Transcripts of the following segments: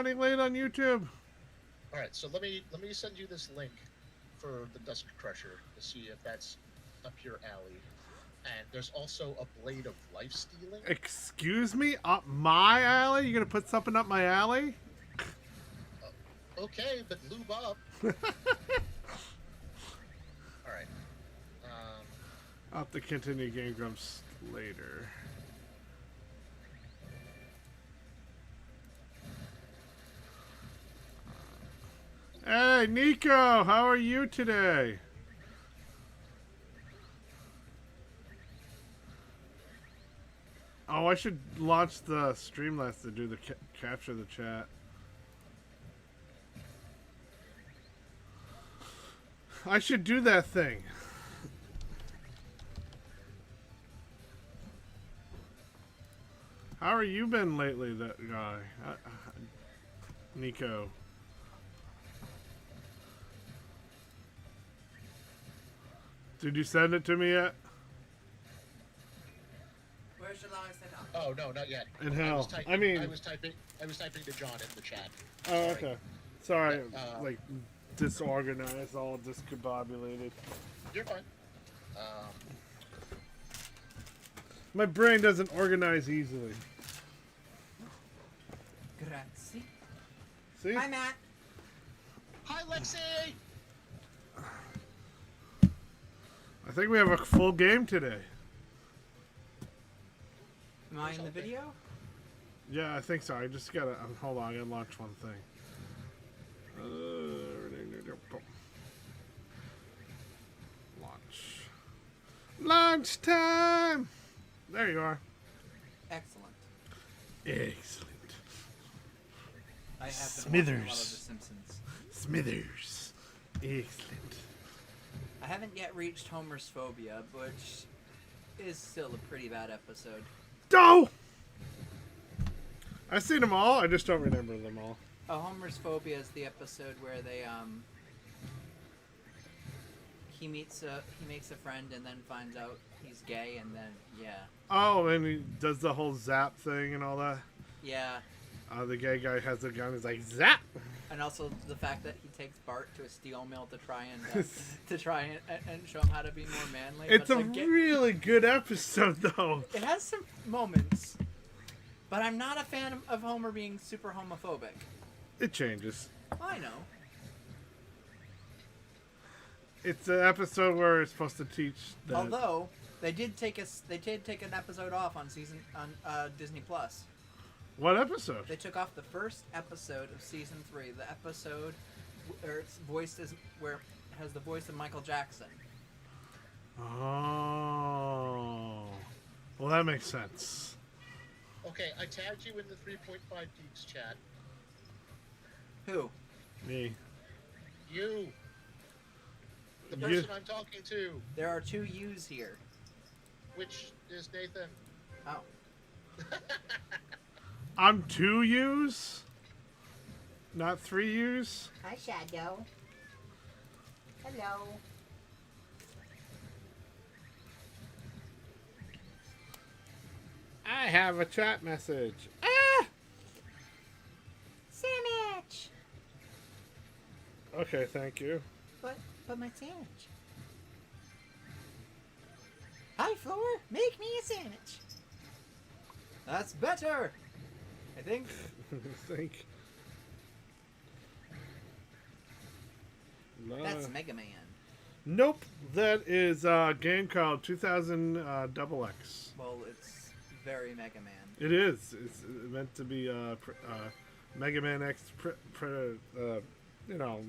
running late on YouTube. All right, so let me send you this link for the Dusk Crusher to see if that's up your alley. And there's also a Blade of Life Stealing. Excuse me? Up my alley? You gonna put something up my alley? Okay, but lube up. All right. I'll have to continue Game Grumps later. Hey, Nico, how are you today? Oh, I should launch the Streamlabs to do the capture the chat. I should do that thing. How are you been lately, that guy? Nico. Did you send it to me yet? Where shall I set up? Oh no, not yet. In hell. I was typing to John in the chat. Oh, okay. Sorry, Yeah, disorganized, all discombobulated. You're fine. My brain doesn't organize easily. Grazie. See? Hi, Matt. Hi, Lexi. I think we have a full game today. Am I in the video? Yeah, I think so. I just gotta hold on. I gotta launch one thing. Launch. Launch time. There you are. Excellent. Excellent. I have been Smithers. watching a lot of The Simpsons. Smithers. Excellent. I haven't yet reached Homer's phobia, which is still a pretty bad episode. Go! I've seen them all. I just don't remember them all. Oh, Homer's phobia is the episode where they he makes a friend and then finds out he's gay, and then Oh, and he does the whole zap thing and all that. yeah. The gay guy has a gun. He's like zap. And also the fact that he takes Bart to a steel mill to try and show him how to be more manly. It's but a really good episode, though. It has some moments, but I'm not a fan of Homer being super homophobic. It changes. I know. It's an episode where it's supposed to teach that. Although they did take an episode off on Disney Plus. What episode? They took off the first episode of season 3. The episode where it's voiced as where it has the voice of Michael Jackson. Oh, well, that makes sense. Okay, I tagged you in the 3.5 Geeks chat. Who? Me. You. The person I'm talking to. There are 2 U's here. Which is Nathan. Oh. I'm 2 U's, not 3 U's. Hi, Shadow. Hello. I have a chat message. Sandwich. Okay, thank you. But my sandwich. Hi, Floor. Make me a sandwich. That's better. I think. Think. That's Mega Man. Nope, that is a game called 2000 XX. Well, it's very Mega Man. It is. It's meant to be Mega Man X, you know,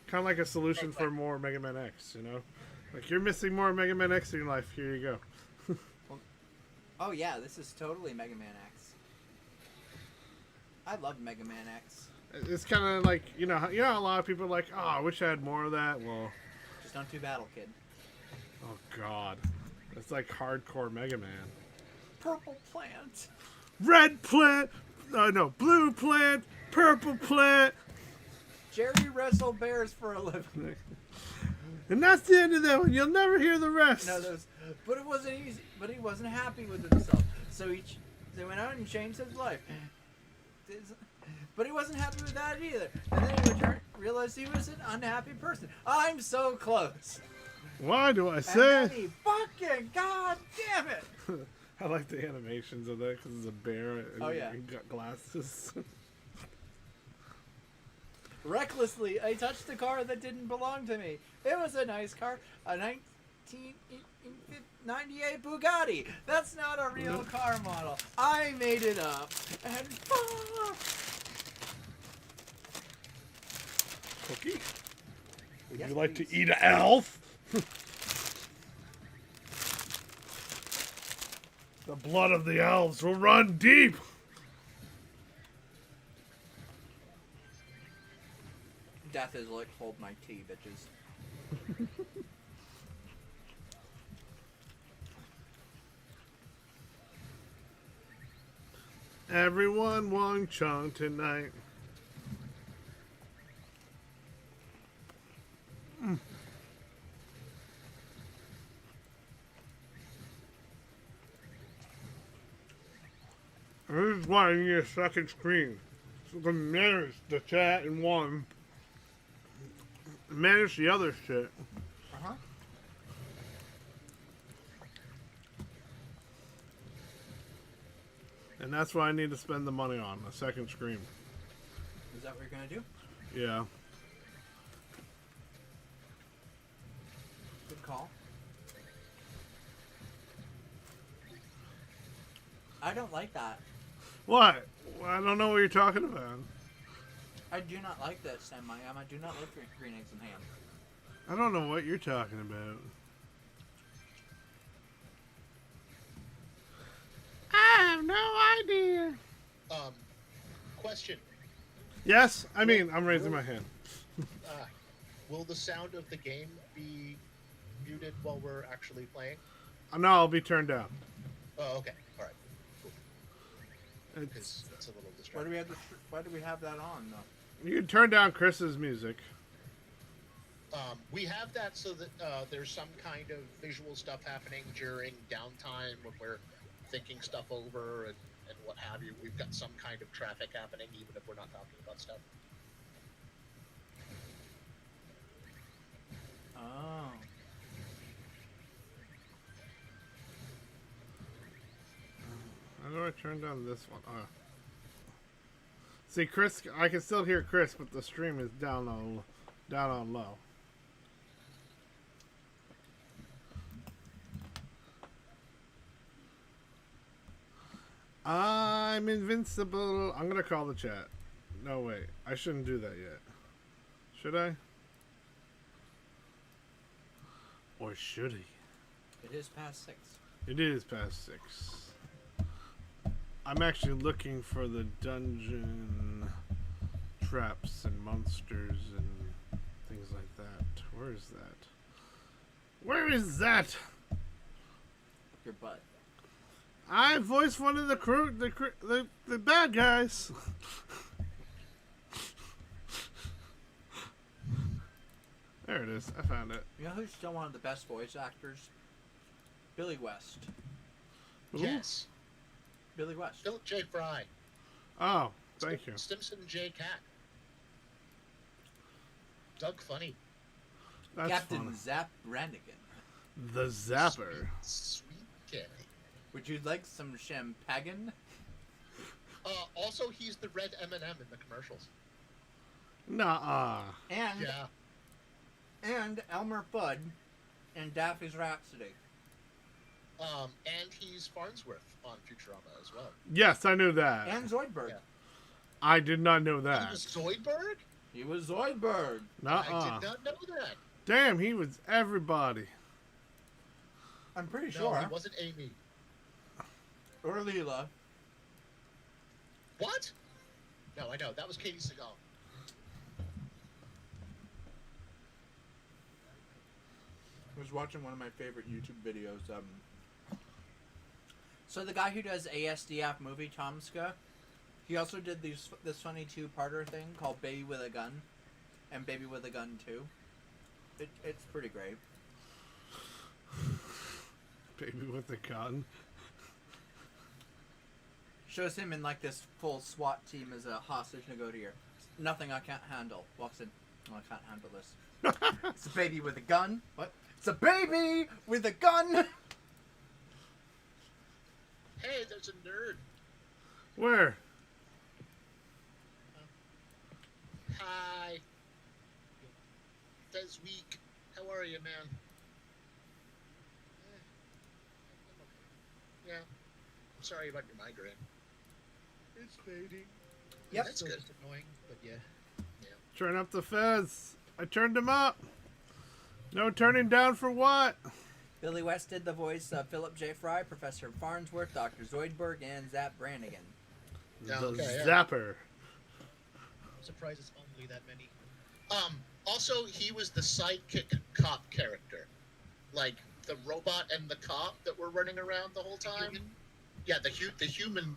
kind of like a solution for more Mega Man X, you know? Like, you're missing more Mega Man X in your life, here you go. Oh yeah, this is totally Mega Man X. I love Mega Man X. It's kind of like, you know, a lot of people are like, oh, I wish I had more of that. Well, Just don't do Battle Kid. oh, God. It's like hardcore Mega Man. Purple Plant. Red plant! No, blue plant! Purple plant! Jerry wrestled bears for a living. And that's the end of that one. You'll never hear the rest. No, but it wasn't easy. But he wasn't happy with himself, so he went out and changed his life. But he wasn't happy with that either. And then he realized he was an unhappy person. I'm so close. Why do I And say? then he fucking, god damn it. I like the animations of that because it's a bear and Oh, yeah. he got glasses. Recklessly, I touched a car that didn't belong to me. It was a nice car, a 1998 Bugatti. That's not a real car model. I made it up. And fuck. Cookie? Would Yes, you like please. to eat an elf? The blood of the elves will run deep. Death is like, hold my tea, bitches. Everyone one chunk tonight. This is why I need a second screen. So I can manage the chat in one. Manage the other shit. Uh-huh. And that's what I need to spend the money on, a second screen. Is that what you're gonna do? Yeah. Good call. I don't like that. What? Well, I don't know what you're talking about. I do not like that, Sam. I do not like green eggs and ham. I don't know what you're talking about. I have no idea. Question. Yes, I mean, I'm raising my hand. Will the sound of the game be muted while we're actually playing? No, I'll be turned down. Oh, okay. All right. Cool. It's, It's a little Why distracting. do we have why do we have that on though? you can turn down Chris's music. We have that so that there's some kind of visual stuff happening during downtime when we're thinking stuff over and what have you. We've got some kind of traffic happening even if we're not talking about stuff. Oh. How do I turn down this one? See, Chris, I can still hear Chris, but the stream is down on low. I'm invincible. I'm gonna call the chat. No, wait. I shouldn't do that yet. Should I? Or should he? It is past 6. It is past 6. I'm actually looking for the dungeon traps and monsters and things like that. Where is that? Where is that? Your butt. I voiced one of the crew, the bad guys. There it is. I found it. You know who's still one of the best voice actors? Billy West. Who? Yes. Billy West. Philip J. Fry. Oh, thank you. Stimson J. Cat. Doug Funny. That's Captain funny. Zap Brannigan. The Zapper. Sweet Kenny. Would you like some champagne? Also, he's the red M&M in the commercials. Nuh-uh. And Yeah. and Elmer Fudd in Daffy's Rhapsody. And he's Farnsworth on Futurama as well. Yes, I knew that. And Zoidberg. Yeah. I did not know He that. was Zoidberg? He was Zoidberg. I Nuh-uh. did not know that. Damn, he was everybody. I'm pretty No, sure. he wasn't Amy. Or Leela. What? No, I know. That was Katie Seagal. I was watching one of my favorite YouTube videos. So the guy who does ASDF movie, Tomska, he also did this funny two-parter thing called Baby with a Gun, and Baby with a Gun 2. It's pretty great. Baby with a gun. shows him in like this full SWAT team as a hostage negotiator. Nothing I can't handle. Walks in. Oh, I can't handle this. It's a baby with a gun. What? It's a baby with a gun. Hey, there's a nerd. Where? Hi. Des Week. How are you, man? Yeah. I'm sorry about your migraine. It's fading. Yep. That's Still good. just annoying, but yeah. Turn up the fez. I turned them up. No turning down for what? Billy West did the voice of Philip J. Fry, Professor Farnsworth, Dr. Zoidberg, and Zap Brannigan. Yeah, The okay, yeah. Zapper. I'm surprised it's only that many. Also, he was the sidekick cop character. Like, the robot and the cop that were running around the whole time. Human? Yeah, the human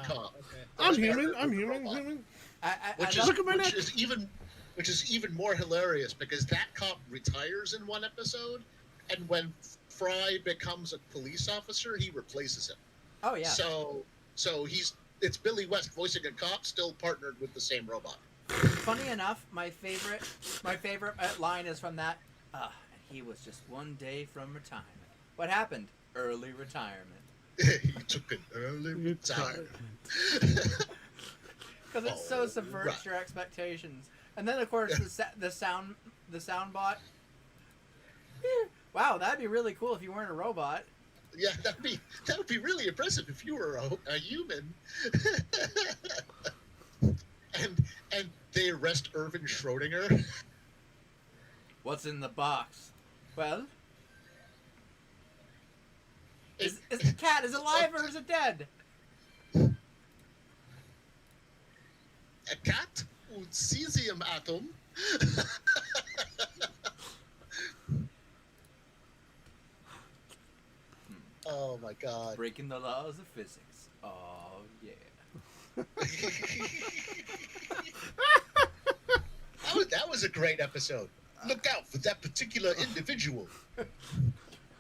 cop. Okay. I'm Those human. characters I'm were human. robot. Human. Which love- is Look at my which neck. is even more hilarious because that cop retires in one episode, and when Fry becomes a police officer, he replaces him. Oh yeah. So it's Billy West voicing a cop, still partnered with the same robot. Funny enough, my favorite line is from that. And he was just one day from retirement. What happened? Early retirement. He took an early retirement. Because it so subverts right. your expectations. And then of course the sound bot. Wow, that'd be really cool if you weren't a robot. Yeah, that would be really impressive if you were a human. and they arrest Irvin Schrödinger. What's in the box? Well, is the cat alive or is it dead? A cat with cesium atom. Oh my god. Breaking the laws of physics. Oh yeah. That was a great episode. Look out for that particular individual.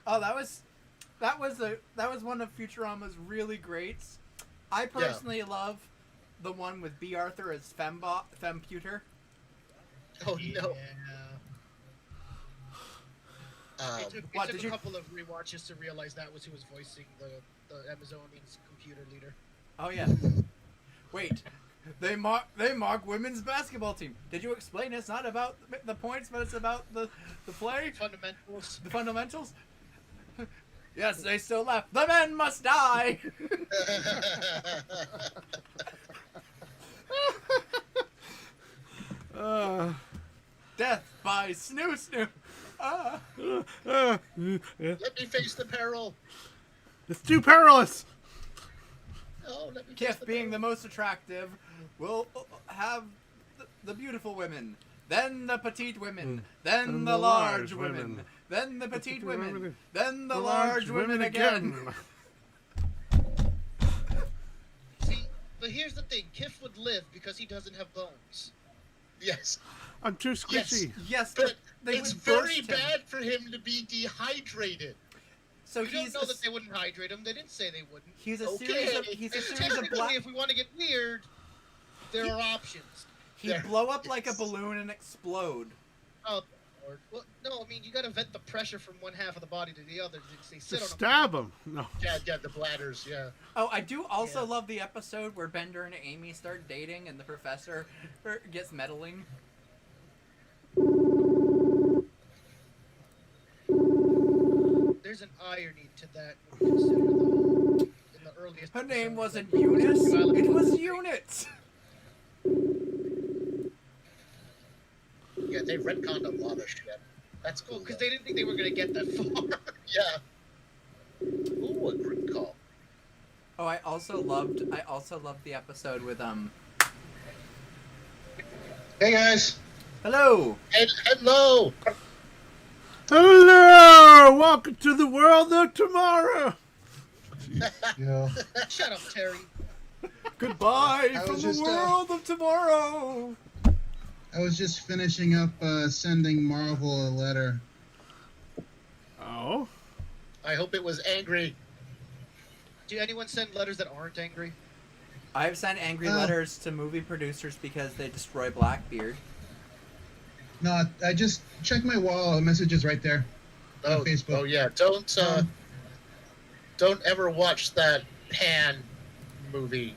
Oh, that was one of Futurama's really greats. I personally love the one with B. Arthur as Femputer. Oh no. Yeah. It What, took did a you- couple of rewatches to realize that was who was voicing the Amazonian's computer leader. Oh yeah. Wait, they mock women's basketball team. Did you explain it's not about the points, but it's about the play, Fundamentals. the fundamentals? Yes, they still left. The men must die. Death by snoo snoo. Let me face the peril. It's too perilous. Oh, let me face Kif, the being the peril. most attractive, will have the beautiful women, then the petite women, then And the large women, then the petite women, then the large women again. See, but here's the thing: Kif would live because he doesn't have bones. Yes, I'm too squishy. Yes, but they it's would very burst him. bad for him to be dehydrated. So We don't he's know a, that they wouldn't hydrate him. They didn't say they wouldn't. he's a Okay. series of he's a And series of technically, black. if we want to get weird, there are options. He'd blow up like a balloon and explode. Oh, Lord. Well, no, I mean you got to vent the pressure from one half of the body to the other. They sit Just on stab him. No. Yeah, the bladders. Yeah. Oh, I do also Yeah. love the episode where Bender and Amy start dating and the professor gets meddling. There's an irony to that when you consider the whole, in the earliest. Her name episodes wasn't that- Eunice, it was Unit. Yeah, they retconned a lot of shit. That's cool. Because though. they didn't think they were gonna get that far. Yeah. Ooh, a group call. Oh, I also loved the episode with Hey guys. Hello. Hello. Hello! Welcome to the world of tomorrow! Yeah. Shut up, Terry. Goodbye I from was the just, world of tomorrow. I was just finishing up sending Marvel a letter. Oh? I hope it was angry. Do anyone send letters that aren't angry? I've sent angry letters to movie producers because they destroy Blackbeard. No, I just checked my wall. The message is right there. Oh, On Facebook. oh yeah. Don't ever watch that Pan movie.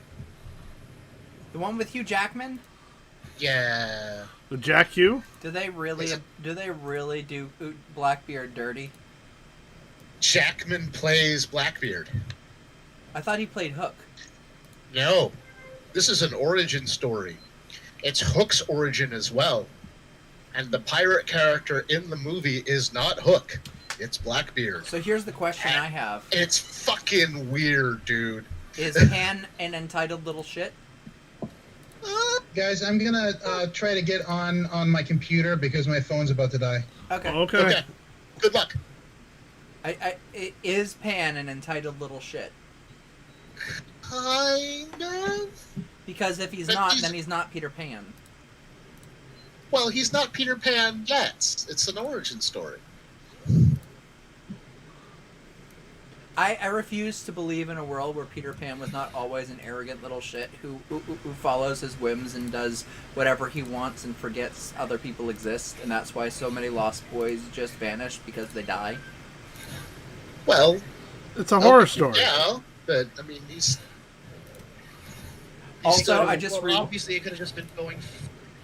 The one with Hugh Jackman? Yeah. The Jack Hugh? Do they really do Blackbeard dirty? Jackman plays Blackbeard. I thought he played Hook. No, this is an origin story. It's Hook's origin as well. And the pirate character in the movie is not Hook. It's Blackbeard. So here's the question I have. It's fucking weird, dude. Is Pan an entitled little shit? Guys, I'm gonna try to get on my computer because my phone's about to die. Okay. Okay. Good luck. Is Pan an entitled little shit? Kind of. Because if he's But not, he's- then he's not Peter Pan. Well, he's not Peter Pan yet. It's an origin story. I refuse to believe in a world where Peter Pan was not always an arrogant little shit who follows his whims and does whatever he wants and forgets other people exist, and that's why so many lost boys just vanish because they die. Well, It's a horror story. Yeah, but I mean, he's Also, still- I just well, obviously it could have just been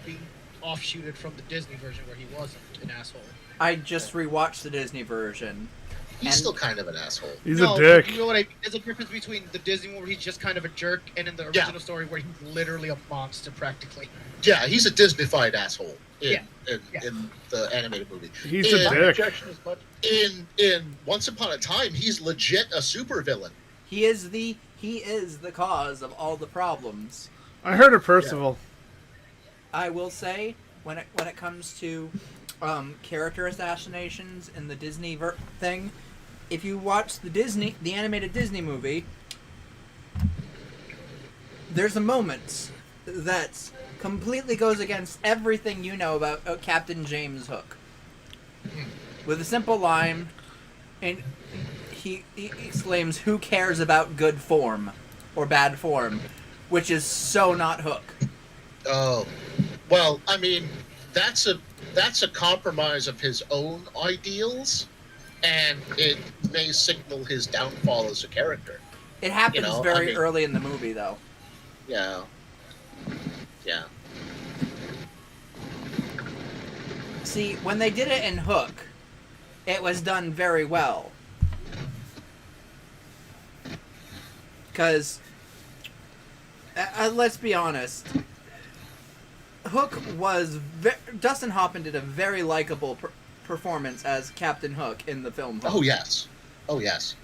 being offshooted from the Disney version where he wasn't an asshole. I just rewatched the Disney version. he's and- still kind of an asshole. He's No, a dick. You know what? There's a difference between the Disney one where he's just kind of a jerk, and in the Yeah. original story where he's literally a monster practically. Yeah, he's a Disneyfied asshole in, Yeah. in the animated movie. He's a Yeah. dick. In Once Upon a Time, he's legit a supervillain. He is the cause of all the problems. I heard of Percival. I will say when it comes to character assassinations in the Disney thing, if you watch the animated Disney movie, there's a moment that completely goes against everything you know about Captain James Hook. With a simple line, and he exclaims, "Who cares about good form or bad form?" Which is so not Hook. Oh, well, I mean, that's a compromise of his own ideals, and it may signal his downfall as a character. It happens very I mean- early in the movie, though. Yeah. Yeah. See, when they did it in Hook, it was done very well. Because, let's be honest, Hook was... Dustin Hoffman did a very likable performance as Captain Hook in the film Hook. Oh yes. Oh yes.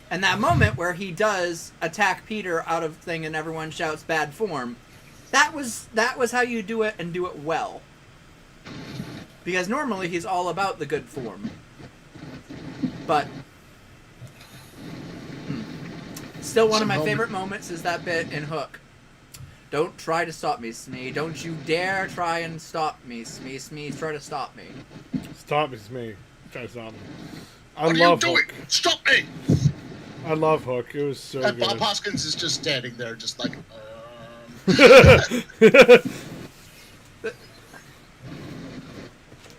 And that moment where he does attack Peter out of thing and everyone shouts bad form, that was how you do it and do it well. Because normally he's all about the good form. But still one of my favorite moments is that bit in Hook. Don't try to stop me, Smee. Don't you dare try and stop me, Smee. Smee, try to stop me. Stop me, me. Try to stop me. I What are you love doing? Hook. Stop me! I love Hook. It was so And good. Bob Hoskins is just standing there, just like.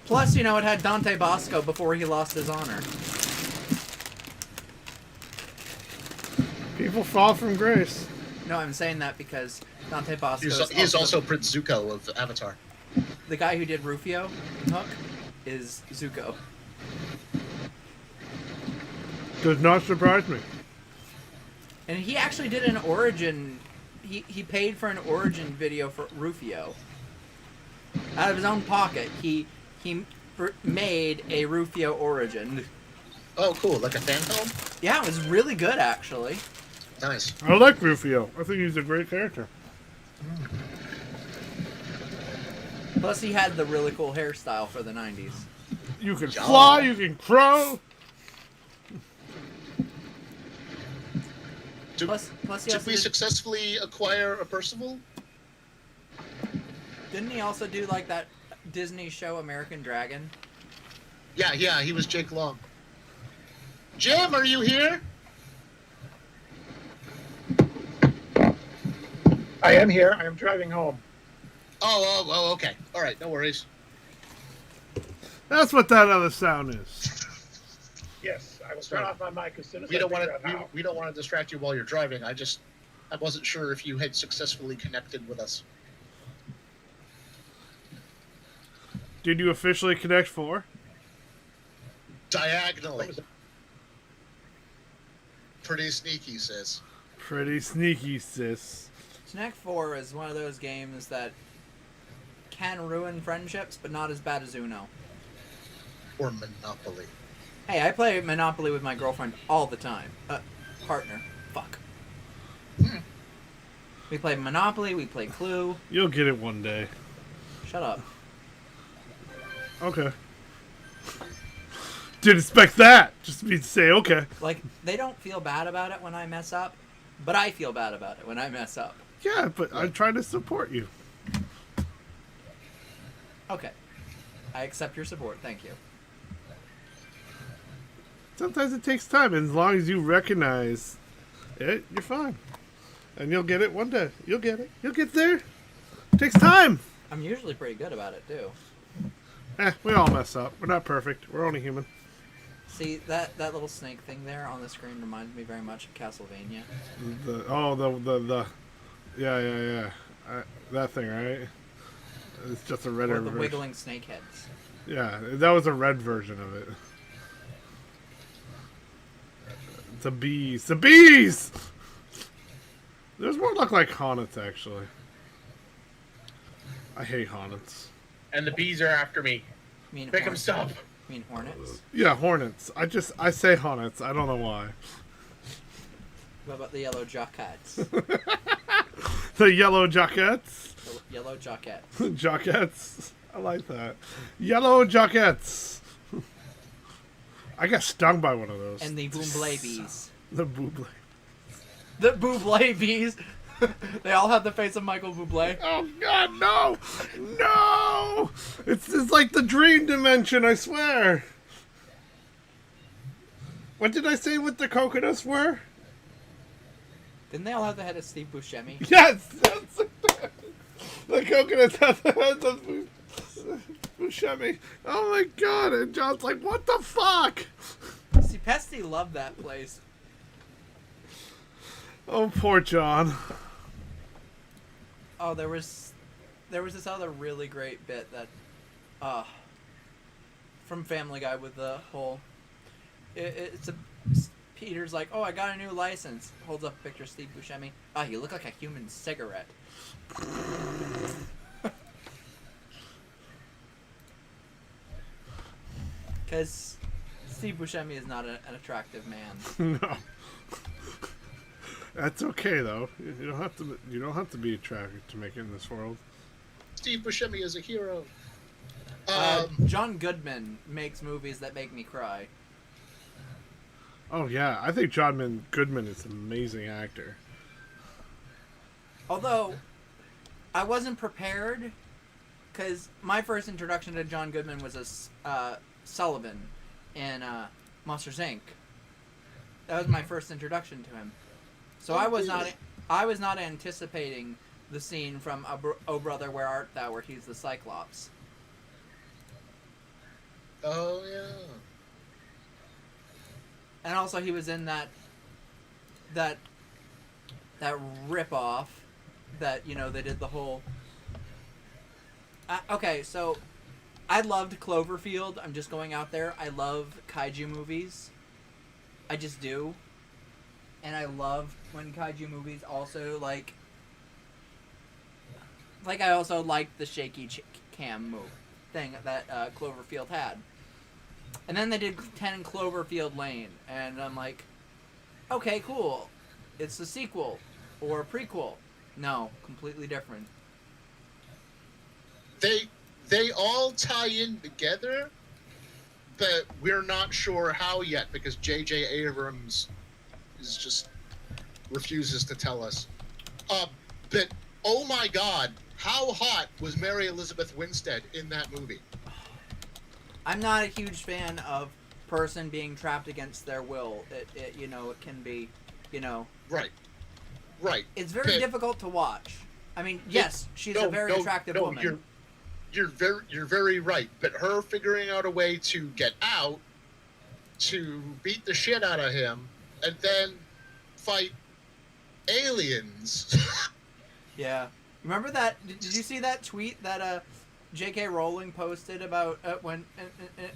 Plus, it had Dante Bosco before he lost his honor. People fall from grace. No, I'm saying that because Dante Bosco He's also Prince Zuko of Avatar. the guy who did Rufio in Hook is Zuko. Does not surprise me. And he actually did an origin. He paid for an origin video for Rufio. Out of his own pocket, he made a Rufio origin. Oh, cool! Like a fan film. Yeah, it was really good actually. Nice. I like Rufio. I think he's a great character. Plus, he had the really cool hairstyle for the '90s. You can Yeah. fly, you can crow. Plus, he Did also we successfully acquire a Percival? didn't he also do like that Disney show American Dragon? Yeah, he was Jake Long. Jim, are you here? I am here. I am driving home. Oh, okay. All right, no worries. That's what that other sound is. Yes, I will turn off my mic as soon as We I don't want figure out to. how. We don't want to distract you while you're driving. I wasn't sure if you had successfully connected with us. Did you officially connect 4? Diagonally. Pretty sneaky, sis. Pretty sneaky, sis. Snack 4 is one of those games that can ruin friendships, but not as bad as Uno. Or Monopoly. Hey, I play Monopoly with my girlfriend all the time. Partner. Fuck. We play Monopoly, we play Clue. You'll get it one day. Shut up. Okay. Didn't expect that. Just me to say okay. Like, they don't feel bad about it when I mess up, but I feel bad about it when I mess up. Yeah, but I'm trying to support you. Okay. I accept your support, thank you. Sometimes it takes time, and as long as you recognize it, you're fine. And you'll get it one day. You'll get it. You'll get there. It takes time. I'm usually pretty good about it, too. We all mess up. We're not perfect. We're only human. See, that little snake thing there on the screen reminds me very much of Castlevania. Yeah. That thing, right? It's just a red Or the version. wiggling snake heads. Yeah, that was a red version of it. The bees. The bees! Those more look like hornets, actually. I hate hornets. And the bees are after me. You mean Pick them hornets? up. You mean hornets? Yeah, hornets. I say hornets. I don't know why. What about the yellow jackets? The yellow jackets. The yellow jackets. Jackets. I like that. Yellow jackets. I got stung by one of those. And the Boomblay bees. The Buble. The Bublé bees. They all have the face of Michael Bublé. Oh God, no! No! It's like the dream dimension, I swear. What did I say what the coconuts were? Didn't they all have the head of Steve Buscemi? Yes! That's the coconuts have the heads of Buscemi. Oh my God! And John's like, what the fuck? See, Pesty loved that place. Oh, poor John. Oh, there was this other really great bit that, from Family Guy with the whole, Peter's like, oh, I got a new license. Holds up a picture of Steve Buscemi. Ah, you look like a human cigarette. Because Steve Buscemi is not an attractive man. No. That's okay though. You don't have to. You don't have to be attractive to make it in this world. Steve Buscemi is a hero. John Goodman makes movies that make me cry. Oh yeah, I think John Goodman is an amazing actor. Although, I wasn't prepared, because my first introduction to John Goodman was as Sullivan in Monsters Inc. That was my first introduction to him. So I was not anticipating the scene from Oh Brother, Where Art Thou, where he's the Cyclops. Oh yeah. And also he was in that rip-off that, you know, they did the whole... okay, so I loved Cloverfield. I'm just going out there. I love kaiju movies. I just do. And I love when kaiju movies also, like I also liked the shaky cam move thing that Cloverfield had. And then they did 10 Cloverfield Lane, and I'm like, okay, cool. It's a sequel or a prequel. No, completely different. They all tie in together, but we're not sure how yet because J.J. Abrams is just refuses to tell us. But oh my God, how hot was Mary Elizabeth Winstead in that movie? I'm not a huge fan of person being trapped against their will. It you know, it can be, you know. Right. It's very But difficult to watch. I mean, yes, she's a very attractive woman. You're very right. But her figuring out a way to get out, to beat the shit out of him, and then fight aliens. Yeah. Remember that? Did you see that tweet that J.K. Rowling posted about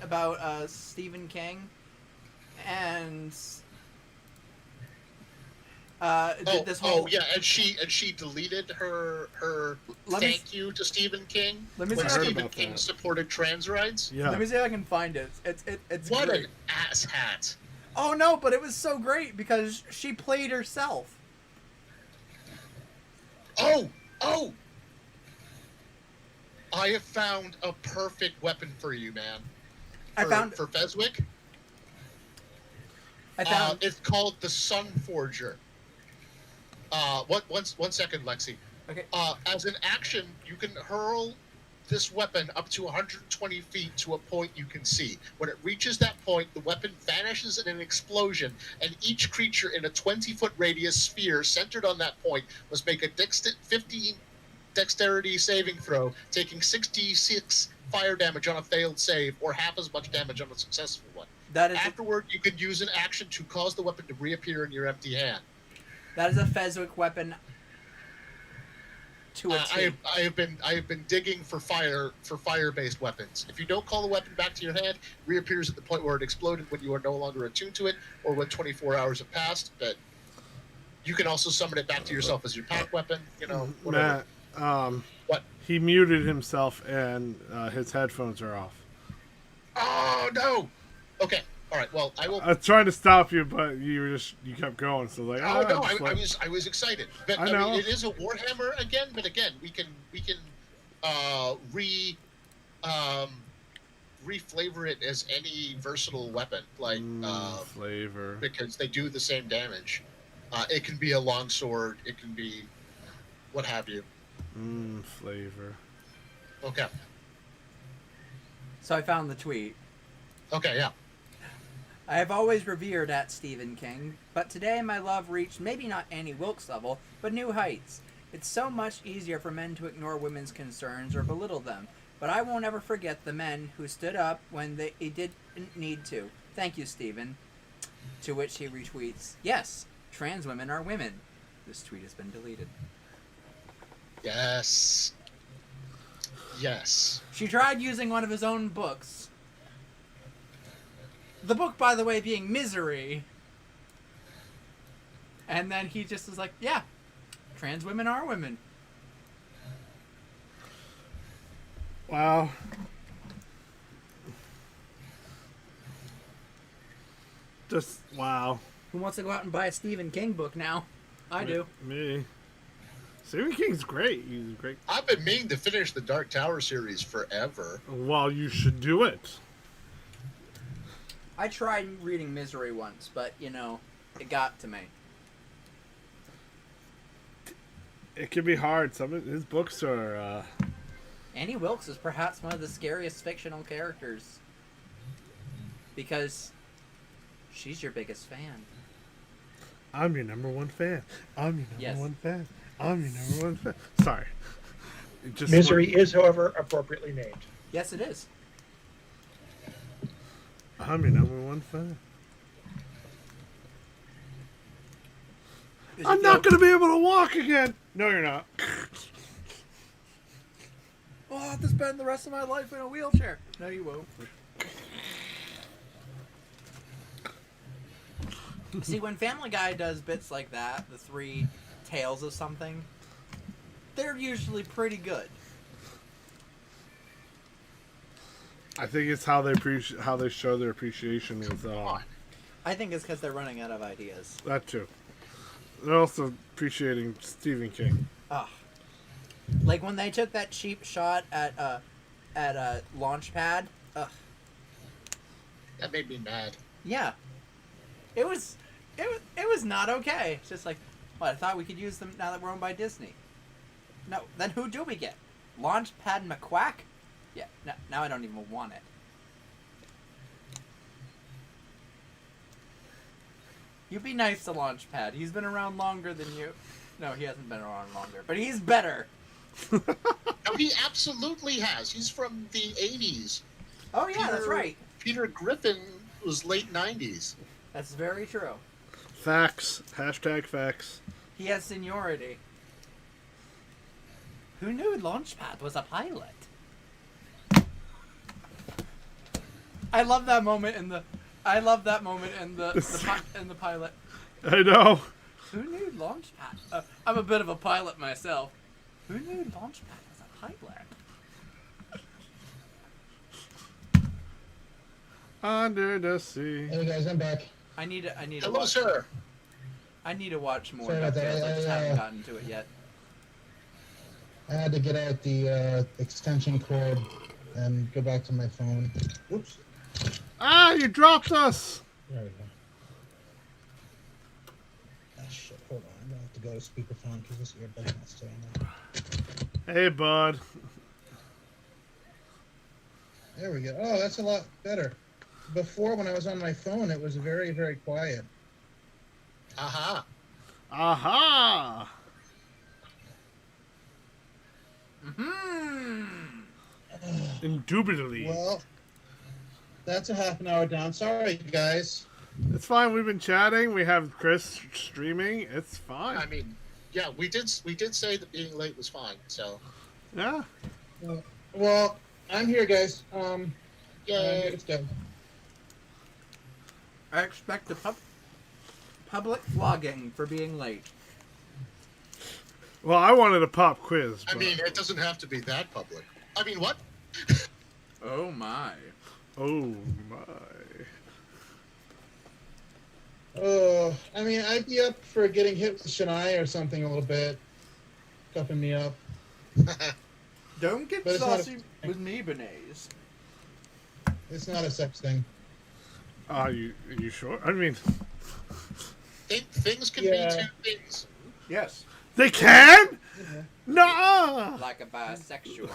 about Stephen King and this whole? Oh yeah, and she deleted her thank you to Stephen King Let me when see if I Stephen King supported trans rights. Yeah. Let me see if I can find it. It's What great. an asshat! Oh no, but it was so great because she played herself. Oh! I have found a perfect weapon for you, man. For Feswick. It's called the Sun Forger. One second, Lexi. Okay. As an action, you can hurl this weapon up to 120 feet to a point you can see. When it reaches that point, the weapon vanishes in an explosion, and each creature in a 20-foot radius sphere centered on that point must make a 15 dexterity saving throw, taking 66 fire damage on a failed save, or half as much damage on a successful one. Afterward, you can use an action to cause the weapon to reappear in your empty hand. That is a Feswick weapon. To a T. I have been digging for fire-based weapons. If you don't call the weapon back to your hand, it reappears at the point where it exploded when you are no longer attuned to it, or when 24 hours have passed. But you can also summon it back to yourself as your pack weapon. Whatever. Matt, what? He muted himself and his headphones are off. Oh no! Okay. All right. Well, I will. I was trying to stop you, but you kept going. So like, I was excited. But I know. mean, it is a Warhammer again. But again, we can reflavor it as any versatile weapon, like flavor, because they do the same damage. It can be a longsword. It can be what have you. Flavor. Okay. So I found the tweet. Okay, yeah. I have always revered at Stephen King, but today my love reached maybe not Annie Wilkes level, but new heights. It's so much easier for men to ignore women's concerns or belittle them, but I won't ever forget the men who stood up when they didn't need to. Thank you, Stephen. To which he retweets, yes, trans women are women. This tweet has been deleted. Yes. She tried using one of his own books. The book, by the way, being Misery. And then he just was like, yeah, trans women are women. Wow. Just, wow. Who wants to go out and buy a Stephen King book now? I do. Me. Stephen King's great. He's great. I've been meaning to finish the Dark Tower series forever. Well, you should do it. I tried reading Misery once, but, it got to me. It can be hard. Some of his books are, Annie Wilkes is perhaps one of the scariest fictional characters. Because she's your biggest fan. I'm your number one fan. I'm your number one fan. I'm your number one fan. Sorry. Misery is, however, appropriately named. Yes, it is. I'm your number one fan. I'm not going to be able to walk again. No, you're not. I'll have to spend the rest of my life in a wheelchair. No, you won't. See, when Family Guy does bits like that, the 3 tales of something, they're usually pretty good. I think it's how they show their appreciation with. I think it's because they're running out of ideas. That too. They're also appreciating Stephen King. Like when they took that cheap shot at Launchpad. That made me mad. Yeah. It was not okay. It's just like, what, I thought we could use them now that we're owned by Disney. No, then who do we get? Launchpad McQuack? Yeah, now I don't even want it. You be nice to Launchpad. He's been around longer than you. No, he hasn't been around longer, but he's better. No, he absolutely has. He's from the 80s. Oh yeah, that's right. Peter Griffin was late 90s. That's very true. Facts. Hashtag facts. He has seniority. Who knew Launchpad was a pilot? I love that moment in the. I love that moment in the pilot. I know. Who knew Launchpad? I'm a bit of a pilot myself. Who knew Launchpad was a pilot? Under the sea. Hey guys, I'm back. I need to Hello, watch. sir. I need to watch more Sorry about that. DuckTales. I just haven't gotten to it yet. I had to get out the extension cord and go back to my phone. Oops. Ah, you dropped us. There we go. Ah, shit. Hold on. I'm gonna have to go to speakerphone because this earbud's not staying on. Hey, bud. There we go. Oh, that's a lot better. Before, when I was on my phone, it was very, very quiet. Aha. Aha. Hmm. Indubitably. Well, that's a half an hour down. Sorry, guys. It's fine. We've been chatting. We have Chris streaming. It's fine. I mean, yeah, we did say that being late was fine. So, Yeah. Well, I'm here, guys. yay. Let's go. I expect a public flogging for being late. Well, I wanted a pop quiz. I But... mean, it doesn't have to be that public. I mean, what? Oh my. Oh my. I mean, I'd be up for getting hit with Shania or something a little bit, cuffing me up. Don't get But it's not saucy with me, Benays. It's not a sex thing. Are you sure? I mean, Things can Yeah. be two things. Yes. they can? No. Like a bisexual.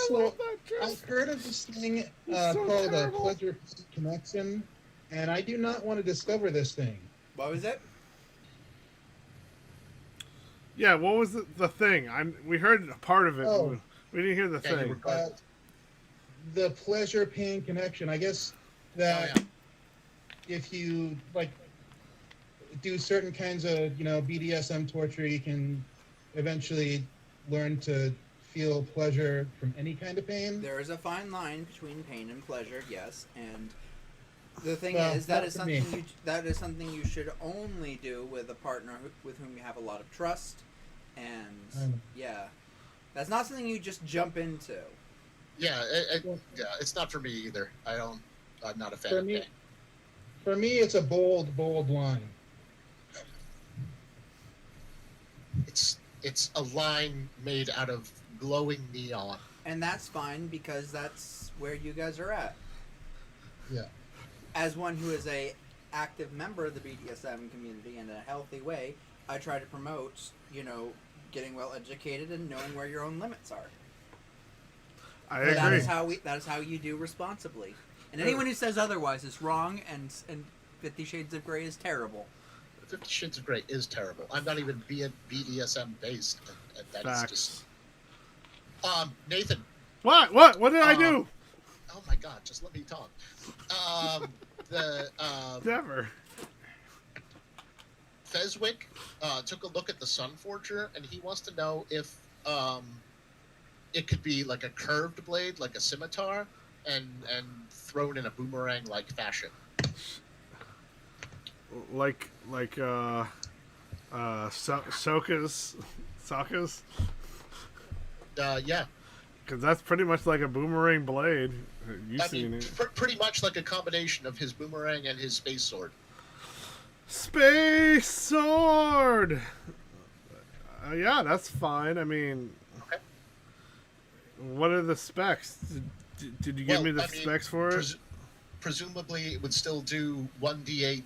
So, I've heard of this thing so called a terrible. pleasure connection, and I do not want to discover this thing. What was it? Yeah, what was the thing? We heard a part of it. Oh. But we didn't hear the Yeah, you thing. were good. The pleasure pain connection. I guess that if you like do certain kinds of BDSM torture, you can eventually learn to feel pleasure from any kind of pain. There is a fine line between pain and pleasure, yes, and the thing Well, is that not is for me. something you should only do with a partner with whom you have a lot of trust, and yeah, that's not something you just jump into. Yeah, it's not for me either. I'm not a fan For of me, pain. for me, it's a bold line. It's a line made out of glowing neon. And that's fine because that's where you guys are at. Yeah. As one who is a active member of the BDSM community in a healthy way, I try to promote, getting well educated and knowing where your own limits are. I That agree. is how you do responsibly. And anyone who says otherwise is wrong, and 50 Shades of Grey is terrible. 50 Shades of Grey is terrible. I'm not even BDSM based. And that is Facts. just. Nathan. What did I do? Oh my God! Just let me talk. Never. Feswick took a look at the Sunforger, and he wants to know if it could be like a curved blade, like a scimitar, and thrown in a boomerang-like fashion. Like Sokka's. Yeah. Because that's pretty much like a boomerang blade. You've I seen mean, it. pretty much like a combination of his boomerang and his space sword. Space sword. Yeah, that's fine. I mean, Okay. what are the specs? Did you give me the I mean, specs for it? Presumably, it would still do 1d8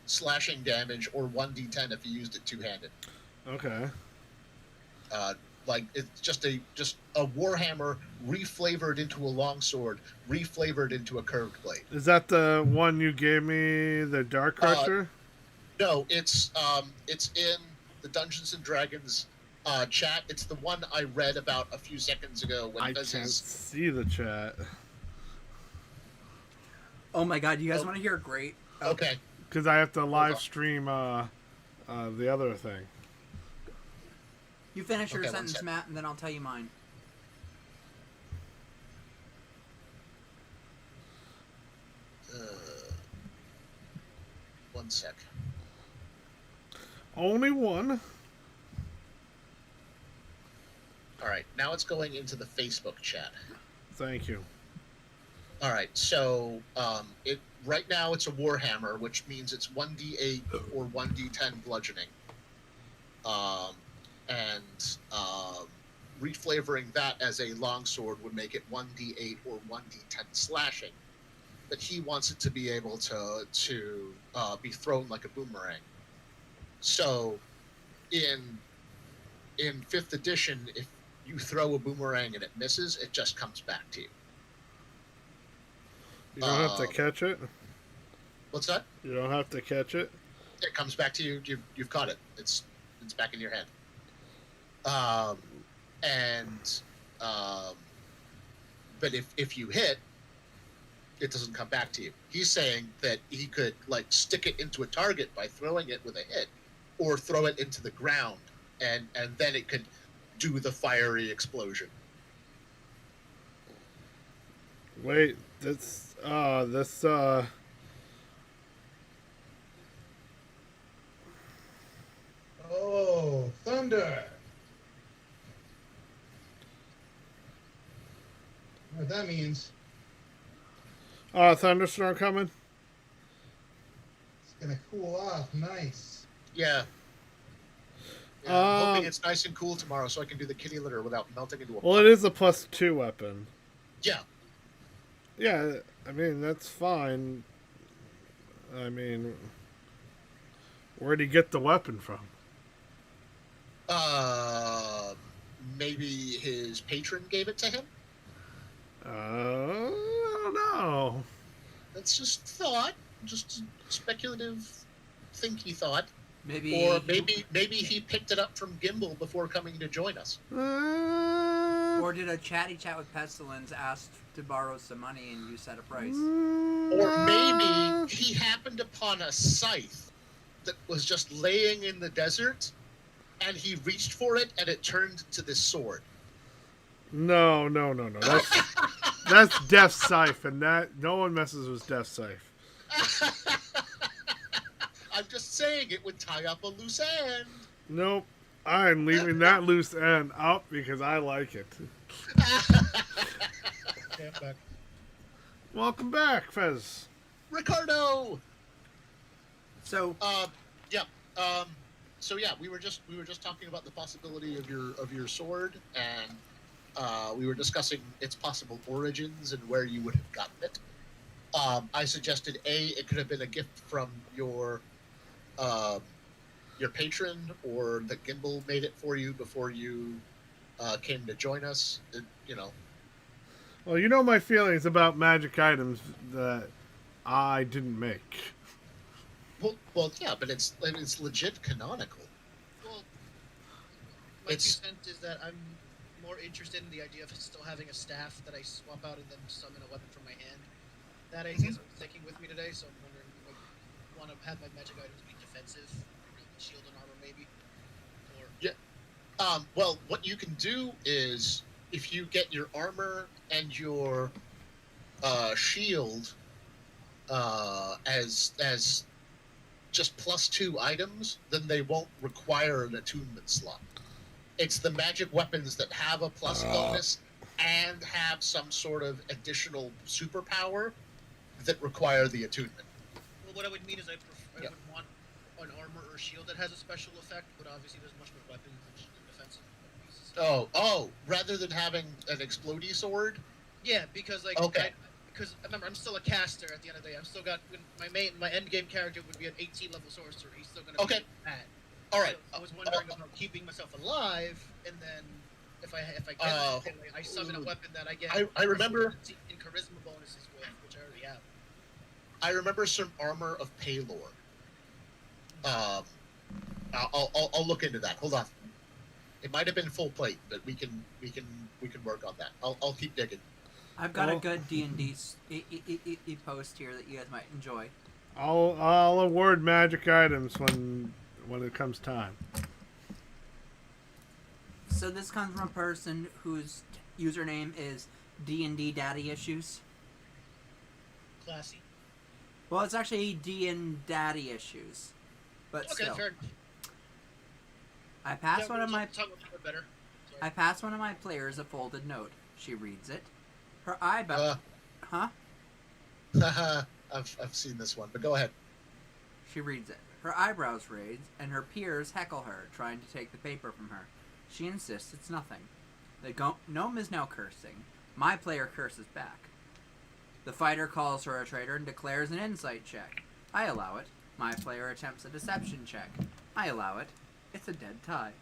slashing damage or 1d10 if you used it two-handed. Okay. Like it's just a warhammer reflavored into a longsword, reflavored into a curved blade. Is that the one you gave me, the Dark Crusher? No, it's in the Dungeons and Dragons chat. It's the one I read about a few seconds ago when I Fez can't is. see the chat Oh my god, you guys Oh. want to hear a great? Okay. because I have to live on. stream the other thing. You finish your Okay, one sentence, sec. Matt, and then I'll tell you mine. Uh, one sec. Only one. All right, now it's going into the Facebook chat. Thank you. All right, so it right now it's a Warhammer, which means it's 1d8 or 1d10 bludgeoning. And reflavoring that as a longsword would make it 1d8 or 1d10 slashing. But he wants it to be able to be thrown like a boomerang. So, in 5th edition, if you throw a boomerang and it misses, it just comes back to you. You don't have to catch it. What's that? You don't have to catch it. It comes back to you. You've caught it. It's back in your hand. But if you hit, it doesn't come back to you. He's saying that he could like stick it into a target by throwing it with a hit, or throw it into the ground, and then it could do the fiery explosion. Wait, this. Oh, thunder! What that means? Thunderstorm coming. It's gonna cool off. Nice. Yeah. I'm hoping it's nice and cool tomorrow, so I can do the kitty litter without melting into a. Well, it is a +2 weapon. Yeah. Yeah, I mean that's fine. I mean, where'd he get the weapon from? Maybe his patron gave it to him. I don't know. That's just thought, just speculative, thinky thought. Maybe. Or maybe he picked it up from Gimbal before coming to join us. Or did a chatty chat with Pestilence ask to borrow some money and you set a price? Or maybe he happened upon a scythe that was just laying in the desert, and he reached for it, and it turned to this sword. No. That's Death Scythe, and that no one messes with Death Scythe. I'm just saying it would tie up a loose end. Nope. I'm leaving that loose end up because I like it. Okay, I'm back. Welcome back, Fez. Ricardo. So, So yeah, we were just talking about the possibility of your sword, and we were discussing its possible origins and where you would have gotten it. I suggested it could have been a gift from your patron, or that Gimbal made it for you before you came to join us. Well, you know my feelings about magic items that I didn't make. Well, yeah, but it's legit canonical. Well, my It's- 2 cents is that I'm more interested in the idea of still having a staff that I swap out and then summon a weapon from my hand. That idea is sticking with me today, so I'm wondering if I want to have my magic items be defensive, shield and armor maybe. Or Well, what you can do is, if you get your armor and your shield as just +2 items, then they won't require an attunement slot. It's the magic weapons that have a plus bonus and have some sort of additional superpower that require the attunement. well, what I would mean is I Yeah. would want an armor or shield that has a special effect, but obviously there's much more weapons and defensive pieces. Oh, rather than having an explodey sword. Yeah, because like Okay. because remember I'm still a caster at the end of the day. I'm still got my end game character would be an 18 level sorcerer. He's still gonna Okay. be bad. All right. So I was wondering about keeping myself alive, and then if I get it, I summon a weapon that I get. I remember- in charisma bonuses with, which I already have. I remember some armor of Paylor. I'll look into that. Hold on. It might have been full plate, but we can work on that. I'll keep digging. I've got a good D&D post here that you guys might enjoy. I'll award magic items when it comes time. So this comes from a person whose username is D&D Daddy Issues. Classy. Well, it's actually D&D Daddy Issues, but Okay, still. fair. I passed one of my better. I passed one of my players a folded note. She reads it. Her eyebrow. Huh? I've seen this one, but go ahead. She reads it. Her eyebrows raise, and her peers heckle her, trying to take the paper from her. She insists it's nothing. The gnome is now cursing. My player curses back. The fighter calls her a traitor and declares an insight check. I allow it. My player attempts a deception check. I allow it. It's a dead tie.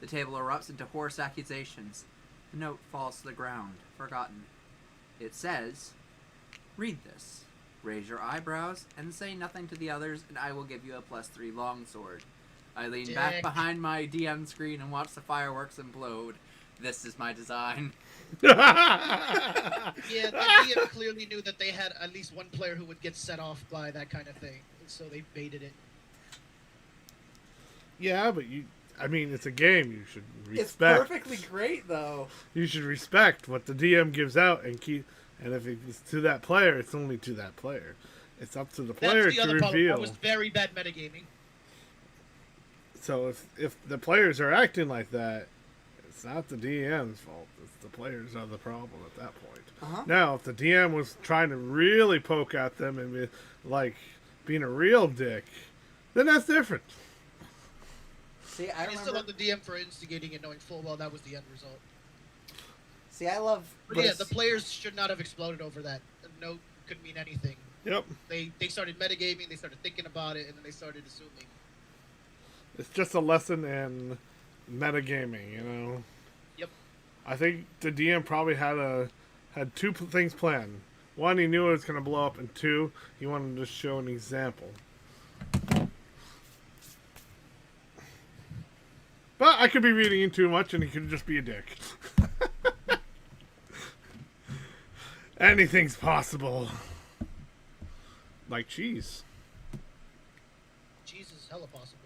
The table erupts into hoarse accusations. The note falls to the ground, forgotten. It says, "Read this. Raise your eyebrows and say nothing to the others, and I will give you a +3 longsword." I lean back Dick. behind my DM screen and watch the fireworks implode. This is my design. Yeah, the DM clearly knew that they had at least one player who would get set off by that kind of thing, so they baited it. Yeah, but it's a game. You should respect. It's perfectly great, though. You should respect what the DM gives out and keep. And if it's to that player, it's only to that player. It's up to the player That's the to other problem. reveal. That was very bad metagaming. So if the players are acting like that, it's not the DM's fault. It's the players are the problem at that point. Uh-huh. Now, if the DM was trying to really poke at them and be like being a real dick, then that's different. See, I It's still on the DM for instigating and knowing full well that was the end result. See, I love. But yeah, the players should not have exploded over that. The note could mean anything. Yep. They started metagaming, they started thinking about it, and then they started assuming. It's just a lesson in metagaming, you know. Yep. I think the DM probably had two things planned. One, he knew it was going to blow up, and two, he wanted to show an example. But I could be reading in too much, and he could just be a dick. Anything's possible. Like cheese. Cheese is hella possible.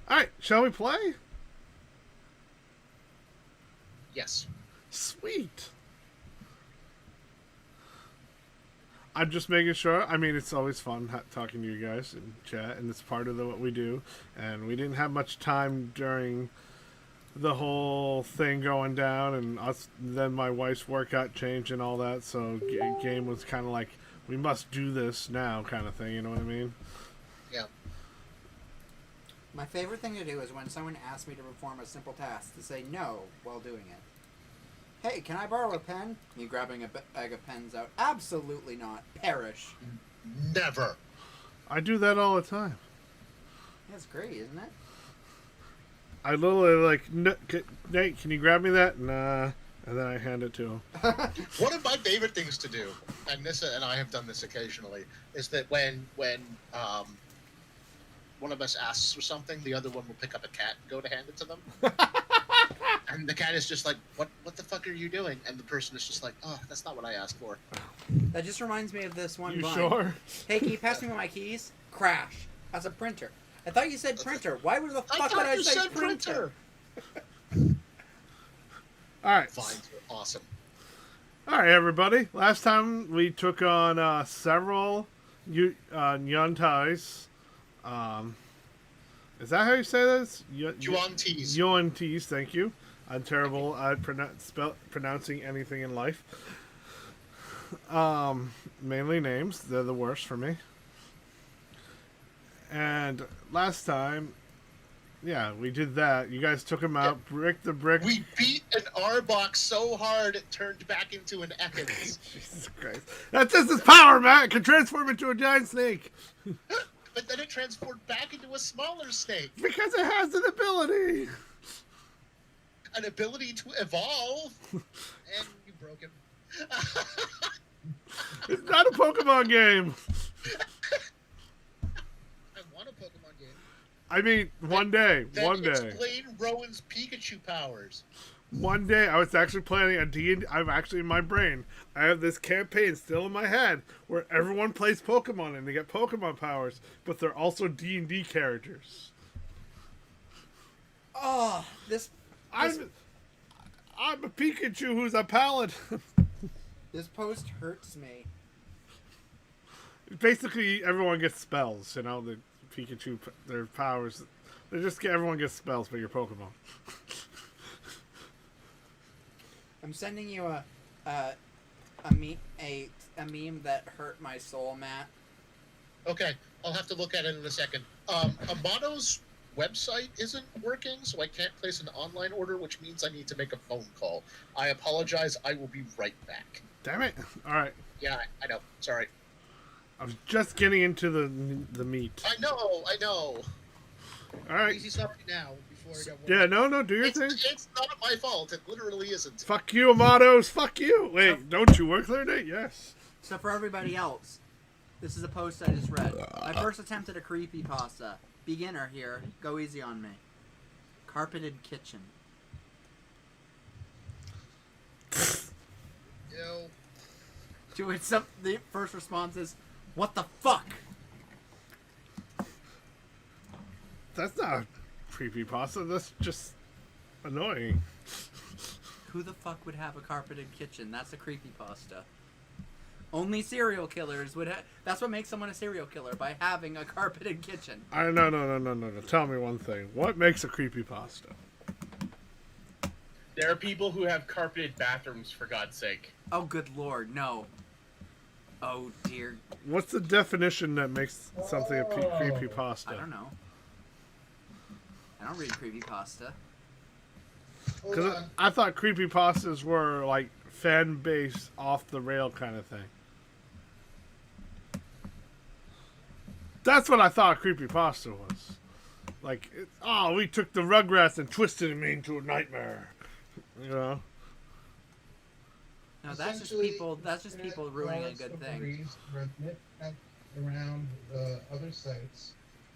Alright, shall we play? Yes. Sweet. I'm just making sure. I mean, it's always fun talking to you guys in chat, and it's part of what we do. And we didn't have much time during the whole thing going down, and then my wife's work got changed and all that, so game was kind of like, we must do this now kind of thing, you know what I mean? Yeah. My favorite thing to do is when someone asks me to perform a simple task, to say no while doing it. Hey, can I borrow a pen? You grabbing a bag of pens out? Absolutely not. Perish. Never. I do that all the time. That's great, isn't it? I literally like, Nate, can you grab me that? Nah. And then I hand it to him. One of my favorite things to do, and I have done this occasionally, is that when one of us asks for something, the other one will pick up a cat and go to hand it to them. And the cat is just like, what the fuck are you doing? And the person is just like, oh, that's not what I asked for. That just reminds me of this one You line. sure? Hey, can you pass me my keys? Crash. That's a printer. I thought you said printer. Why would the fuck would I you say said printer? Alright. Vines are awesome. Alright, everybody. Last time we took on several Yuntais. Is that how you say this? Yuan-Tis. Yuan-Tis, thank you. I'm terrible at pronouncing anything in life. Mainly names. They're the worst for me. And last time, yeah, we did that. You guys took him out, brick the brick. We beat an R-box so hard it turned back into an Ekans. Jesus Christ. That's just his power, man. It can transform into a giant snake. But then it transformed back into a smaller snake. Because it has an ability. An ability to evolve. And you broke him. It's not a Pokemon game. I mean, one day. Explain Rowan's Pikachu powers. One day, I was actually planning a D&D. I'm actually in my brain. I have this campaign still in my head where everyone plays Pokemon and they get Pokemon powers, but they're also D&D characters. Oh, this I'm a Pikachu who's a paladin. this post hurts me. Basically, everyone gets spells. You know, the Pikachu, their powers. Everyone gets spells, but your Pokemon. I'm sending you a meme that hurt my soul, Matt. Okay, I'll have to look at it in a second. Amato's website isn't working, so I can't place an online order, which means I need to make a phone call. I apologize. I will be right back. Damn it! All right, Yeah, I know. Sorry. I was just getting into the meat. I know. All right. Easy stop now before I got Yeah, no, do your thing. It's not my fault. It literally isn't. Fuck you, Amatos. Fuck you. Wait, don't you work there, Nate? Yes. So for everybody else, this is a post I just read. My first attempt at a creepypasta. Beginner here. Go easy on me. Carpeted kitchen. Yo, To which the first response is, "What the fuck?" That's not creepypasta. That's just annoying. Who the fuck would have a carpeted kitchen? That's a creepypasta. Only serial killers would have. That's what makes someone a serial killer, by having a carpeted kitchen. No. Tell me one thing. What makes a creepypasta? There are people who have carpeted bathrooms, for God's sake. Oh, good lord, no. Oh, dear. What's the definition that makes something a creepypasta? I don't know. I don't read creepypasta. Hold Because on. I thought creepypastas were like fan base, off the rail kind of thing. That's what I thought a creepypasta was. Like, we took the Rugrats and twisted him into a nightmare. You know? No, that's just Essentially, people. That's just people ruining a good thing. Around other sites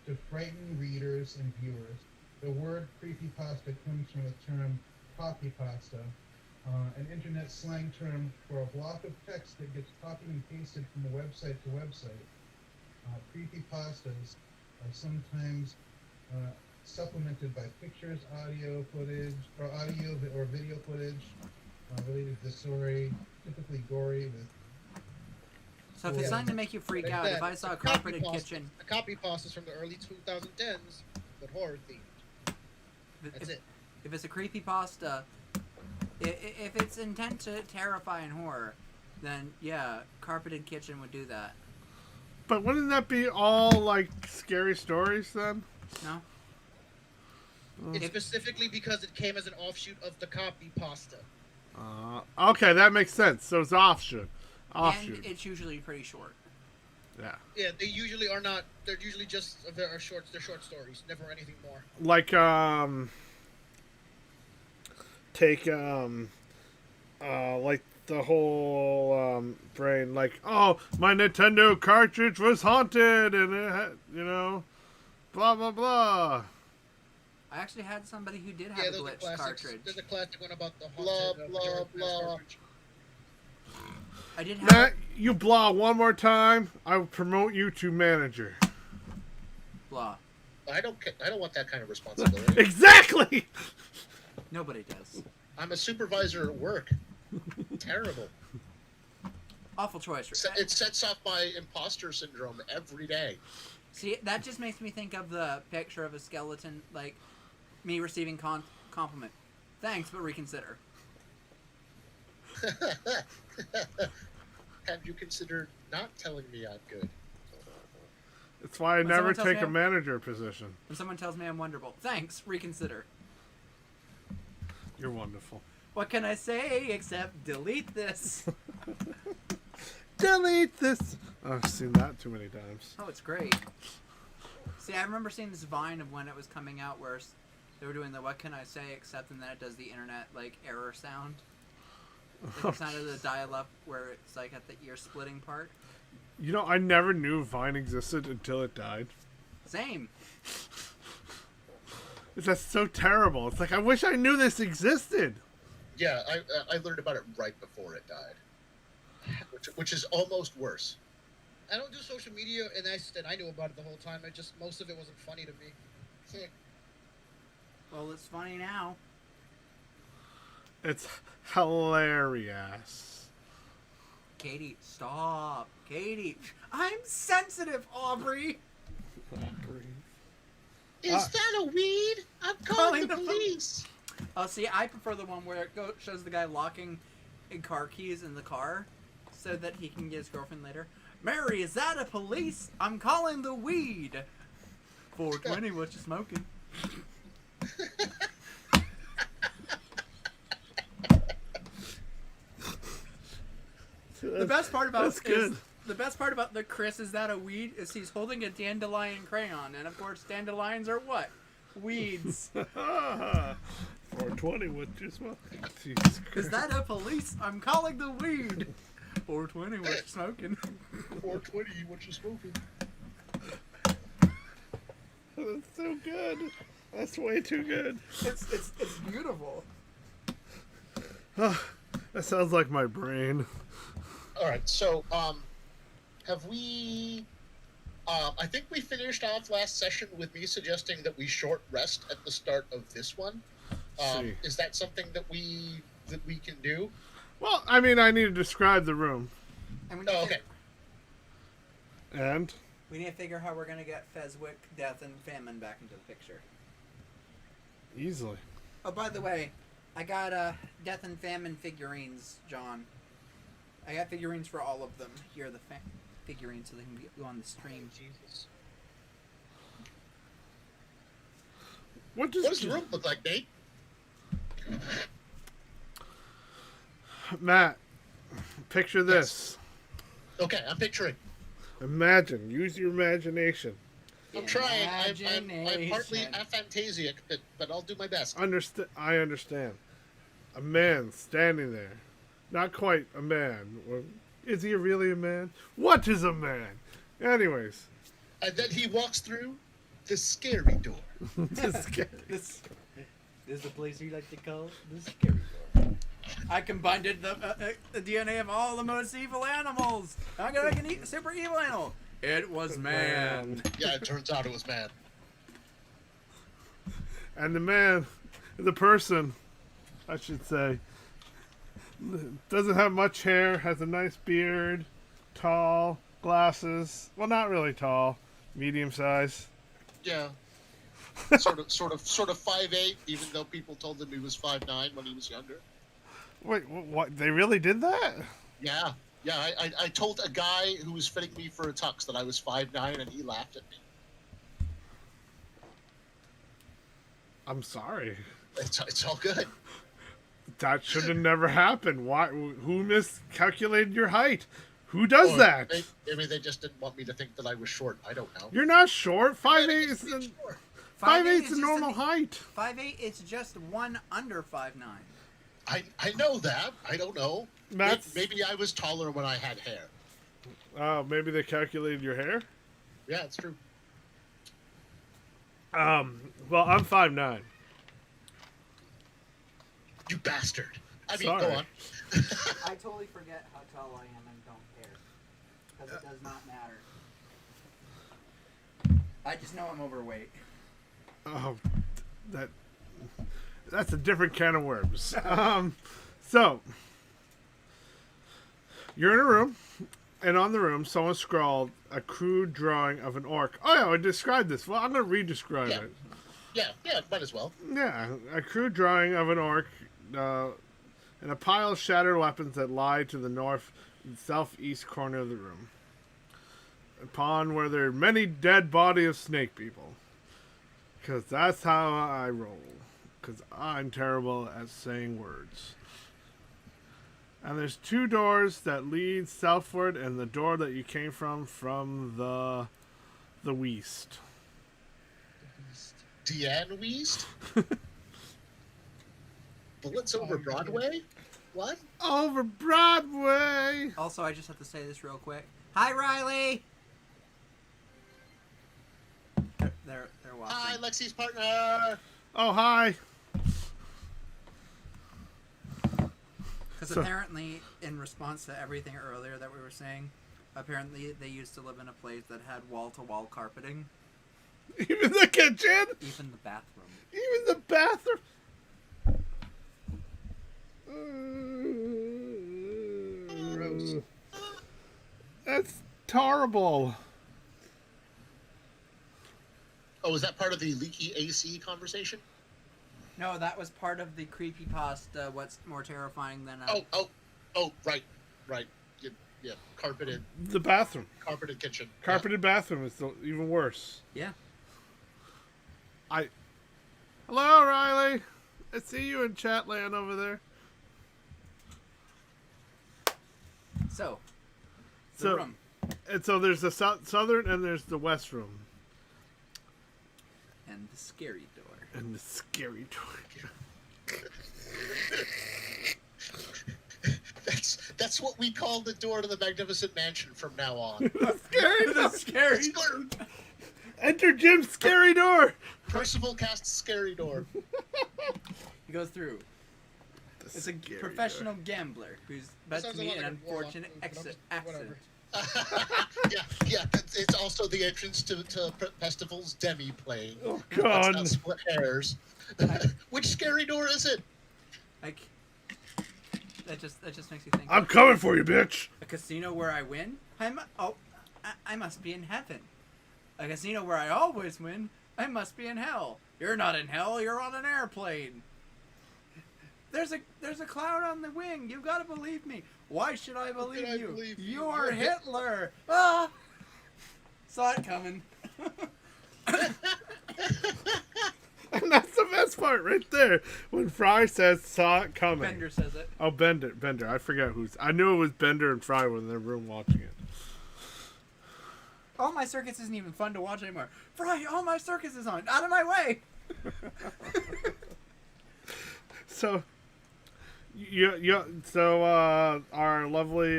to frighten readers and viewers. The word creepypasta comes from the term copypasta, an internet slang term for a block of text that gets copied and pasted from website to website. Creepypastas are sometimes supplemented by pictures, audio footage, or audio or video footage related to the story, typically gory with. So if it's something to make you freak out, if I saw a carpeted kitchen, A copy pastas from the early 2010s, but horror themed. That's it. if it's a creepypasta, if it's intent to terrify and horror, then yeah, carpeted kitchen would do that. But wouldn't that be all like scary stories then? No? It's specifically because it came as an offshoot of the copy pasta. Okay, that makes sense. So it's offshoot. And it's usually pretty short. Yeah. Yeah, they usually are not. They're usually just they're short stories, never anything more. Like take like the whole brain, like, oh, my Nintendo cartridge was haunted and it had, blah blah blah. I actually had somebody who did have Yeah, a those are glitched classics. cartridge. There's a classic one about the Blah, haunted blah, Majora's Mask blah. cartridge. I did have. Matt, you blah one more time, I will promote you to manager. Blah. I don't want that kind of responsibility. Exactly. Nobody does. I'm a supervisor at work. Terrible. Awful choice. It sets off my imposter syndrome every day. See, that just makes me think of the picture of a skeleton, like me receiving compliment. Thanks, but reconsider. Have you considered not telling me I'm good? That's why I When never someone tells take me a I'm- manager position. When someone tells me I'm wonderful, thanks, reconsider. You're wonderful. What can I say except delete this? Delete this. I've seen that too many times. Oh, it's great. See, I remember seeing this Vine of when it was coming out where they were doing the what can I say except, and then it does the internet, like, error sound. Like, the sound of the dial-up where it's, like, at the ear-splitting part. I never knew Vine existed until it died. Same. That's so terrible. It's like, I wish I knew this existed. Yeah, I learned about it right before it died, which is almost worse. I don't do social media, and I knew about it the whole time. Most of it wasn't funny to me. Well, it's funny now. It's hilarious. Katie, stop. Katie, I'm sensitive, Aubrey. Is that a weed? I'm calling the police. Oh, see, I prefer the one where it shows the guy locking car keys in the car so that he can get his girlfriend later. Mary, is that a police? I'm calling the weed. 420, what you smoking? The best part about the Chris is that a weed is he's holding a dandelion crayon, and of course dandelions are what? Weeds. 420, what you smoking? Jesus Christ. Is that a police? I'm calling the weed. 420, what you smoking? 420, what you smoking? That's so good. That's way too good. It's beautiful. That sounds like my brain. All right, so have we? I think we finished off last session with me suggesting that we short rest at the start of this one. See. Is that something that we can do? Well, I mean, I need to describe the room. And we need, Oh, okay. And? we need to figure how we're gonna get Fezwick, Death, and Famine back into the picture. Easily. Oh, by the way, I got Death and Famine figurines, John. I got figurines for all of them. Here are the figurines so they can go on the stream. Jesus. What What does the room look like, Nate? Matt, picture this. Okay, I'm picturing. Imagine. Use your imagination. I'm trying. I'm partly Imagination. aphantasic, but I'll do my best. I understand. A man standing there. Not quite a man. Or, is he really a man? What is a man? Anyways. And then he walks through the scary door. Just kidding. This is the place you like to call the scary door. I combined the DNA of all the most evil animals. I'm gonna make a super evil animal. It was man. Yeah, it turns out it was man. And the man, the person, I should say, doesn't have much hair, has a nice beard, tall, glasses. Well, not really tall, medium size. Yeah. sort of 5'8", even though people told him he was 5'9" when he was younger. Wait, what? They really did that? Yeah. Yeah, I told a guy who was fitting me for a tux that I was 5'9", and he laughed at me. I'm sorry. It's all good. That should have never happened. Why? Who miscalculated your height? Who does Or that? Maybe they just didn't want me to think that I was short. I don't know. You're not short. 5'8" Yeah, is it's the short. 5'8" is just the normal an- height. 5'8" is just one under 5'9". I know that. I don't know. Matt's- Maybe I was taller when I had hair. Oh, maybe they calculated your hair. Yeah, it's true. Well, I'm 5'9". You bastard. I mean, Sorry. go on. I totally forget how tall I am and don't care. Because it does not matter. I just know I'm overweight. Oh, that's a different can of worms. So you're in a room, and on the room, someone scrawled a crude drawing of an orc. Oh yeah, I described this. Well, I'm gonna re-describe Yeah. it. Yeah, might as well. Yeah, a crude drawing of an orc, and a pile of shattered weapons that lie to the north and southeast corner of the room. Upon where there are many dead bodies of snake people. Because that's how I roll. Because I'm terrible at saying words. And there's 2 doors that lead southward, and the door that you came from the west. Deanne Weast? Bullets over Broadway? What? Over Broadway! Also, I just have to say this real quick. Hi, Riley! They're watching. Hi, Lexi's partner! Oh, hi. Because So- apparently, in response to everything earlier that we were saying, apparently they used to live in a place that had wall-to-wall carpeting, Even the kitchen? even the bathroom. Even the bathroom? Gross. That's horrible. Oh, is that part of the leaky AC conversation? No, that was part of the creepypasta. What's more terrifying than a... Right. Yeah, carpeted The bathroom. kitchen. Carpeted bathroom is even worse. Yeah. Hello, Riley. I see you in chat land over there. So, the So- room. And so there's the southern and there's the west room. And the scary door. And the scary door. That's what we call the door to the Magnificent Mansion from now on. The scary It's door. Enter Jim's scary door. Percival casts scary door. He goes through. The It's a scary professional gambler who's about Sounds to a meet lot an like a warlock unfortunate move, but I'm just- accident. whatever. yeah. It's also the entrance to Festival's Demi playing. door. Oh, Let's God. not split hairs. Which scary door is it? Like, that just makes you think. I'm coming for you, bitch. A casino where I win? I must be in heaven. A casino where I always win? I must be in hell. You're not in hell. You're on an airplane. There's a cloud on the wing. You gotta believe me. Why should I believe I you? believe you? You're You're Hitler. Ah! Saw it coming. And that's the best part right there. When Fry says, saw it coming. Bender says it. Oh, Bender. I forget who's. I knew it was Bender and Fry were in their room watching it. All My Circus isn't even fun to watch anymore. Fry, All My Circus is on. Out of my way. So, our lovely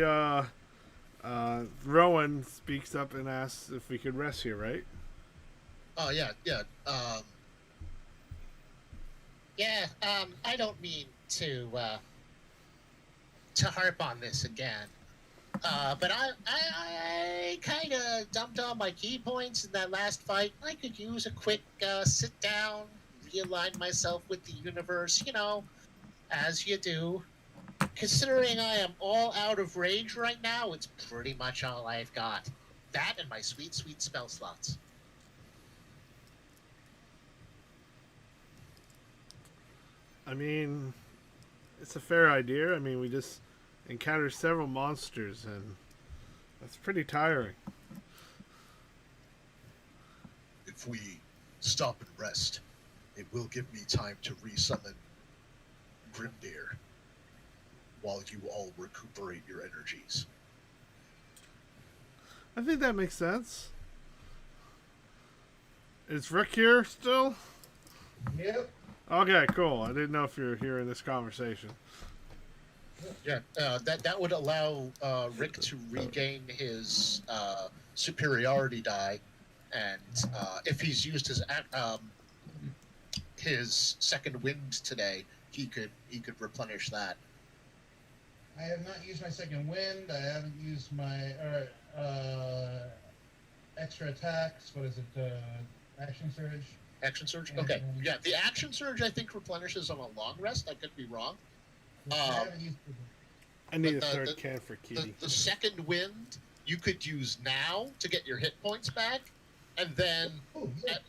Rowan speaks up and asks if we could rest here, right? Oh yeah. I don't mean to harp on this again. But I kind of dumped all my key points in that last fight. I could use a quick sit down, realign myself with the universe, as you do. Considering I am all out of rage right now, it's pretty much all I've got. That and my sweet, sweet spell slots. I mean, it's a fair idea. I mean, we just encountered several monsters, and that's pretty tiring. If we stop and rest, it will give me time to resummon Grimdeer while you all recuperate your energies. I think that makes sense. Is Rick here still? Yep. Okay, cool. I didn't know if you were hearing this conversation. Yeah, that would allow Rick to regain his superiority die, and if he's used his second wind today, he could replenish that. I have not used my second wind. I haven't used my extra attacks. What is it? Action surge. Action surge. Okay, yeah, the action surge I think replenishes on a long rest. I could be wrong. I haven't used it. I need a But third can for Kitty. The second wind you could use now to get your hit points back, and then Oh, yes.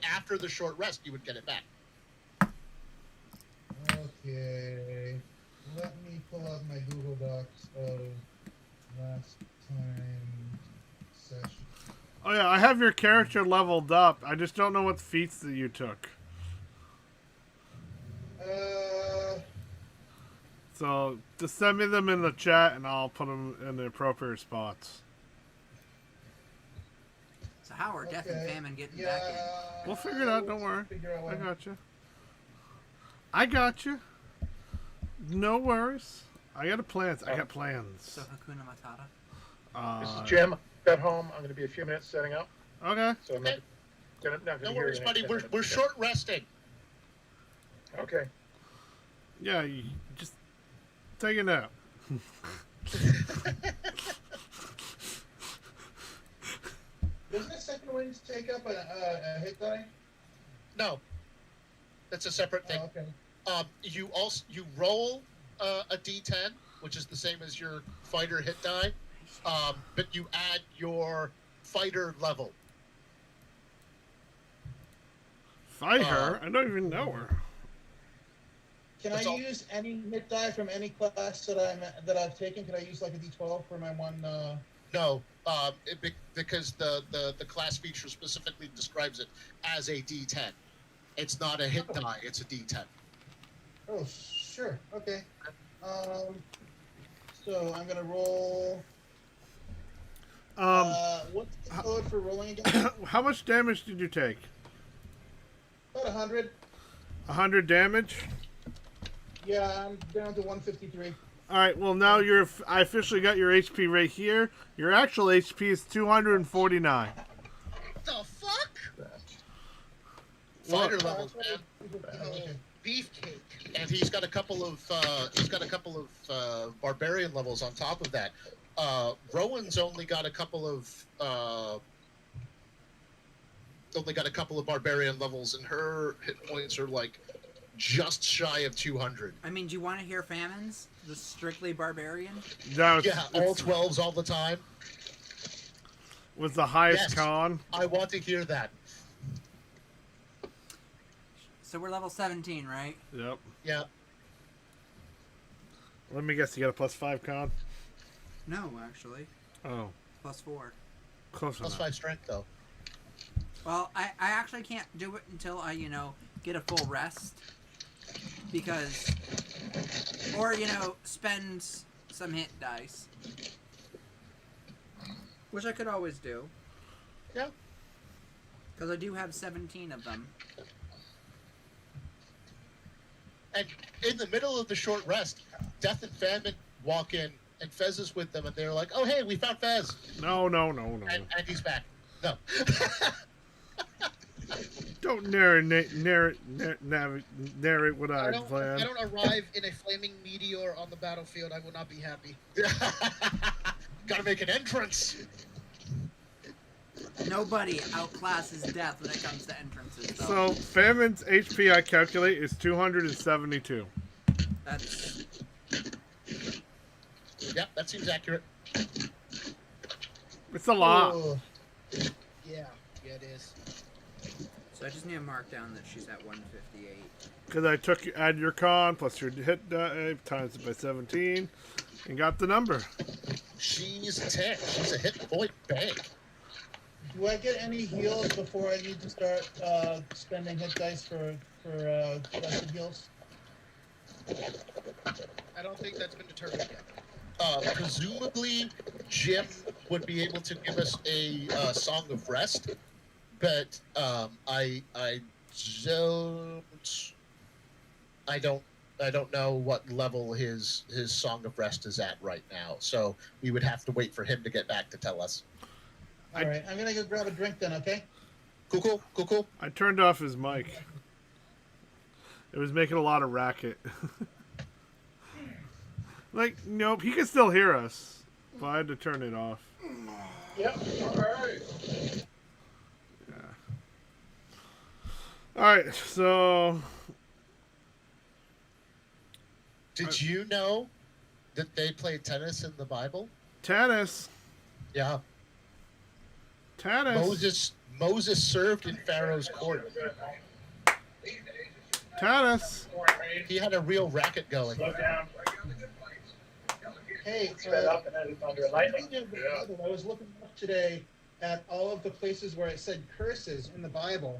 after the short rest you would get it back. Okay. Let me pull up my Google Docs of last time session. Oh yeah, I have your character leveled up. I just don't know what feats that you took. So just send me them in the chat, and I'll put them in the appropriate spots. So how are death and Okay. famine getting Yeah. back in? We'll figure it out. Don't worry. Figure out I what- got you. No worries. I got plans. I got plans. So Hakuna Matata. This is Jim. Got home. I'm going to be a few minutes setting up, Okay. so I'm not going to No hear worries, you buddy. next We're 10 short resting. Okay. Yeah, you just take a nap. Doesn't the second wind take up a hit die? No, that's a separate thing. Oh, okay. You roll a d10, which is the same as your fighter hit die, but you add your fighter level. Fight her? I don't even know her. Can That's I all. use any hit die from any class that I've taken? Can I use like a D12 for my one? No, because the class feature specifically describes it as a d10. It's not a hit die; it's a d10. Oh, sure. Okay. So I'm gonna roll. What's the code for rolling again? How much damage did you take? About 100. 100 damage? Yeah, I'm down to 153. Alright, well now I officially got your HP right here. Your actual HP is 249. The fuck? Fighter What? levels, man. Okay. Beefcake. And he's got a couple of barbarian levels on top of that. Rowan's only got a couple of barbarian levels, and her hit points are like just shy of 200. I mean, do you want to hear famines? The strictly barbarian? That was, Yeah, all 12s all the time. was the highest Yes. con. I want to hear that. So we're level 17, right? Yep. Yeah. Let me guess, you got a +5 con? No, actually. Oh, +4. close Plus enough. 5 strength, though. Well, I actually can't do it until I, get a full rest. Because... Or, spend some hit dice. Which I could always do. Yeah. Because I do have 17 of them. And in the middle of the short rest, Death and Famine walk in, and Fez is with them, and they're like, "Oh, hey, we found Fez," No. and he's back. No. Don't narrate what I I don't planned. arrive in a flaming meteor on the battlefield, I will not be happy. Gotta make an entrance. Nobody outclasses death when it comes to entrances, So, though. Famine's HP I calculate is 272. That's... Yep, that seems accurate. It's a lot. Oh, Yeah, it is. So I just need to mark down that she's at 158. Because I add your con plus your hit die, times it by 17, and got the number. She's a 10. She's a hit point bank. do I get any heals before I need to start spending hit dice for lesser heals? I don't think that's been determined yet. Presumably, Jim would be able to give us a Song of Rest, but I don't know what level his Song of Rest is at right now. So we would have to wait for him to get back to tell us. All right, I'm gonna go grab a drink then. Okay. Cool. I turned off his mic. It was making a lot of racket. Like, nope, he can still hear us, but I had to turn it off. Yep. All right. Yeah. Alright, so... Did you know that they play tennis in the Bible? Tennis. Yeah. Tennis. Moses served in Pharaoh's court. Tennis. He had a real racket going. Slow down. Hey, Sped up and then thunder and lightning. speaking of the Bible, I was looking up today at all of the places where it said curses in the Bible,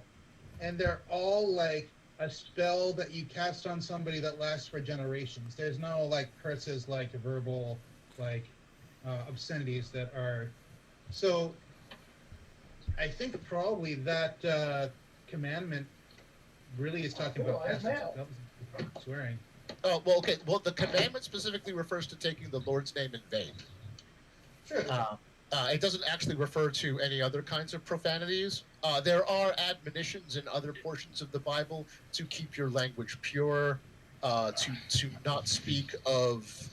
and they're all like a spell that you cast on somebody that lasts for generations. There's no like curses like verbal, like obscenities that are. So, I think probably that commandment really is talking about swearing. Oh, well, okay. Well, the commandment specifically refers to taking the Lord's name in vain. Sure. It doesn't actually refer to any other kinds of profanities. There are admonitions in other portions of the Bible to keep your language pure, to not speak of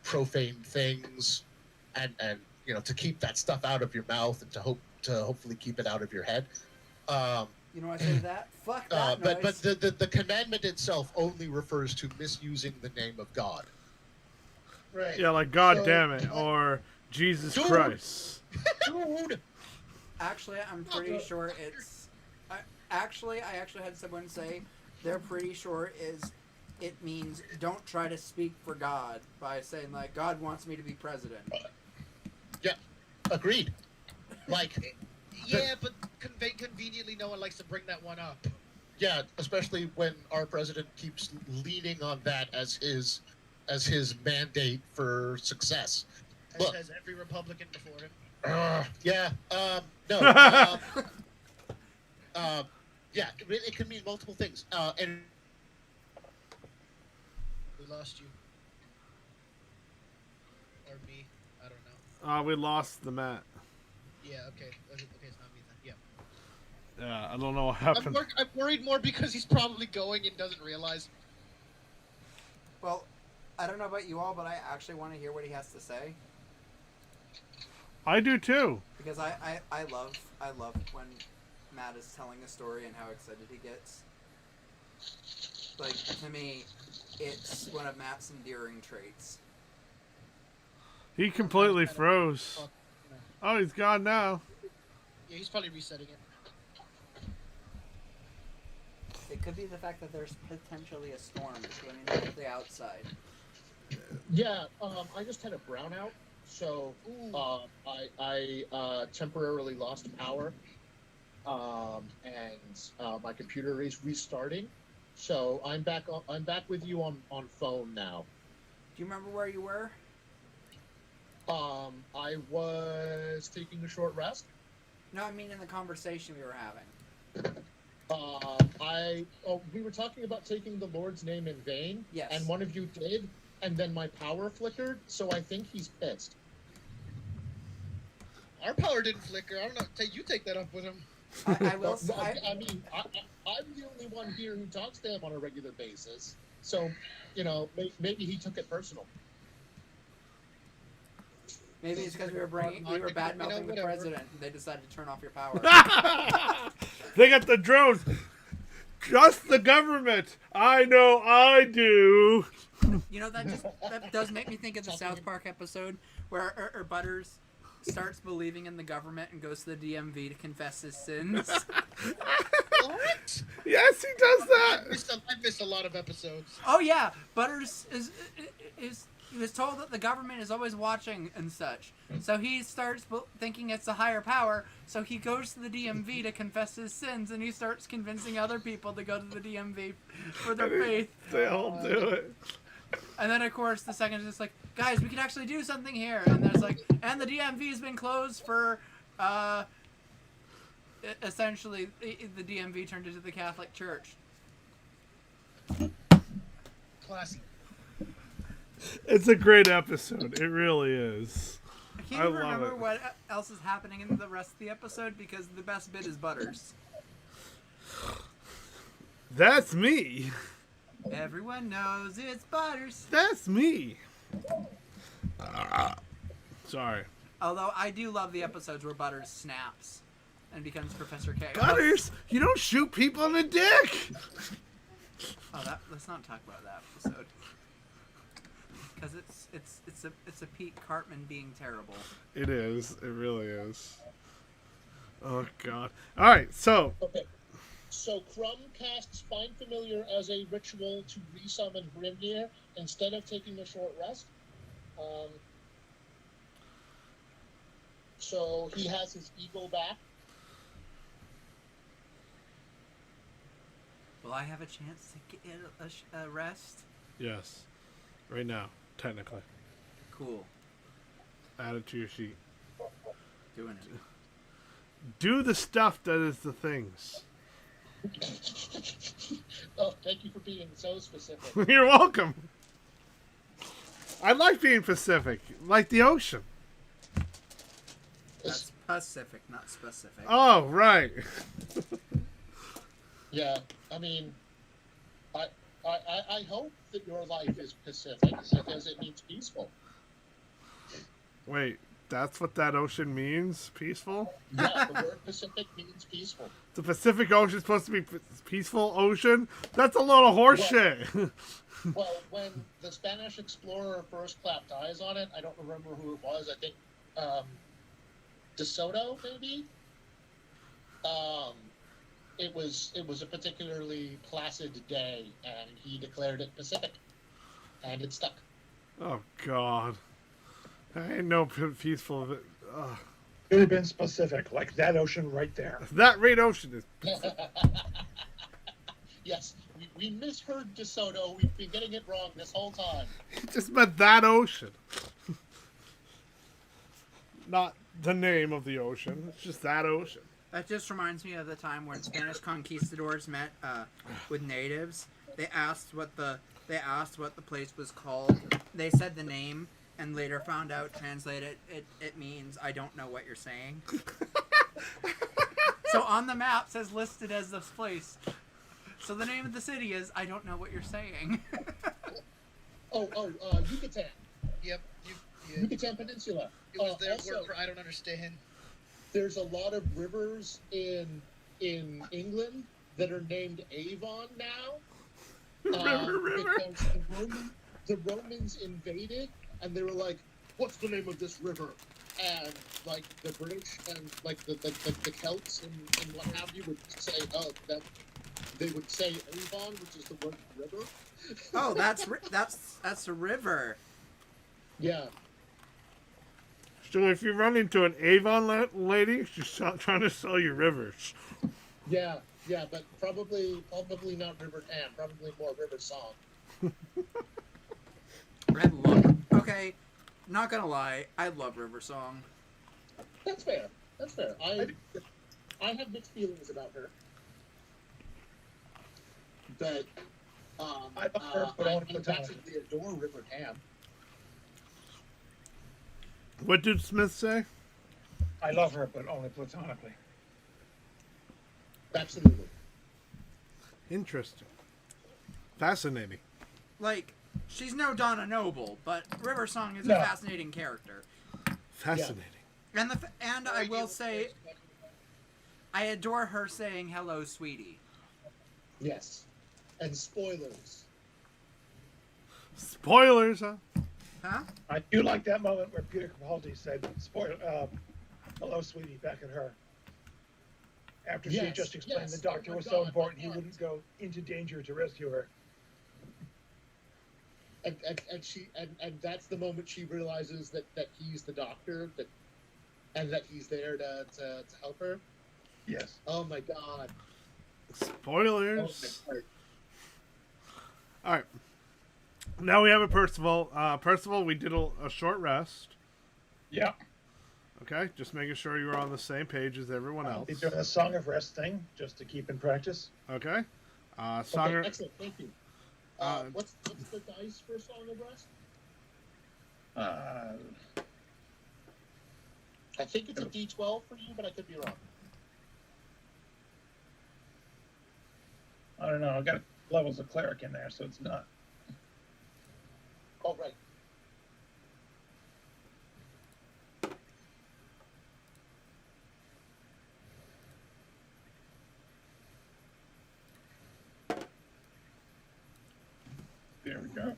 profane things, and to keep that stuff out of your mouth and to hopefully keep it out of your head. You know what I say to that? Fuck that But noise. the commandment itself only refers to misusing the name of God. Right. Yeah, like God So- damn it, or Jesus Dude. Christ. Dude, Actually, I'm pretty sure it's. I actually had someone say they're pretty sure it means don't try to speak for God by saying like God wants me to be president. agreed. Like, Yeah, but conveniently, no one likes to bring that one up. yeah, especially when our president keeps leaning on that as his mandate for success. As Look. has every Republican before him. Yeah. No. Yeah. It can mean multiple things. And We lost you. Or me. I don't know. We lost the mat. Yeah, okay. Okay, it's not me then. Yeah. Yeah, I don't know what happened. I'm worried more because he's probably going and doesn't realize. Well, I don't know about you all, but I actually want to hear what he has to say I do too. because I love when Matt is telling a story and how excited he gets. Like to me, it's one of Matt's endearing traits. He completely froze. Oh, he's gone now. Yeah, he's probably resetting it. It could be the fact that there's potentially a storm going into the outside. yeah, I just had a brownout, so I temporarily lost power, and my computer is restarting. So I'm back with you on phone now. Do you remember where you were? I was taking a short rest. No, I mean in the conversation we were having. We were talking about taking the Lord's name in vain. Yes. And one of you did, and then my power flickered, so I think he's pissed. Our power didn't flicker. I don't know. You take that up with him. I will. I mean, I'm the only one here who talks to him on a regular basis, so maybe he took it personal. Maybe it's because we were bad mouthing the whatever. president, and they decided to turn off your power. They got the drones. Trust the government. I know I do. You know that does make me think of the South Park episode where Butters starts believing in the government and goes to the DMV to confess his sins. What? Yes, he does that. I missed a lot of episodes. Oh yeah, Butters he was told that the government is always watching and such. So he starts thinking it's a higher power. So he goes to the DMV to confess his sins, and he starts convincing other people to go to the DMV for their faith. They all do it. And then, of course, the second is just like, guys, we can actually do something here. And there's like, and the DMV has been closed for, essentially, the DMV turned into the Catholic Church. Classy. It's a great episode. It really is. I can't I even love remember it. what else is happening in the rest of the episode because the best bit is Butters. That's me. Everyone knows it's Butters. That's me. Sorry. Although I do love the episodes where Butters snaps and becomes Professor K. Butters, you don't shoot people in the dick. Oh, let's not talk about that episode. Because it's a Pete Cartman being terrible. It is. It really is. Oh God. All right. So Okay. So Crumb casts Find Familiar as a ritual to resummon Grimnir instead of taking a short rest. So he has his eagle back. Will I have a chance to get a rest? yes, right now, technically, Cool. add it to your sheet. Doing it. Do the stuff that is the things. Oh, thank you for being so specific. You're welcome. I like being Pacific, like the ocean. That's Pacific, not specific. Oh, right. Yeah, I mean, I hope that your life is Pacific because it means peaceful. Wait, that's what that ocean means? Peaceful? Yeah, the word Pacific means peaceful. The Pacific Ocean is supposed to be peaceful ocean? That's a load of horseshit. Well, when the Spanish explorer first clapped eyes on it, I don't remember who it was. I think De Soto, maybe. It was a particularly placid day, and he declared it Pacific, and it stuck. Oh, God. I ain't no peaceful of it. Ugh. Could have been specific, like that ocean right there. That red ocean is... Yes, we misheard De Soto. We've been getting it wrong this whole time. It just meant that ocean. Not the name of the ocean. It's just that ocean. That just reminds me of the time when Spanish conquistadors met with natives. They asked what the place was called. They said the name, and later found out translated it means I don't know what you're saying. So on the map says listed as this place. So the name of the city is I don't know what you're saying. Yucatan. Yep. Yucatan Peninsula. It was their Also, word for I don't understand. there's a lot of rivers in England that are named Avon now. River. Because the Romans invaded, and they were like, "What's the name of this river?" And like the British and like the Celts and what have you would say, "Oh, that." They would say Avon, which is the word river. Oh, that's a river. Yeah. So if you run into an Avon lady, she's trying to sell you rivers. Yeah, but probably not River Tam. Probably more River Song. Okay, not gonna lie, I love River Song. That's fair. I have mixed feelings about her. But I love her, but only platonically. actually adore River Tam. What did Smith say? I love her, but only platonically. Absolutely. Interesting. Fascinating. Like, she's no Donna Noble, but River Song is No. a fascinating character. Fascinating. And I will say, I adore her saying hello, sweetie. Yes. And spoilers. Spoilers, huh? Huh? I do like that moment where Peter Capaldi said, hello, sweetie, back at her. After she Yes, just explained yes. the doctor Oh my was so God, important, my he God. wouldn't go into danger to rescue her. And that's the moment she realizes that he's the doctor, and that he's there to help her. Yes. Oh my God. Spoilers. Oh, my heart. All right. Now we have a Percival. Percival, we did a short rest. Yeah. Okay, just making sure you were on the same page as everyone I'll else. be doing a Song of Rest thing just to keep in practice. Okay. Song Okay, of, excellent. Thank you. What's the dice for Song of Rest? I think it's a D12 for you, but I could be wrong. I don't know. I got levels of cleric in there, so it's not. Oh, right. There we go.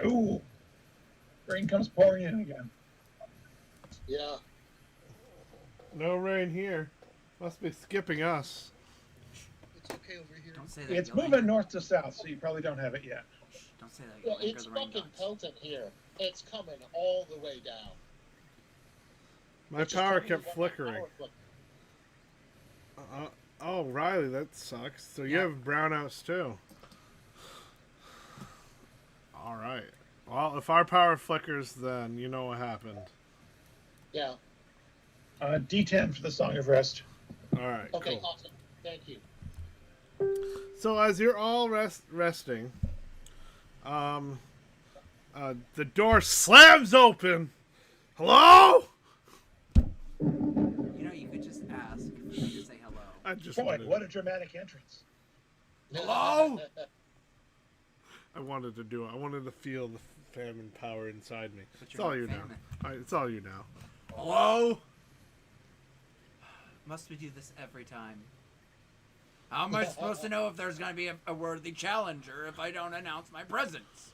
Ooh. Rain comes pouring in again. Yeah. no rain here. Must be skipping us. It's okay over here. Don't say that. It's you'll moving anger- north to south, so you probably don't have it yet. Don't say that. Well, You'll anger it's the rain fucking gods. pelting here. It's coming all the way down. My Which is power probably kept why my flickering. power flicked. Oh, Riley, that sucks. So you Yeah. have brownouts too. All right. Well, if our power flickers, then you know what happened. Yeah. D10 for the Song of Rest. All right. Okay, Cool. awesome. Thank you. So as you're all resting, The door slams open. Hello? You know, you could just ask for them to say hello. I just Boy, wanted, what a dramatic entrance. Hello? I wanted to do it. I wanted to feel the famine power inside me. But It's you're all not you know. famine. All right, it's all you know. Hello? Must we do this every time? How am I supposed to know if there's going to be a worthy challenger if I don't announce my presence?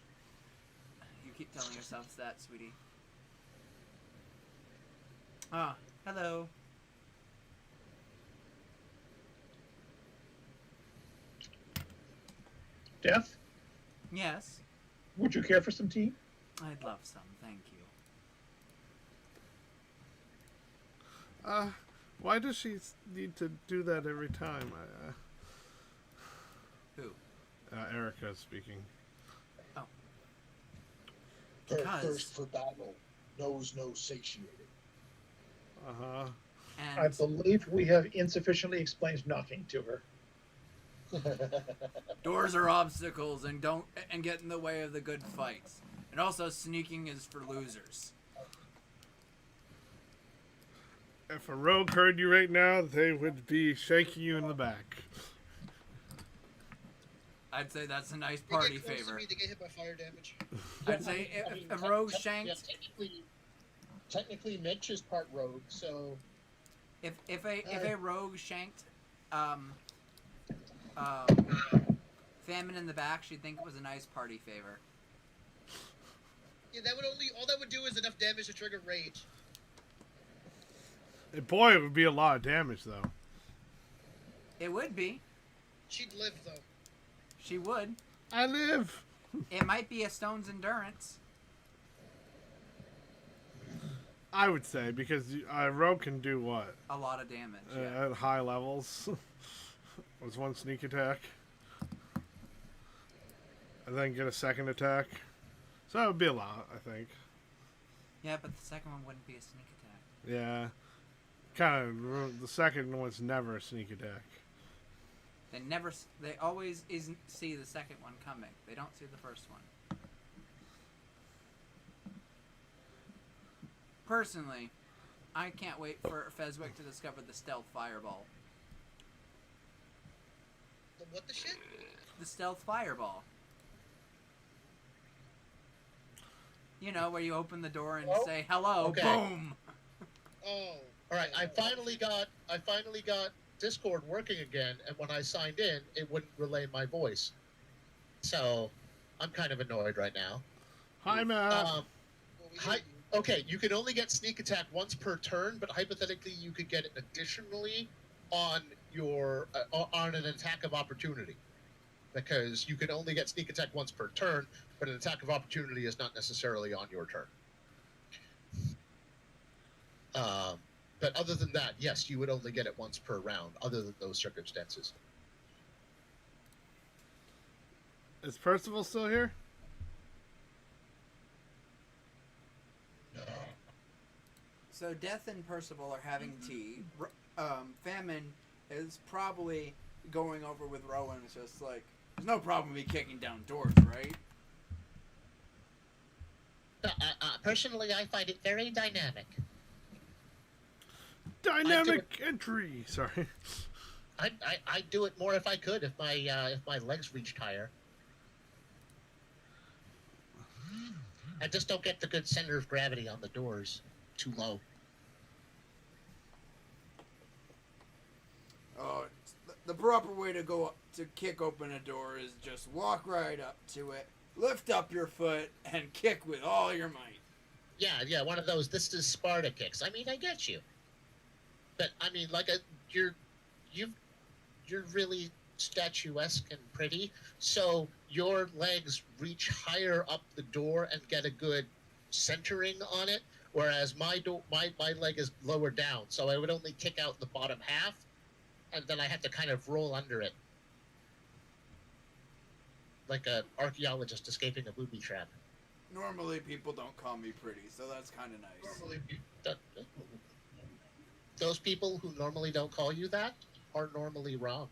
You keep telling yourself that, sweetie. Ah, hello. Death, Yes, would you care for some tea? I'd love some, thank you. Why does she need to do that every time? Who? Erica speaking. Oh. Her Because- thirst for battle knows no satiating. Uh-huh. I And believe we have insufficiently explained knocking to her. doors are obstacles and get in the way of the good fights. And also, sneaking is for losers. If a rogue heard you right now, they would be shaking you in the back. I'd say that's a nice They party get close to favor. me, they get hit by fire damage. I'd say if a rogue shanked, Technically, Mitch is part rogue, so if a rogue shanked, famine in the back, she'd think it was a nice party favor. Yeah, that would all that would do is enough damage to trigger rage. Boy, it would be a lot of damage, though. It would be. She'd live though. She would. I live. It might be a stone's endurance. I would say, because a rogue can do what? A lot of damage. Yeah. At high levels. Was one sneak attack. And then get a second attack. So that would be a lot, I think. Yeah, but the second one wouldn't be a sneak attack. Yeah. Kind of, the second one's never a sneak attack. They always see the second one coming. They don't see the first one. Personally, I can't wait for Fezwick to discover the stealth fireball. What the shit? The stealth fireball. You know, where you open the door and Oh, say hello, okay. boom. Oh. all right. I finally got Discord working again, and when I signed in, it wouldn't relay my voice. So I'm kind of annoyed right now. Hi, Matt. Well, we Hi. hear you. Okay, you can only get sneak attack once per turn, but hypothetically, you could get it additionally on your on an attack of opportunity, because you can only get sneak attack once per turn, but an attack of opportunity is not necessarily on your turn. But other than that, yes, you would only get it once per round. Other than those circumstances. Is Percival still here? So Death and Percival are having tea. Famine is probably going over with Rowan. It's just like, there's no problem with me kicking down doors, right? Personally, I find it very dynamic. Dynamic entry. Sorry. I'd do it more if I could, if my legs reached higher. I just don't get the good center of gravity on the doors. Too low. Oh, the proper way to kick open a door is just walk right up to it, lift up your foot, and kick with all your might. Yeah, one of those. This is Sparta kicks. I mean, I get you, but I mean, like you're really statuesque and pretty, so your legs reach higher up the door and get a good centering on it. Whereas my leg is lower down, so I would only kick out the bottom half, and then I have to kind of roll under it, like an archaeologist escaping a booby trap. Normally, people don't call me pretty, so that's kind of nice. Those people who normally don't call you that are normally wrong.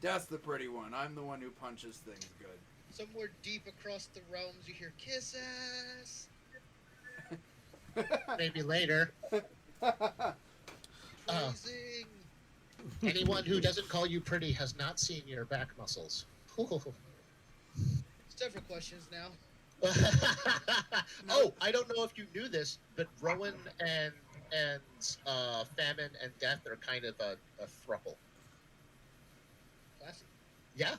That's the pretty one. I'm the one who punches things good. Somewhere deep across the realms, you hear kiss ass. Maybe later. Phrasing. Anyone who doesn't call you pretty has not seen your back muscles. Several questions now. Oh, I don't know if you knew this, but Rowan and Famine and Death are kind of a throuple. Classic. Yeah.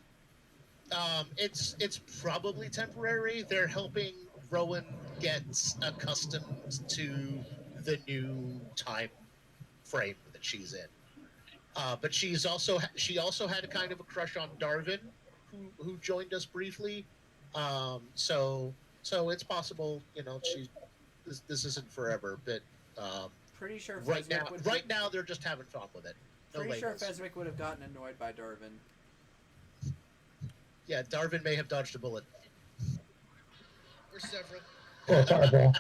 It's probably temporary. They're helping Rowan get accustomed to the new time frame that she's in. But she also had a kind of a crush on Darwin, who joined us briefly. So it's possible, this isn't forever, but Pretty sure right now they're just having fun with it. No Pretty sure labels. Fezwick would have gotten annoyed by Darwin. Yeah, Darwin may have dodged a bullet. Or several. Or a fireball.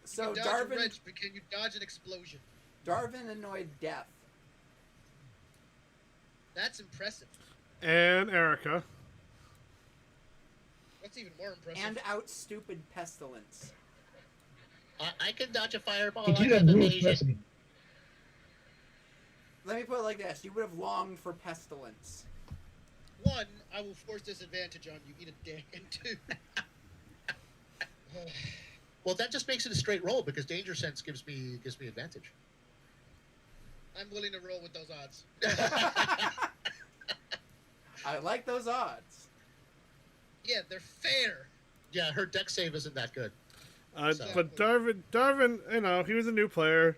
So you dodge Darwin, a wrench, but can you dodge an explosion? Darwin annoyed Death. That's impressive. And Erica. What's even more impressive? And out stupid Pestilence. I can dodge a fireball. Did I you have have blue evasion. pressing? Let me put it like this: you would have longed for Pestilence. 1, I will force disadvantage on you. Eat a dick. And 2, Well, that just makes it a straight roll because Danger Sense gives me advantage. I'm willing to roll with those odds. I like those odds. Yeah, they're fair. Yeah, her deck save isn't that good. But Darwin, he was a new player.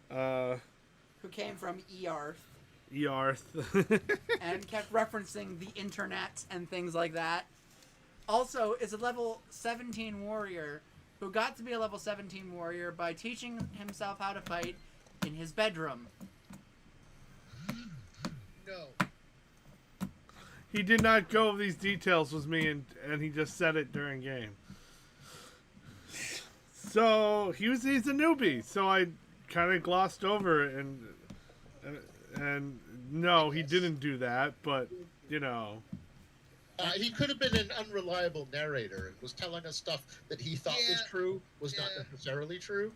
Who came from Earth Earth. and kept referencing the internet and things like that. Also, is a level 17 warrior who got to be a level 17 warrior by teaching himself how to fight in his bedroom. No. He did not go over these details with me, and he just said it during game. So he's a newbie. So I kind of glossed over it, and no, he didn't do that. But He could have been an unreliable narrator and was telling us stuff that he thought was true, was not necessarily true.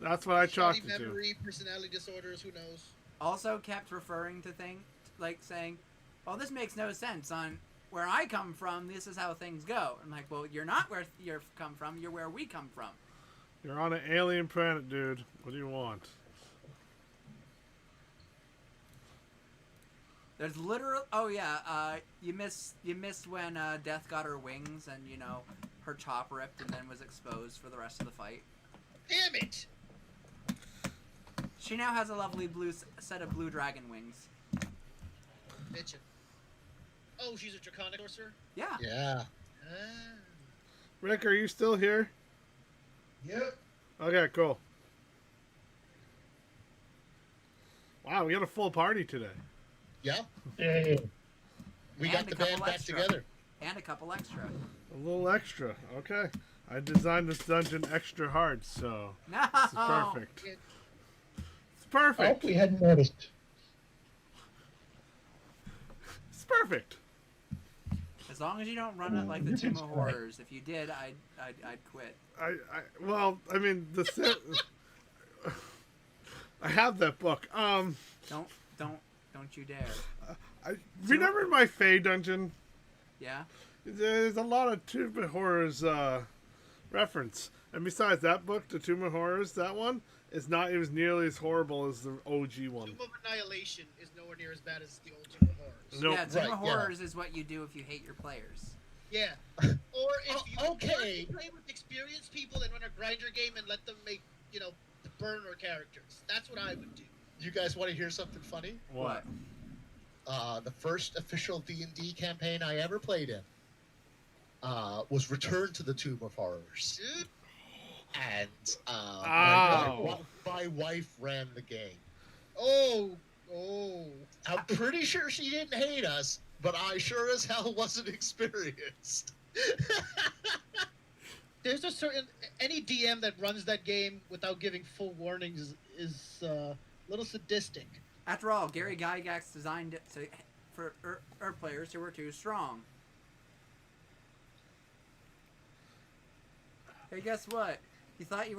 That's what I chalked Shoddy it to. memory, personality disorders, who knows? Also kept referring to things like saying, well, this makes no sense. On where I come from, this is how things go. I'm like, well, you're not where you come from. You're where we come from. You're on an alien planet, dude. What do you want? There's literal. Oh yeah. You missed when Death got her wings and her top ripped and then was exposed for the rest of the fight. Damn it! She now has a lovely set of blue dragon wings. Bitchin'. Oh, she's a draconic sorcerer? Yeah. Yeah. Rick, are you still here? Yep. Okay, cool. Wow, we got a full party today. Yeah. Yeah. We And got a the couple band back extra. together. And a couple extra. A little extra. Okay. I designed this dungeon extra hard, so No. this is perfect. It- It's I hope perfect. we hadn't noticed. It's perfect. As long as you don't run it like the Tomb of Horrors. If you did, I'd quit. Well, I mean, I have that book. Don't you dare. Remember my Fae dungeon? Yeah. There's a lot of Tomb of Horrors reference, and besides that book, the Tomb of Horrors, that one is not. It was nearly as horrible as the OG one. Tomb of Annihilation is nowhere near as bad as the old Tomb of Horrors. Nope. Yeah, Tomb of Right, yeah. Horrors is what you do if you hate your players. Yeah. Or if you okay. play with experienced people and run a grinder game and let them make, burner characters. That's what I would do. You guys want to hear something funny? What? The first official D&D campaign I ever played in was Return to the Tomb of Horrors. Dude, And Ow. my wife ran the game. oh. I'm pretty sure she didn't hate us, but I sure as hell wasn't experienced. There's a certain any DM that runs that game without giving full warnings is a little sadistic. After all, Gary Gygax designed it for players who were too strong. Hey, guess what? You thought you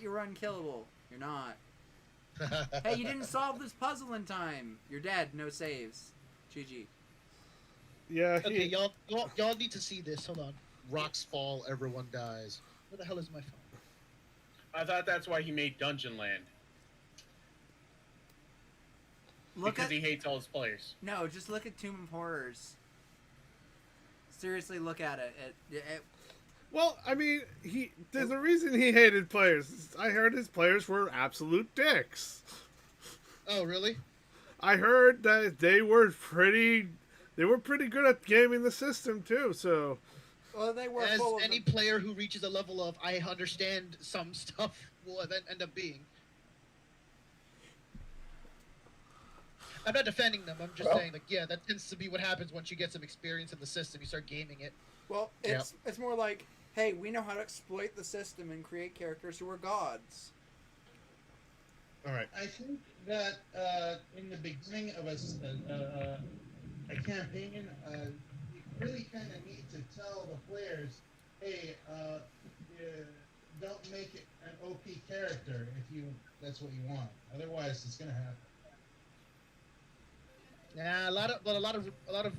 were unkillable. You're not. Hey, you didn't solve this puzzle in time. You're dead. No saves. GG. Yeah. Okay, y'all need to see this. Hold on. Rocks fall, everyone dies. Where the hell is my phone? I thought that's why he made Dungeon Land. Because he hates all his players. No, just look at Tomb of Horrors. Seriously, look at it. Well, I mean, there's a reason he hated players. I heard his players were absolute dicks. Oh, really? I heard that they were pretty good at gaming the system too. So, Well, they were As full of any player who reaches a level of I understand some stuff will end up being. I'm not defending them. I'm just saying, like, yeah, that tends to be what happens once you get some experience in the system. You start gaming it. Well, it's more like, hey, we know how to exploit the system and create characters who are gods. All right. I think that in the beginning of a campaign, you really kind of need to tell the players, hey, don't make it an OP character if that's what you want. Otherwise, it's gonna happen. Yeah, a lot of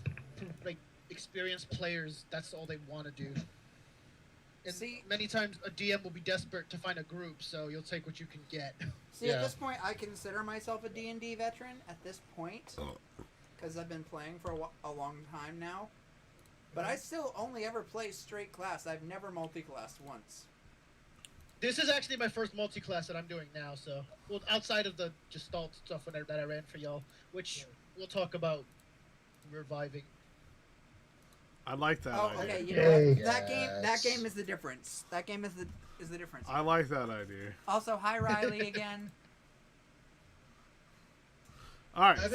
like experienced players. That's all they want to do. And See- many times a DM will be desperate to find a group, so you'll take what you can get. See, at this point, I consider myself a D&D veteran at this point, because I've been playing for a long time now. But I still only ever play straight class. I've never multi-classed once. This is actually my first multi-class that I'm doing now. So, well, outside of the Gestalt stuff that I ran for y'all, which we'll talk about reviving. I like that Oh, idea. okay. You know what? That game is the difference. That game is the difference. I like that idea. Also, hi Riley again. All right. I've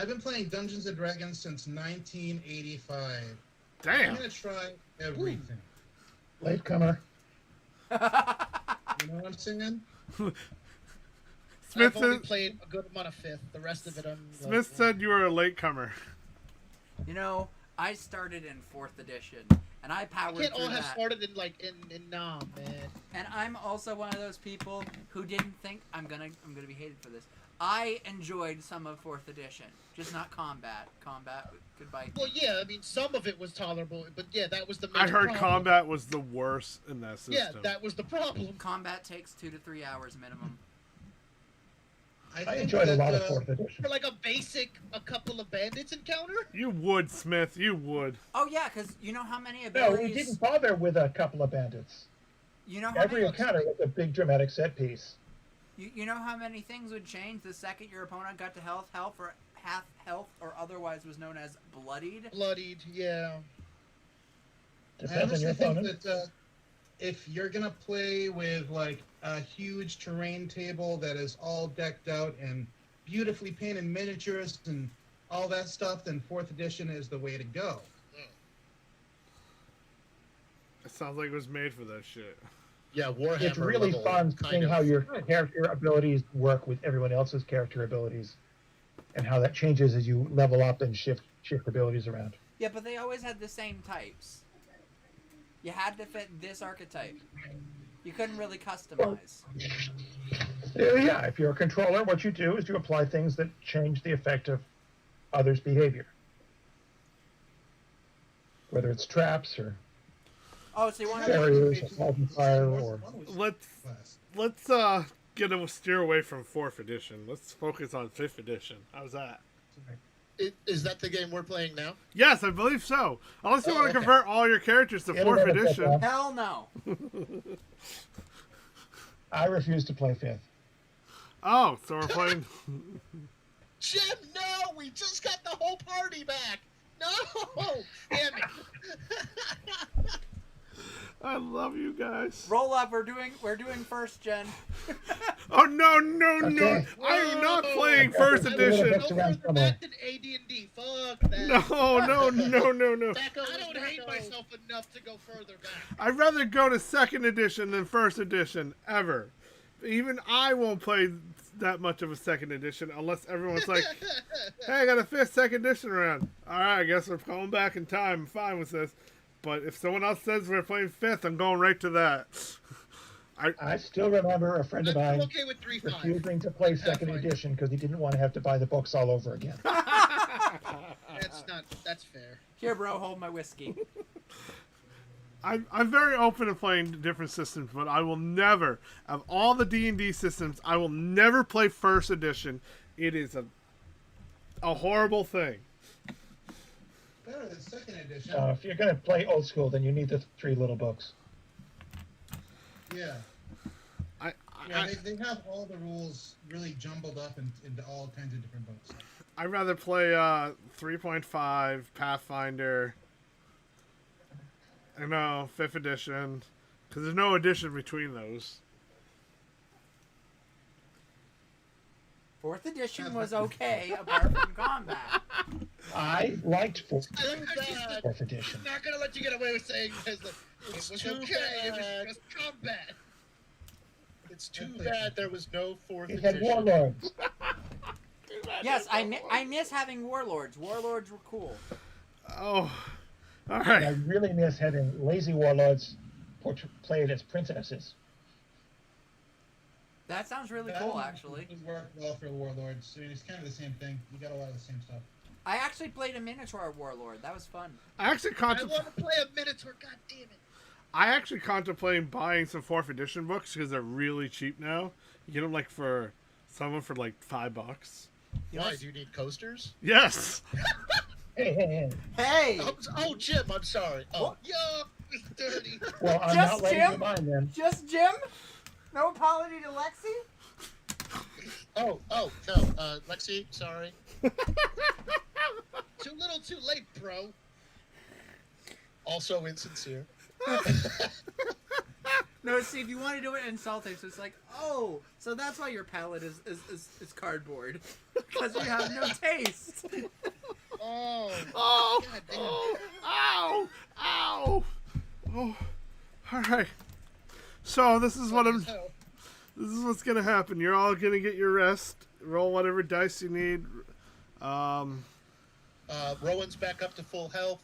been playing Dungeons and Dragons since 1985. Damn. I'm gonna try everything. Latecomer. You know what I'm saying? Smith I've only said, played a good amount of 5th. The rest of it, I'm. Smith said you were a latecomer. You know, I started in 4th edition, and I I powered can't through all have that. started in Nam, man. And I'm also one of those people who didn't think I'm gonna be hated for this. I enjoyed some of 4th edition, just not combat. Combat could bite. Well, yeah, I mean, some of it was tolerable, but yeah, that was the major I heard problem. combat was the worst in that system. Yeah, that was the problem. Combat takes 2 to 3 hours minimum. I enjoyed a lot of 4th For edition. like a couple of bandits encounter? You would, Smith. You would. Oh yeah, because you know how many No, abilities. we didn't bother with a couple of bandits. You know how Every many. encounter was a big dramatic set piece. You know how many things would change the second your opponent got to health, or half health, or otherwise was known as bloodied? Bloodied, yeah. I Depends on your honestly think opponent. that if you're gonna play with like a huge terrain table that is all decked out and beautifully painted miniatures and all that stuff, then 4th edition is the way to go. It sounds like it was made for that shit. Yeah, Warhammer. It's really level fun kind seeing of- how your character abilities work with everyone else's character abilities, and how that changes as you level up and shift abilities around. Yeah, but they always had the same types. You had to fit this archetype. You couldn't really customize. Yeah, if you're a controller, what you do is you apply things that change the effect of others' behavior. Whether it's traps or Oh, so you want to? barriers or holding fire or... Let's steer away from 4th edition. Let's focus on 5th edition. How's that? Is that the game we're playing now? Yes, I believe so. Unless you Oh, want to okay. convert all your characters to Yeah, 4th no, no, edition. no. Hell no. I refuse to play 5th. Oh, so we're playing. Jim, no! We just got the whole party back! No! Damn it! I love you guys. Roll up. We're doing first gen. Oh no, no, no! Okay. I am not Whoa. playing 1st Okay. edition. No Next round, further come back than AD&D. Fuck that. No, no. I don't hate myself enough to go further back. I'd rather go to 2nd edition than 1st edition ever. Even I won't play that much of a 2nd edition unless everyone's like, "Hey, I got a 5th 2nd edition around." All right, I guess we're going back in time. I'm fine with this. but if someone else says we're playing 5th, I'm going right to that. I still remember a friend of I'm mine okay with 3-5. refusing to play second Pathfinder. edition because he didn't want to have to buy the books all over again. That's fair. Here, bro, hold my whiskey. I'm very open to playing different systems, but I will never, of all the D&D systems, I will never play 1st edition. It is a horrible thing. Better than second edition. If you're going to play old school, then you need the 3 little books. Yeah. They have all the rules really jumbled up into all kinds of different books. I'd rather play 3.5, Pathfinder, 5th edition, because there's no edition between those. 4th edition was okay, apart from combat. I liked 4th edition. I'm not gonna let you get away with saying it was too okay. It was bad. just combat. It's too bad there was no 4th It had edition. warlords. Yes, I miss having warlords. Warlords were cool. Oh, all And I right. really miss having lazy warlords played as princesses. That sounds really That cool, one actually. would work well for Warlords. I mean, it's kind of the same thing. You got a lot of the same stuff. I actually played a Minotaur warlord. That was fun. I actually I want contemplate. to play a Minotaur. God damn it. I actually contemplating buying some 4th edition books because they're really cheap now. You get them for like $5. Why? Do you need coasters? Yes. Hey. Hey! Oh, Jim, I'm sorry. Oh, Yo, it's dirty. Well, I'm Just not letting Jim? you mind then. Just Jim? No apology to Lexi? oh, no. Lexi, sorry. Too little, too late, bro. Also insincere. No, see, if you want to do it in Celtics, it's like, oh, so that's why your palate is cardboard. Because you have no taste. Oh. Oh, God damn. oh, ow, ow. Oh, all right. So this is this is what's gonna happen. You're all gonna get your rest. Roll whatever dice you need. Rowan's back up to full health.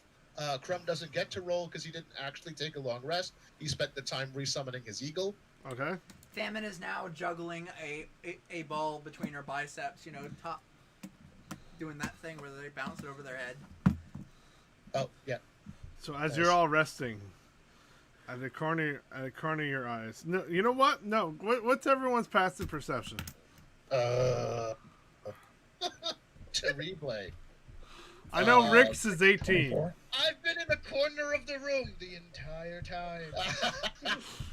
Crumb doesn't get to roll because he didn't actually take a long rest. He spent the time resummoning his eagle. Okay. Famine is now juggling a ball between her biceps, top, doing that thing where they bounce it over their head. Oh, yeah. So as Nice. you're all resting, at the corner of your eyes. No, you know what? No. What's everyone's passive perception? Terrible. I know Rick's is 18. 24. I've been in the corner of the room the entire time.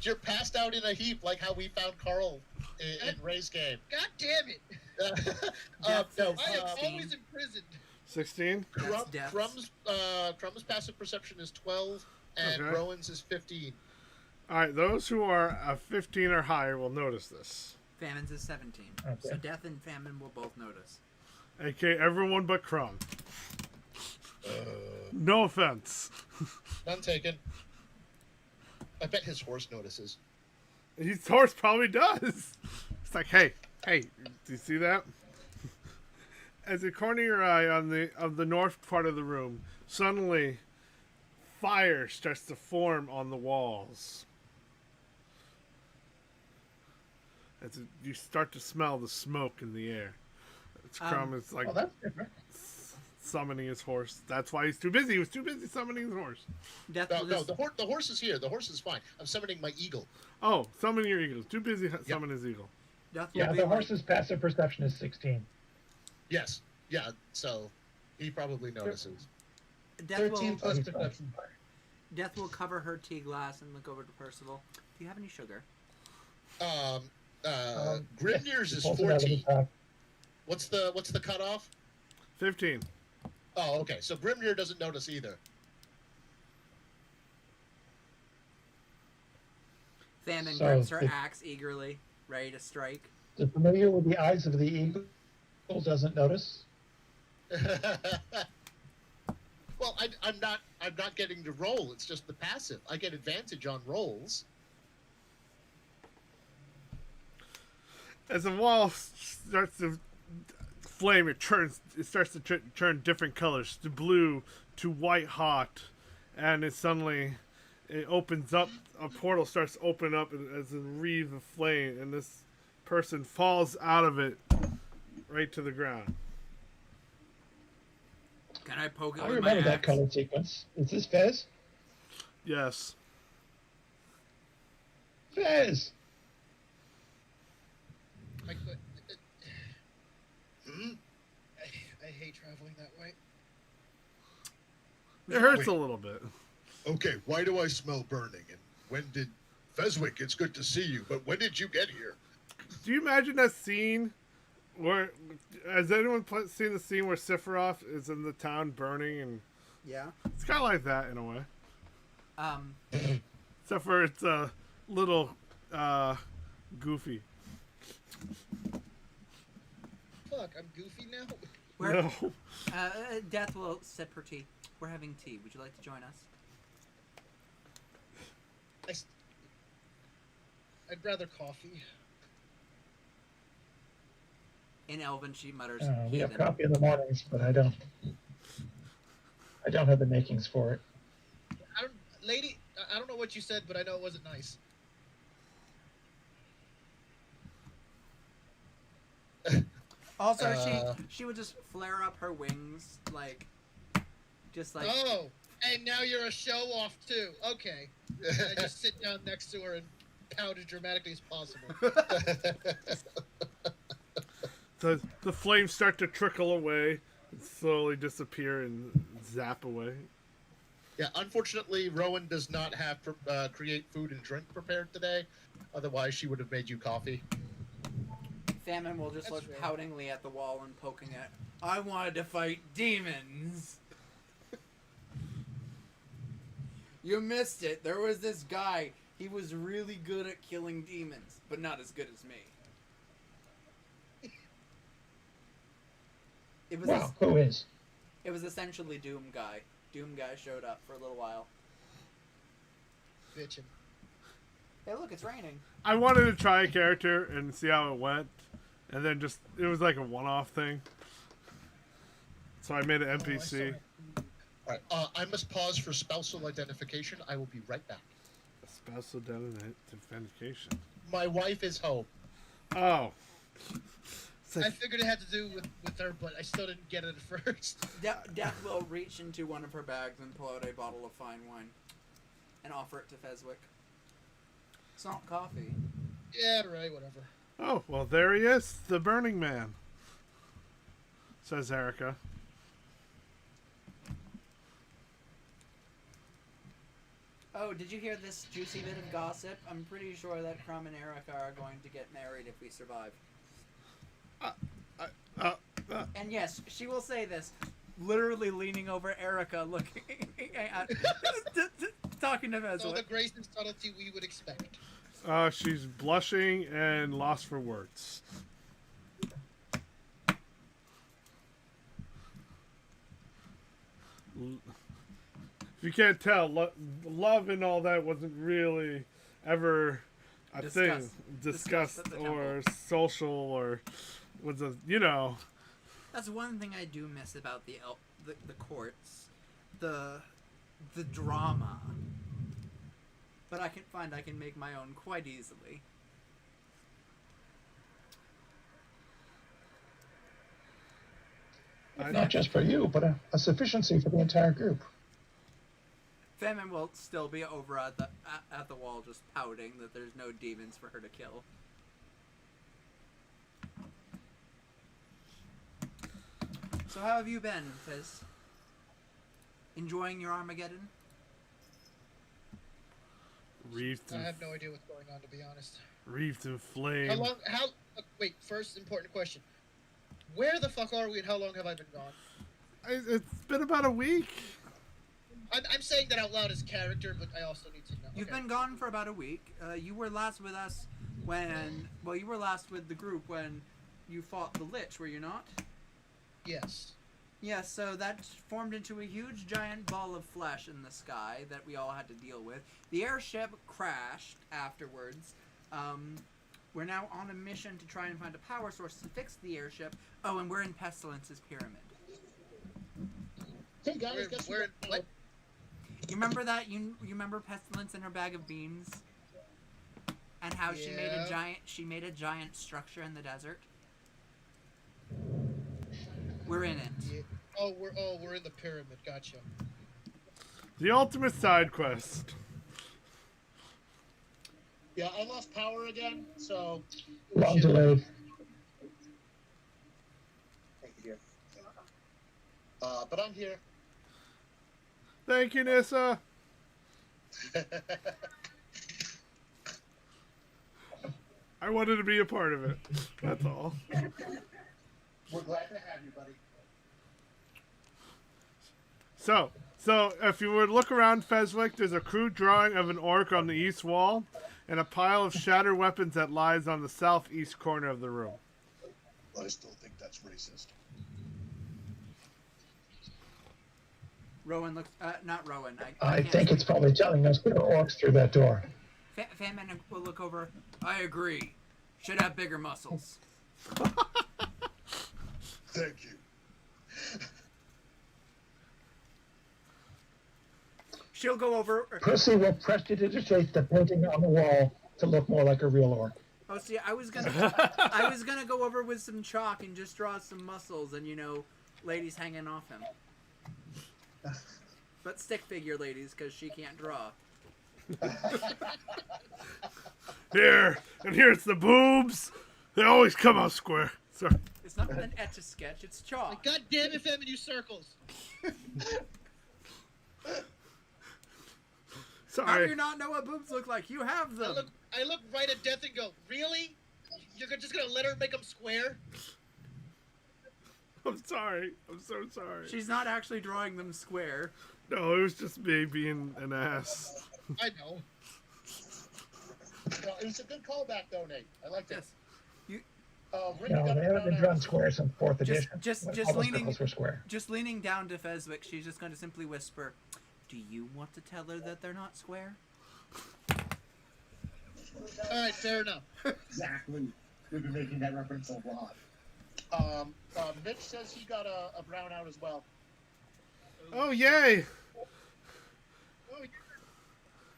You're passed out in a heap like how we found Carl in Ray's game. God damn it. No, I am 16. always imprisoned. 16? That's deaths. Crumb's passive perception is 12, and Okay. Rowan's is 15. All right. Those who are 15 or higher will notice this. Famine's is 17. Okay. So Death and Famine will both notice. Okay, everyone but Crumb. No offense. None taken. I bet his horse notices. His horse probably does. It's like, hey, do you see that? As you corner your eye on the north part of the room, suddenly fire starts to form on the walls. As you start to smell the smoke in the air. Crumb is like Well, that's different. summoning his horse. That's why he's too busy. He was too busy summoning his horse. Death No, will no, just... the horse is here. The horse is fine. I'm summoning my eagle. Oh, summon your eagle. Too busy summon his eagle. Death will Yeah, be the like- horse's passive perception is 16. Yes. Yeah, so he probably notices. Death 13 will, plus He's fine. perception. Death will cover her tea glass and look over to Percival. Do you have any sugar? Grimnir's is Pulls it out of 14. his pack. What's the cutoff? 15. Oh, okay. So Grimnir doesn't notice either. Famine So grips her the- axe eagerly, ready to strike. The familiar with the eyes of the eagle doesn't notice. Well, I'm not getting to roll. It's just the passive. I get advantage on rolls. As the wall starts to flame, it starts to turn different colors, to blue, to white hot, and it opens up. A portal starts to open up as a wreath of flame, and this person falls out of it right to the ground. Can I poke it I with my remember that axe? color sequence. Is this Fez? Yes. Fez! I hate traveling that way. It hurts Wait. a little bit. Okay, why do I smell burning? And when did Feswick? It's good to see you, but when did you get here? Do you imagine that scene where has anyone seen the scene where Sephiroth is in the town burning, and Yeah. it's kind of like that in a way, Um. except for it's a little goofy. Fuck, I'm goofy now. We're, No. Death will sip her tea. We're having tea. Would you like to join us? I'd rather coffee. In Elven, she mutters, We have "Heathen." coffee in the mornings, but I don't have the makings for it. Lady, I don't know what you said, but I know it wasn't nice. Also, she would just flare up her wings, just like. Oh, and now you're a show off too. Okay. I just sit down next to her and pout as dramatically as possible. The flames start to trickle away, and slowly disappear and zap away. Yeah, unfortunately, Rowan does not have create food and drink prepared today. Otherwise, she would have made you coffee. Famine will just That's look fair. poutingly at the wall and poking at. I wanted to fight demons. You missed it. There was this guy. He was really good at killing demons, but not as good as me. It was Wow, who is? it was essentially Doom Guy. Doom Guy showed up for a little while. Bitchin'. Hey, look, it's raining. I wanted to try a character and see how it went, and then it was like a one-off thing. So I made an NPC. All right, I must pause for spousal identification. I will be right back. Spousal identification. My wife is home. Oh. I figured it had to do with her, but I still didn't get it at first. Death will reach into one of her bags and pull out a bottle of fine wine and offer it to Feswick. It's not coffee. Yeah, right, whatever. Oh, well, there he is, the Burning Man, says Erica. Oh, did you hear this juicy bit of gossip? I'm pretty sure that Crumb and Erica are going to get married if we survive. And yes, she will say this, literally leaning over Erica, looking at, talking to So the Feswick. grace and subtlety we would expect. She's blushing and lost for words. If you can't tell, love and all that wasn't really ever a thing discussed at the or temple. social or was a That's one thing I do miss about the courts, the drama. But I can make my own quite easily. Not just for you, but a sufficiency for the entire group. Famine will still be over at the wall, just pouting that there's no demons for her to kill. So how have you been, Fizz? Enjoying your Armageddon? wreathed I in, have no idea what's going on, to be honest. wreathed in flame. How long? Wait. First important question: where the fuck are we, and how long have I been gone? It's been about a week. I'm saying that out loud as character, but I also need to know. You've Okay. been gone for about a week. You were last with us you were last with the group when you fought the Lich, were you not? Yes. Yeah, so that formed into a huge giant ball of flesh in the sky that we all had to deal with. The airship crashed afterwards. We're now on a mission to try and find a power source to fix the airship. Oh, and we're in Pestilence's pyramid. Hey guys, guess We're in what? You remember that? You remember Pestilence and her bag of beans? And how she made a giant structure in the desert? We're in it. Yeah. We're in the pyramid. Gotcha. The ultimate side quest. Yeah, I lost power again, so. Long delayed. Thank you, dear. But I'm here. Thank you, Nissa. I wanted to be a part of it. That's all. We're glad to have you, buddy. So if you were to look around Feswick, there's a crude drawing of an orc on the east wall, and a pile of shattered weapons that lies on the southeast corner of the room. I still think that's racist. Rowan looks. Not Rowan. I can't think see. it's probably telling us there are orcs through that door. Famine will look over. I agree. Should have bigger muscles. Thank you. She'll go over. Percy will prestidigitate the painting on the wall to look more like a real orc. Oh, see, I was gonna go over with some chalk and just draw some muscles and ladies hanging off him. But stick figure ladies, because she can't draw. Here's the boobs. They always come out square. Sorry. It's not an etch-a-sketch, it's chalk. Like, God damn it, Fam, you circles. Sorry. How do you not know what boobs look like? You have them. I look right at Death and go, really? You're just gonna let her make them square? I'm sorry. I'm so sorry. She's not actually drawing them square. No, it was just me being an ass. I know. No, it was a good callback, though, Nate. I liked it. Yes. Rick No, got they haven't been drawn square since 4th edition. Just when all the leaning, circles were square. just leaning down to Feswick, she's just going to simply whisper, "Do you want to tell her that they're not square?" All right, fair enough. Exactly. We've been making that reference a lot. Mitch says he got a brown out as well. Oh, yay.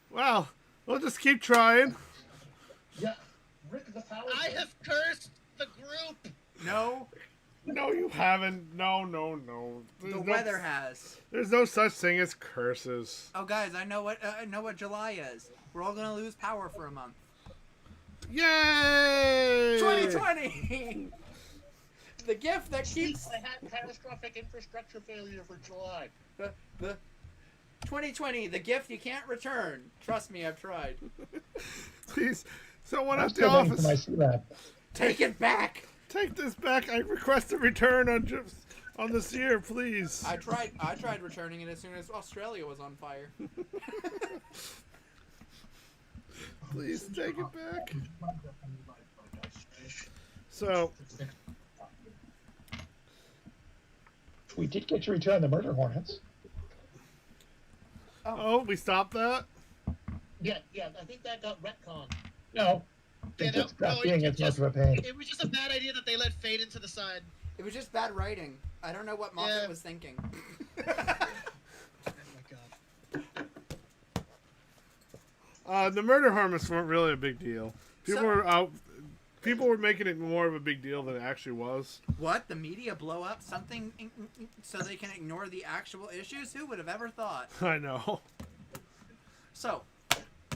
Well, we'll just keep trying. Yeah, Rick, the power. I have cursed the group. No. No, you haven't. No. The weather has. There's no such thing as curses. Oh, guys, I know what July is. We're all gonna lose power for a month. Yay! 2020. The gift that keeps. I had catastrophic infrastructure failure for July. The 2020, the gift you can't return. Trust me, I've tried. Please, someone I'm at the still waiting for my office, C-Lab. Take it back. take this back. I request a return on this year, please. I tried returning it as soon as Australia was on fire. Please take it back. So, We did get to return the murder hornets. oh, we stopped that? Yeah, I think that got retconned. No. They Yeah, just stopped no, being it as much just- of a pain. It was just a bad idea that they let Fade into the side. It was just bad writing. I don't know what Moffat Yeah. was thinking. Oh my god. The murder harvests weren't really a big deal. People were making it more of a big deal than it actually was. What? The media blow up something so they can ignore the actual issues? Who would have ever thought? I know. So,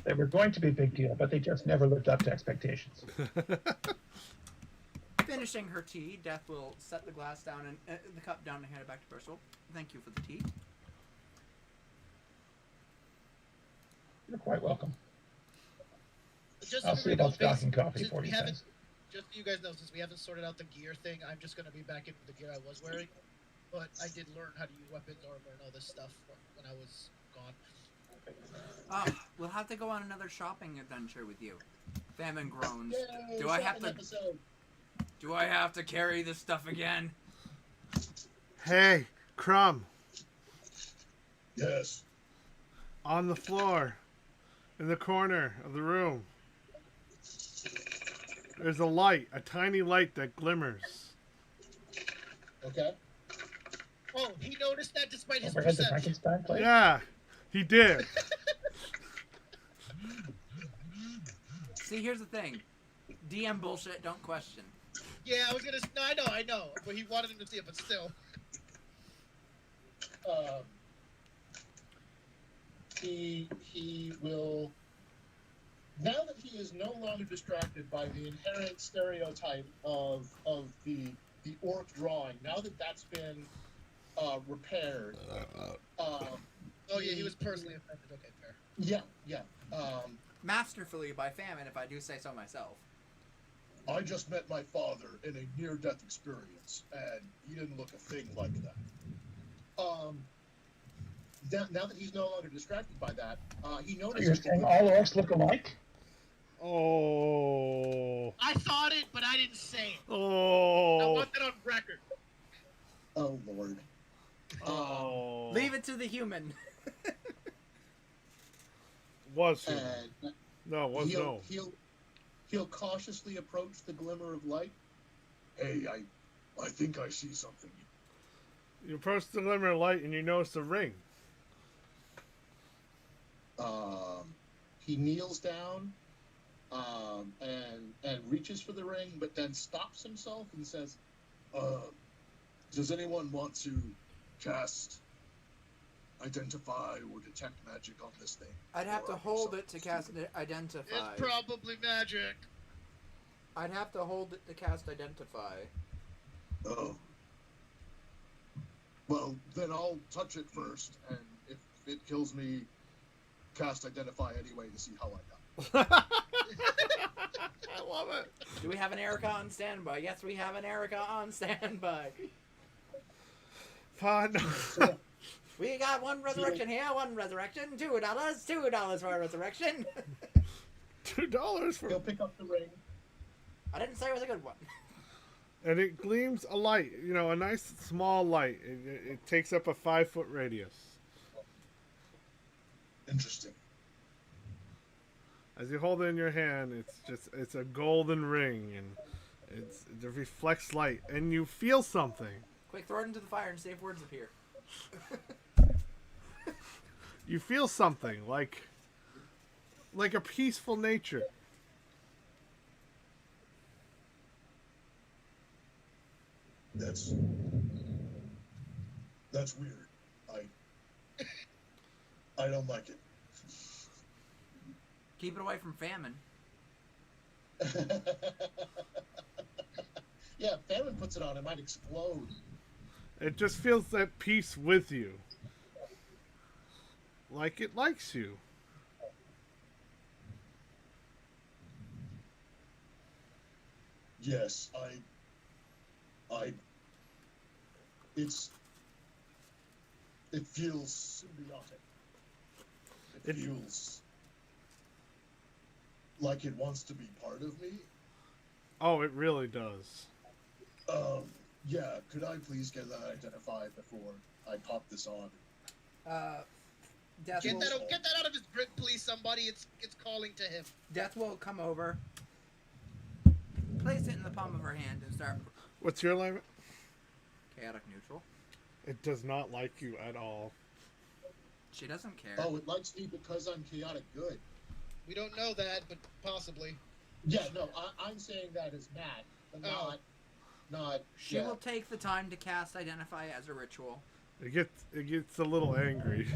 They were going to be a big deal, but they just never lived up to expectations. finishing her tea, Death will set the glass down and the cup down and hand it back to Percival. Thank you for the tea. You're quite welcome. Just I'll so see everyone about knows, stocking coffee since for we you haven't- guys. Just so you guys know, since we haven't sorted out the gear thing, I'm just going to be back into the gear I was wearing. But I did learn how to use weapons, armor, and all this stuff when I was gone. We'll have to go on another shopping adventure with you. Famine groans. Yay, Do I have second to? episode. Do I have to carry this stuff again? Hey, Crumb, Yes. on the floor, in the corner of the room, there's a light, a tiny light that glimmers. Okay. Oh, he noticed that despite his Overhead the perception. Frankenstein plate? Yeah, He did. See, here's the thing. DM bullshit, don't question. Yeah, I was gonna. No, I know. But he wanted him to see it, but still. He will. Now that he is no longer distracted by the inherent stereotype of the orc drawing, now that that's been repaired. Oh yeah, he was personally offended. Okay, fair. Yeah. Masterfully by famine, if I do say so myself. I just met my father in a near-death experience, and he didn't look a thing like that. Now that he's no longer distracted by that, he notices. You're saying all orcs look alike? Oh. I thought it, but I didn't say it. Oh. I want that on record. Oh Lord. Oh. Leave it to the human. Was he? And No, was no. He'll cautiously approach the glimmer of light. Hey, I think I see something. You approach the glimmer of light and you notice a ring. He kneels down and reaches for the ring, but then stops himself and says, does anyone want to cast identify or detect magic on this thing? I'd have to hold it to cast identify. It's probably magic. I'd have to hold it to cast identify. Oh. Well, then I'll touch it first, and if it kills me, cast identify anyway to see how I die. I love it. Do we have an Erica on standby? Yes, we have an Erica on standby. Fine. We got one resurrection here, one resurrection, $2 for a resurrection. $2 for. He'll pick up the ring. I didn't say it was a good one. And it gleams a light, a nice small light. It takes up a 5-foot radius. Interesting. As you hold it in your hand, it's a golden ring, and it reflects light, and you feel something. Quick, throw it into the fire and see if words appear. You feel something like a peaceful nature. That's weird. I don't like it. Keep it away from famine. Yeah, famine puts it on, it might explode. It just feels at peace with you. Like it likes you. Yes, it feels symbiotic. It feels like it wants to be part of me. Oh, it really does. Yeah, could I please get that identified before I pop this on? Death Get will, that out of his grip, please, somebody. It's calling to him. Death will come over, place it in the palm of her hand, and start. What's your alignment? Chaotic neutral. It does not like you at all. She doesn't care. Oh, it likes me because I'm chaotic good. We don't know that, but possibly. Yeah, no, I'm saying that as Matt, but not. She will take the time to cast Identify as a ritual. It gets a little angry.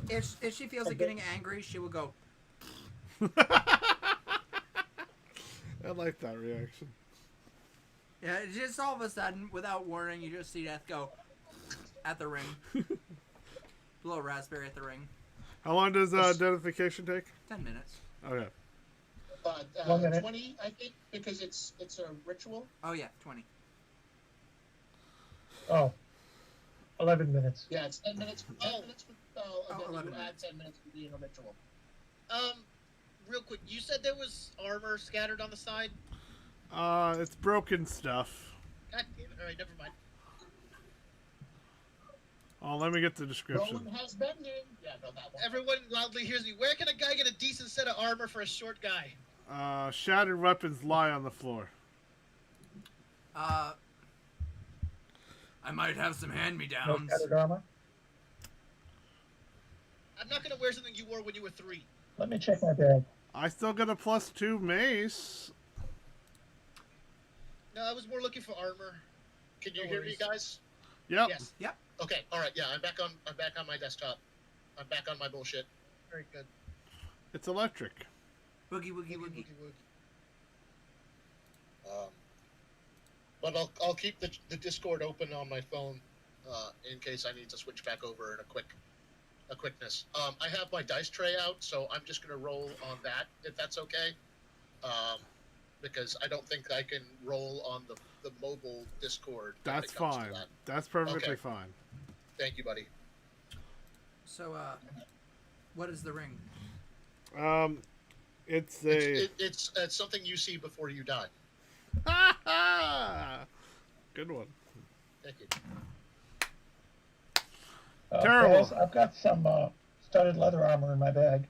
If she feels it getting angry, she will go. I like that reaction. Yeah, just all of a sudden, without warning, you just see Death go at the ring. Blow a raspberry at the ring. How long does identification take? 10 minutes. Okay. 1 minute. 20, I think, because it's a ritual. Oh yeah, 20. Oh, 11 minutes. Yeah, it's 10 minutes. 10 minutes for the spell, and then 11 you add minutes. 10 minutes for being a ritual. Real quick, you said there was armor scattered on the side? It's broken stuff. God damn it. Alright, never mind. Oh, let me get the description. Rowan has bending. Yeah, no, that one. Everyone loudly hears me. Where can a guy get a decent set of armor for a short guy? Shattered weapons lie on the floor. I might have some No hand-me-downs. shattered armor? I'm not gonna wear something you wore when you were 3. Let me check my bag. I still get a +2 mace. No, I was more looking for armor. Can you No hear me, worries. guys? Yep. Yes. Yep. Okay. All right. Yeah, I'm back on my desktop. I'm back on my bullshit. Very good. It's electric. Boogie woogie woogie. But I'll keep the Discord open on my phone in case I need to switch back over in a quickness. I have my dice tray out, so I'm just gonna roll on that if that's okay. Because I don't think I can roll on the mobile Discord. when That's it comes to fine. that. That's perfectly Okay. fine. Thank you, buddy. So, what is the ring? It's a It's something you see before you die. good one. Thank you. Terrible. Guys, I've got some studded leather armor in my bag.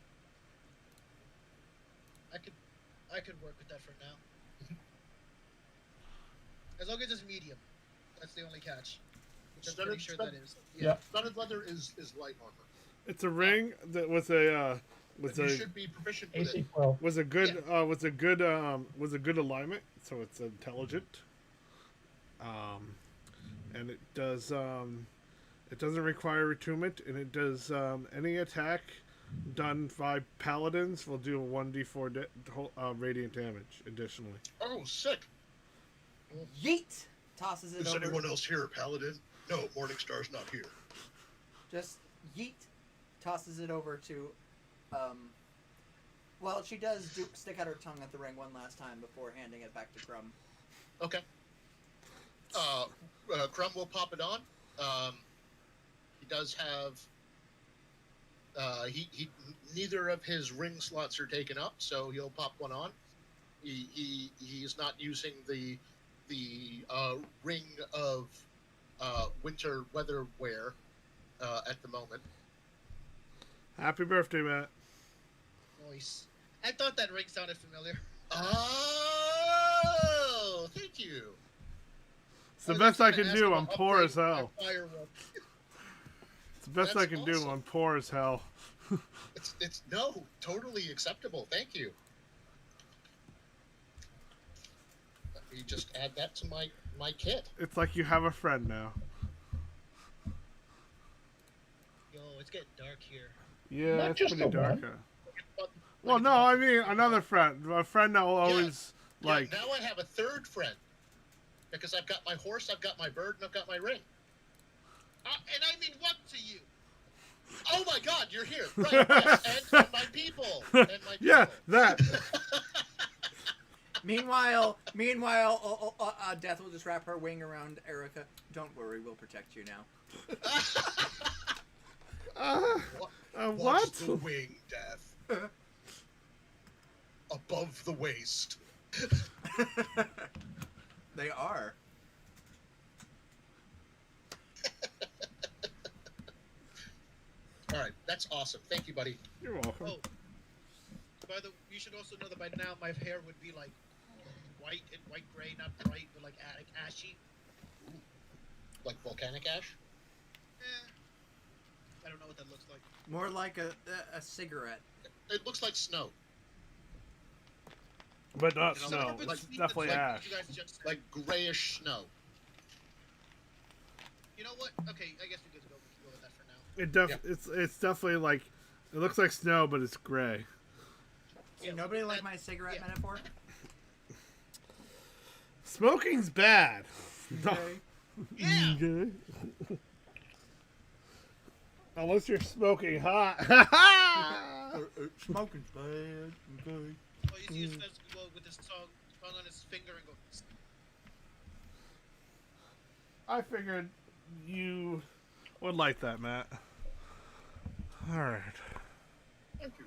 I could work with that for now. As long as it's medium. That's the only catch. Which I'm pretty sure that is. Yeah. Studded leather is light armor. It's a ring that was a You should be proficient with AC it. 12. was a good was a good alignment, so it's intelligent. And it doesn't require attunement, and it does any attack done by paladins will do a 1d4 radiant damage additionally. Oh, sick. Yeet! Tosses it Is over. anyone else here a paladin? No, Morningstar's not here. Just yeet. Tosses it over to, well, she does stick out her tongue at the ring one last time before handing it back to Crumb. Okay. Crumb will pop it on. He does have. He neither of his ring slots are taken up, so he'll pop one on. He's not using the ring of winter weather wear at the moment. Happy birthday, Matt. Nice. I thought that ring sounded familiar. Oh, thank you. It's the I was best I gonna can ask do. him I'm to poor as upgrade hell. my firework. It's the best I That's can do. awesome. I'm poor as hell. It's no, totally acceptable. Thank you. Let me just add that to my kit. It's like you have a friend now. Yo, it's getting dark here. Yeah, Not it's just pretty the dark. one. Well, no, I mean another friend. A friend that will always Yeah, like. now I have a third friend because I've got my horse, I've got my bird, and I've got my ring. And I mean what to you? Oh my God, you're here! Right, yes, and my people. And my people. Yeah, that. Meanwhile, Death will just wrap her wing around Erica. Don't worry, we'll protect you now. What? What's the wing, Death? Above the waist. They are. All right, that's awesome. Thank you, buddy. You're welcome. Oh. You should also know that by now my hair would be like white and white gray, not bright, but like ashy. Like volcanic ash? I don't know what that looks like. More like a cigarette. It looks like snow. But not You know, snow. like- It's definitely like- ash. You guys just said. Like grayish snow. You know what? Okay, I guess we could go with that for now. It's definitely like it looks like snow, but it's gray. See, nobody like my cigarette metaphor? Smoking's bad. Okay. Yeah. Okay. Unless you're smoking hot. Smoking's bad. Okay. Oh, you see his friends go with his tongue on his finger and go. I figured you would like that, Matt. All right. Thank you.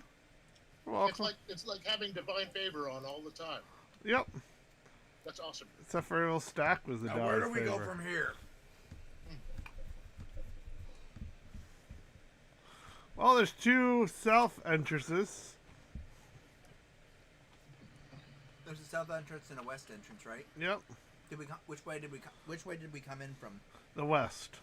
You're welcome. It's like having divine favor on all the time. Yep. That's awesome. Except for a little stack was the Now where do dog's we go favor. from here? Well, there's two self entrances. There's a south entrance and a west entrance, right? Yep. Which way did we come in from? The west.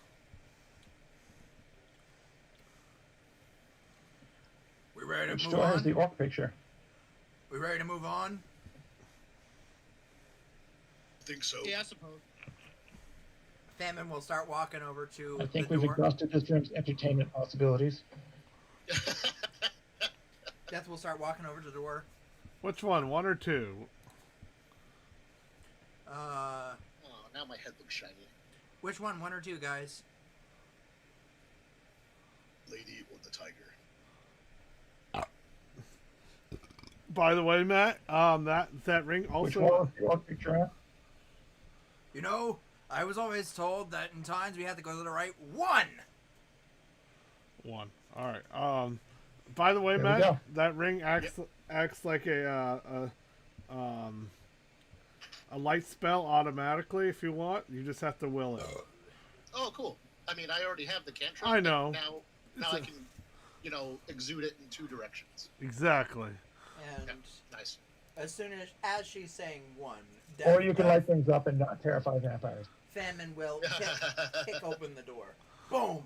We ready to Which move door has on? the orc picture? We ready to move on? I think so. Yeah, I suppose. Famine will start walking over to I think the we've door. exhausted this room's entertainment possibilities. Death will start walking over to the door. Which one? 1 or 2? Oh, now my head looks shiny. Which one? 1 or 2, guys? Lady or the tiger? By the way, Matt, that ring Which also. wall is the orc picture at? You know, I was always told that in times we had to go to the right one. 1. All right. By the way, There we Matt, go. that ring acts like a light spell automatically if you want. You just have to will it. Oh, cool. I mean, I already have the cantrip. I know. Now I can, exude it in 2 directions. Exactly. And Yeah, nice. as soon as she's saying 1, Or you can light things up and not terrify vampires. Famine will kick open the door. Boom.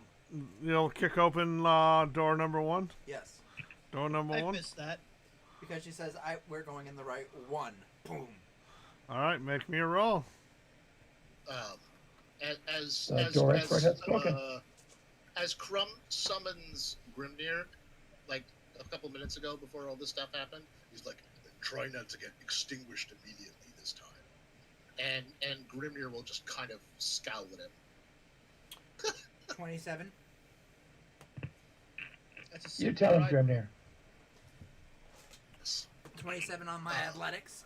You'll kick open door number 1. Yes. Door number I 1. missed that. Because she says, we're going in the right one. Boom. All right, make me a roll. As Crumb summons Grimnir, like a couple minutes ago before all this stuff happened, he's like, "Try not to get extinguished immediately this time," and Grimnir will just kind of scowl at him. 27. That's a You tell him, right. Grimnir. 27 on my athletics.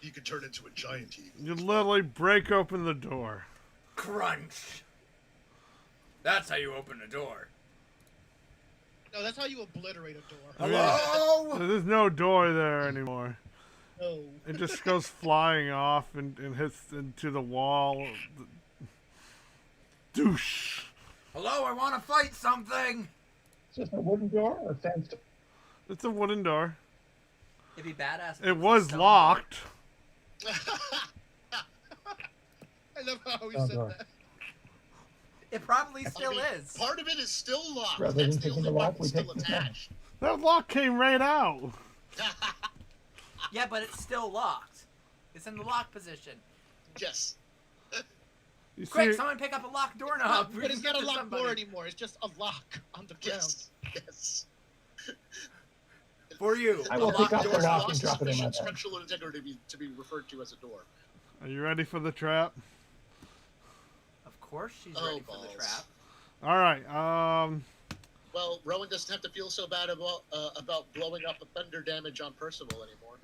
He could turn into a giant eagle. You literally break open the door. Crunch. That's how you open a door. No, that's how you obliterate a door. Hello? There's no door there anymore. No. It just goes flying off and hits into the wall. Douche. Hello, I want to fight something. It's just a wooden door or fenced? It's a wooden door. It'd be badass. if It a was stone locked. I love how he Stone said door. that. door. It probably still is. Part of it is still locked. Rather That's than the taking only the one lock, we that's still take the lock. attached. That lock came right out. Yeah, but it's still locked. It's in the lock position. Yes. You Quick, see, someone pick up a locked doorknob. But it's not a Give it to locked somebody. door anymore. It's just a lock on the ground. Yes. Yes. For you. I a will locked pick up door. the lock Lost and drop it in my sufficient bag. structural integrity to be referred to as a door. are you ready for the trap? Of course she's Oh, ready for the balls. trap. All right. Well, Rowan doesn't have to feel so bad about blowing up a thunder damage on Percival anymore.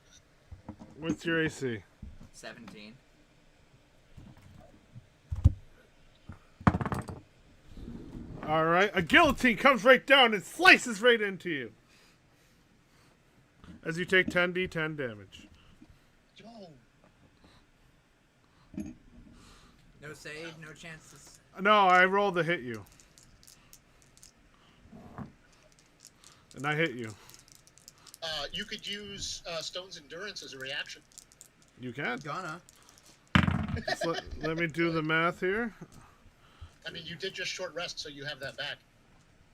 What's your AC? 17. All right. A guillotine comes right down and slices right into you. As you take 10d10 damage. Yo. No save, no chances. No, I rolled to hit you. And I hit you. You could use Stone's Endurance as a reaction. You can. Gonna. Just let me do the math here. I mean, you did just short rest, so you have that back.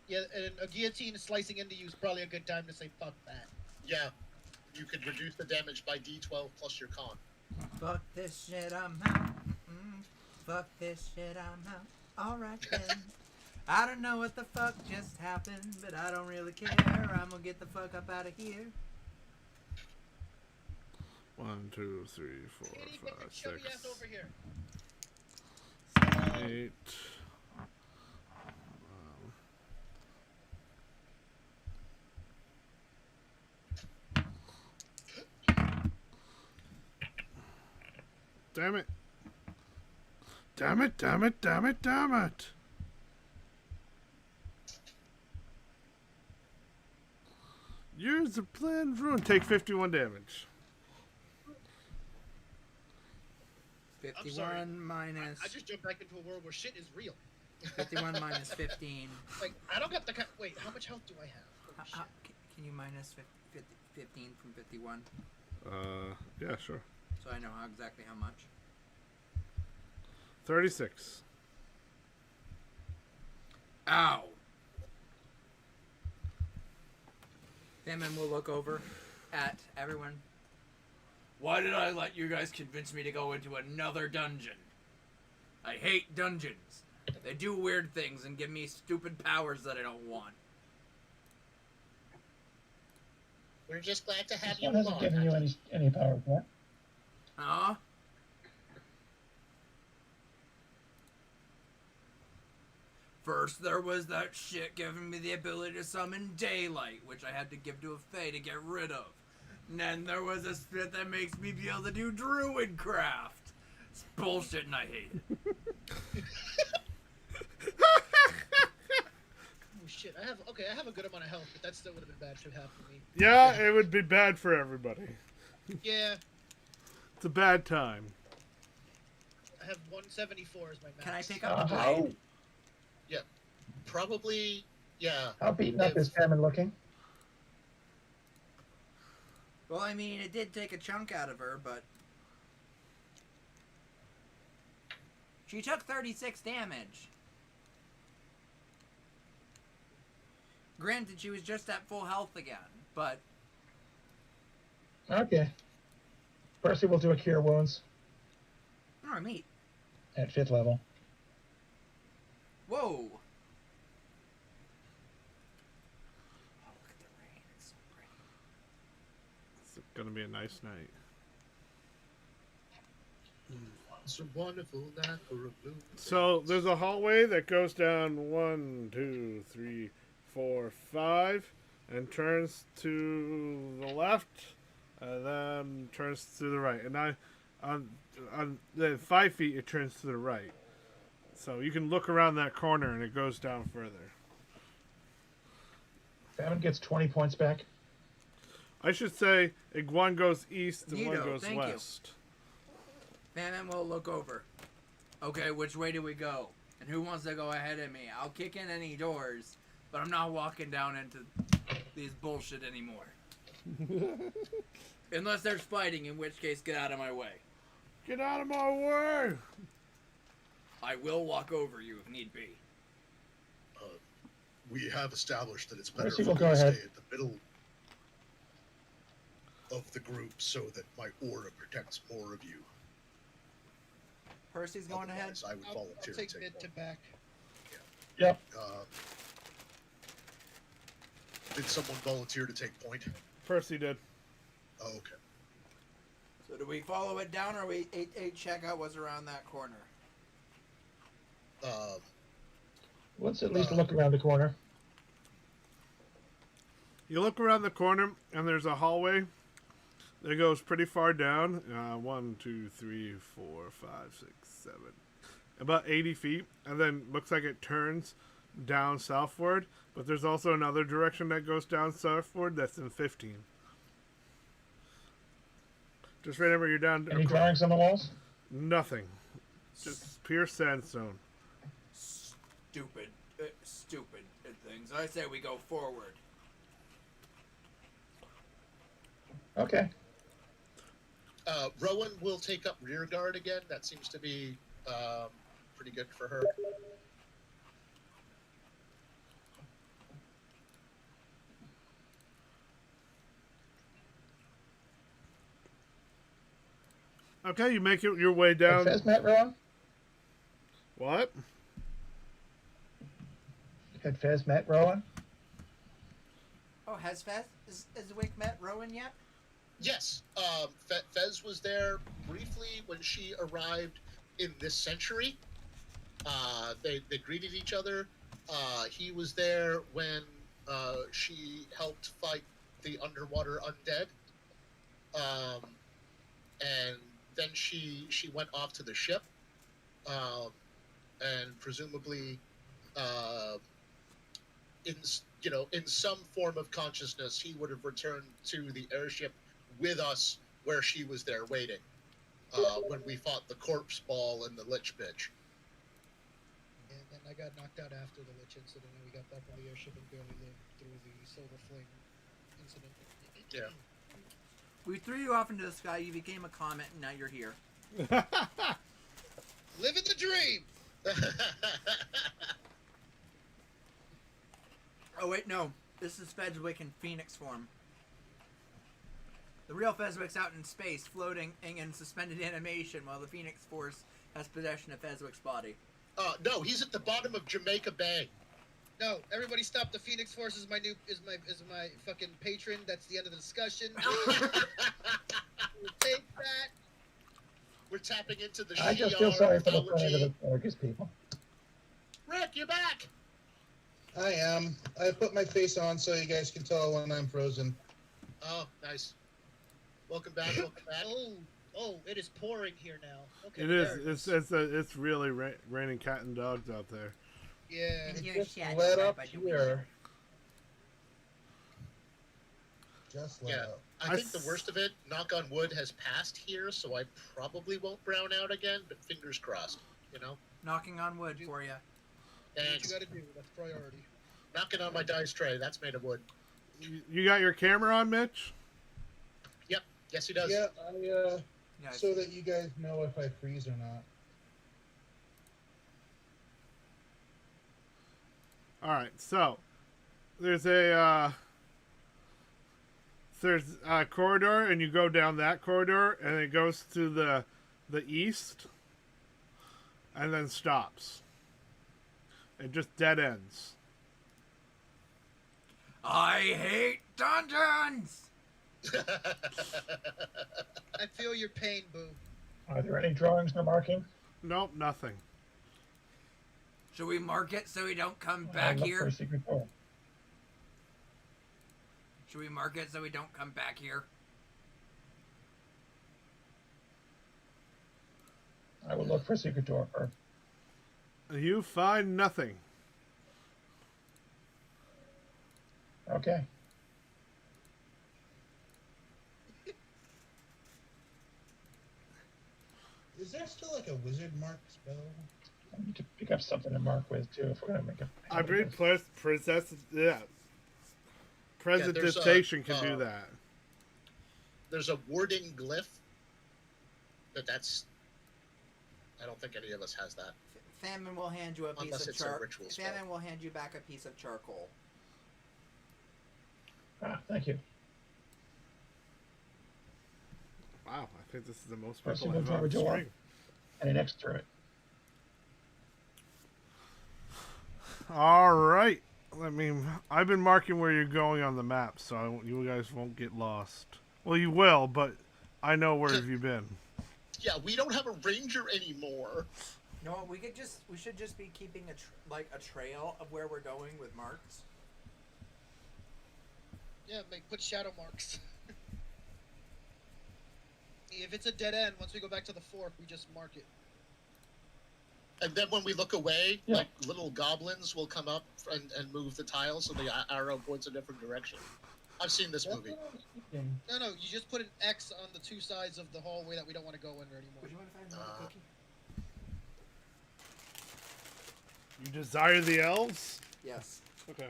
Yeah, and a guillotine slicing into you is probably a good time to say fuck that. Yeah. You could reduce the damage by D12 plus your con. Fuck this shit, I'm out. Fuck this shit, I'm out. Alright then. I don't know what the fuck just happened, but I don't really care. I'm gonna get the fuck up out of here. 1, 2, 3, 4, Kitty, get 5, your chubby 6, ass over here. 8. Damn it. Damn it, damn it, damn it, damn it. Use the planned ruin. Take 51 damage. 51 minus... I just jumped back into a world where shit is real. 51 minus 15. Like, I don't got the... Wait, how much health do I have? Holy shit. Can you minus 15 from 51? Yeah, sure. So I know exactly how much. 36. Ow. Famine will look over at everyone. Why did I let you guys convince me to go into another dungeon? I hate dungeons. They do weird things and give me stupid powers that I don't want. We're just glad to have This you one hasn't along. given you any power yet. Huh? First, there was that shit giving me the ability to summon daylight, which I had to give to a fae to get rid of. And then there was a spit that makes me be able to do druid craft. It's bullshit and I hate it. Oh shit! I have a good amount of health, but that still would have been bad. Should happen to me. Yeah, it would be bad for everybody. Yeah, It's a bad time. I have 174 as my max. Can I take up the blade? Yeah, probably. Yeah. How beaten up is Famine looking? Well, I mean, it did take a chunk out of her, but... She took 36 damage. Granted, she was just at full health again, but... Okay. Percy will do a Cure Wounds Oh, neat. at 5th level. Whoa! Oh, look at the rain. It's so pretty. It's gonna be a nice night. It's a wonderful night for a blue. So there's a hallway that goes down 1, 2, 3, 4, 5, and turns to the left, and then turns to the right. And on the 5 feet, it turns to the right. So you can look around that corner, and it goes down further. Famine gets 20 points back. I should say one goes east and one Neato, goes thank you. west. Famine will look over. Okay, which way do we go? And who wants to go ahead of me? I'll kick in any doors, but I'm not walking down into these bullshit anymore. Unless there's fighting, in which case, get out of my way. Get out of my way! I will walk over you if need be. We have established that it's better Percy if will we go stay ahead. at the middle of the group so that my aura protects more of you. Percy's going ahead. Otherwise, I would I'll volunteer take to mid take to one. back. Yep. Did someone volunteer to take point? Percy did. Oh, okay. So do we follow it down, or we check out what's around that corner? Let's at least look around the corner. You look around the corner, and there's a hallway that goes pretty far down. 1, 2, 3, 4, 5, 6, 7. About 80 feet. And then looks like it turns down southward. But there's also another direction that goes down southward that's in 15. Just remember you're down... Any drawings on the walls? Nothing. Just pure sandstone. Stupid things. I say we go forward. Okay. Rowan will take up rear guard again. That seems to be pretty good for her. Okay, you make your way down. Fez met Rowan? What? Had Fez met Rowan? Oh, has Wick met Rowan yet? Yes, Fez was there briefly when she arrived in this century. They greeted each other. He was there when she helped fight the underwater undead. And then she went off to the ship. And presumably, in some form of consciousness, he would have returned to the airship with us where she was there waiting when we fought the corpse ball and the lich bitch. And then I got knocked out after the lich incident, and we got back on the airship and barely lived through the silver flame incident. Yeah. We threw you off into the sky, you became a comet, and now you're here. Living the dream! Oh, wait, no. This is Fezwick in Phoenix form. The real Fezwick's out in space, floating in suspended animation, while the Phoenix Force has possession of Fezwick's body. No, he's at the bottom of Jamaica Bay. No, everybody stop. The Phoenix Force is my fucking patron. That's the end of the discussion. We'll take that. We're tapping into the I just feel sorry for the planet mythology. of Augus people. Rick, you're back. I am. I put my face on so you guys can tell when I'm frozen. Oh, nice. Welcome back. Welcome back. Oh, it is pouring here now. Okay, It is. It's really raining cat and dogs out there. Yeah. And you're Just shadowed let right up by the here. window. Just let Yeah. up. I think the worst of it, knock on wood, has passed here, so I probably won't brown out again, but fingers crossed, you know? Knocking on wood for you. Do what Thanks. you gotta do. That's priority. Knocking on my dice tray, that's made of wood. You got your camera on, Mitch? Yep, yes he does. Yeah, Nice. so that you guys know if I freeze or not. All right, so there's a corridor, and you go down that corridor, and it goes to the east, and then stops. It just dead ends. I hate dungeons! I feel your pain, Boo. Are there any drawings or markings? Nope, nothing. Should we mark it so we don't come I'll back look for here? a secret door. Should we mark it so we don't come back here? I will look for a secret door first. You find nothing. Okay. Is there still like a wizard mark spell? I need to pick up something to mark with too if we're gonna make a. I believe Presentation can do that. There's a warding glyph, but that's... I don't think any of us has that. Famine will hand you a piece Unless of it's a charcoal. ritual spell. Famine will hand you back a piece of charcoal. Thank you. Wow, I think this is the most First people single I've door ever door screen. and an X through it. All right. I've been marking where you're going on the map, so you guys won't get lost. Well, you will, but I know where have you been. Yeah, we don't have a ranger anymore. No, we should just be keeping a trail of where we're going with marks. Yeah, put shadow marks. If it's a dead end, once we go back to the fork, we just mark it. And then when we look away, Yeah. like little goblins will come up and move the tile so the arrow points a different direction. I've seen this That's movie. what I was thinking. No, you just put an X on the two sides of the hallway that we don't want to go in anymore. Would you want to find another cookie? You desire the elves? Yes. Okay.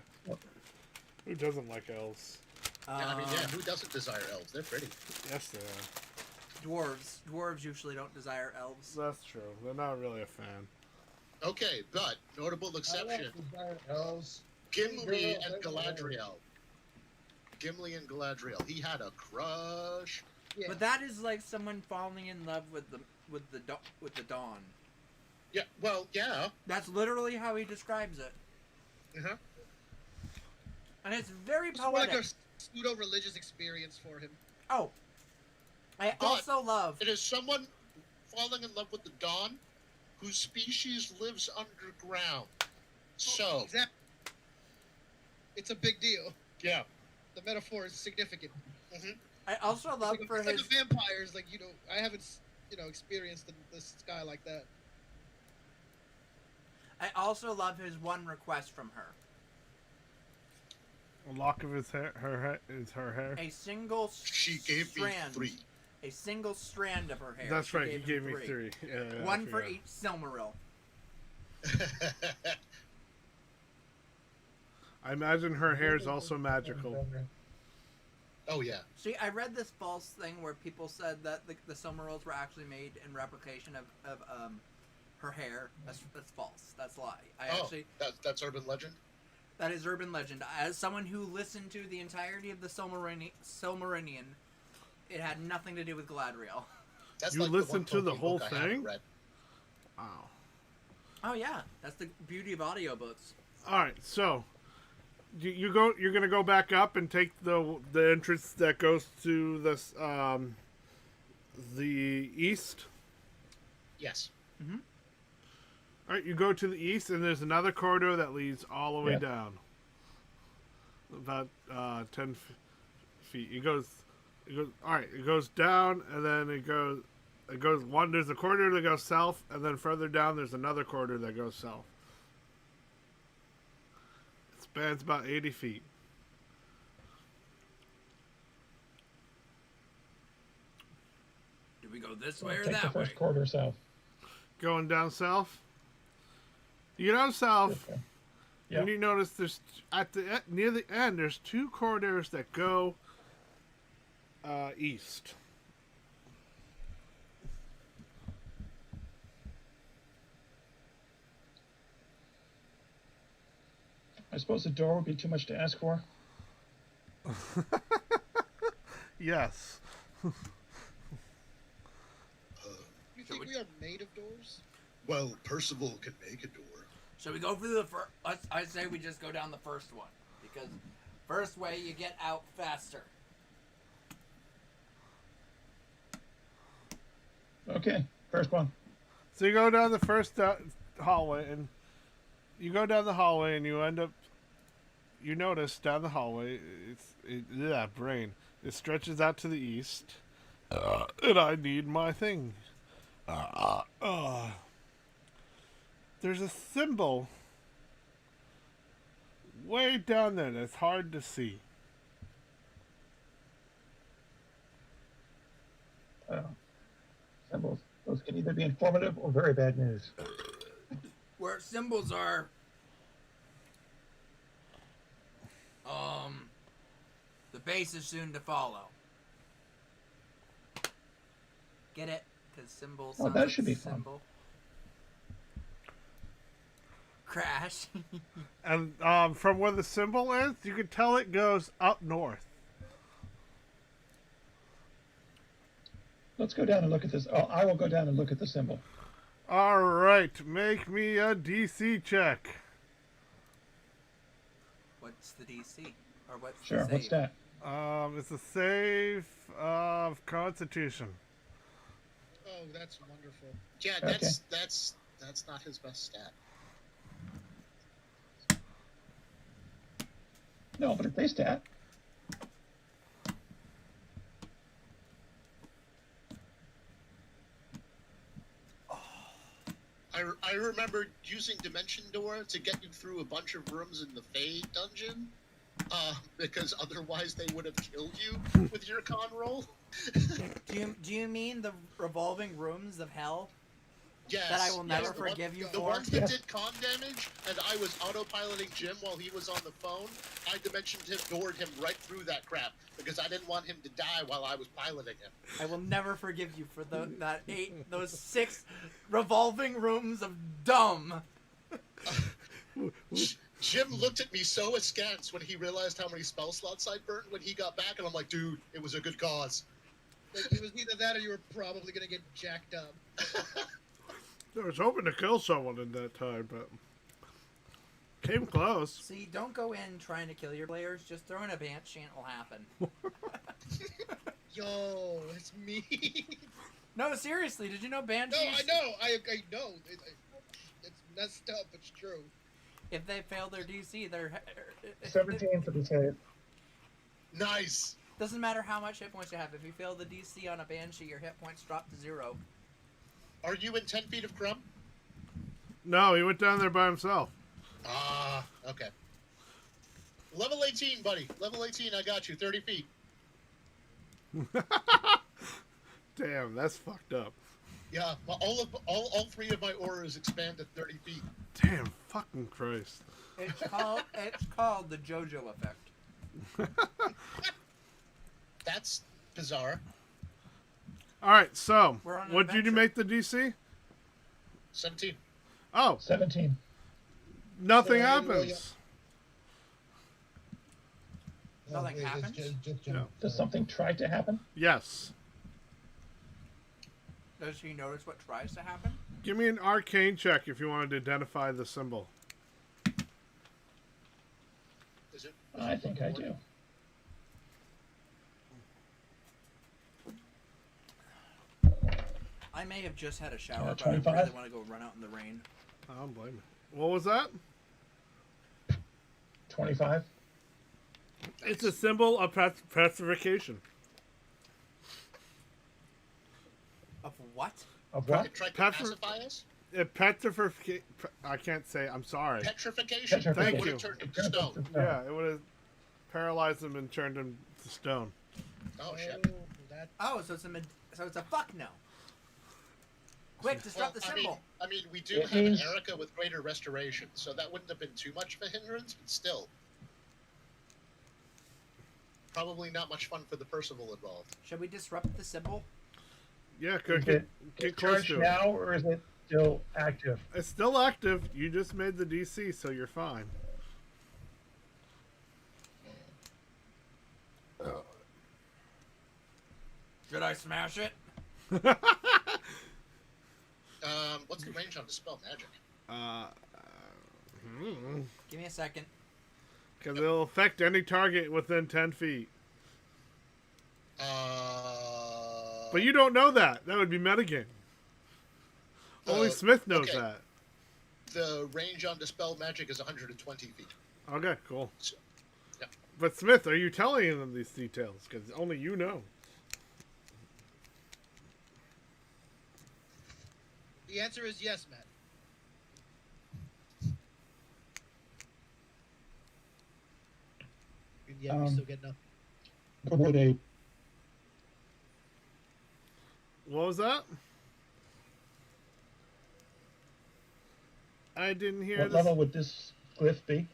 Who doesn't like elves? Yeah, I mean, who doesn't desire elves? They're pretty. Yes, they are. Dwarves usually don't desire elves. That's true. They're not really a fan. Okay, but notable exception, Elves. Gimli and Girl, Galadriel. Gimli and Galadriel. He had a crush. Yeah. But that is like someone falling in love with the dawn. Yeah, well, yeah. That's literally how he describes it, Uh-huh. and it's very It's more like poetic. a pseudo-religious experience for him. Oh, I But also love. It is someone falling in love with the dawn whose species lives underground. So, Exactly. It's a big deal. yeah. The metaphor is significant. I also love It's for like his. the vampires, like, I haven't, experienced the sky like that. I also love his one request from her: A lock of his hair. Her hair. a single She gave strand. me 3. A single strand of her hair. That's She right. He gave him me 3. Yeah, I One for forgot. each Silmaril. I imagine her hair is also magical. Oh, yeah. See, I read this false thing where people said that the Silmarils were actually made in replication of her hair. That's false. That's a lie. I actually That's urban legend? That is urban legend. As someone who listened to the entirety of the Silmarillion, it had nothing to do with Galadriel. That's You like listened to the Tolkien whole book I haven't thing? read. Wow. Oh yeah, that's the beauty of audiobooks. All right, so you go. You're gonna go back up and take the entrance that goes to this the east. Yes. All right, you go to the east, and there's another corridor that leads all the way Yeah. down, about 10 feet. It goes. All right. It goes down, and then it goes. One. There's a corridor that goes south, and then further down, there's another corridor that goes south. It spans about 80 feet. Do we go this way or Take the that way? first corridor south. Going down south. You go south, Yeah. and you notice there's near the end. There's two corridors that go east. I suppose the door would be too much to ask for. Yes. You think we are made of doors? Well, Percival can make a door. Shall we go through the first? I say we just go down the first one because first way you get out faster. Okay, first one. So you go down the first hallway, and you go down the hallway, and you end up. You notice down the hallway, brain. It stretches out to the east, and I need my thing. There's a symbol way down there that's hard to see. Symbols. Those can either be informative or very bad news. Where symbols are, the base is soon to follow. Get it? Because symbol sounds that like should be fun. symbol. Crash. And from where the symbol is, you can tell it goes up north. Let's go down and look at this. Oh, I will go down and look at the symbol. All right, make me a DC check. What's the DC? Or what's Sure, the what's save? that? It's a save of Constitution. Oh, that's wonderful. Yeah, Okay. that's not his best stat. No, but it's a stat. I remember using Dimension Door to get you through a bunch of rooms in the Fey dungeon, because otherwise they would have killed you with your con roll. Do you mean the revolving rooms of hell? Yes. That I will never the forgive you The for? ones that did con damage, and I was autopiloting Jim while he was on the phone. I doored him right through that crap because I didn't want him to die while I was piloting him. I will never forgive you for those 6 revolving rooms of dumb. Jim looked at me so askance when he realized how many spell slots I'd burned when he got back, and I'm like, dude, it was a good cause. Like, it was either that or you were probably gonna get jacked up. I was hoping to kill someone in that time, but came close. See, don't go in trying to kill your players. Just throw in a banshee and it'll happen. Yo, it's me. No, seriously, did you know No, banshees? I know. I know. It's messed up. It's true. If they fail their DC, they're 17 for the save. Nice. doesn't matter how much hit points you have. If you fail the DC on a banshee, your hit points drop to 0. Are you in 10 feet of Crumb? No, he went down there by himself. Ah, okay. Level 18, buddy. Level 18, I got you. 30 feet. Damn, that's fucked up. Yeah, all 3 of my auras expand to 30 feet. Damn, fucking Christ. It's called the JoJo effect. That's bizarre. All right, so We're on an what did you adventure. make the DC? 17. Oh, 17. nothing So, happens. Nothing happens? Does something try to happen? Yes. Does he notice what tries to happen? Give me an arcane check if you wanted to identify the symbol. Is it? I think I do. I may have just had a shower, but I 25? really want to go run out in the rain. I don't blame you. What was that? 25. It's a symbol of pacification. Of what? Of what? It tried to Pacif- pacify us? Petrification. I can't say. I'm sorry. Petrification. Thank It would you. have turned him to stone. Yeah, it would have paralyzed him and turned him to stone. Oh, shit. That, Oh, so it's a fuck no. Quick, disrupt the symbol. I mean, we do It have an means- Erica with greater restoration, so that wouldn't have been too much of a hindrance, but still. Probably not much fun for the Percival involved. Should we disrupt the symbol? Yeah, Is it get close charged to it. now, or is it still active? It's still active. You just made the DC, so you're fine. Should I smash it? What's the range on Dispel Magic? Give me a second. Because it'll affect any target within 10 feet. But you don't know that. That would be metagame. Only Smith knows okay. that. The range on Dispel Magic is 120 feet. Okay, cool. So, yeah. But Smith, are you telling them these details? Because only you know. the answer is yes, Matt. And yet we still get nothing. What would a What was that? I didn't hear what this. level would this glyph be?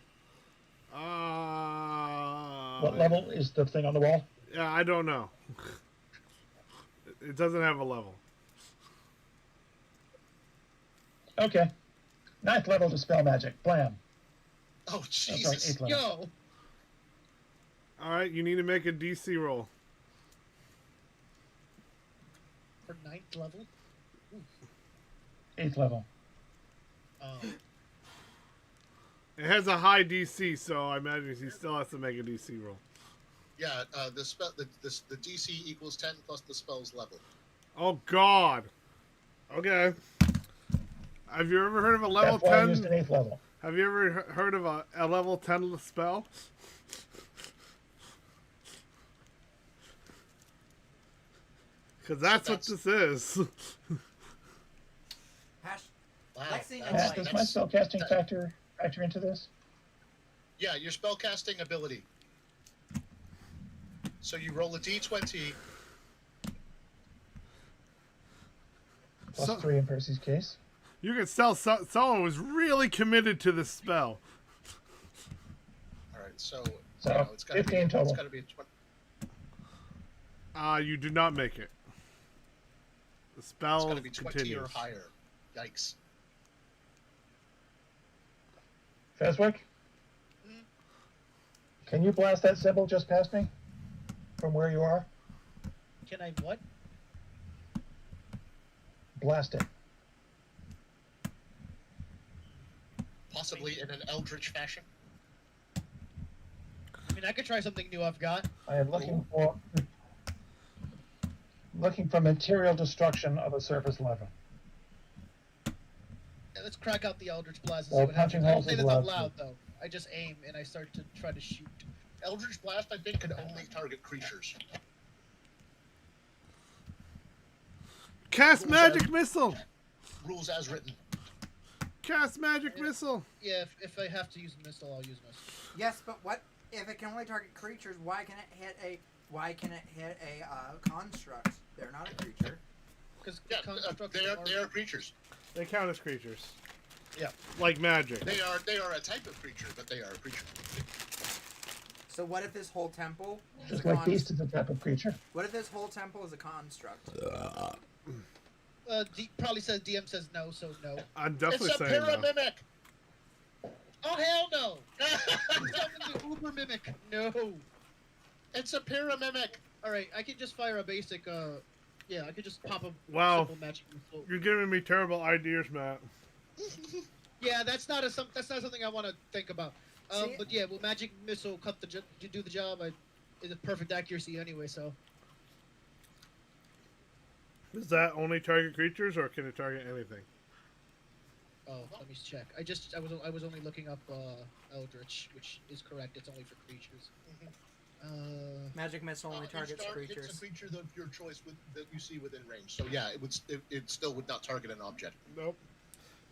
What level is the thing on the wall? Yeah, I don't know. It doesn't have a level. Okay. 9th level Dispel Magic. Blam. Oh, That's right, Jesus. 8th level. Yo! All right, you need to make a DC roll. For 9th level? 8th level. It has a high DC, so I imagine he still has to make a DC roll. Yeah, the DC equals 10 plus the spell's level. Oh God. Okay. Have you ever heard of a level That's why I used 10? an 8th level. Have you ever heard of a level 10 spell? Because that's what this is. Wow. Lexi, that's- Does my that's- spell casting factor into this? Yeah, your spellcasting ability. So you roll a d20. Plus So- 3 in Percy's case. You can tell someone was really committed to this spell. All right, so So, it's gotta 15 be, total. It's got to be a 20. You do not make it. The It's spell got to be 20 continues. or higher. Yikes. Feswick? Can you blast that symbol just past me? From where you are? Can I what? Blast it. Possibly in an eldritch fashion. I mean, I could try something new I've got. I am looking for material destruction of a surface level. Yeah, let's crack out the Eldritch Blast and Well, see what happens. punching I don't holes say is this out allowed, loud, though. I just aim and I start to try to shoot. Eldritch Blast, I think, can only target creatures. Cast magic missile. Rules as written. Cast magic missile. Yeah, if I have to use a missile, I'll use a missile. Yes, but what if it can only target creatures? Why can it hit a construct? They're not a creature. Because Yeah, they are creatures. They count as creatures. Yeah. Like magic. They are a type of creature, but they are a creature. So what if this whole temple is Just a like beast is a type of creature. What if this whole temple is a construct? Probably says DM says no, so no. I'm definitely It's a saying no. pyramimic. Oh hell no! Summon the Uber Mimic. No. It's a pyramimic. All right, I can just fire a basic. Yeah, I could just pop a Wow. simple magic missile. You're giving me terrible ideas, Matt. Yeah, that's not something I want to think about. See- But yeah, will magic missile do the job? It's perfect accuracy anyway. So Does that only target creatures, or can it target anything? let me check. I was only looking up Eldritch, which is correct. It's only for creatures. Magic missile only targets It's a creatures. creature of your choice that you see within range. So yeah, it still would not target an object. Nope.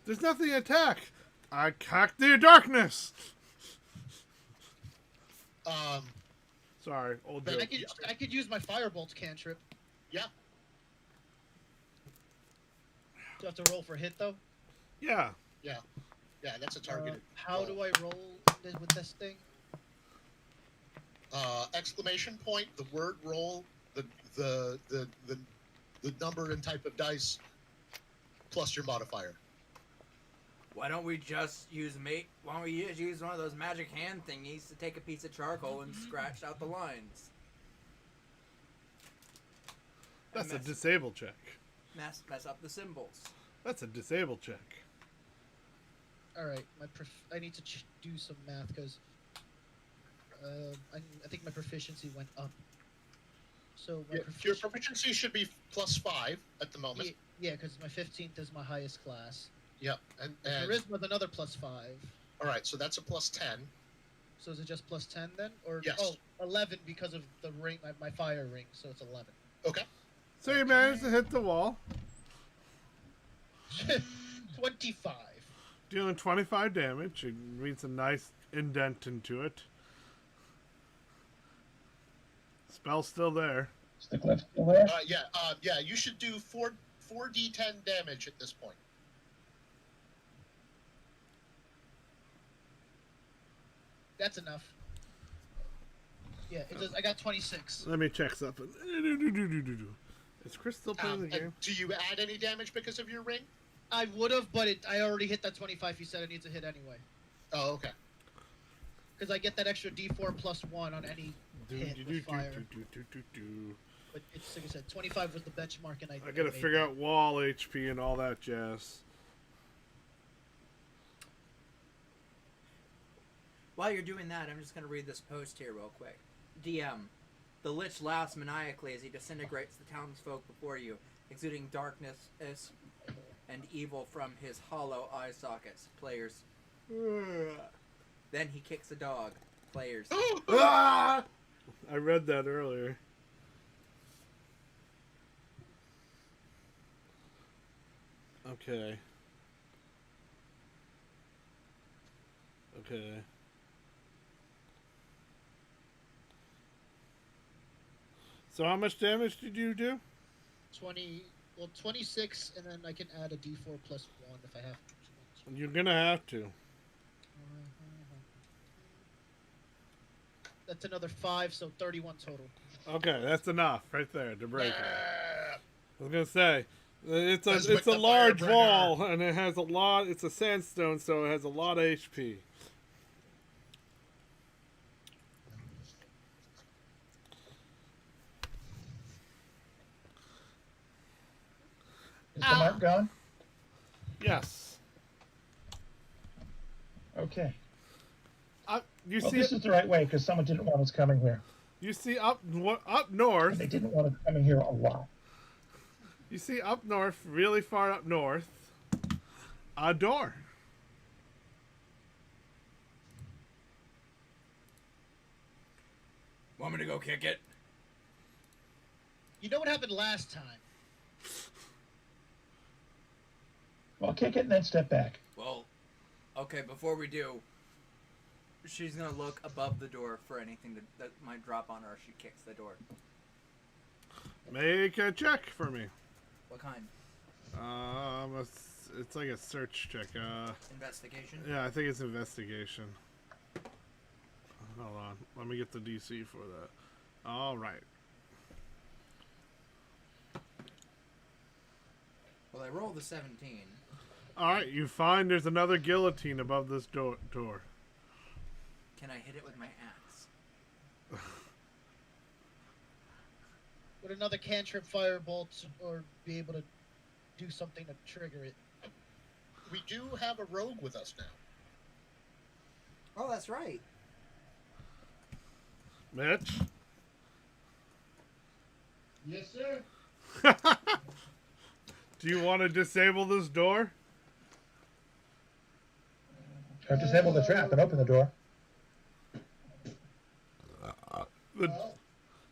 There's nothing to attack. I hacked the darkness. Sorry, old But joke. I could use my firebolt cantrip. Yeah. Do I have to roll for hit though? Yeah. Yeah, that's a targeted. How do I roll with this thing? Exclamation point, the word roll, the number and type of dice, plus your modifier. Why don't we just use Why don't we just use one of those magic hand thingies to take a piece of charcoal and scratch out the lines? That's a disable check. Mess up the symbols. That's a disable check. All right, I need to do some math because I think my proficiency went up. So Your proficiency should be +5 at the moment. Yeah, because my 15th is my highest class. Yeah, and Charisma's another +5. All right, so that's a +10. So is it just +10 then, or Yes. 11 because of the ring, my fire ring? So it's 11. Okay. So you managed to hit the wall, 25. dealing 25 damage. It reads a nice indent into it. Spell's still there. Is the glyph still there? Yeah. You should do 4d10 damage at this point. That's enough. Yeah, it does. I got 26. Let me check something. Is Chris still playing the game? Do you add any damage because of your ring? I would have, but I already hit that 25. You said it needs a hit anyway. Oh, okay. Because I get that extra D4 +1 on any hit with fire. But it's like I said, 25 was the benchmark, and I gotta made figure that. out wall HP and all that jazz. While you're doing that, I'm just going to read this post here real quick. DM. The Lich laughs maniacally as he disintegrates the townsfolk before you, exuding darkness and evil from his hollow eye sockets. Players. Then he kicks a dog. Players. I read that earlier. Okay. So how much damage did you do? 26, and then I can add a D4 +1 if I have to. You're gonna have to. That's another 5, so 31 total. Okay, that's enough right there to break it. I was gonna say, it's That's a with the large firebringer. wall, and it has a lot. It's a sandstone, so it has a lot of HP. Is the mark gone? Yes. Okay. You Well, see, this is the right way because someone didn't want us coming here. you see up And north. they didn't want us coming here a lot. You see up north, really far up north, a door. Want me to go kick it? You know what happened last time? Well, kick it and then step back. Well, okay, before we do, she's going to look above the door for anything that might drop on her if she kicks the door. Make a check for me. What kind? It's like a search check. Investigation? Yeah, I think it's investigation. Hold on, let me get the DC for that. All right. Well, I rolled a 17. All right, you find there's another guillotine above this door. Can I hit it with my axe? Would another cantrip firebolt or be able to do something to trigger it? We do have a rogue with us now. Oh, that's right. Mitch? Yes, sir. Do you want to disable this door? Or disable the trap and open the door.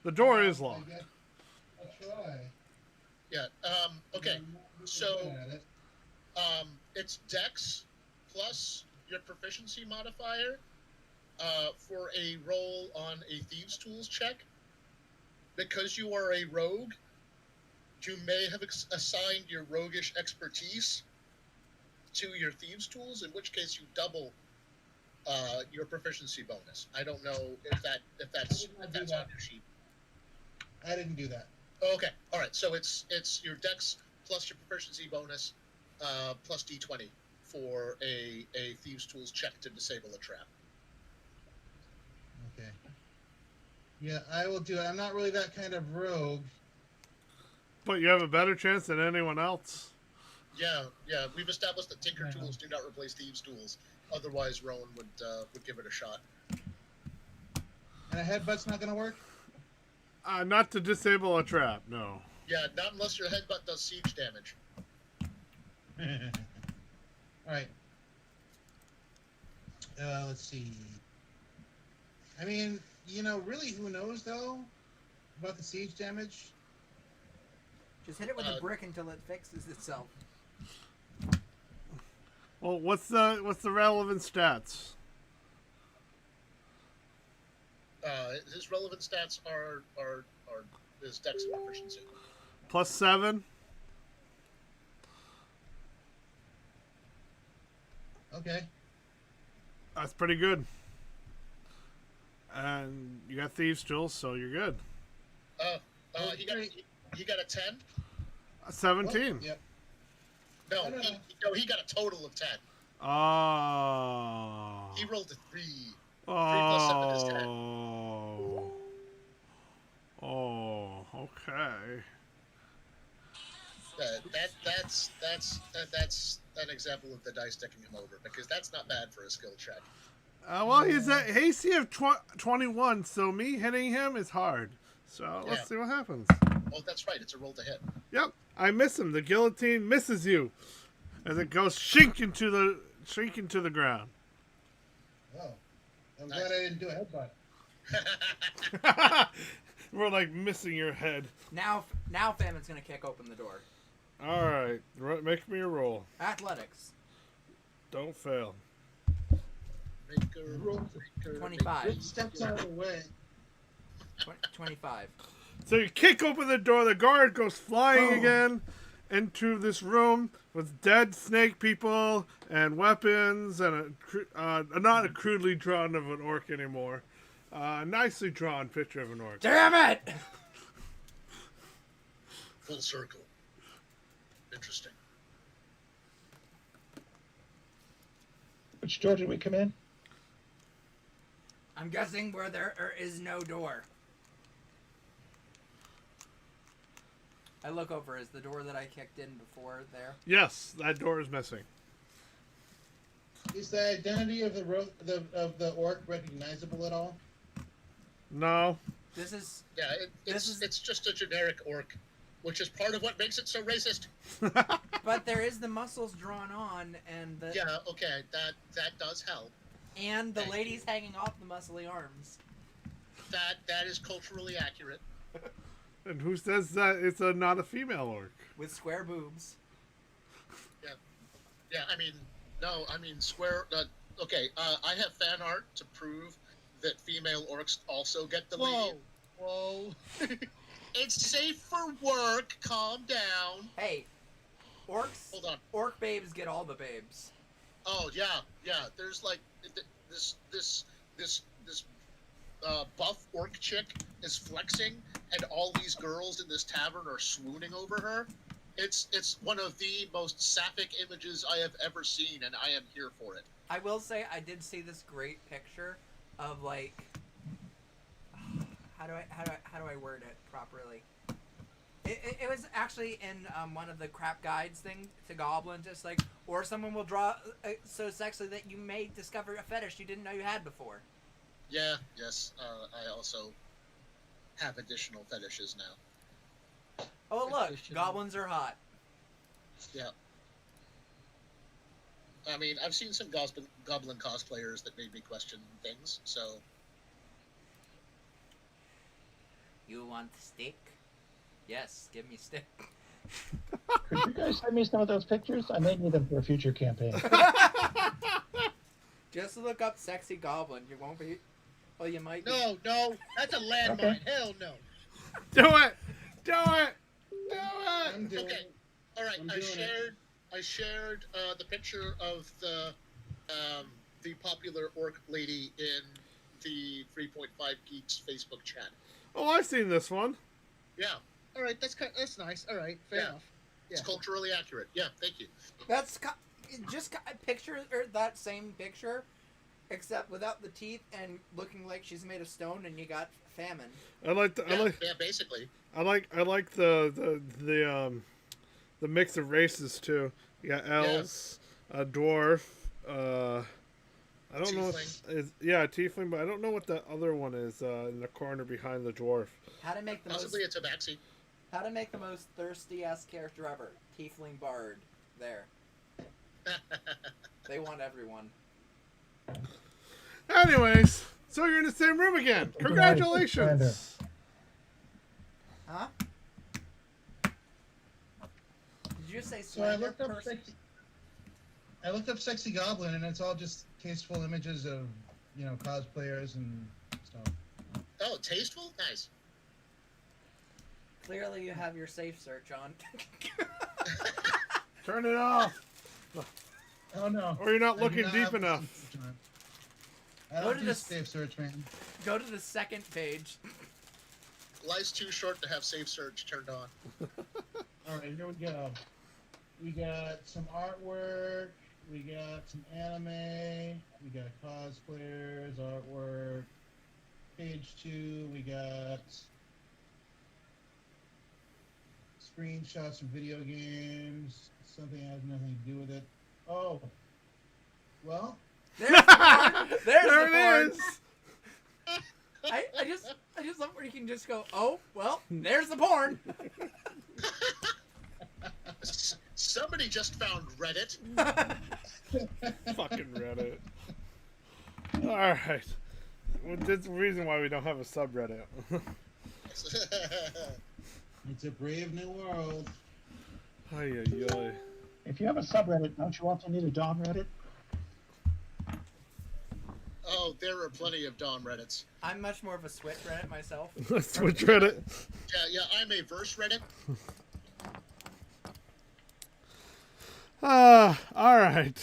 The door is locked. I guess I'll try. Yeah. Okay. So, it's Dex plus your proficiency modifier for a roll on a Thieves' Tools check. Because you are a rogue, you may have assigned your roguish expertise to your Thieves' Tools, in which case you double your proficiency bonus. I don't know if that's on your sheet. I didn't do that. Okay, all right. So it's your Dex plus your proficiency bonus plus D20 for a Thieves' Tools check to disable a trap. Okay. Yeah, I will do it. I'm not really that kind of rogue. But you have a better chance than anyone else. Yeah. We've established that Tinker Tools do not replace Thieves' Tools. Otherwise, Rowan would give it a shot. And a headbutt's not going to work? Not to disable a trap, no. Yeah, not unless your headbutt does siege damage. Alright. Let's see. I mean, really, who knows, though, about the siege damage? Just hit it with a brick until it fixes itself. Well, what's the relevant stats? His relevant stats are his Dex and proficiency. +7. Okay. That's pretty good. And you got Thieves' Tools, so you're good. He got a 10? 17. Oh, yep. No, he got a total of 10. Oh. He rolled a 3. 3 Oh. plus 7 is 10. Oh, okay. That's an example of the dice sticking him over, because that's not bad for a skill check. Well, he's at AC of 21, so me hitting him is hard. So let's see what happens. Oh, that's right. It's a roll to hit. Yep, I miss him. The guillotine misses you as it goes shink into the ground. Oh, I'm glad I didn't do a headbutt. We're like missing your head. Now Famine's gonna kick open the door. All right, make me a roll. Athletics. Don't fail. Make a roll. 25. Steps out of the way. 25. So you kick open the door. The guard goes flying again into this room with dead snake people and weapons and not a crudely drawn of an orc anymore. Nicely drawn picture of an orc. Damn it! Full circle. Interesting. Which door did we come in? I'm guessing where there is no door. I look over. Is the door that I kicked in before there? Yes, that door is missing. Is the identity of the orc recognizable at all? No. This is. Yeah, it's just a generic orc, which is part of what makes it so racist. But there is the muscles drawn on, and the. Yeah, okay, that does help. And the ladies hanging off the muscly arms. That is culturally accurate. And who says that it's not a female orc? With square boobs. Yeah. I mean square. Okay, I have fan art to prove that female orcs also get the lead. Whoa. It's safe for work. Calm down. Hey, orcs. Hold on. Orc babes get all the babes. Oh yeah. There's like this buff orc chick is flexing, and all these girls in this tavern are swooning over her. It's one of the most sapphic images I have ever seen, and I am here for it. I will say I did see this great picture of like how do I word it properly? It was actually in one of the crap guides thing to goblins. It's like, or someone will draw so sexy that you may discover a fetish you didn't know you had before. Yeah, yes. I also have additional fetishes now. Oh look, goblins are hot. Yeah. I mean, I've seen some goblin cosplayers that made me question things, so... You want stick? Yes, give me stick. Could you guys send me some of those pictures? I may need them for a future campaign. Just look up sexy goblin. You won't be... Well, you might be. No, that's a landmine. Okay. Hell no. Do it! Do it! Do it! I'm doing Okay. it. All right, I'm I doing it. shared the picture of the popular orc lady in the 3.5 Geeks Facebook chat. Oh, I've seen this one. Yeah, All right, that's nice. All right, fair Yeah. enough. it's Yeah. culturally accurate. Yeah, thank you. That's just picture or that same picture, except without the teeth and looking like she's made of stone, and you got famine. I like the Yeah, basically. I like the mix of races too. You got elves, a dwarf, I don't know. Yeah, tiefling, but I don't know what the other one is in the corner behind the dwarf. How to make the Possibly it's a Baxi. How to make the most thirsty ass character ever? Tiefling bard. There. They want everyone. Anyways, so you're in the same room again. Congratulations. Huh? Did you say So I slender looked up person? sexy goblin, and it's all just tasteful images of cosplayers and stuff. Oh, tasteful? Nice. Clearly, you have your safe search on. Turn it off. Oh no! Or you're not I do looking not deep have the enough. safe search on. I Go don't to do the- safe search, man. Go to the second page. Life's too short to have safe search turned on. All right, here we go. We got some artwork. We got some anime. We got cosplayers, artwork. Page 2, we got screenshots from video games. Something has nothing to do with it. Oh, well. There's the porn. There's There the porn. it is. I just love where you can just go, oh, well, there's the porn. Somebody just found Reddit. Fucking Reddit. All right. Well, that's the reason why we don't have a subreddit. It's a brave new world. Ay, ay, ay. If you have a subreddit, don't you also need a Dom Reddit? Oh, there are plenty of Dawn Reddits. I'm much more of a Switch Reddit myself. Switch Reddit. Yeah, I'm a verse Reddit. All right.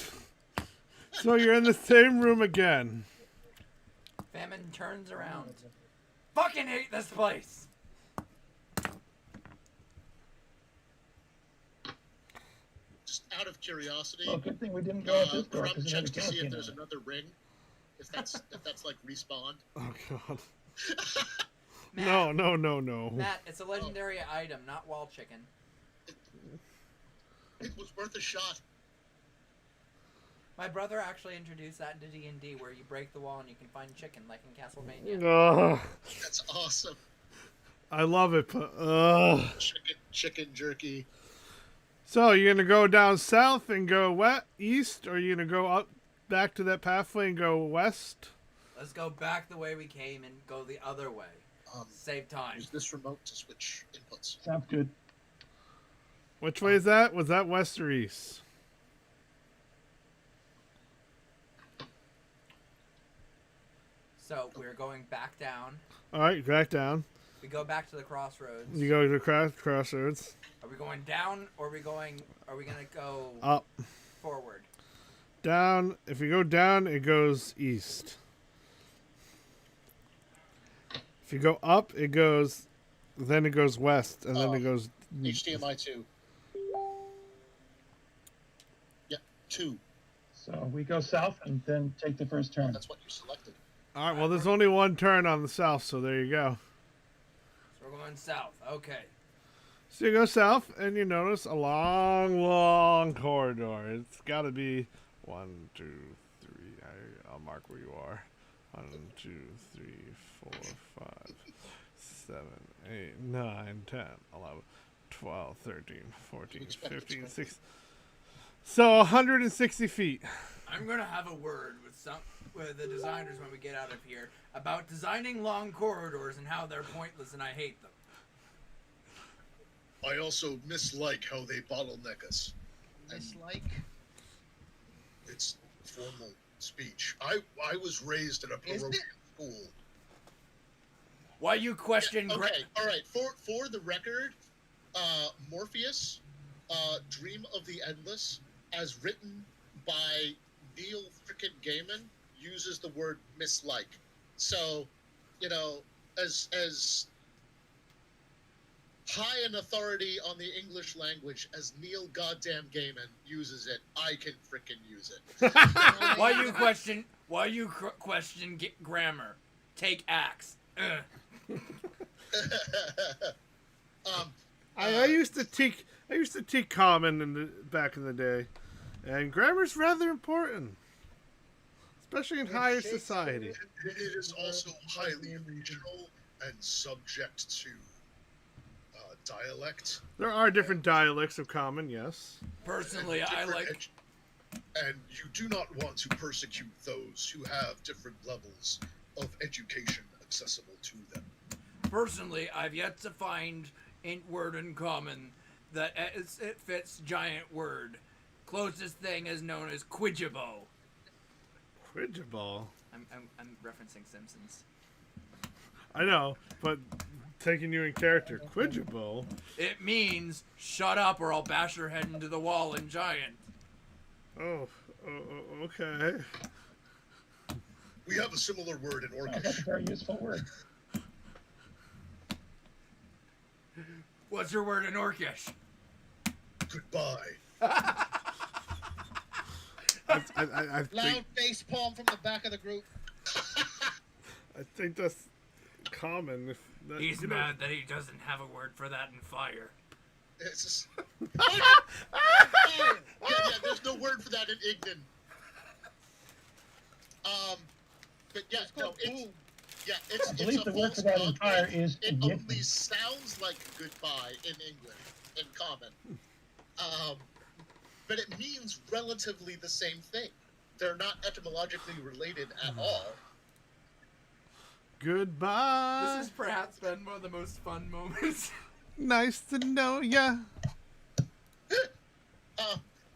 So you're in the same room again. Famine turns around. Fucking hate this place. Just out of curiosity, Well, good thing we didn't go out this door Crumb because it had a checks to see if canopy there's on it. another ring. If that's like respawned. Oh god. Matt, No. Matt, it's a legendary item, not wall chicken. It was worth a shot. My brother actually introduced that into D&D, where you break the wall and you can find chicken, like in Castlevania. Ugh. That's awesome. I love it, but Chicken jerky. So you're gonna go down south and go east, or you're gonna go up back to that pathway and go west? Let's go back the way we came and go the other way. Save time. Use this remote to switch inputs. Sounds good. Which way is that? Was that west or east? So we're going back down. All right, back down. We go back to the crossroads. You go to the crossroads. Are we going down, or are we gonna go Up. forward? Down. If you go down, it goes east. If you go up, it goes west, and then it goes. HDMI 2. Yeah, 2. So we go south and then take the first turn. That's what you selected. All right. Well, there's only one turn on the south, so there you go. So we're going south. Okay. So you go south, and you notice a long, long corridor. It's got to be 1, 2, 3. I'll mark where you are. 1, 2, 3, 4, 5, 7, 8, 9, 10, 11, 12, 13, 14, 15, 16. So 160 feet. I'm gonna have a word with the designers when we get out of here about designing long corridors and how they're pointless and I hate them. I also mislike how they bottleneck us. Dislike. It's formal speech. I was raised in a parochial school. Why you question? Yeah, okay, all right. For the record, Morpheus, Dream of the Endless, as written by Neil frickin' Gaiman, uses the word mislike. So, you know, as high an authority on the English language as Neil goddamn Gaiman uses it, I can frickin' use it. Why you question? Why you question grammar? Take axe. I used to teach common back in the day, and grammar's rather important, especially in higher society. It is also highly regional and subject to dialect. There are different dialects of common, yes. Personally, I like. And you do not want to persecute those who have different levels of education accessible to them. Personally, I've yet to find a word in common that it fits giant word. Closest thing is known as quidjabo. Quidjabo? I'm referencing Simpsons. I know, but taking you in character, quidjabo. It means shut up or I'll bash your head into the wall in giant. Oh, okay. We have a similar word in Orcish. That's a very useful word. What's your word in Orcish? Goodbye. I think, Loud face palm from the back of the group. I think that's common. He's mad that he doesn't have a word for that in fire. It's just... yeah, there's no word for that in Ignan. But yeah, no, it's I believe the word false for that in fire context. is It ignition. only sounds like goodbye in England, in common. But it means relatively the same thing. They're not etymologically related at all. Goodbye. This has perhaps been one of the most fun moments. Nice to know ya.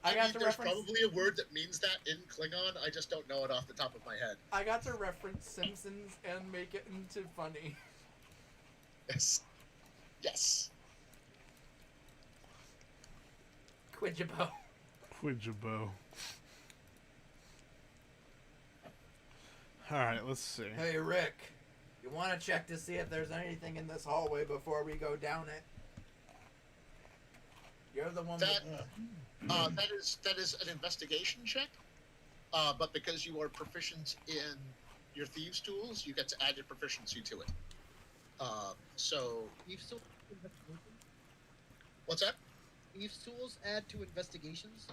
I got to there's reference. probably a word that means that in Klingon. I just don't know it off the top of my head. I got to reference Simpsons and make it into funny. Yes. Yes. Quidjabo. Quidjabo. Alright, let's see. Hey, Rick. You want to check to see if there's anything in this hallway before we go down it? You're the one that is an investigation check. But because you are proficient in your thieves' tools, you get to add your proficiency to it. So Thieves tools. What's that? Thieves tools add to investigations.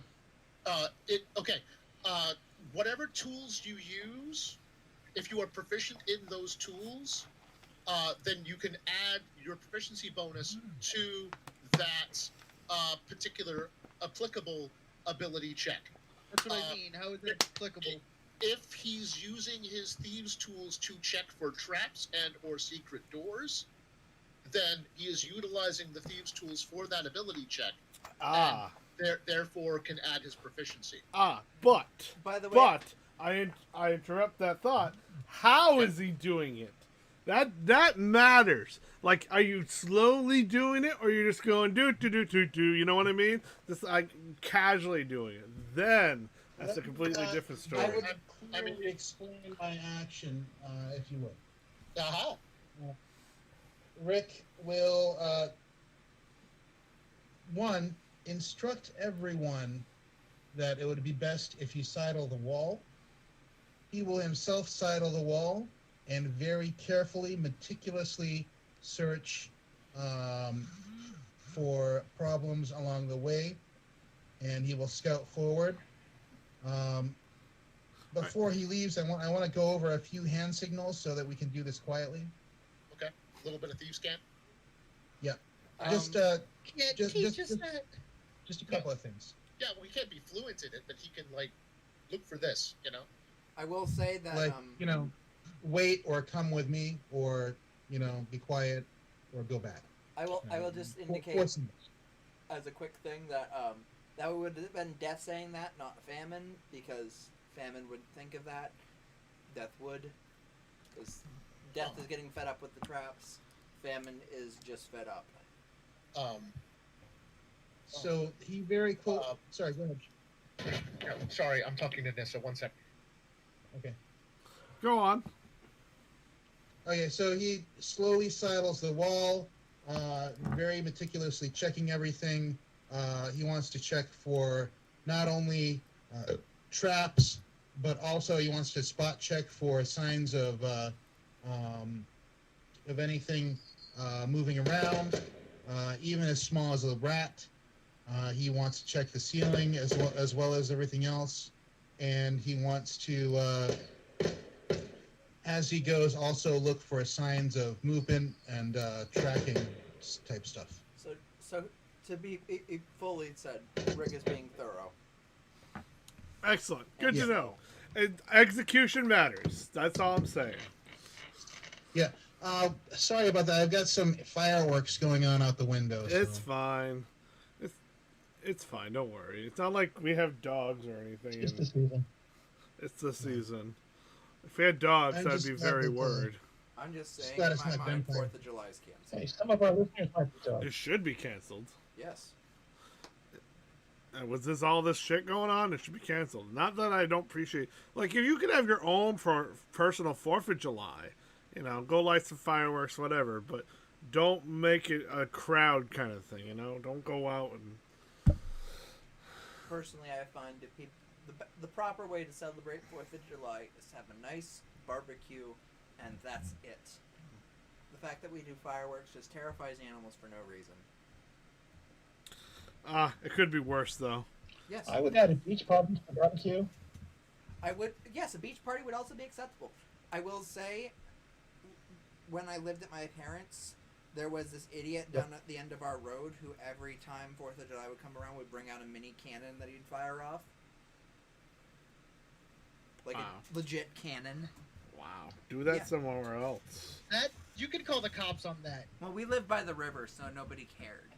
Whatever tools you use, if you are proficient in those tools, then you can add your proficiency bonus to that particular applicable ability check. That's what I mean. How is it applicable? If he's using his thieves' tools to check for traps and or secret doors, then he is utilizing the thieves' tools for that ability check. And therefore can add his proficiency. But By the way, but I interrupt that thought. How is he doing it? That matters. Like, are you slowly doing it, or you're just going do? You know what I mean? Just like casually doing it. Then that's a completely different story. I would clearly explain my action, if you would. Rick will, one, instruct everyone that it would be best if you sidle the wall. He will himself sidle the wall and very carefully, meticulously search for problems along the way, and he will scout forward. Before he leaves, I want to go over a few hand signals so that we can do this quietly. Okay. A little bit of thieves' camp. Yeah. Can't Just teach us that. just a couple of things. Yeah, we can't be fluent in it, but he can like look for this. You know. I will say that Like, wait or come with me, or be quiet or go back. I will just indicate Four symbols. as a quick thing that that would have been Death saying that, not Famine, because Famine would think of that. Death would, because Death is getting fed up with the traps. Famine is just fed up. So he very close. Sorry, go ahead. No, sorry, I'm talking to Nissa. 1 second. Okay. Go on. Okay, so he slowly sidles the wall, very meticulously checking everything. He wants to check for not only traps, but also he wants to spot check for signs of anything moving around, even as small as a rat. He wants to check the ceiling as well as everything else, and he wants to, as he goes, also look for signs of movement and tracking type stuff. So to be fully said, Rick is being thorough. Excellent. Good to know. Execution matters. That's all I'm saying. Yeah. Sorry about that. I've got some fireworks going on out the window. It's fine. It's fine. Don't worry. It's not like we have dogs or anything. It's the season. It's the season. If we had dogs, I'd be very worried. I'm just saying, Glad in it's my not mind, vampire. 4th of July is canceled. Hey, some of our listeners might be dogs. It should be canceled. Yes. Was this all this shit going on? It should be canceled. Not that I don't appreciate. Like, if you could have your own for personal 4th of July, go light some fireworks, whatever. But don't make it a crowd kind of thing. Don't go out and. Personally, I find the proper way to celebrate 4th of July is to have a nice barbecue, and that's it. The fact that we do fireworks just terrifies animals for no reason. It could be worse, though. Yes. I would add a beach party to the barbecue. Yes, a beach party would also be acceptable. I will say, when I lived at my parents', there was this idiot down at the end of our road who every time 4th of July would come around would bring out a mini cannon that he'd fire off. Like Wow. a legit cannon. Wow. Do that Yeah. somewhere else. That you could call the cops on that. Well, we live by the river, so nobody cared.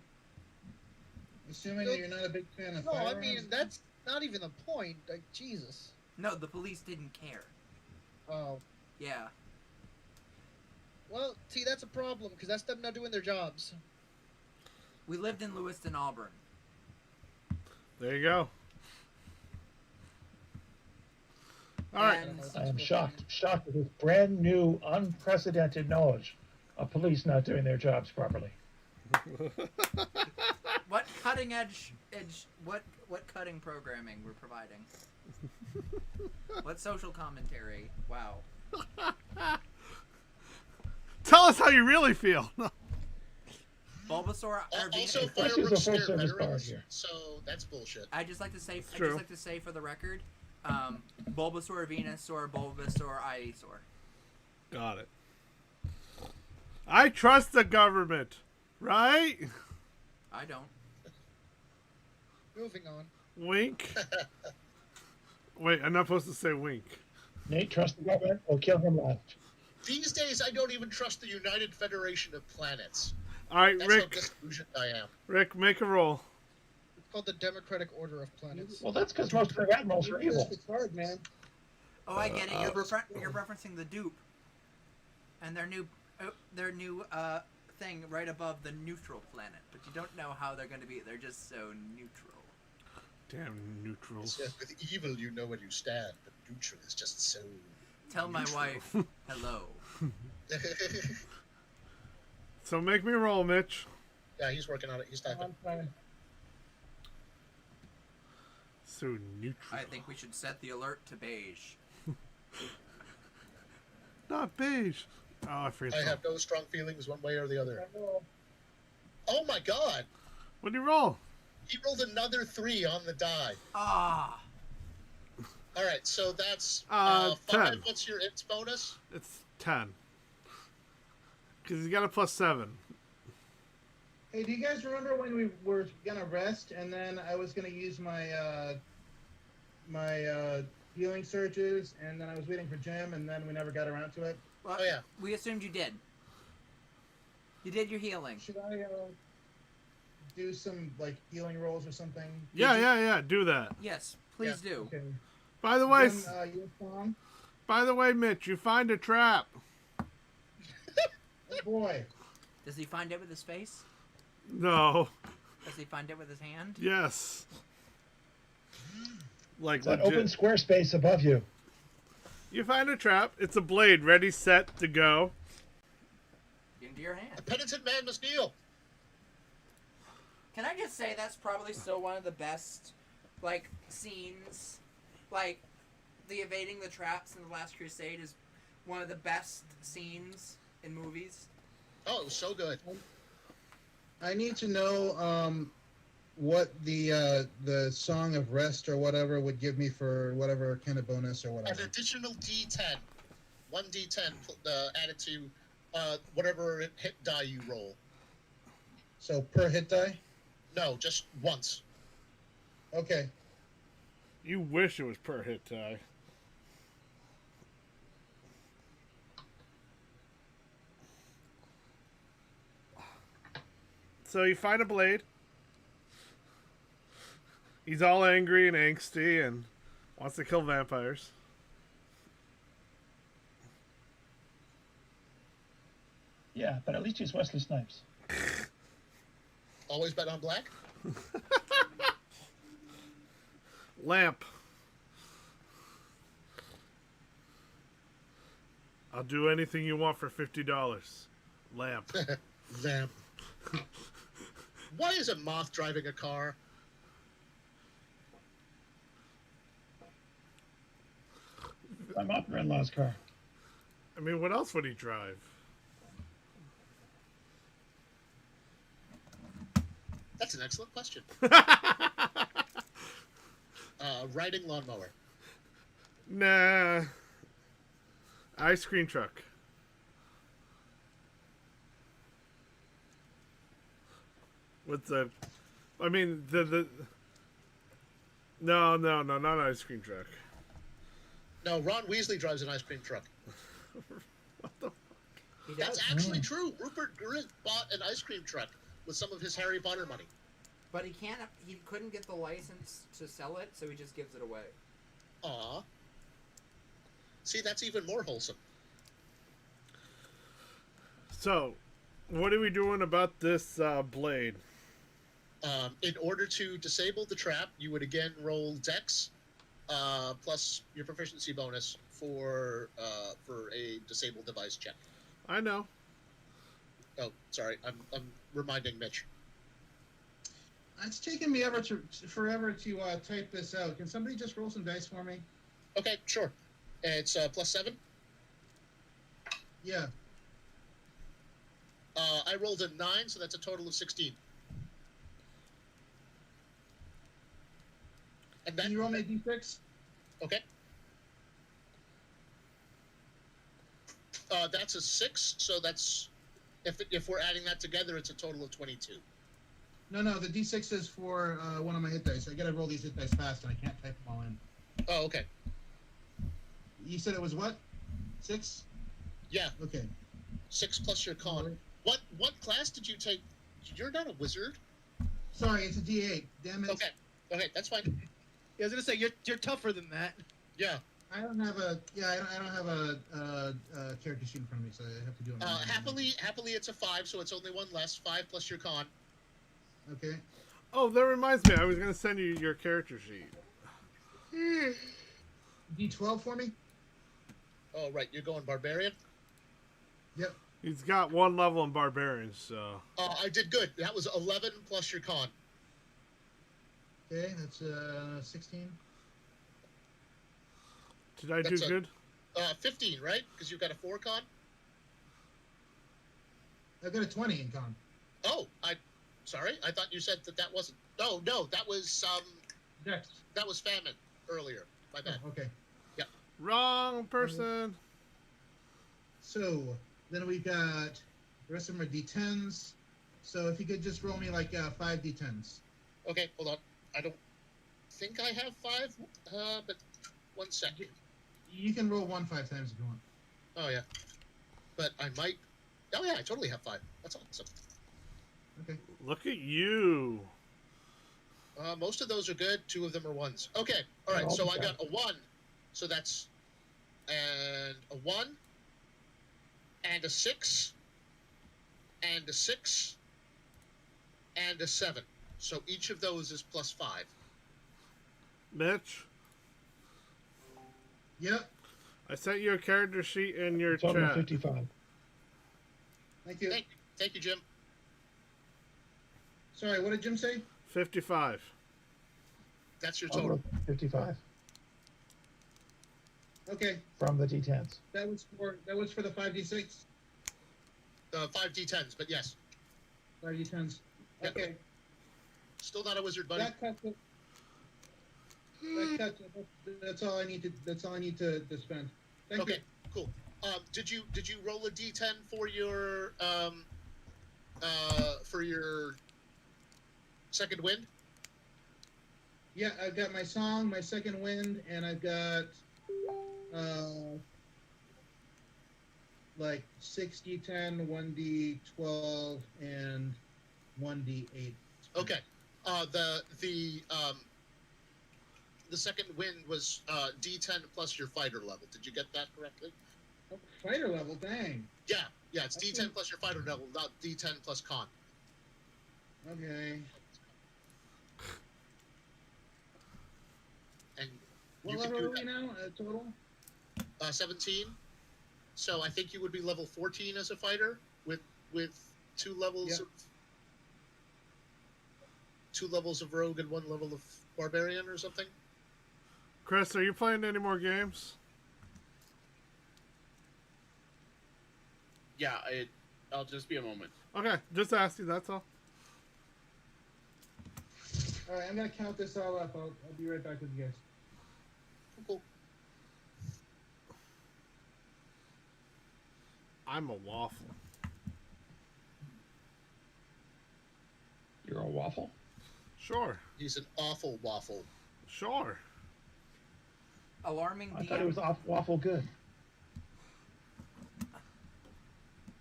Assuming that you're not a big fan of No, firearms. I mean that's not even the point. Like Jesus. No, the police didn't care. Oh. Yeah. Well, see, that's a problem because that's them not doing their jobs. We lived in Lewiston, Auburn. There you go. All right. And I am shocked at this brand new, unprecedented knowledge of police not doing their jobs properly. what cutting edge what cutting programming we're providing? What social commentary? Wow. Tell us how you really feel. Bulbasaur. Also, This is a fireworks scare full-service bar veterans, here. so that's bullshit. I just like to say. It's true. For the record, Bulbasaur, Venusaur, Bulbasaur, Ivysaur. Got it. I trust the government, right? I don't. Moving on. Wink. Wait, I'm not supposed to say wink. Nate, trust the government or kill him last. These days, I don't even trust the United Federation of Planets. All right, That's how Rick. disillusioned I am. Rick, make a roll. It's called the Democratic Order of Planets. Well, that's because most of their admirals are evil. It's hard, man. Oh, I get it. You're referencing the dupe, and their new thing right above the neutral planet. But you don't know how they're going to be. They're just so neutral. Damn neutrals. Yes, with evil, you know where you stand, but neutral is just so. Tell my neutral. wife hello. So make me roll, Mitch. Yeah, he's working on it. He's typing. I'm trying. So neutral. I think we should set the alert to beige. Not beige. Oh, I forget. I have no strong feelings one way or the other. Oh my god! What do you roll? He rolled another 3 on the die. Ah. All right, so that's 10. 5. What's your its bonus? It's 10. Because he's got a +7. Hey, do you guys remember when we were gonna rest, and then I was gonna use my healing surges, and then I was waiting for Jim, and then we never got around to it? Well, Oh, yeah. We assumed you did. You did your healing. Should I do some like healing rolls or something? Yeah. Do that. Yes, please do. Okay. By the way, Jim, you Tom? by the way, Mitch, you find a trap. Oh boy. Does he find it with his face? No. Does he find it with his hand? Yes. Like It's an legit. open square space above you. You find a trap. It's a blade ready, set to go. Into your A hand. penitent man must kneel. Can I just say that's probably still one of the best, like, scenes? Like, the evading the traps in The Last Crusade is one of the best scenes in movies. Oh, it was so good. I need to know what the Song of Rest or whatever would give me for whatever kind of bonus or An whatever. additional D10. 1D10 added to whatever hit die you roll. So per hit die? No, just once. Okay. You wish it was per hit die. So you find a blade. He's all angry and angsty and wants to kill vampires. Yeah, but at least he's Wesley Snipes. Always bet on black? Lamp. I'll do anything you want for $50. Lamp. Vamp. Why is a moth driving a car? My mother-in-law's car. I mean, what else would he drive? That's an excellent question. Riding lawnmower. Nah. Ice cream truck. With the... I mean, No, not ice cream truck. No, Ron Weasley drives an ice cream truck. What the... He does. That's actually true. Rupert Grint bought an ice cream truck with some of his Harry Potter money. But he can't. He couldn't get the license to sell it, so he just gives it away. Aw. See, that's even more wholesome. So, what are we doing about this blade? In order to disable the trap, you would again roll Dex plus your proficiency bonus for a disabled device check. I know. Oh, sorry, I'm reminding Mitch. It's taken me forever to type this out. Can somebody just roll some dice for me? Okay, sure. It's +7. Yeah. I rolled a 9, so that's a total of 16. And then Can you roll me a d6? Okay. That's a 6, so that's if we're adding that together, it's a total of 22. No, the d6 is for one of my hit dice. I gotta roll these hit dice fast, and I can't type them all in. Oh, okay. You said it was what? 6? Yeah, Okay. 6 plus your con. What class did you take? You're not a wizard. Sorry, it's a d8. Damn it. Okay, that's fine. Yeah, I was gonna say you're tougher than that. Yeah. I don't have a character sheet in front of me, so I have to do it. Happily, it's a 5, so it's only one less. 5 plus your con. Okay. Oh, that reminds me. I was going to send you your character sheet. D12 for me? Oh, right. You're going barbarian. Yep. He's got 1 level in barbarians, so... I did good. That was 11 plus your con. Okay, that's 16. Did I do good? 15, right? Because you've got a 4 con. I've got a 20 in con. Oh, Sorry, I thought you said that wasn't. No, that was Next. that was famine earlier. My bad. Oh, okay. Wrong person. So then we got the rest of them are D10s. So if you could just roll me like 5 D10s. Okay, hold on. I don't think I have 5, but 1 second. You can roll 1 5 times if you want. Oh yeah, but I might. Oh yeah, I totally have 5. That's awesome. Okay. Look at you. Most of those are good. 2 of them are 1s. Okay, all right. So I got a 1. So that's and a 1 and a 6 and a 6 and a 7. So each of those is plus 5. Mitch, Yep. I sent you a character sheet in your Total of chat. 55. Thank you. Thank you, Jim. Sorry, what did Jim say? 55. That's your Total total. of 55 Okay. from the D10s. That was for the 5d6. 5 D10s, but yes. 5d10s. Yep. Okay. Still not a wizard, buddy. That cuts it. That's all I need to. That's all I need to spend. Thank Okay, you. cool. Did you roll a D10 for your second wind? Yeah, I've got my song, my second wind, and I've got like 6d10, 1d12, and 1d8. Okay. The second wind was D10 plus your fighter level. Did you get that correctly? Oh, fighter level, dang. Yeah, it's D10 plus your fighter level, not D10 plus con. Okay. And What you can level do are we that. now? Total? 17. So I think you would be level 14 as a fighter with 2 levels Yep. of 2 levels of rogue and 1 level of barbarian or something. Chris, are you playing any more games? Yeah, I'll just be a moment. Okay, just asking, that's all. All right, I'm gonna count this all up. I'll be right back with you guys. Cool. I'm a waffle. You're a waffle? Sure. He's an awful waffle. Sure. Alarming I thought it DM. was waffle good.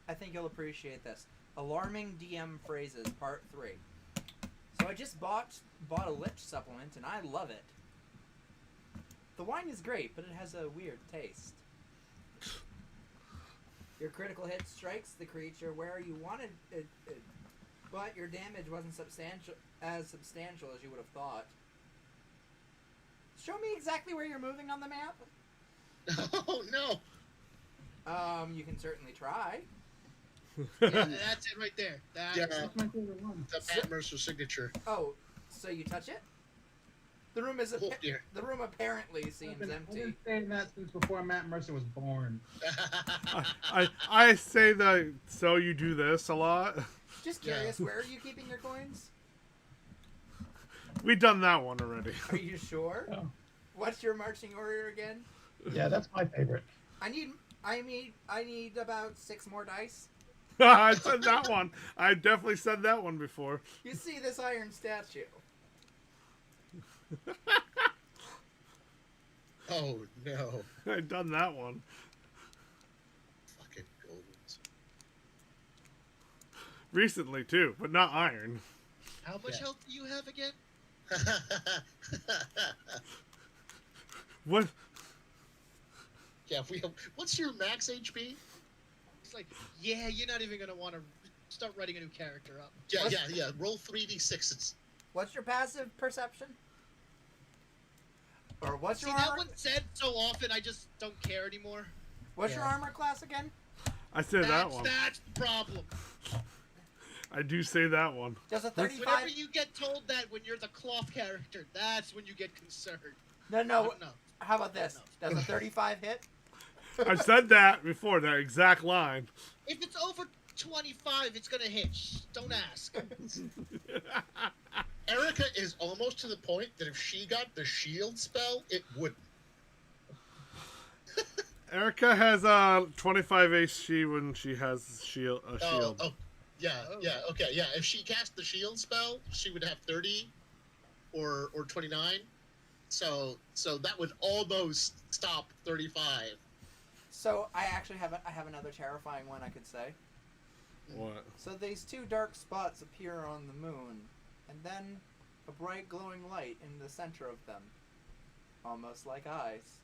I think you'll appreciate this. Alarming DM phrases, part 3. So I just bought a Lich supplement, and I love it. The wine is great, but it has a weird taste. Your critical hit strikes the creature where you wanted it, but your damage wasn't as substantial as you would have thought. Show me exactly where you're moving on the map. Oh no! You can certainly try. Yeah, that's it right there. That's That's my favorite one. The Matt Mercer signature. Oh, so you touch it? The room is Oh, dear. the room apparently seems I've empty. been saying that since before Matt Mercer was born. I say that so you do this a lot. Just curious, where are you keeping your coins? We've done that one already. Are you sure? Oh. What's your marching order again? Yeah, that's my favorite. I need about 6 more dice. I said that one. I definitely said that one before. You see this iron statue? Oh no! I've done that one. Fucking gold. Recently too, but not iron. How much health do you have again? What? Yeah, what's your max HP? It's like, yeah, you're not even gonna want to start writing a new character up. Yeah. Roll 3d6s. What's your passive perception? Or what's See, your that armor? one's said so often, I just don't care anymore. What's your armor class again? I said that one. That's the problem. I do say that one. Does a Whenever 35? you get told that when you're the cloth character, that's when you get concerned. No. No. How about this? Does a 35 hit? I've said that before. That exact line. If it's over 25, it's gonna hit. Shh, don't ask. Erica is almost to the point that if she got the shield spell, it wouldn't. Erica has 25 AC when she has shield. Shield. Yeah, okay, yeah. If she cast the shield spell, she would have 30 or 29. So that would almost stop 35. So I actually have another terrifying one I could say. What? So these two dark spots appear on the moon, and then a bright glowing light in the center of them, almost like eyes.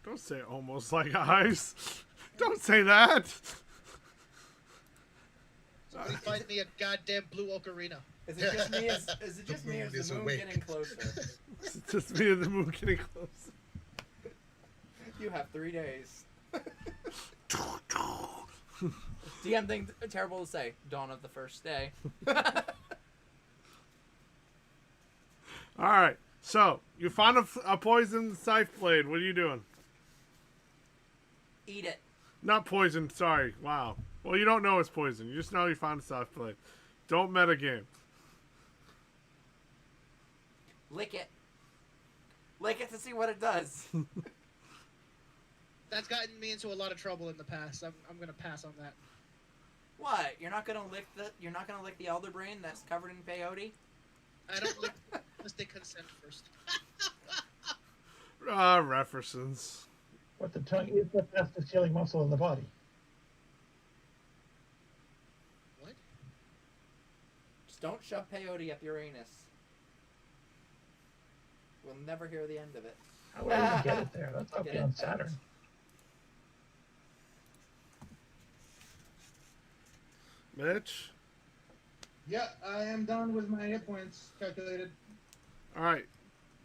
Don't say almost like eyes. Don't say that. Somebody find me a goddamn blue ocarina. Is it just me? Is it just me? Or is the moon awake. getting closer? It's just me and the moon getting closer. You have 3 days. DM thing terrible to say. Dawn of the first day. All right. So you found a poison scythe blade. What are you doing? Eat it. Not poison. Sorry. Wow. Well, you don't know it's poison. You just know you found a scythe blade. Don't metagame. Lick it. Lick it to see what it does. That's gotten me into a lot of trouble in the past. I'm gonna pass on that. What? You're not gonna lick the elder brain that's covered in peyote? I don't lick unless they consent first. References. But the tongue is the fastest healing muscle in the body. What? Just don't shove peyote up your anus. We'll never hear the end of it. How would I even get it there? That's up Get beyond it? Saturn. Mitch? Yeah, I am done with my hit points calculated. All right.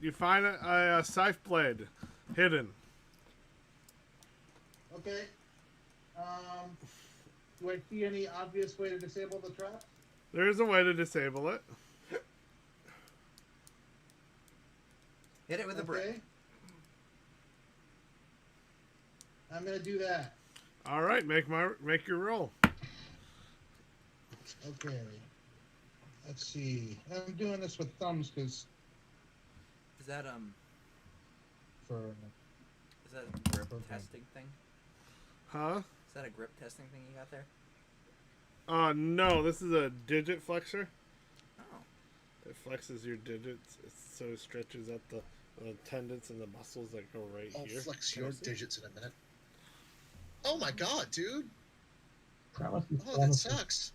You find a scythe blade hidden. Okay. Do I see any obvious way to disable the trap? There is a way to disable it. Hit it with a brick. I'm gonna do that. All right. Make your roll. Okay. Let's see. I'm doing this with thumbs because Is that for Is that a grip testing thing? Huh? Is that a grip testing thing you got there? No. This is a digit flexor. Oh. It flexes your digits, so it stretches out the tendons and the muscles that go right I'll here. flex your digits in a minute. Oh my god, dude! Oh, that sucks.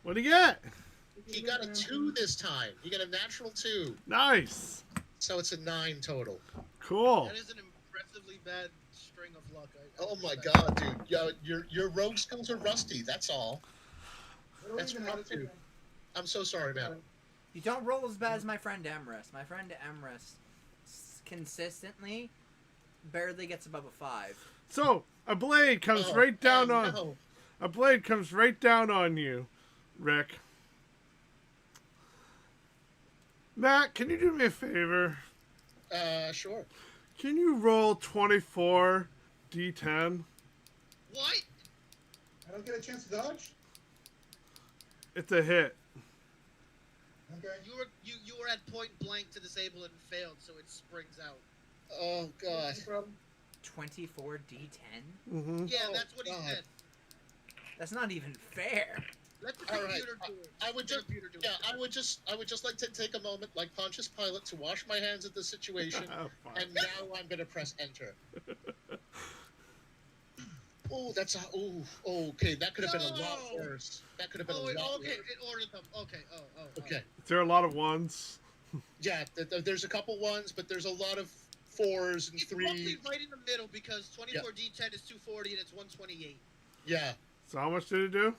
What do you get? He got a 2 this time. He got a natural 2. Nice. So it's a 9 total. Cool. That is an impressively bad string of luck. Oh my god, dude! Yo, your rogue skills are rusty. That's all. That's rough, dude. I'm so sorry, man. You don't roll as bad as my friend Emrys. My friend Emrys consistently barely gets above a 5. So a blade comes right down on. No. A blade comes right down on you, Rick. Matt, can you do me a favor? Sure. Can you roll 24 D10? What? I don't get a chance to dodge. It's a hit. Okay. You were at point blank to disable it and failed, so it springs out. Oh god. 24 D10? Mm-hmm. Yeah, that's what he God. said. That's not even fair. Let the All right. computer do it. I would just, Computer do yeah, it. I would just like to take a moment, like Pontius Pilate, to wash my hands of the situation, Oh, fine. and now I'm gonna press enter. Oh, that's a. Oh, okay. That could have been a lot No! worse. That could have been Oh, a wait, lot okay, worse. it ordered them. Okay, oh. Okay. Is there a lot of ones? Yeah, there's a couple ones, but there's a lot of 4s and It's 3s. roughly right in the middle because 24 D10 is 240 and it's 128. Yeah, So how much did it do?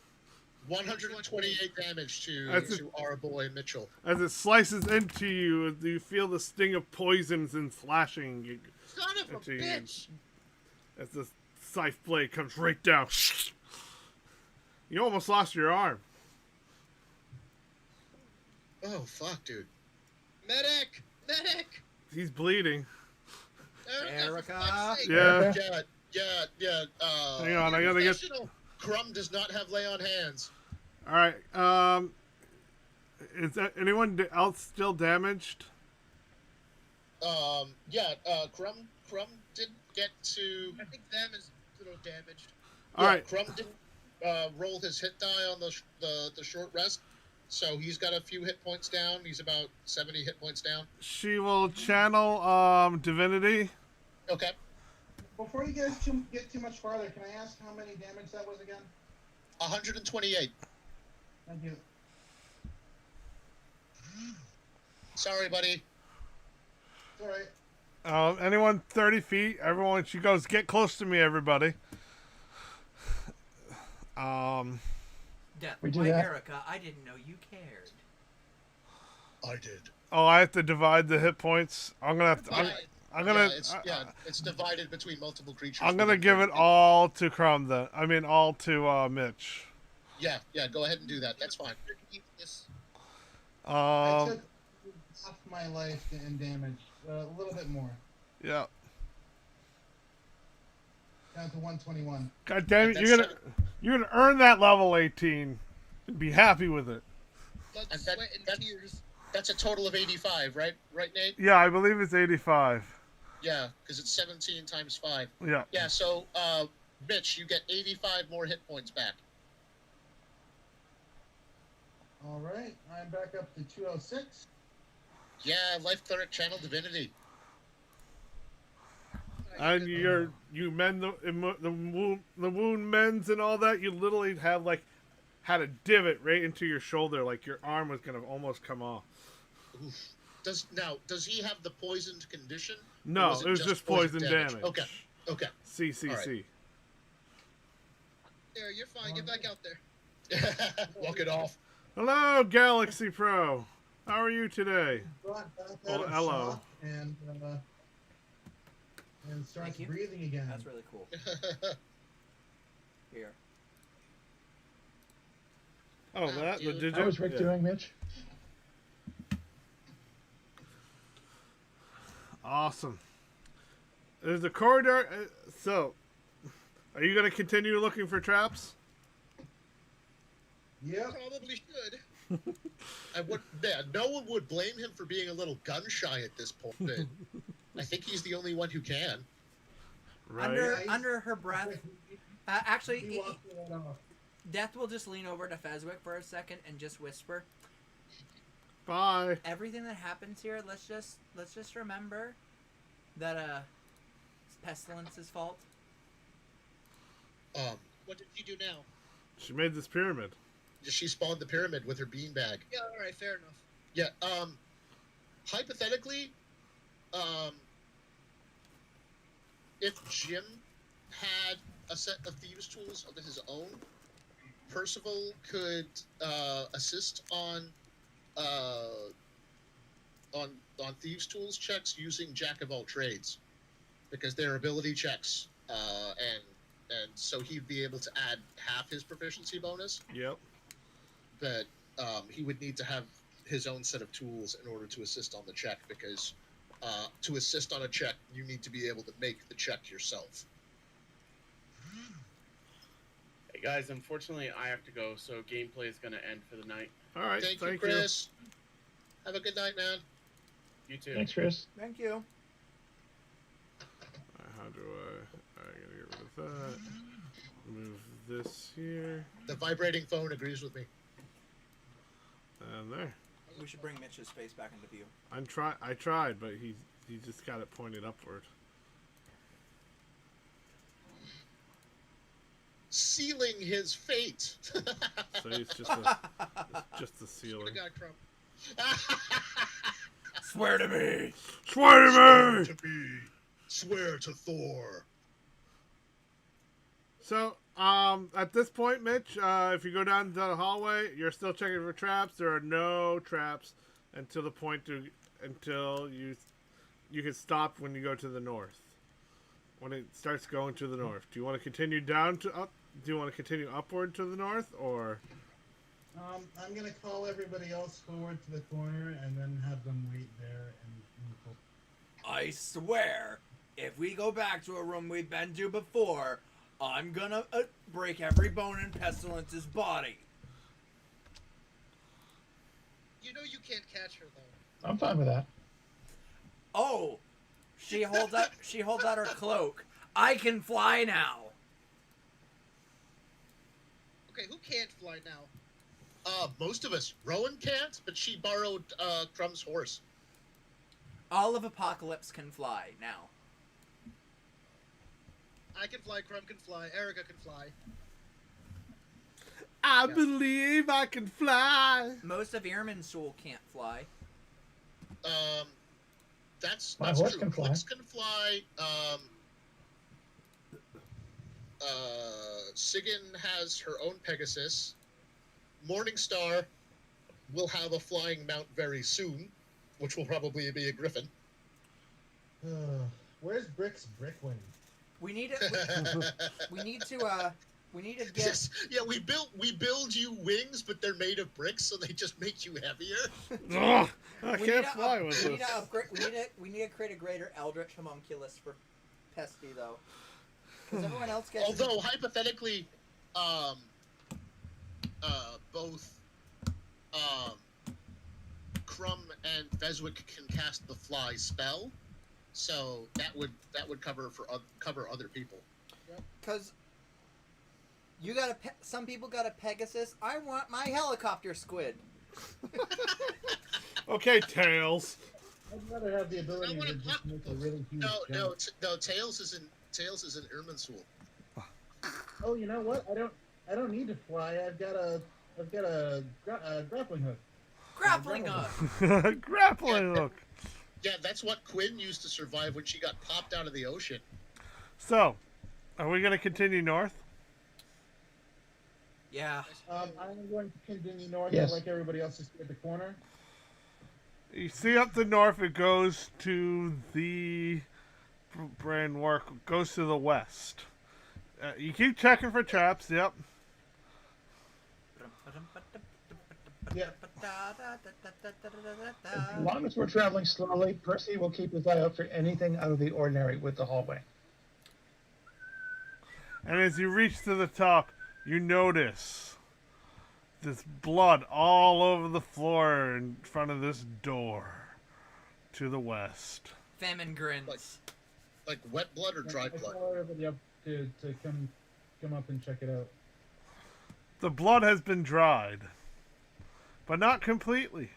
128 damage to That's our boy Mitchell. As it slices into you, you feel the sting of poisons and slashing you Son of a into you. bitch! As the scythe blade comes right down. You almost lost your arm. Oh fuck, dude. Medic! He's bleeding. Erica! for Erica. fuck's sake. Yeah. Yeah. Hang on, I gotta get. Professional. Crumb does not have lay on hands. All right. Is that anyone else still damaged? Crumb did get to. I think them is a little damaged. All right. Crumb didn't roll his hit die on the short rest, so he's got a few hit points down. He's about 70 hit points down. She will channel divinity. Okay. Before you guys get too much farther, can I ask how many damage that was again? 128. Thank you. Sorry, buddy. It's all right. Anyone 30 feet? Everyone, she goes, get close to me, everybody. Death. We do Why, that. Erica? I didn't know you cared. I did. Oh, I have to divide the hit points. I'm gonna have to. I'm gonna. It's divided between multiple creatures. I'm gonna give it all to Crumb then. I mean, all to Mitch. Yeah. Go ahead and do that. That's fine. I took half my life in damage. A little bit more. Yeah. Down to 121. God damn it! You're gonna earn that level 18. And be happy with it. Blood, sweat, and tears. That's a total of 85, right? Right, Nate? Yeah, I believe it's 85. Yeah, because it's 17 times 5. Yeah. Yeah, so, Mitch, you get 85 more hit points back. All right, I'm back up to 206. Yeah, Life Cleric Channel Divinity. And you mend the wound mends and all that. You literally have had a divot right into your shoulder, like your arm was gonna almost come off. Oof. Does he have the poisoned condition? No, it was just poison damage. Okay. CCC. Right. There, you're fine. Get back out there. Walk it off. Hello, Galaxy Pro. How are you today? Brought back Oh, out of hello. shock and starts Thank you. breathing again. That's really cool. Here. Oh, that? dude. Did How was Rick doing, Mitch? Awesome. There's a corridor. So, are you going to continue looking for traps? Yep. Probably should. No one would blame him for being a little gun shy at this point. But I think he's the only one who can. Right. Under her breath. Actually, He walked right off. Death will just lean over to Fezwick for a second and just whisper. Bye. Everything that happens here, let's just remember that it's Pestilence's fault. What did she do now? She made this pyramid. She spawned the pyramid with her beanbag. Yeah, all right, fair enough. Yeah. Hypothetically, if Jim had a set of thieves' tools of his own, Percival could assist on thieves' tools checks using Jack of all trades, because they're ability checks, and so he'd be able to add half his proficiency bonus. Yep. But he would need to have his own set of tools in order to assist on the check, because to assist on a check, you need to be able to make the check yourself. Hey guys, unfortunately I have to go, so gameplay is gonna end for the night. All right. Thank you, Chris. Have a good night, man. You too. Thanks, Chris. Thank you. How do I gotta get rid of that. Move this here. The vibrating phone agrees with me. And there. We should bring Mitch's face back into view. I tried, but he just got it pointed upward. Sealing his fate. So he's just the ceiling. Swear to God, Crumb. Swear to me. Swear to me. to me. Swear to Thor. So, at this point, Mitch, if you go down the hallway, you're still checking for traps. There are no traps until the point until you can stop when you go to the north. When it starts going to the north, do you want to continue down to up? Do you want to continue upward to the north, or? I'm gonna call everybody else forward to the corner and then have them wait there and I swear if we go back to a room we've been to before, I'm gonna break every bone in Pestilence's body. You know you can't catch her though. I'm fine with that. Oh, she holds out her cloak. I can fly now. Okay, who can't fly now? Most of us. Rowan can't, but she borrowed Crumb's horse. All of Apocalypse can fly now. I can fly, Crumb can fly, Erica can fly. I believe I can fly. Most of Irminsul can't fly. That's My horse true. can fly. Quix can fly. Sigyn has her own Pegasus. Morningstar will have a flying mount very soon, which will probably be a griffin. Where's Brick's Brickwing? We need to. We need to get. Yes, yeah, we build you wings, but they're made of bricks, so they just make you heavier. Ugh, I We can't need to fly up- with we need this. to upgrade. We need to create a greater Eldritch Homunculus for Pesty though, because everyone else gets. Although hypothetically, both Crumb and Veswick can cast the fly spell, so that would cover other people. Because you got a some people got a Pegasus. I want my helicopter squid. Okay, Tails. I'd rather have the ability I wanna to just make a really huge No, jump. Tails is in Irminsul. Oh, you know what? I don't need to fly. I've got a grappling hook. Grappling hook. Grappling hook. Yeah, that's what Quinn used to survive when she got popped out of the ocean. So, are we going to continue north? Yeah. I'm going to continue north. Yes. Like everybody else is at the corner. You see up the north, it goes to the brain work, goes to the west. You keep checking for traps, yep. Yeah. As long as we're traveling slowly, Percy will keep his eye out for anything out of the ordinary with the hallway. And as you reach to the top, you notice this blood all over the floor in front of this door to the west. Famine grins. Like wet blood or dry I blood? call everybody up to come up and check it out. The blood has been dried, but not completely.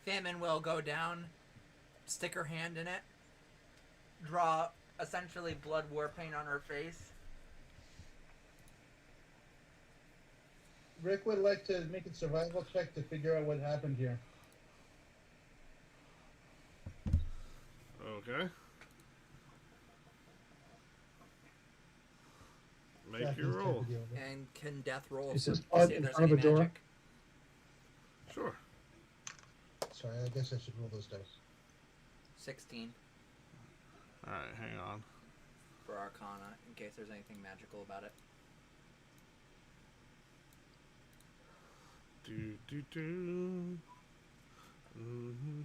Famine will go down, stick her hand in it, draw essentially blood war paint on her face. Rick would like to make a survival check to figure out what happened here. Okay. Make Jack your needs time roll. to deal with it. And can death roll Is to this see blood if in there's front of any a door? magic. Sure. Sorry, I guess I should roll those dice. 16 Alright, hang on. for Arcana, in case there's anything magical about it.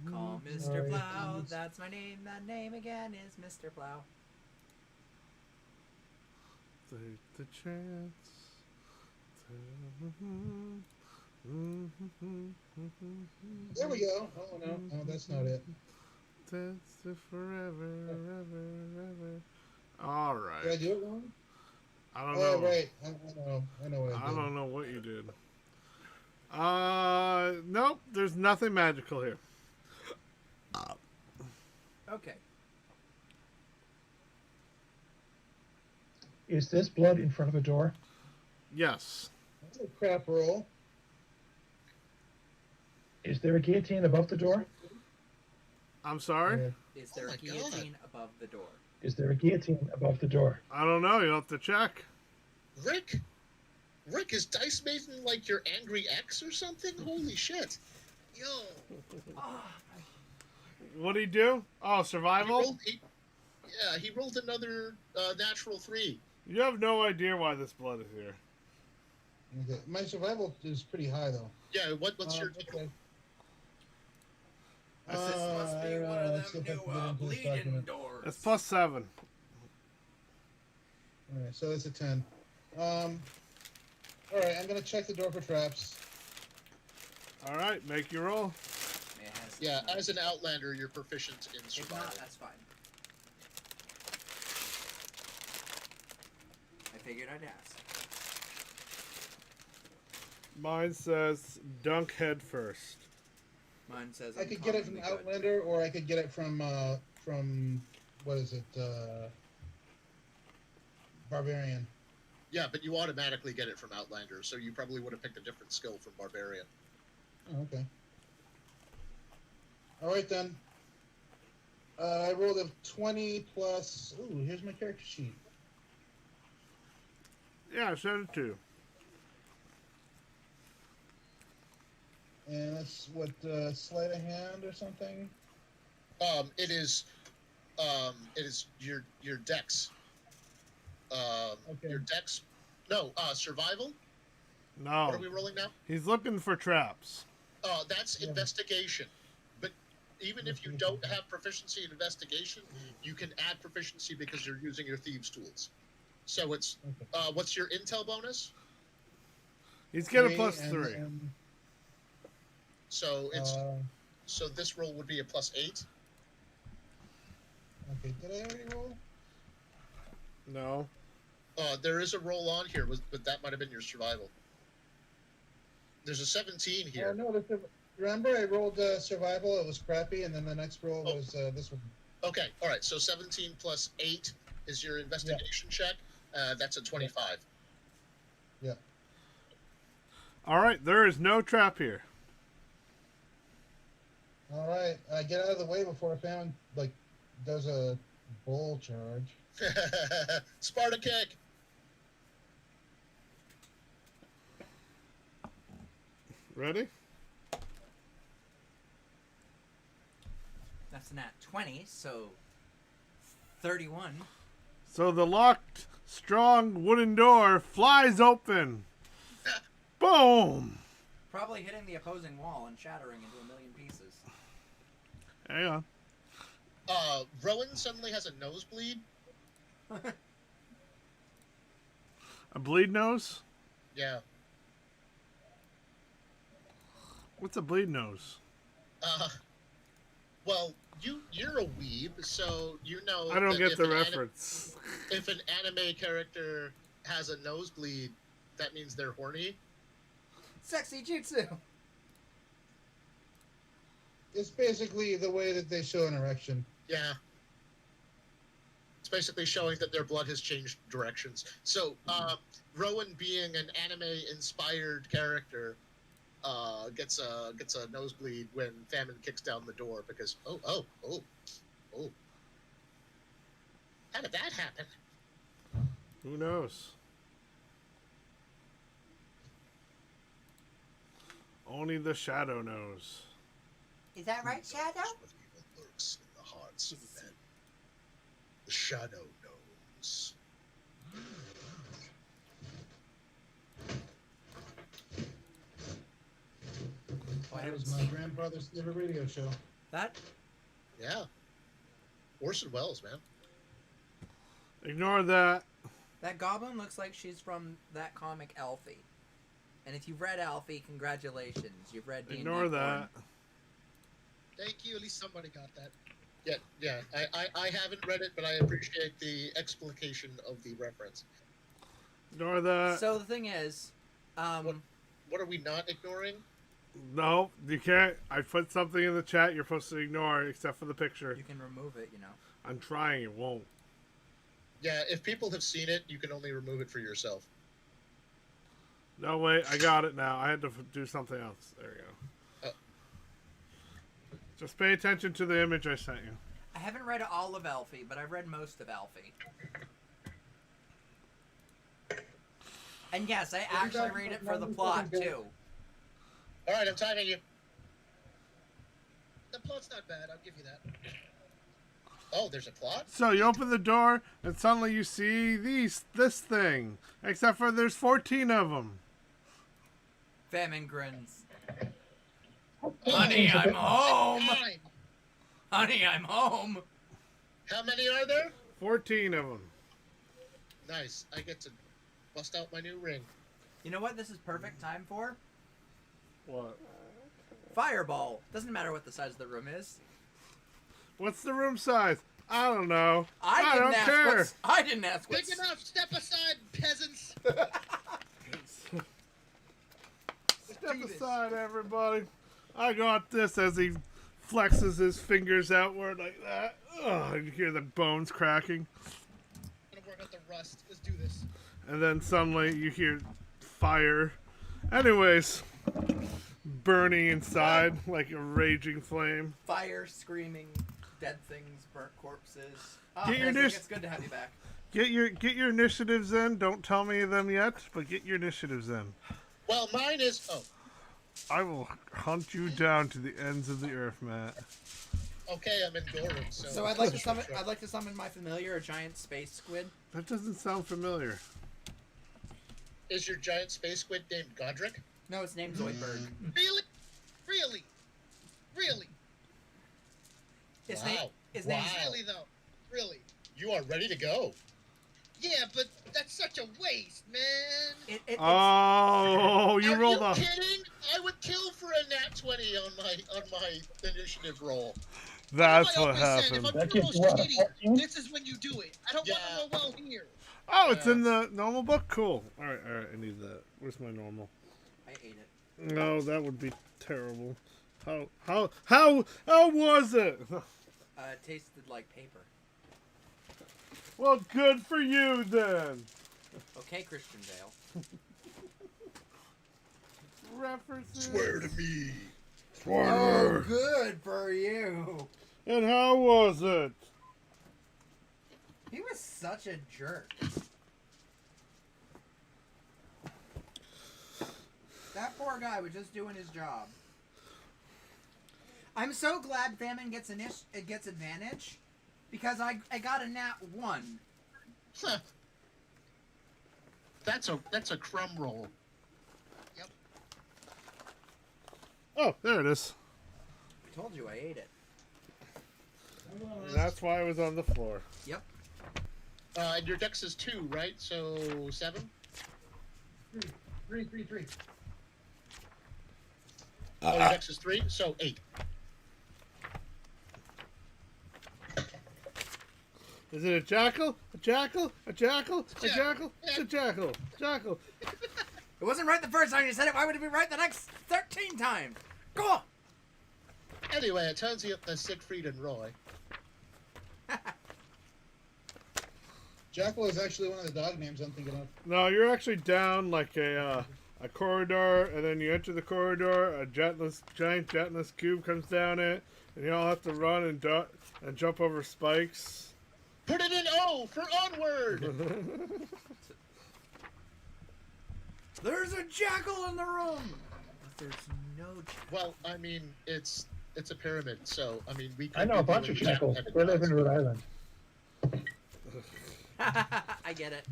Call Mr. Sorry, Plow, please. that's my name, that name again is Mr. Plow. Take the chance. There we go. Oh no, no, that's not it. That's the forever, ever. All right. Did I do it wrong? I don't Oh know. right, I know what I I did. don't know what you did. Nope. There's nothing magical here. Okay. Is this blood in front of a door? Yes. That's a crap roll. Is there a guillotine above the door? I'm sorry. Yeah. Is there Oh a my guillotine above the door? Is there a guillotine above the door? I don't know. You'll have to check. Rick, is Dice Mason like your angry ex or something? Holy shit! Yo, What'd he do? Oh, survival? He rolled another natural 3. You have no idea why this blood is here. Okay. My survival is pretty high though. Yeah, what's your... Okay. This must be one of let's see them if I can new get into this bleeding document. doors. It's +7. All right, so that's a 10. All right, I'm gonna check the door for traps. All right, make your roll. Yeah, as an outlander, you're proficient in If survival. not, that's fine. I figured I'd ask. Mine says dunk head first. Mine says I could get it from uncommonly good. Outlander, or I could get it from what is it? Barbarian. Yeah, but you automatically get it from Outlander, so you probably would have picked a different skill from Barbarian. Oh, okay. All right then. I rolled a 20 plus. Ooh, here's my character sheet. Yeah, I said it too. And that's what sleight of hand or something. It is your dex. Okay. Your dex. No, survival. No. What are we rolling now? He's looking for traps. That's investigation. But even if you don't have proficiency in investigation, you can add proficiency because you're using your thieves' tools. So it's what's your intel bonus? He's getting a 3 +3. and, So it's so this roll would be a +8. okay, did I already roll? No. There is a roll on here, but that might have been your survival. There's a 17 here. No, remember I rolled survival. It was crappy, and then the next roll was this one. Okay, all right. So 17 plus 8 is your investigation check. That's a 25. Yeah. All right, there is no trap here. All right, get out of the way before Famine does a bull charge. Sparta kick. Ready? That's a nat 20, so 31. So the locked, strong wooden door flies open. Boom! Probably hitting the opposing wall and shattering into a million pieces. Hang on. Rowan suddenly has a nosebleed. A bleed nose? Yeah. What's a bleed nose? Well, you're a weeb, so you know. I don't that get if the an reference. If an anime character has a nosebleed, that means they're horny. Sexy jutsu! It's basically the way that they show an erection. Yeah. It's basically showing that their blood has changed directions. So, Rowan, being an anime-inspired character, gets a nosebleed when Famine kicks down the door because oh. How did that happen? Who knows? Only the shadow knows. Is that right, Shadow? What evil lurks in the hearts of men. The shadow knows. That was my grandfather's favorite radio show. That? Yeah. Orson Welles, man. Ignore that. That goblin looks like she's from that comic Alfie. And if you've read Alfie, congratulations. You've read D&D Ignore that. Thank you. At least somebody got that. Yeah. I haven't read it, but I appreciate the explication of the reference. Ignore that. So the thing is, What are we not ignoring? No, you can't. I put something in the chat you're supposed to ignore, except for the picture. you can remove it, you know. I'm trying, it won't. Yeah, if people have seen it, you can only remove it for yourself. No, wait, I got it now. I had to do something else. There we go. Just pay attention to the image I sent you. I haven't read all of Alfie, but I've read most of Alfie. And yes, I actually read it for the plot, too. All right, I'm timing you. The plot's not bad. I'll give you that. Oh, there's a plot? So you open the door, and suddenly you see this thing. Except for there's 14 of them. Famine grins. Honey, I'm home! Honey, I'm home. How many are there? 14 of them. Nice. I get to bust out my new ring. You know what this is perfect time for? What? Fireball. Doesn't matter what the size of the room is. What's the room size? I don't know. I don't care. I didn't ask Big what's... enough. Step aside, peasants. Step do this. aside, everybody. I got this as he flexes his fingers outward like that. Oh, you hear the bones cracking. I'm gonna work out the rust. Let's do this. And then suddenly you hear fire. Anyways, burning inside like a raging flame. Fire, screaming, dead things, burnt corpses. Get your Leslie, dish- it's good to have you back. Get your initiatives in. Don't tell me them yet, but get your initiatives in. Well, mine is. Oh, I will hunt you down to the ends of the earth, Matt. okay. I'm in Doran, so. So I'd like to summon my familiar, a giant space squid. That doesn't sound familiar. Is your giant space squid named Godric? No, it's named Zoidberg. Really? Really? Really? His Wow. name. His Wow. name's Really though? Really? You are ready to go. Yeah, but that's such a waste, man. Oh, you Are rolled you a. kidding? I would kill for a nat 20 on my initiative roll. That's I what always said, happened. if I'm That gonna gives roll you what, a shitty, 14? this is when you do it. I don't Yeah. want to roll well here. Oh, it's in the normal book? Cool. Alright, I need that. Where's my normal? I ate it. No, that would be terrible. How was it? It tasted like paper. Well, good for you then. Okay, Christian Bale. References. Swear to me. Swear. Good for you. And how was it? He was such a jerk. That poor guy was just doing his job. I'm so glad Famine gets advantage because I got a nat 1. Huh. That's a crumb roll. Oh, there it is. I told you I ate it. That's why it was on the floor. Yep. And your dex is 2, right? So 7? Three. Oh, your dex is 3, so 8. Is it a jackal? A jackal? A jackal? A jackal? It's a jackal. Jackal. It wasn't right the first time you said it. Why would it be right the next 13 times? Go on. Anyway, it turns out there's Siegfried and Roy. Jackal is actually one of the dog names I'm thinking of. No, you're actually down like a corridor, and then you enter the corridor. A giant jetless cube comes down it, and you all have to run and jump over spikes. Put it in O for onward. There's a jackal in the room. But there's no jackal. Well, I mean, it's a pyramid, so I mean we. I know a bunch of jackals. They live in Rhode Island. I get it.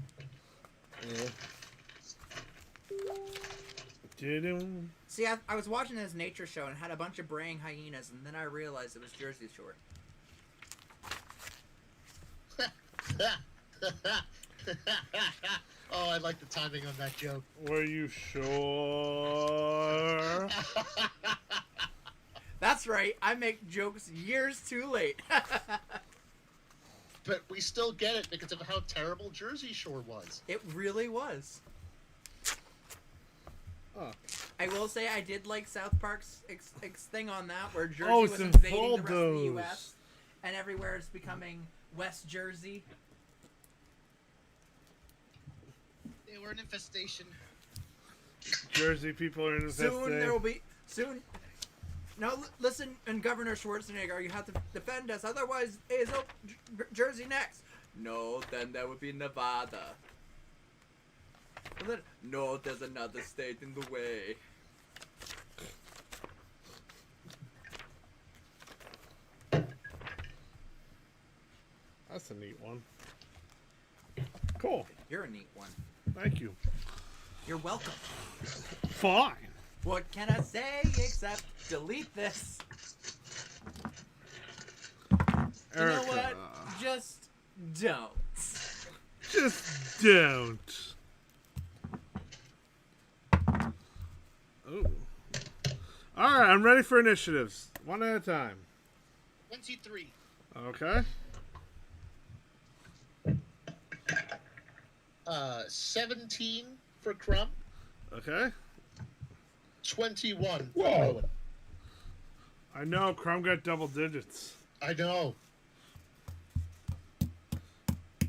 Didn't. See, I was watching this nature show and had a bunch of braying hyenas, and then I realized it was Jersey Shore. Oh, I like the timing on that joke. Were you sure? That's right. I make jokes years too late. But we still get it because of how terrible Jersey Shore was. It really was. Oh. I will say I did like South Park's thing on that, where Jersey Oh, was it's invading the rest of the Voldos. U.S. and everywhere is becoming West Jersey. They were an infestation. Jersey people are in Soon there will be Now listen, and Governor Schwarzenegger, you have to defend us. Otherwise, is Jersey next? No, then that would be Nevada. And then, no, there's another state in the way. That's a neat one. Cool. You're a neat one. Thank you. You're welcome. Fine. What can I say except delete this? You know Erica. what? Just don't. Just don't. Oh. All right, I'm ready for initiatives. One at a time. 23. Okay. 17 for Crump. Okay. 21 for Whoa. Owen. I know Crumb got double digits. I know.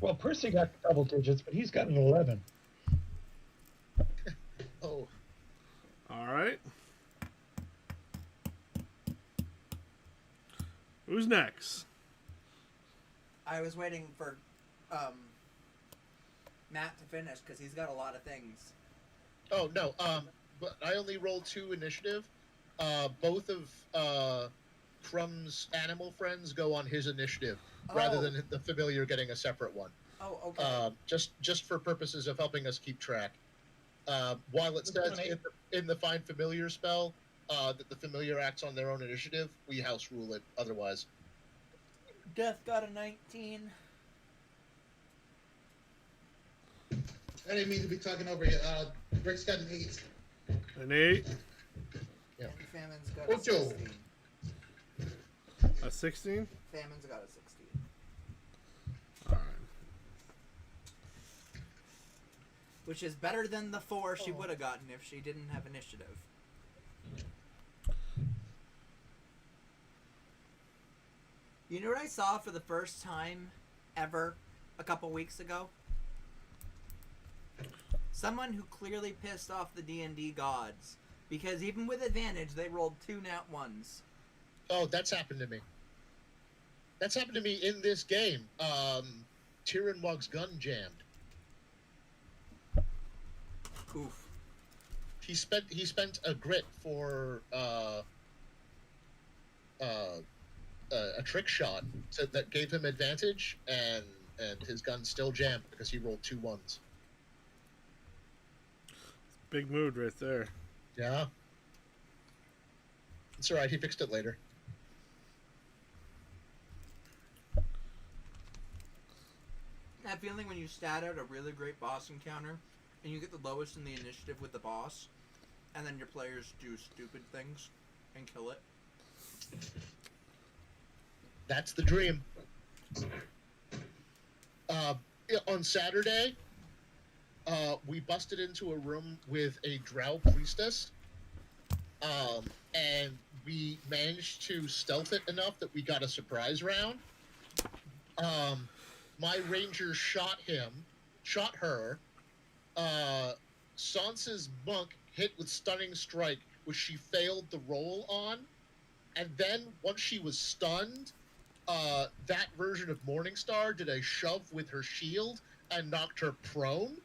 Well, Percy got double digits, but he's got an 11. Oh, All right. Who's next? I was waiting for Matt to finish because he's got a lot of things. oh no. But I only rolled 2 initiative. Both of Crumb's animal friends go on his initiative rather than the familiar getting a separate one. Oh, okay. Just for purposes of helping us keep track. While it says in the Find Familiar spell that the familiar acts on their own initiative, we house rule it otherwise. Death got a 19. I didn't mean to be talking over you. Rick's got an 8. An 8. Yeah. And Famine's got a Ocho. 16. A 16. Famine's got a 16. All right. Which is better than the 4 she would have gotten if she didn't have initiative. You know what I saw for the first time ever a couple weeks ago? Someone who clearly pissed off the D&D gods. Because even with advantage, they rolled 2 nat 1s. Oh, that's happened to me. That's happened to me in this game. Tyrion Wog's gun jammed. Oof. He spent a grit for a trick shot that gave him advantage, and his gun still jammed because he rolled 2 1s. Big mood right there. Yeah. It's alright, he fixed it later. That feeling when you stat out a really great boss encounter, and you get the lowest in the initiative with the boss, and then your players do stupid things and kill it. That's the dream. On Saturday, we busted into a room with a drow priestess, and we managed to stealth it enough that we got a surprise round. My ranger shot her. Sansa's monk hit with stunning strike, which she failed the roll on, and then once she was stunned, that version of Morningstar did a shove with her shield and knocked her prone.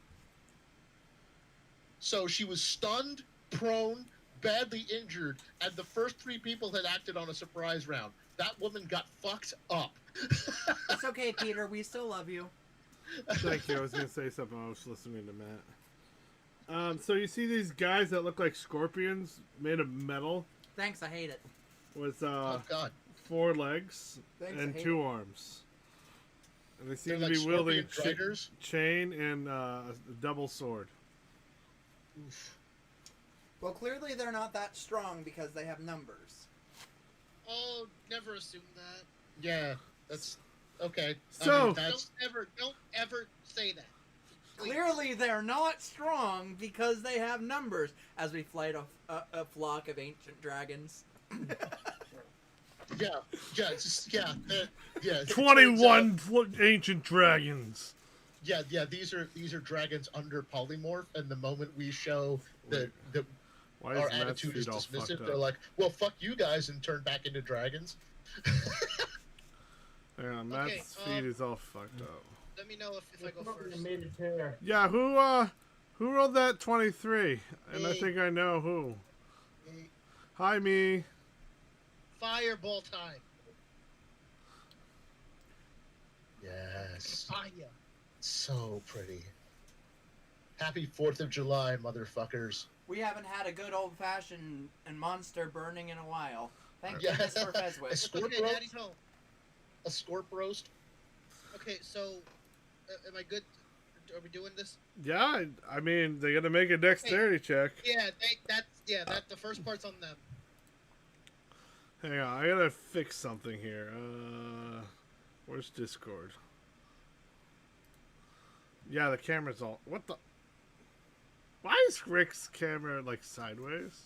So she was stunned, prone, badly injured, and the first 3 people had acted on a surprise round. That woman got fucked up. It's okay, Peter. We still love you. Thank you. I was going to say something. I was listening to Matt. So you see these guys that look like scorpions made of metal Thanks, I hate it. with Oh, God. 4 legs Thanks, I and hate 2 it. arms. And they seem They're to like be wielding scorpion driders? chain and a double sword. Oof. Well, clearly they're not that strong because they have numbers. Oh, never assume that. Yeah, that's okay. So- that's Don't ever say that. Please. Clearly they're not strong because they have numbers. As we fight a flock of ancient dragons. yeah. It turns 21 out- ancient dragons. Yeah. These are dragons under polymorph, and the moment we show that Why is our Matt's attitude is feet all fucked dismissive, up? they're like, "Well, fuck you guys," and turn back into dragons. Yeah, Matt's Okay, feet is all fucked up. Let me know if I go first. Made it there. Yeah, who rolled that 23? And I Me. think I know who. Me. Hi, me. Fireball time. Yes, Fire. so pretty. Happy 4th of July, motherfuckers. We haven't had a good old fashioned and monster burning in a while. Thank Yeah. goodness for Fezwick. It's okay, Scorpio? Daddy's home. a scorp roast. Okay, so am I good? Are we doing this? Yeah, I mean, they got to make a dexterity check. Yeah, that the first part's on them. Hang on, I gotta fix something here. Where's Discord? Yeah, the camera's all. What the? Why is Rick's camera like sideways?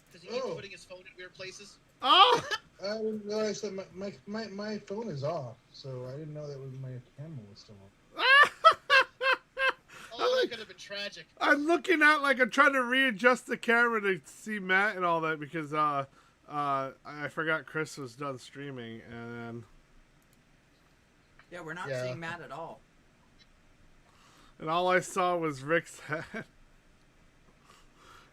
Because he keeps putting his phone in weird places. Oh! I didn't realize that my phone is off, so I didn't know that my camera was still on. Oh, that could have been tragic. I'm looking at like I'm trying to readjust the camera to see Matt and all that because I forgot Chris was done streaming and then. Yeah, we're not Yeah. seeing Matt at all. And all I saw was Rick's head.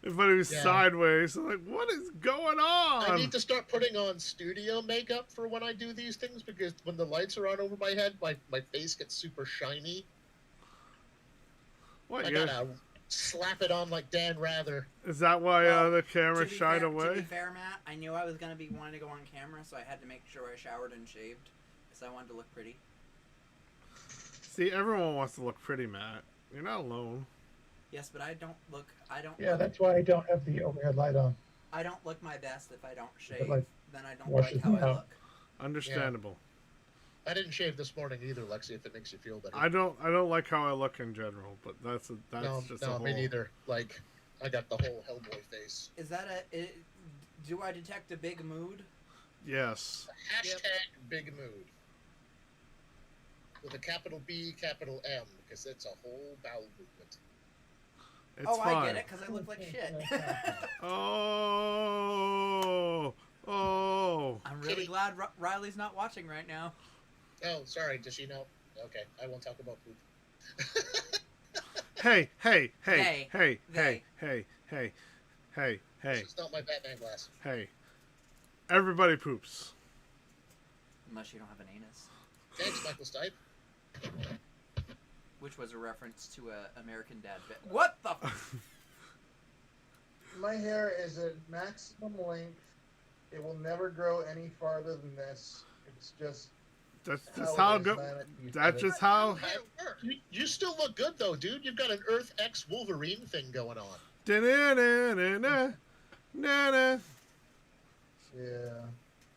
But it was Yeah. sideways. I'm like, what is going on? I need to start putting on studio makeup for when I do these things because when the lights are on over my head, my face gets super shiny. What? I gotta slap it on like Dan Rather. Is that why the camera To be shied fair- To away? be fair, Matt, I knew I was going to be wanting to go on camera, so I had to make sure I showered and shaved, because I wanted to look pretty. See, everyone wants to look pretty, Matt. You're not alone. Yes, but I don't look. Yeah, that's why I don't have the overhead light on. I don't look my best if I don't shave. like, Then I don't washes like how I out. look. Understandable. I didn't shave this morning either, Lexi. If it makes you feel better. I don't like how I look in general, but that's just a no, whole. me neither. Like, I got the whole Hellboy face. Is that do I detect a big mood? Yes. Hashtag big mood. With a capital B, capital M, because it's a whole bowel movement. It's oh, fine. I get it, because I look like shit. Oh. I'm really glad Riley's not watching right now. Oh, sorry. Does she know? Okay, I won't talk about poop. Hey. It's not my Batman glass. Hey. Everybody poops. Unless you don't have an anus. Thanks, Michael Stipe. Which was a reference to a American Dad bit. What the? My hair is at maximum length. It will never grow any farther than this. It's just. That's just how it is, go. man. That's just how. You still look good though, dude. You've got an Earth X Wolverine thing going on. Da-na-na-na-na. Yeah.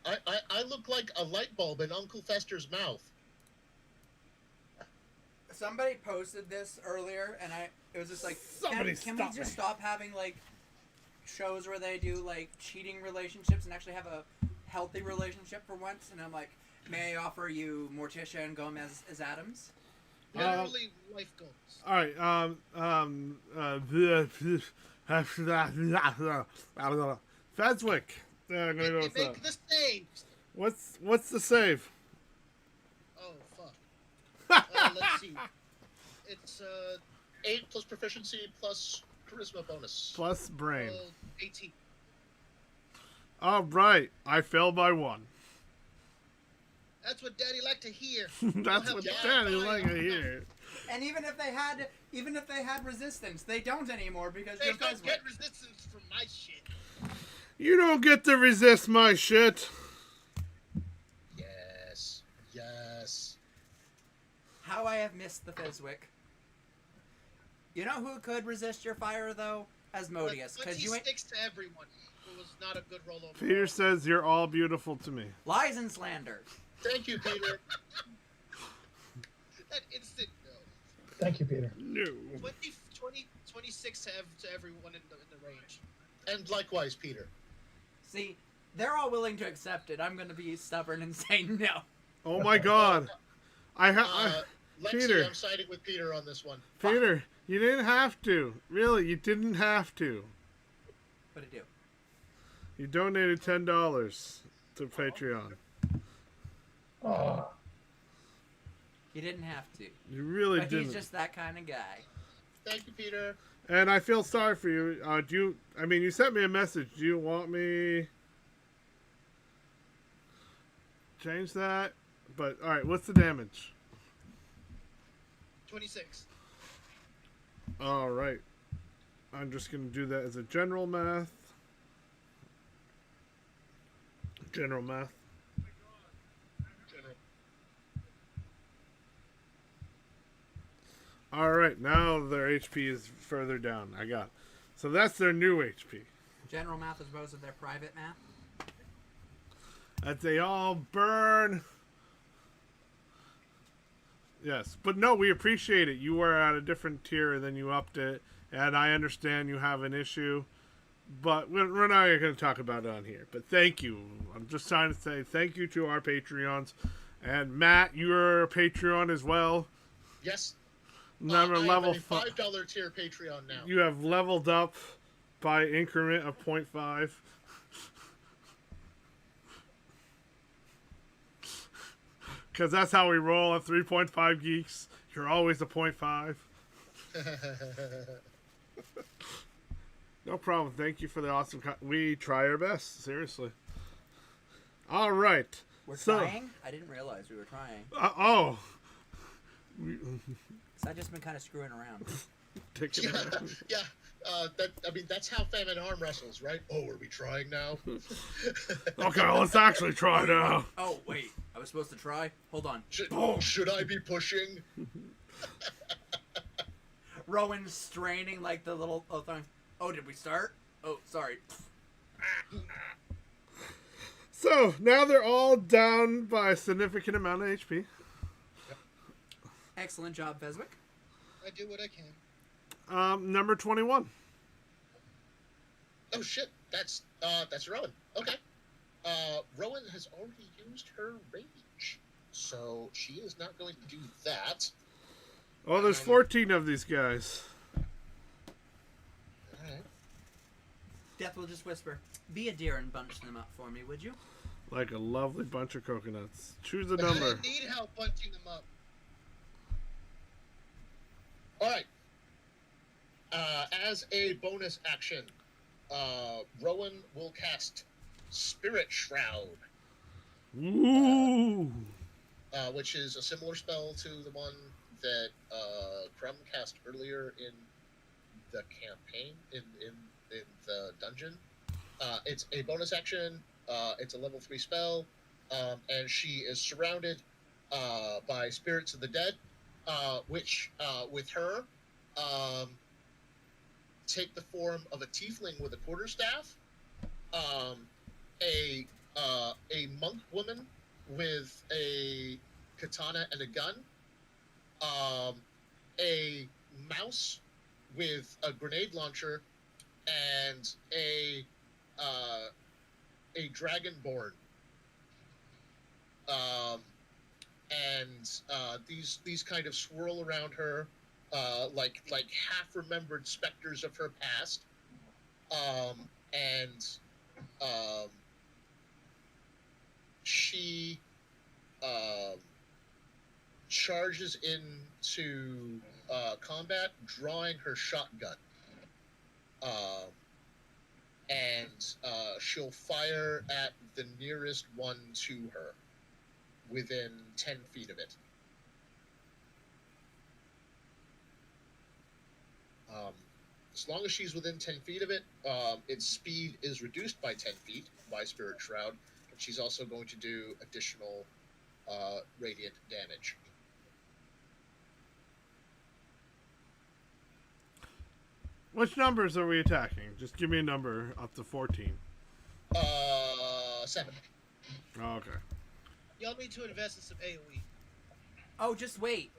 I look like a light bulb in Uncle Fester's mouth. Somebody posted this earlier, and it was just like, Somebody can we stop just me. stop having like shows where they do like cheating relationships and actually have a healthy relationship for once? And I'm like, may I offer you Morticia and Gomez as Adams? Literally life goals. All right. Fezwick. I'm gonna go with Make that. the save. What's the save? Oh fuck. Let's see. It's 8 plus proficiency plus charisma bonus. Plus brain. 18. All right. I fell by 1. That's what Daddy liked to hear. That's what Daddy like to hear. And even if they had resistance, they don't anymore because They you're don't Fezwick. get resistance from my shit. You don't get to resist my shit. Yes. How I have missed the Fezwick. You know who could resist your fire though? Asmodeus, But because he you ain't sticks to everyone. It was not a good rollover. Peter says you're all beautiful to me. lies and slander. Thank you, Peter. That instant no. Thank you, Peter. No. 26 to everyone in the range. And likewise, Peter. See, they're all willing to accept it. I'm going to be stubborn and say no. Oh my God. Lexi, Peter. I'm siding with Peter on this one. Peter, you didn't have to. Really, you didn't have to. What to do? You donated $10 to Patreon. Oh, You didn't have to. You really But didn't. he's just that kind of guy. Thank you, Peter. And I feel sorry for you. You sent me a message. Do you want me change that? But all right, what's the damage? 26. All right. I'm just going to do that as a general math. All right, now their HP is further down. I got it. So that's their new HP. General math as opposed to their private math. That they all burn. Yes, but no, we appreciate it. You were at a different tier and then you upped it, and I understand you have an issue, but we're not going to talk about it on here. But thank you. I'm just trying to say thank you to our Patreons. And Matt, you're a Patreon as well. Yes. Never I level have a $5 tier Patreon now. You have leveled up by increment of 0.5. Because that's how we roll at 3.5 Geeks. You're always a 0.5. No problem. Thank you for the awesome... we try our best. Seriously. All right. We're trying? I didn't realize we were trying. Oh. So I've just been kind of screwing around. Yeah. That's how Famine Arm wrestles, right? Oh, are we trying now? Okay, let's actually try now. Oh, wait. I was supposed to try? Hold on. Should I be pushing? Rowan straining like the little thing. Oh, did we start? Oh, sorry. So, now they're all down by a significant amount of HP. Excellent job, Veswick. I do what I can. Number 21. Oh shit, that's Rowan. Okay. Rowan has already used her rage, so she is not going to do that. Oh, there's 14 of these guys. Alright. Death will just whisper, "Be a deer and bunch them up for me, would you?" Like a lovely bunch of coconuts. Choose a number. I need help bunching them up. Alright. As a bonus action, Rowan will cast Spirit Shroud. Ooh. Which is a similar spell to the one that Crumb cast earlier in the campaign, in the dungeon. It's a bonus action. It's a level 3 spell, and she is surrounded by spirits of the dead, which with her take the form of a tiefling with a quarterstaff, a monk woman with a katana and a gun, a mouse with a grenade launcher, and a dragonborn. And these kind of swirl around her, like half remembered specters of her past, and she charges into combat, drawing her shotgun, and she'll fire at the nearest one to her within 10 feet of it. As long as she's within 10 feet of it, its speed is reduced by 10 feet by Spirit Shroud, and she's also going to do additional radiant damage. Which numbers are we attacking? Just give me a number up to 14. 7. Oh, okay. Y'all need to invest in some AoE. Oh, just wait.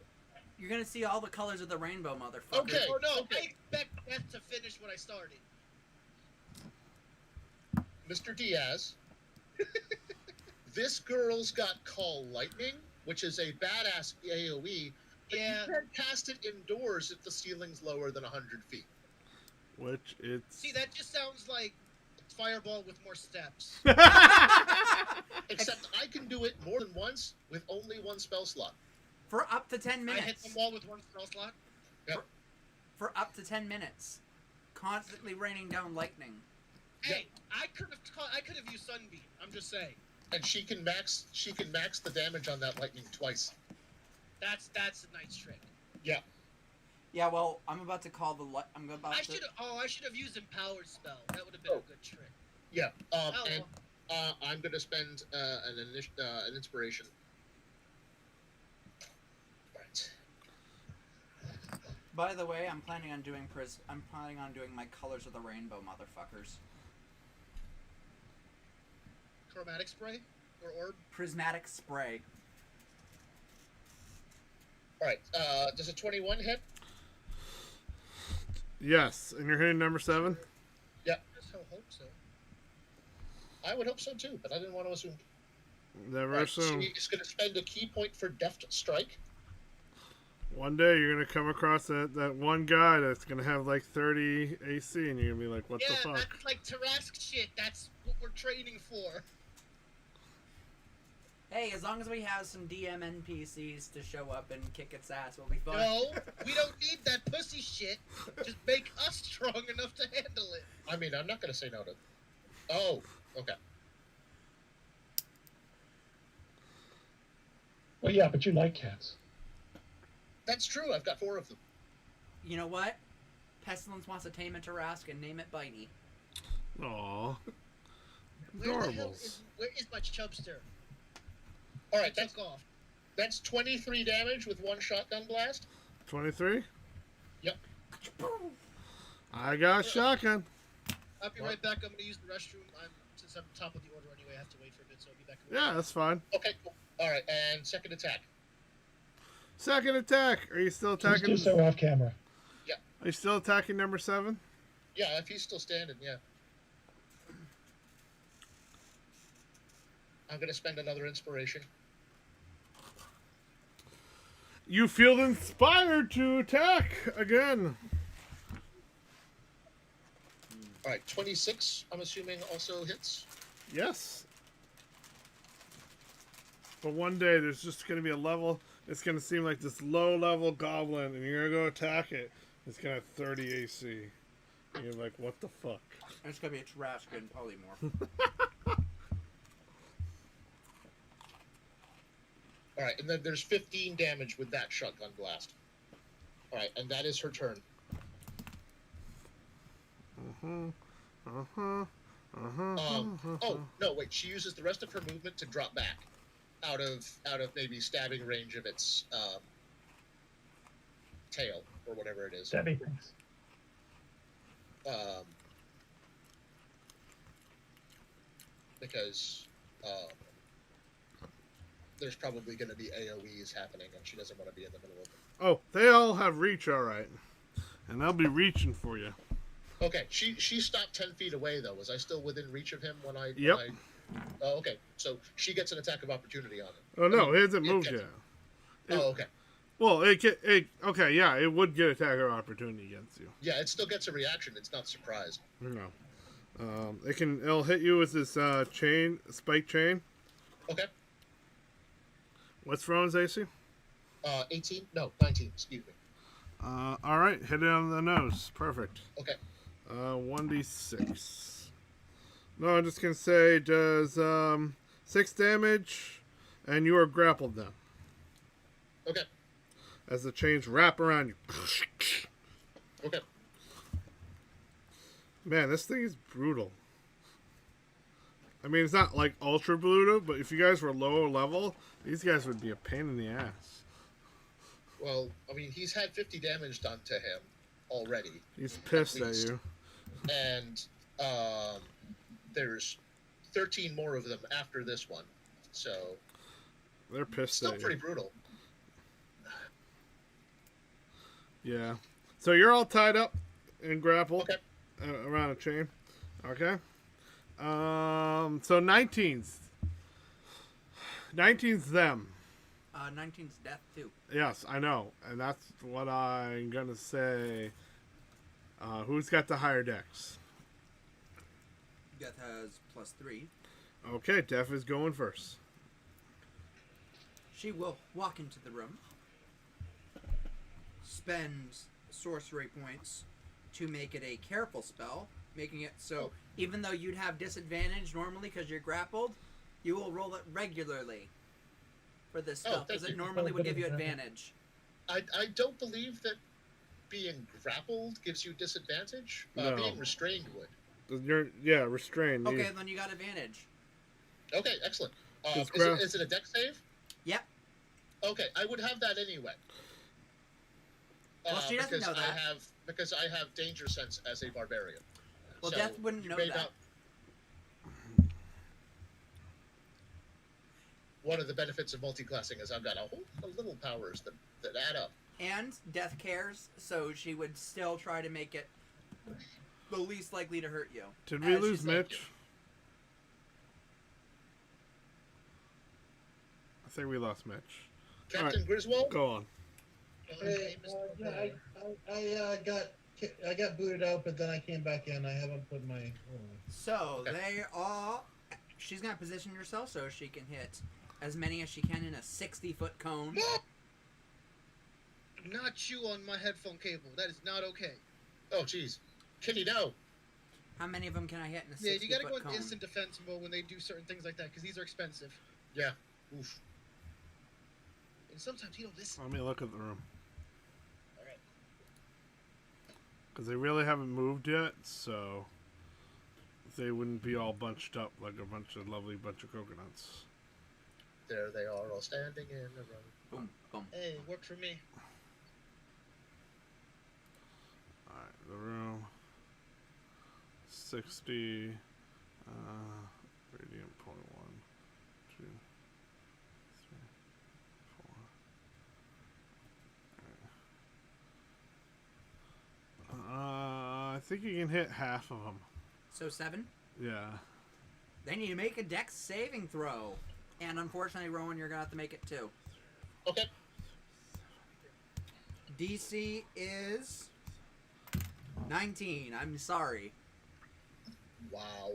You're gonna see all the colors of the rainbow, motherfucker. Okay. Oh no, Okay. I expect Beth to finish what I started. Mr. Diaz, this girl's got Call Lightning, which is a badass AoE, but Yeah. you can't cast it indoors if the ceiling's lower than 100 feet. Which it's... See, that just sounds like Fireball with more steps. Except I can do it more than once with only one spell slot. For up to 10 I minutes. hit the wall with one spell slot. Yep. For up to 10 minutes. Constantly raining down lightning. Hey, I could have used Sunbeam. I'm just saying. And she can max the damage on that lightning twice. That's a nice trick. Yeah. Yeah, well, I'm about to call the I should have used Empowered Spell. That would have been a good trick. Yeah. Oh, And I'm gonna spend an inspiration. Right. By the way, I'm planning on doing my colors of the rainbow, motherfuckers. Chromatic spray or orb? Prismatic spray. All right. Does a 21 hit? Yes, and you're hitting number 7. Yep. I hope so. I would hope so too, but I didn't want to assume. Never Right, assume. she's going to spend a key point for Deft Strike. One day you're gonna come across that one guy that's gonna have like 30 AC, and you're gonna be like, "What the Yeah, fuck?" that's like Tarask shit. That's what we're training for. Hey, as long as we have some DM NPCs to show up and kick its ass, we'll be fine. No, we don't need that pussy shit. Just make us strong enough to handle it. I mean, I'm not going to say no to. Oh, okay. Well, yeah, but you like cats. That's true. I've got 4 of them. You know what? Pestilence wants to tame a Tarask and name it Bitey. Aww. Where the hell Adorables. where is my chubster? All right, Took off. that's 23 damage with 1 shotgun blast. 23. Yep. I got shotgun. I'll be right back. I'm gonna use the restroom. Since I'm top of the order anyway, I have to wait for a bit, so I'll be back. Yeah, that's fine. Okay, cool. All right, and second attack. Second attack. Are you still Just attacking? do so off camera. Are you still attacking number 7? Yeah, if he's still standing, yeah. I'm going to spend another inspiration. You feel inspired to attack again. All right, 26, I'm assuming, also hits. Yes. But one day there's just going to be a level. It's going to seem like this low-level goblin, and you're going to go attack it. It's going to have 30 AC. And you're like, what the fuck? It's gonna be a Tarask and polymorph. All right, and then there's 15 damage with that shotgun blast. All right, and that is her turn. Oh, no, wait. She uses the rest of her movement to drop back out of maybe stabbing range of its tail or whatever it is. That makes sense. Because there's probably going to be AoEs happening, and she doesn't want to be in the middle of them. Oh, they all have reach, all right. And they'll be reaching for you. Okay, she stopped 10 feet away, though. Was I still within reach of him when I... Yep. Oh, okay. So she gets an attack of opportunity on him. Oh, no, it hasn't moved yet. Oh, okay. Well, okay, yeah, it would get attack of opportunity against you. Yeah, it still gets a reaction. It's not surprised. No. It'll hit you with this spike chain. Okay. What's Throne's AC? 18? No, 19. Excuse me. All right, hit it on the nose. Perfect. Okay. 1d6. No, I'm just gonna say does 6 damage, and you are grappled now. Okay. As the chains wrap around you. Okay. Man, this thing is brutal. I mean, it's not like ultra brutal, but if you guys were lower level, these guys would be a pain in the ass. Well, I mean, he's had 50 damage done to him already. He's pissed at you. And there's 13 more of them after this one. So they're pissed still at you. pretty brutal. Yeah. So you're all tied up and grappled around a chain. Okay. So 19's. 19's them. 19's death too. Yes, I know. And that's what I'm going to say. Who's got the higher dex? Death has +3. Okay, Def is going first. She will walk into the room, spend sorcery points to make it a careful spell, making it so even though you'd have disadvantage normally because you're grappled, you will roll it regularly for this spell because it normally would give you advantage. I don't believe that being grappled gives you disadvantage. No. Being restrained would. You're restrained. Okay, then you got advantage. Okay, excellent. It's Is it a dex save? Yep. Okay, I would have that anyway. Well, she doesn't because know that. Because I have danger sense as a barbarian. Well, So Death wouldn't you know may that. not- One of the benefits of multi-classing is I've got a whole lot of little powers that add up. And Death cares, so she would still try to make it the least likely to hurt you. Did we As lose she's like Mitch? you. I think we lost Mitch. Captain Griswold? Go on. Hey, yeah, I got booted out, but then I came back in. I haven't put my. So they all. She's gonna position herself so she can hit as many as she can in a 60-foot cone. Not you on my headphone cable. That is not okay. Oh, jeez. Kitty, no. How many of them can I hit in a 60-foot Yeah, you gotta go cone? in instant defense mode when they do certain things like that, because these are expensive. Yeah. Oof. And sometimes you don't listen. Let me look at the room. Alright. Because they really haven't moved yet, so they wouldn't be all bunched up like a bunch of coconuts. There they are, all standing in a row. Boom, boom. Hey, worked for me. Alright, the room. 60. Radiant point 1, 2, 3, 4. I think you can hit half of them. So 7? Yeah. They need to make a dex saving throw. And unfortunately, Rowan, you're gonna have to make it too. Okay. DC is 19. I'm sorry. Wow.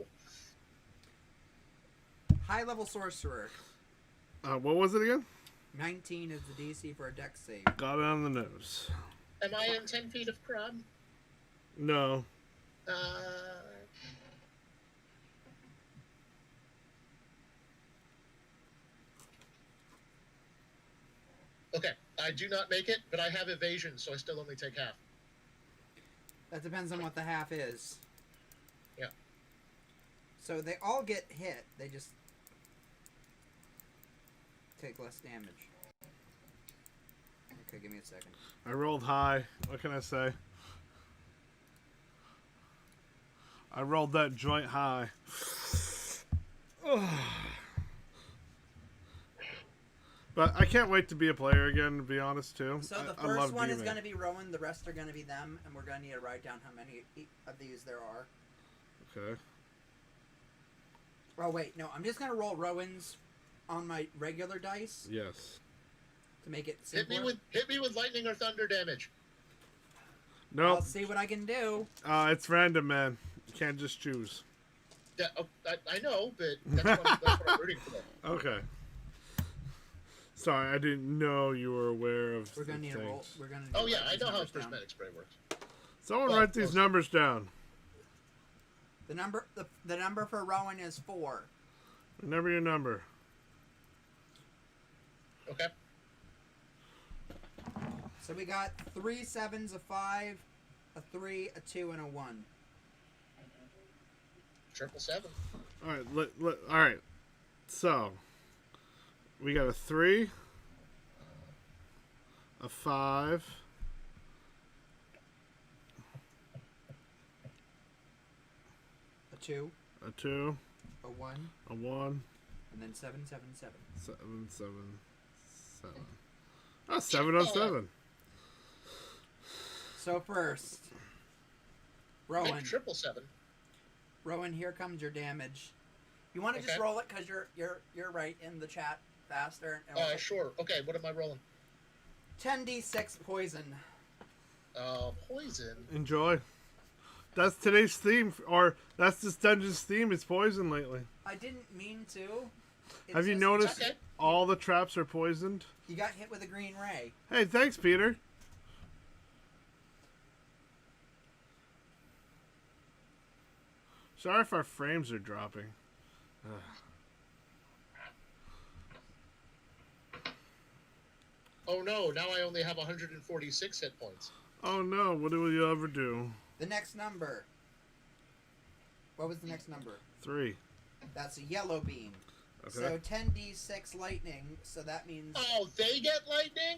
High level sorcerer. What was it again? 19 is the DC for a dex save. Got it on the nose. Am I in 10 feet of crab? No. Okay, I do not make it, but I have evasion, so I still only take half. That depends on what the half is. Yeah. So they all get hit. They just take less damage. Okay, give me a second. I rolled high. What can I say? I rolled that joint high. But I can't wait to be a player again, to be honest, too. So the I love first one is gaming. going to be Rowan, the rest are going to be them, and we're going to need to write down how many of these there are. Okay. Oh, wait, no, I'm just going to roll Rowan's on my regular dice Yes. to make it Hit simpler. me with lightning or thunder damage. Nope. I'll see what I can do. It's random, man. You can't just choose. Yeah, I know, but that's what I'm rooting for. Okay. Sorry, I didn't know you were aware of We're going to the need a roll. things. We're going to. Oh yeah, I know how prismatic spray works. Someone Well, write these numbers down. The number for Rowan is 4. Remember your number. Okay. So we got 3 7s, a 5, a 3, a 2, and a 1. 777. All right, all right. So we got a 3, a 5, A 2, a 2, a 1, a 1, and then 7 7 7. 7, 7, 7. Oh, 7 on 7. So first, Rowan. 777. Rowan, here comes your damage. You want to just Okay. roll it because you're right in the chat faster. And Sure. Okay, what am I rolling? 10d6 poison. Poison. Enjoy. That's today's theme, or that's this dungeon's theme. Is poison lately. I didn't mean to. It's Have you just- noticed Okay. all the traps are poisoned? You got hit with a green ray. Hey, thanks, Peter. Sorry if our frames are dropping. Ugh. Oh no, now I only have 146 hit points. Oh no, what do we ever do? The next number. What was the next number? 3. That's a yellow beam. Okay. So 10d6 lightning. So that means Oh, they get lightning?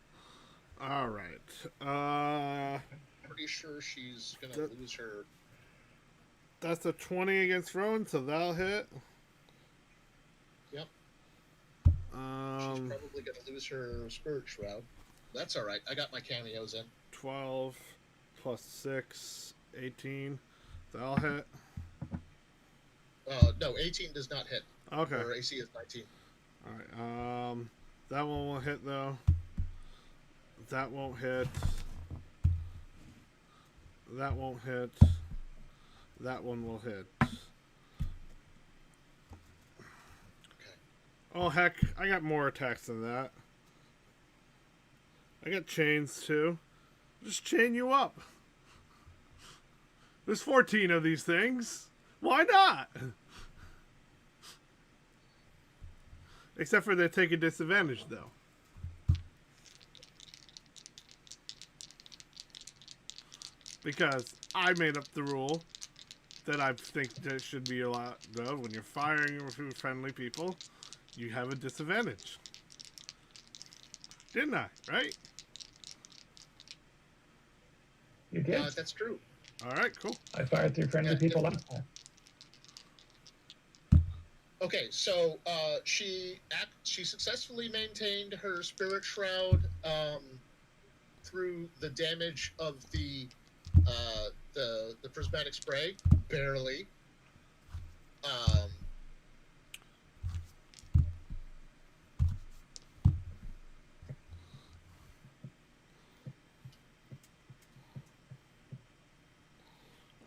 All right. Pretty sure she's gonna lose her. That's a 20 against Rowan, so that'll hit. Yep. She's probably gonna lose her Spirit Shroud. That's all right. I got my cameos in. 12 plus 6, 18. That'll hit. No, 18 does not hit. Okay. Her AC is 19. All right. That one will hit though. That won't hit. That won't hit. That one will hit. Okay. Oh heck, I got more attacks than that. I got chains too. Just chain you up. There's 14 of these things. Why not? Except for they take a disadvantage though. Because I made up the rule that I think that should be allowed of. When you're firing with friendly people, you have a disadvantage. Didn't I? Right? You did. That's true. All right, cool. I fired through friendly people last time. Okay, so she successfully maintained her Spirit Shroud through the damage of the prismatic spray, barely.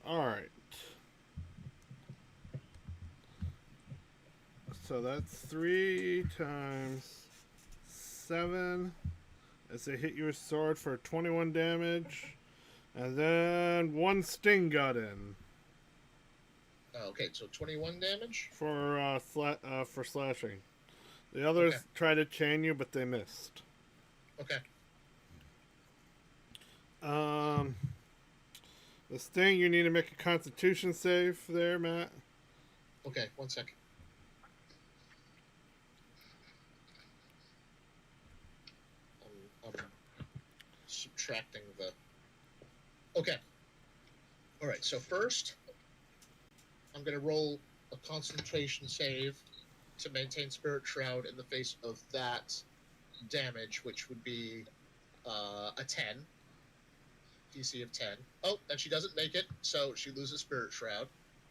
All right. So that's 3 times 7 as they hit your sword for 21 damage. And then 1 sting got in. Okay, so 21 damage? For slashing. The others tried to chain you, but they missed. Okay. The sting, you need to make a constitution save there, Matt. Okay, 1 second. I'm subtracting the... Okay. All right, so first, I'm going to roll a concentration save to maintain Spirit Shroud in the face of that damage, which would be a 10. DC of 10. Oh, and she doesn't make it, so she loses Spirit Shroud.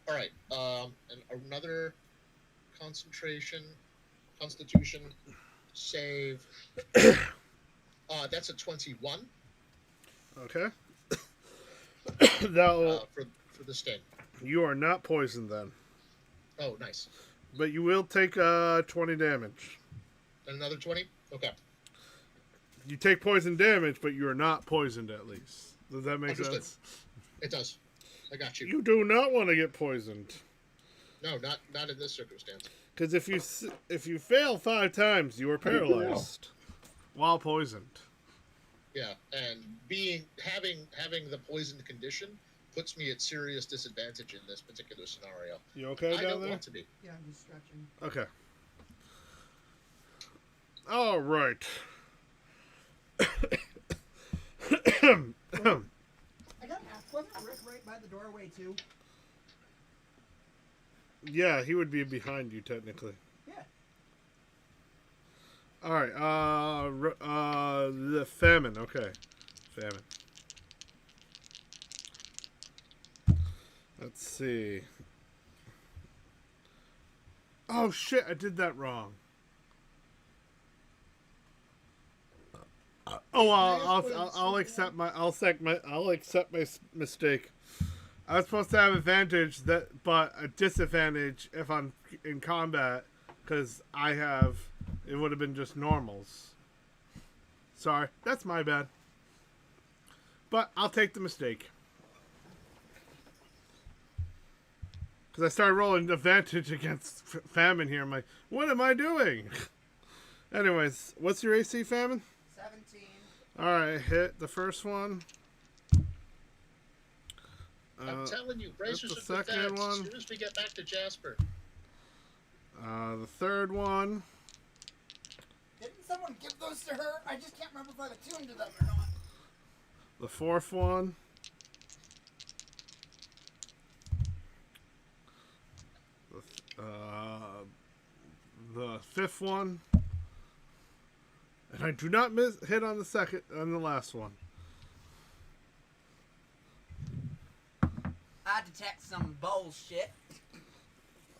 All right, and another constitution save. That's a 21. Okay. That'll for the sting. You are not poisoned then. Oh, nice. But you will take 20 damage. Another 20? Okay. You take poison damage, but you are not poisoned at least. Does that make Understood. sense? It does. I got you. You do not want to get poisoned. No, not in this circumstance. Because if you fail 5 times, you are paralyzed while poisoned. Yeah, and having the poisoned condition puts me at serious disadvantage in this particular scenario. You okay down I don't there? want to be. Yeah, I'm just stretching. Okay. All right. I got wasn't Rick right by the doorway too? Yeah, he would be behind you technically. Yeah. All right. The famine. Okay, famine. Let's see. Oh shit! I did that wrong. I'll accept my mistake. I was supposed to have advantage but a disadvantage if I'm in combat because it would have been just normals. Sorry, that's my bad. But I'll take the mistake. Because I started rolling advantage against famine here. I'm like, what am I doing? Anyways, what's your AC, famine? 17. Alright, hit the first one. I'm telling you, brace hit the yourself second as one. soon as we get back to Jasper. The third one. Didn't someone Someone give those to her. I just can't remember if I've attuned to them or not. The fourth one. The fifth one. And I do not hit on the second and the last one. I detect some bullshit.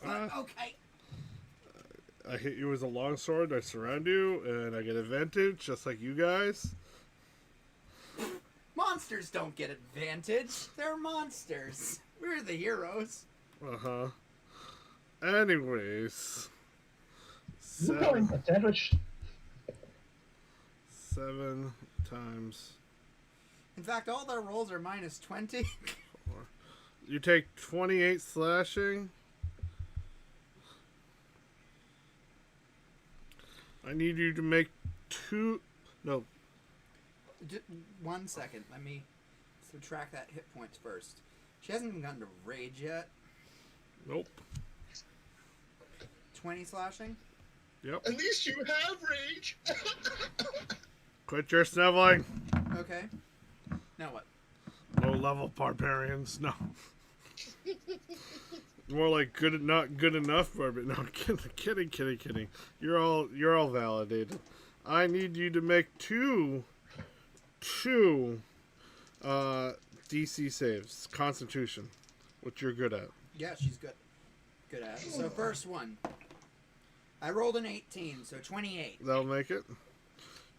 But okay. I hit you with a longsword, I surround you, and I get advantage, just like you guys. Monsters don't get advantage. They're monsters. We're the heroes. Uh-huh. Anyways. You going a sandwich? 7 times... In fact, all their rolls are minus 20. You take 28 slashing. I need you to make 2... No. Just 1 second. Let me subtract that hit points first. She hasn't even gotten to rage yet. Nope. 20 slashing? Yep. At least you have rage. Quit your sniveling. Okay. Now what? Low-level barbarians. No. More like good, not good enough barbarians. No, kidding. You're all validated. I need you to make two DC saves. Constitution, which you're good at. Yeah, she's good. Good at it. So first one. I rolled an 18, so 28. That'll make it.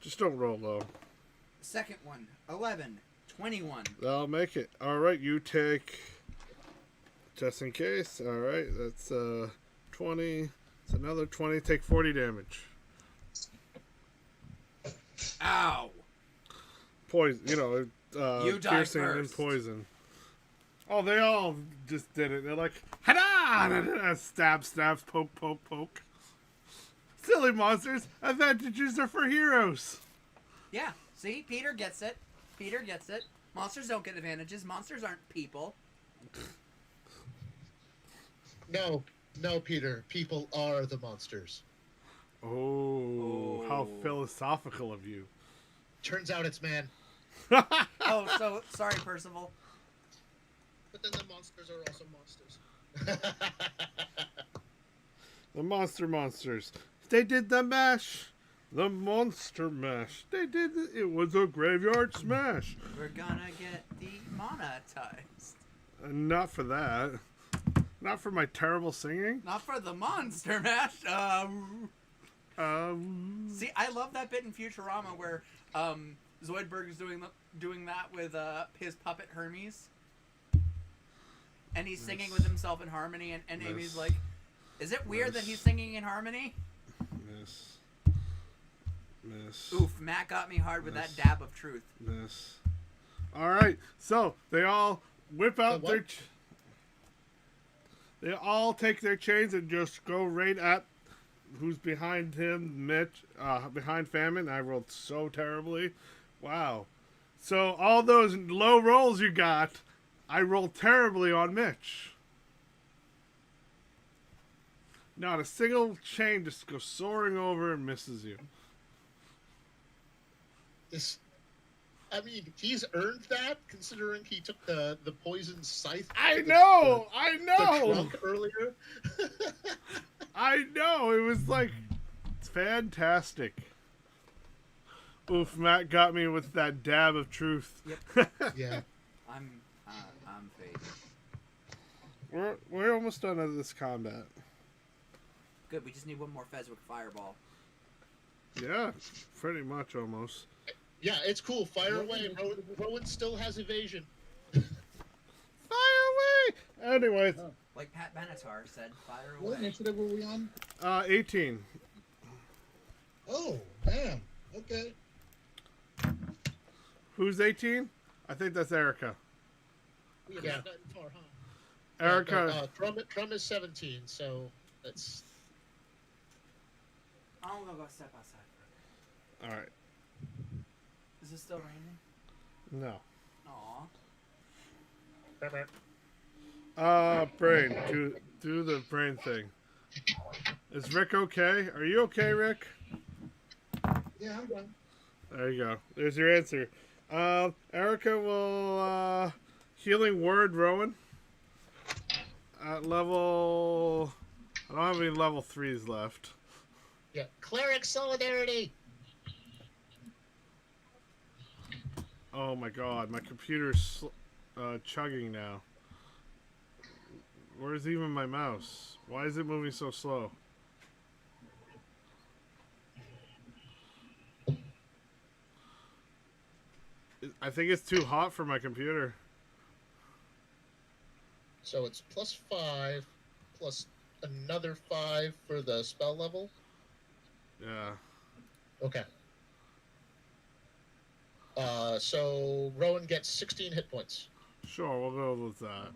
Just don't roll low. Second one, 11, 21. That'll make it. All right, you take. Just in case. All right, that's 20. It's another 20. Take 40 damage. Ow! Poison. You die piercing and first. poison. Oh, they all just did it. They're like, "Hada!" Stab, poke. Silly monsters. Advantages are for heroes. Yeah, see? Peter gets it. Monsters don't get advantages. Monsters aren't people. No, Peter. People are the monsters. Oh, how philosophical of you. Turns out it's man. Oh, so sorry, Percival. But then the monsters are also monsters. The monsters. They did the mash. The monster mash. They did it. It was a graveyard smash. We're gonna get demonetized. Not for that. Not for my terrible singing. Not for the monster mash. See, I love that bit in Futurama where Zoidberg is doing that with his puppet Hermes. And he's singing with himself in harmony, and Amy's like, is it weird that he's singing in harmony? Miss. Oof, Matt got me hard with that dab of truth. Miss. All right, so they all whip out their... They all take their chains and just go right at who's behind him, Mitch, behind Famine. I rolled so terribly. Wow. So all those low rolls you got, I rolled terribly on Mitch. Not a single chain just goes soaring over and misses you. He's earned that considering he took the poison scythe. I know. The trunk earlier. I know. It was like fantastic. Oof, Matt got me with that dab of truth. Yep. Yeah. I'm fading. We're almost done with this combat. Good. We just need one more Fezwick fireball. Yeah, pretty much almost. Yeah, it's cool. Fire away. Rowan still has evasion. Fire away! Anyways. Like Pat Benatar said, fire What away. initiative were we on? 18. Oh, damn. Okay. Who's 18? I think that's Erica. We have Yeah. not gotten far, huh? Erica. Crum is 17, so that's... I'm gonna go step outside for a bit. All right. Is it still raining? No. Aw. Brain. Do the brain thing. Is Rick okay? Are you okay, Rick? Yeah, I'm done. There you go. There's your answer. Erica will healing word Rowan at level. I don't have any level 3s left. Yeah, cleric solidarity. Oh my god, my computer's chugging now. Where's even my mouse? Why is it moving so slow? I think it's too hot for my computer. So it's +5 plus another 5 for the spell level. Yeah. Okay. So Rowan gets 16 hit points. Sure, we'll go with that.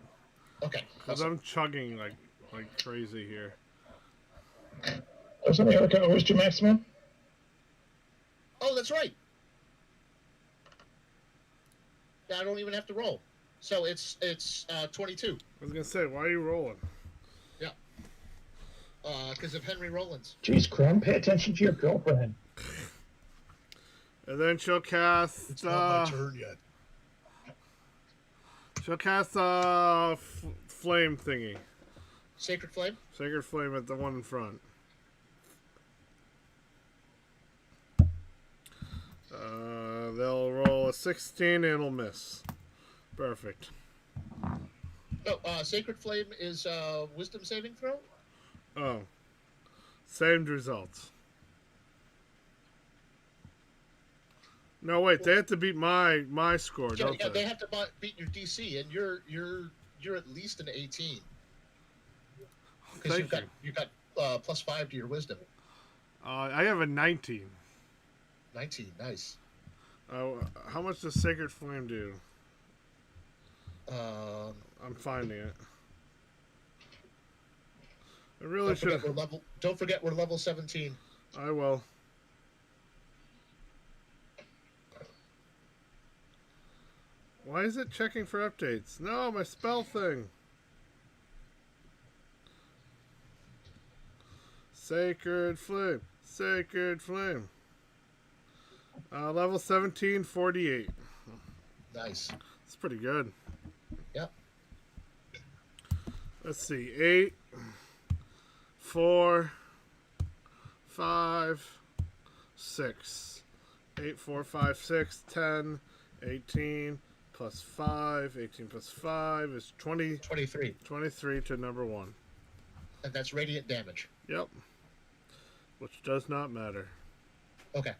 Okay. Because Awesome. I'm chugging like crazy here. Doesn't Erica always do maximum? Oh, that's right. I don't even have to roll. So it's 22. I was gonna say, why are you rolling? Yeah. Because of Henry Rollins. Jeez, Crumb, pay attention to your girlfriend. And then she'll cast. It's not my turn yet. She'll cast flame thingy. Sacred Flame? Sacred flame at the one in front. They'll roll a 16 and it'll miss. Perfect. Oh, Sacred Flame is Wisdom saving throw? Oh. Same results. No, wait, they have to beat my score, Yeah, don't they have to beat your DC, and you're at least an 18. Because you've got +5 to your Wisdom. I have a 19. 19, nice. How much does Sacred Flame do? I'm finding it. I really should. Don't forget we're level 17. I will. Why is it checking for updates? No, my spell thing. Sacred Flame. Sacred Flame. Level 17, 48. Nice. That's pretty good. Yep. Let's see. 8, 4, 5, 6. 8, 4, 5, 6, 10, 18, plus 5. 18 plus 5 is 20. 23. 23 to number 1. And that's radiant damage. Yep. Which does not matter. Okay.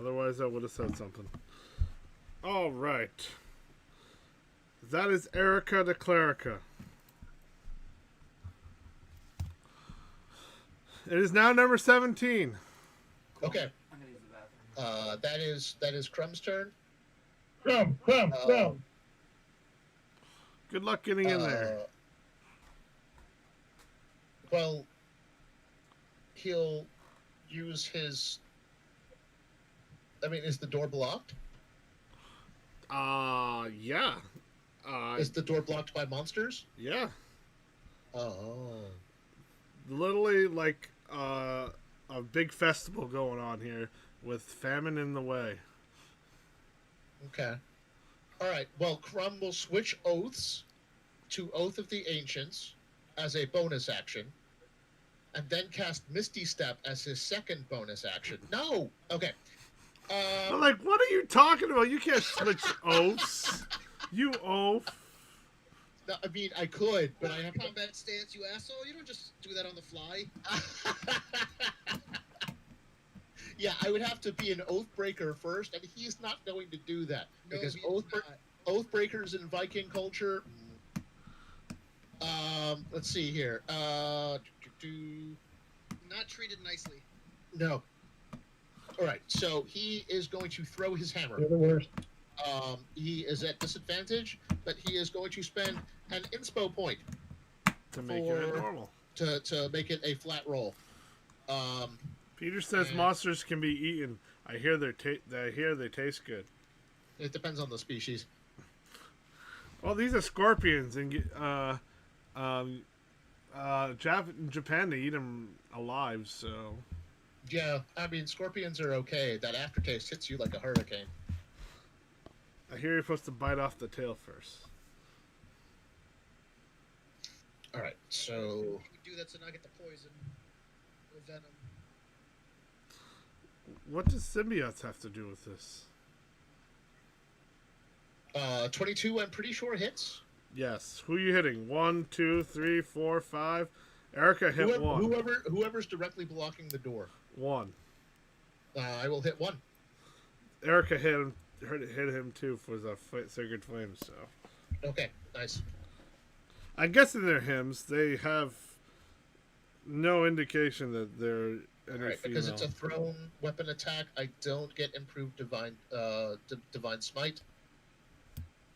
Otherwise, I would have said something. All right. That is Erica the Clerica. It is now number 17. Okay. That is Crumb's turn. Crumb. Good luck getting in there. Well, he'll use his. I mean, is the door blocked? Yeah. Is the door blocked by monsters? Yeah. Oh. Literally like a big festival going on here with famine in the way. Okay. All right. Well, Crumb will switch oaths to Oath of the Ancients as a bonus action, and then cast Misty Step as his second bonus action. No. Okay. I'm like, what are you talking about? You can't switch oaths. You oath. No, I mean, I could, but I have Combat stance, you asshole. You don't just do that on the fly. Yeah, I would have to be an oath breaker first, and he's not going to do that No, because he's oath not. breakers in Viking culture. Let's see here. Not treated nicely. No. All right, so he is going to throw his hammer. You're the worst. He is at disadvantage, but he is going to spend an inspo point To make it a normal. to make it a flat roll. Peter says monsters can be eaten. I hear they taste good. It depends on the species. Well, these are scorpions, and in Japan they eat them alive. So Yeah, I mean, scorpions are okay. That aftertaste hits you like a hurricane. I hear you're supposed to bite off the tail first. All right, so You would do that to not get the poison or venom. What does symbiotes have to do with this? 22, I'm pretty sure hits. Yes. Who are you hitting? 1, 2, 3, 4, 5. Erica hit one. Whoever's directly blocking the door. 1. I will hit 1. Erica hit him too for the Sacred Flames. So. Okay, nice. I guess in their hymns they have no indication that they're any Right, female. because it's a thrown weapon attack, I don't get improved divine smite.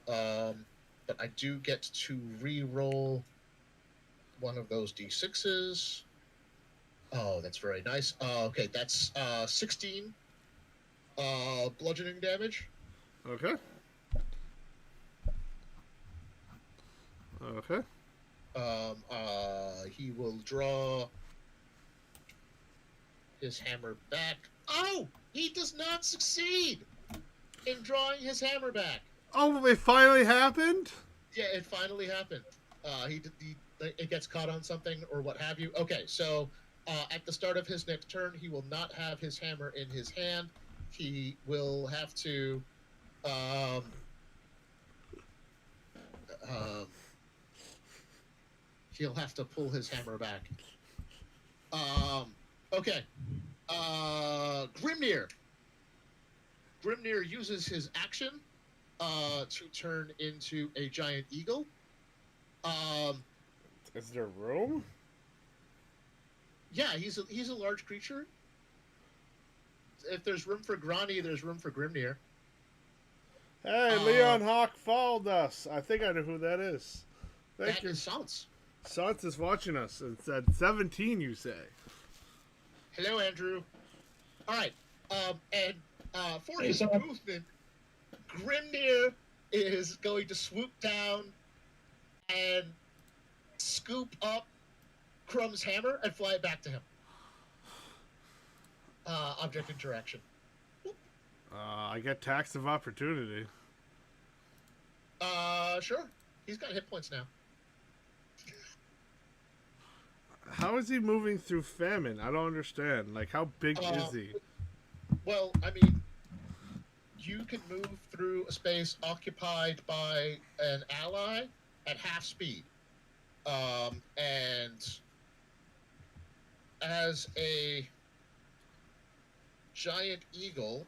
But I do get to re-roll one of those d6s. Oh, that's very nice. Okay, that's 16 bludgeoning damage. Okay. Okay. He will draw his hammer back. Oh, he does not succeed in drawing his hammer back. Oh, it finally happened? Yeah, it finally happened. It gets caught on something or what have you. Okay, so at the start of his next turn, he will not have his hammer in his hand. He will have to he'll have to pull his hammer back. Okay. Grimnir. Grimnir uses his action to turn into a giant eagle. Is there room? Yeah, he's a large creature. If there's room for Grani, there's room for Grimnir. Hey, Leon Hawk followed us. I think I know who that is. Thank That you. is Sans. Sans is watching us. It's at 17, you say. Hello, Andrew. All right. And for Hey, his Sans. movement, Grimnir is going to swoop down and scoop up Crumb's hammer and fly it back to him. Object interaction. I get tax of opportunity. Sure. He's got hit points now. How is he moving through famine? I don't understand. Like, how big is he? Well, I mean, you can move through a space occupied by an ally at half speed. And as a giant eagle,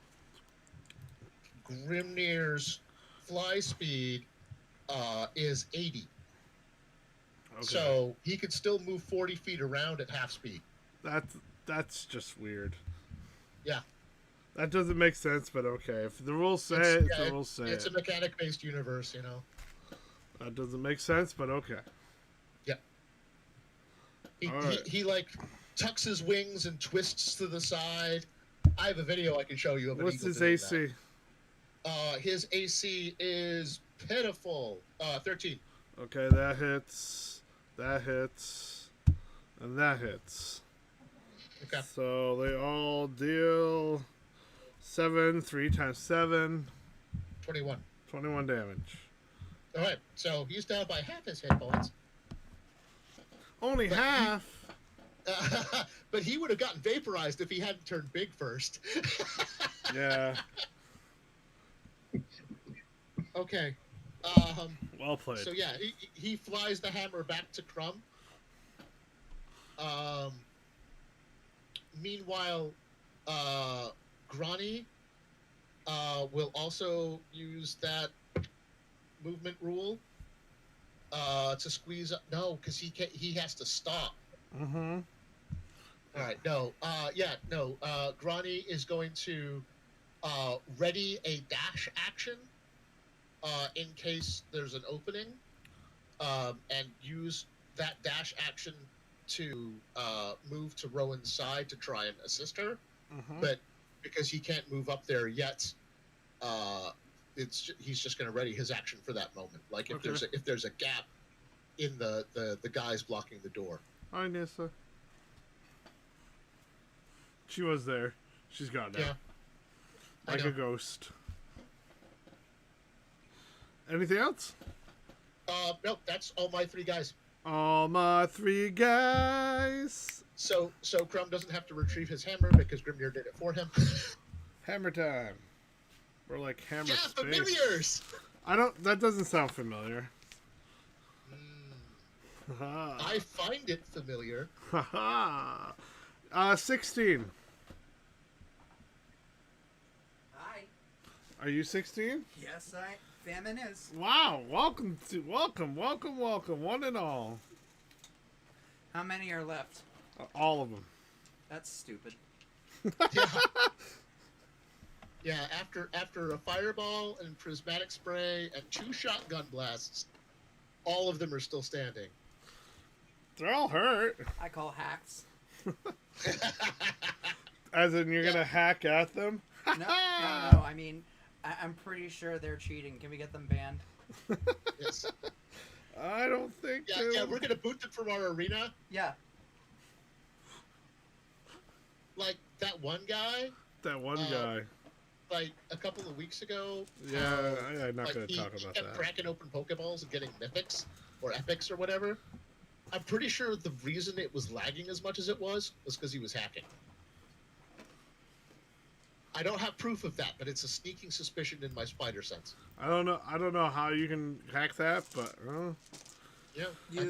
Grimnir's fly speed is 80. Okay. So he could still move 40 feet around at half speed. That's just weird. Yeah. That doesn't make sense, but okay. If the rules say it, the rules say it's it. a mechanic-based universe, you know. That doesn't make sense, but okay. Yeah. He like tucks his wings and twists to the side. I have a video I can show you of an What's eagle his doing AC? that. His AC is pitiful. 13. Okay, that hits. That hits. And that hits. Okay. So they all deal 7, 3 times 7. 21. 21 damage. All right. So he's down by half his hit points. Only But half? But he would have gotten vaporized if he hadn't turned big first. Yeah. Okay. Well played. So yeah, he flies the hammer back to Crumb. Meanwhile, Grani will also use that movement rule to squeeze up. No, because he has to stop. Mm-hmm. All right. No. Grani is going to ready a dash action in case there's an opening, and use that dash action to move to Rowan's side to try and assist her. Mm-hmm. But because he can't move up there yet, he's just going to ready his action for that moment. Like if there's a gap in the guys blocking the door. Hi, Nissa. She was there. She's gone now. Yeah. I Like know. a ghost. Anything else? Nope, that's all my 3 guys. All my 3 guys. So Crumb doesn't have to retrieve his hammer because Grimnir did it for him. Hammer time. We're like hammer Yeah, space. familiars. That doesn't sound familiar. I find it familiar. Haha. 16. Hi. Are you 16? Yes, Famine is. Wow. Welcome. One and all. How many are left? All of them. That's stupid. Yeah. Yeah, after a fireball and prismatic spray and 2 shotgun blasts, all of them are still standing. They're all hurt. I call hacks. As in, you're gonna hack at them? No. I mean, I'm pretty sure they're cheating. Can we get them banned? Yes. I don't think so. Yeah, we're gonna boot them from our arena. Yeah. Like that one guy. That one guy. Like a couple of weeks ago. Yeah, I'm not gonna he talk about kept that. cracking open Pokeballs and getting mythics or epics or whatever. I'm pretty sure the reason it was lagging as much as it was because he was hacking. I don't have proof of that, but it's a sneaking suspicion in my spider sense. I don't know how you can hack that, but Yeah, You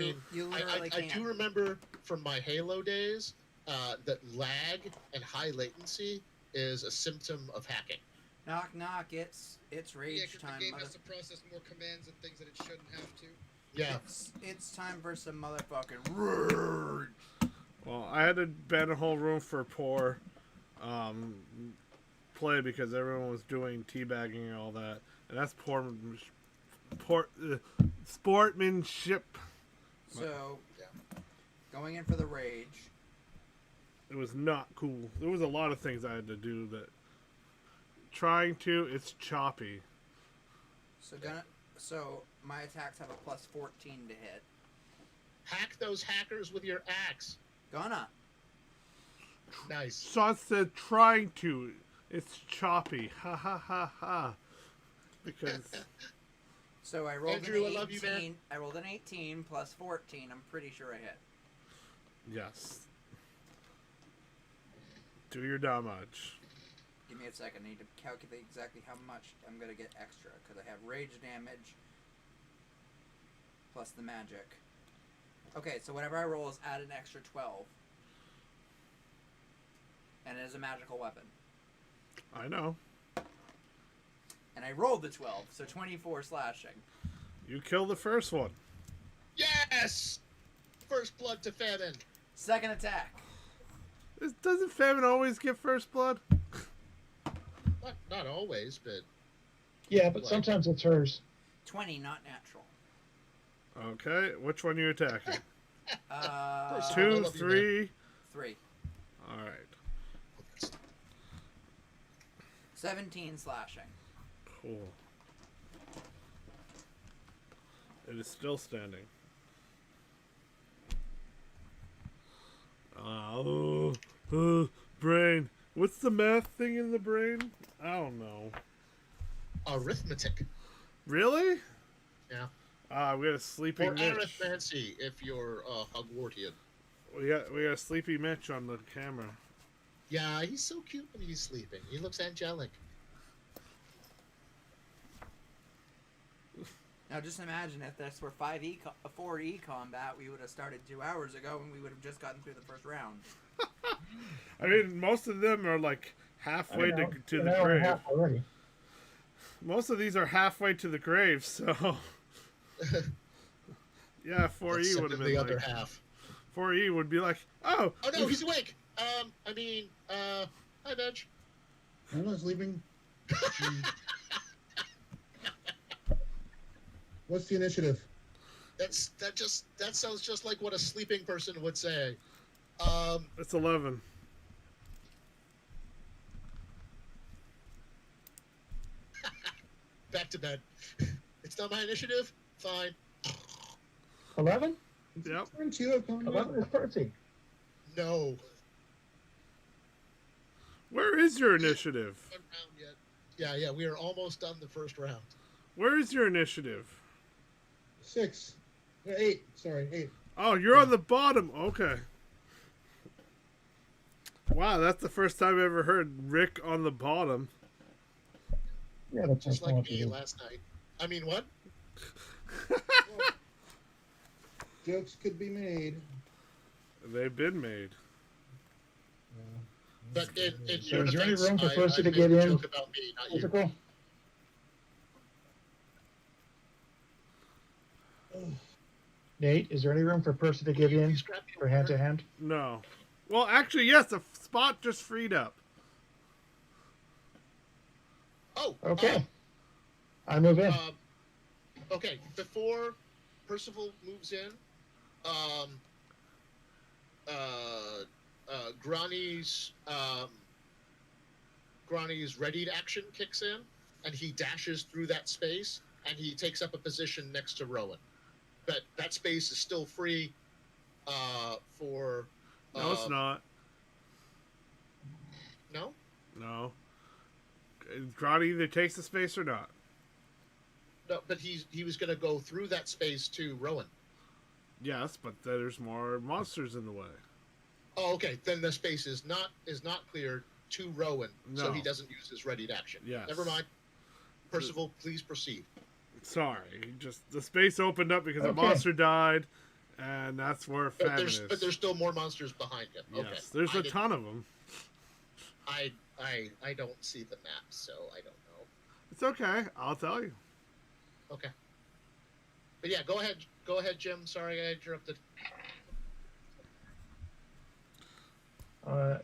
literally I can't. do remember from my Halo days that lag and high latency is a symptom of hacking. Knock knock. It's rage Yeah, because time. the game mother- has to process more commands and things that it shouldn't have to. Yeah. It's time for some motherfucking rage. well, I had to ban a whole room for poor play because everyone was doing teabagging and all that, and that's poor sportsmanship. So, going in for the rage. It was not cool. There was a lot of things I had to do that. It's choppy. So my attacks have a plus 14 to hit. Hack those hackers with your axe. Gonna. Nice. Sean said trying to. It's choppy. Ha ha ha ha. Because So I rolled Andrew, an 18. I love you, man. I rolled an 18 plus 14. I'm pretty sure I hit. yes. Do your damage. Give me a second. I need to calculate exactly how much I'm going to get extra. Because I have rage damage plus the magic. Okay, so whatever I roll is add an extra 12. And it is a magical weapon. I know. And I rolled the 12, so 24 slashing. You killed the first one. Yes! First blood to Famine. Second attack. Doesn't Famine always get first blood? Not always, but Yeah, but sometimes it's hers. 20, not natural. Okay, which one are you attacking? First of all, I 2, love you, 3. 3. Alright. 17 slashing. Cool. It is still standing. Brain. What's the math thing in the brain? I don't know. arithmetic. Really? Yeah. We got a sleepy Or Mitch. arithmancy if you're Hogwartian. We got a sleepy Mitch on the camera. Yeah, he's so cute when he's sleeping. He looks angelic. Now just imagine if this were 4E combat, we would have started 2 hours ago and we would have just gotten through the first round. I mean, most of them are like halfway to an the hour and a grave. half already. Most of these are halfway to the grave, so yeah, 4E Let's would have send him been the like, other half. 4E would be like, oh, Oh no, he's awake. Hi, Veg. I'm not sleeping. What's the initiative? That sounds just like what a sleeping person would say. it's 11. Back to bed. It's not my initiative. Fine. 11? Yep. Aren't you a 11 is Percy. No. Where is your initiative? One round yet. Yeah, we are almost done the first round. Where is your initiative? 6. 8. Sorry, 8. Oh, you're on the bottom. Okay. Wow, that's the first time I've ever heard Rick on the bottom. Yeah, that's Just like what me last night. I mean, what? Jokes could be made. They've been made. But in So your is there any defense, room for Percy I to made get a in? joke about me, not you. Physical? Nate, is there any room for Percy to get in for hand to hand? No. Well, actually, yes, the spot just freed up. Oh, Okay. I move in. okay, before Percival moves in, Grani's readied action kicks in, and he dashes through that space, and he takes up a position next to Rowan. But that space is still free for... No, it's not. No? No. Grani either takes the space or not. No, but he was going to go through that space to Rowan. Yes, but there's more monsters in the way. Oh, okay. Then the space is not cleared to Rowan, so No. he doesn't use his readied action. Yes. Never mind. Percival, please proceed. Sorry, just the space opened up because a Okay. monster died, and that's where But famine is. there's still more monsters behind him. Yes, Okay. there's I a didn't- ton of them. I don't see the map, so I don't know. It's okay. I'll tell you. Okay. But yeah, go ahead. Go ahead, Jim. Sorry I interrupted.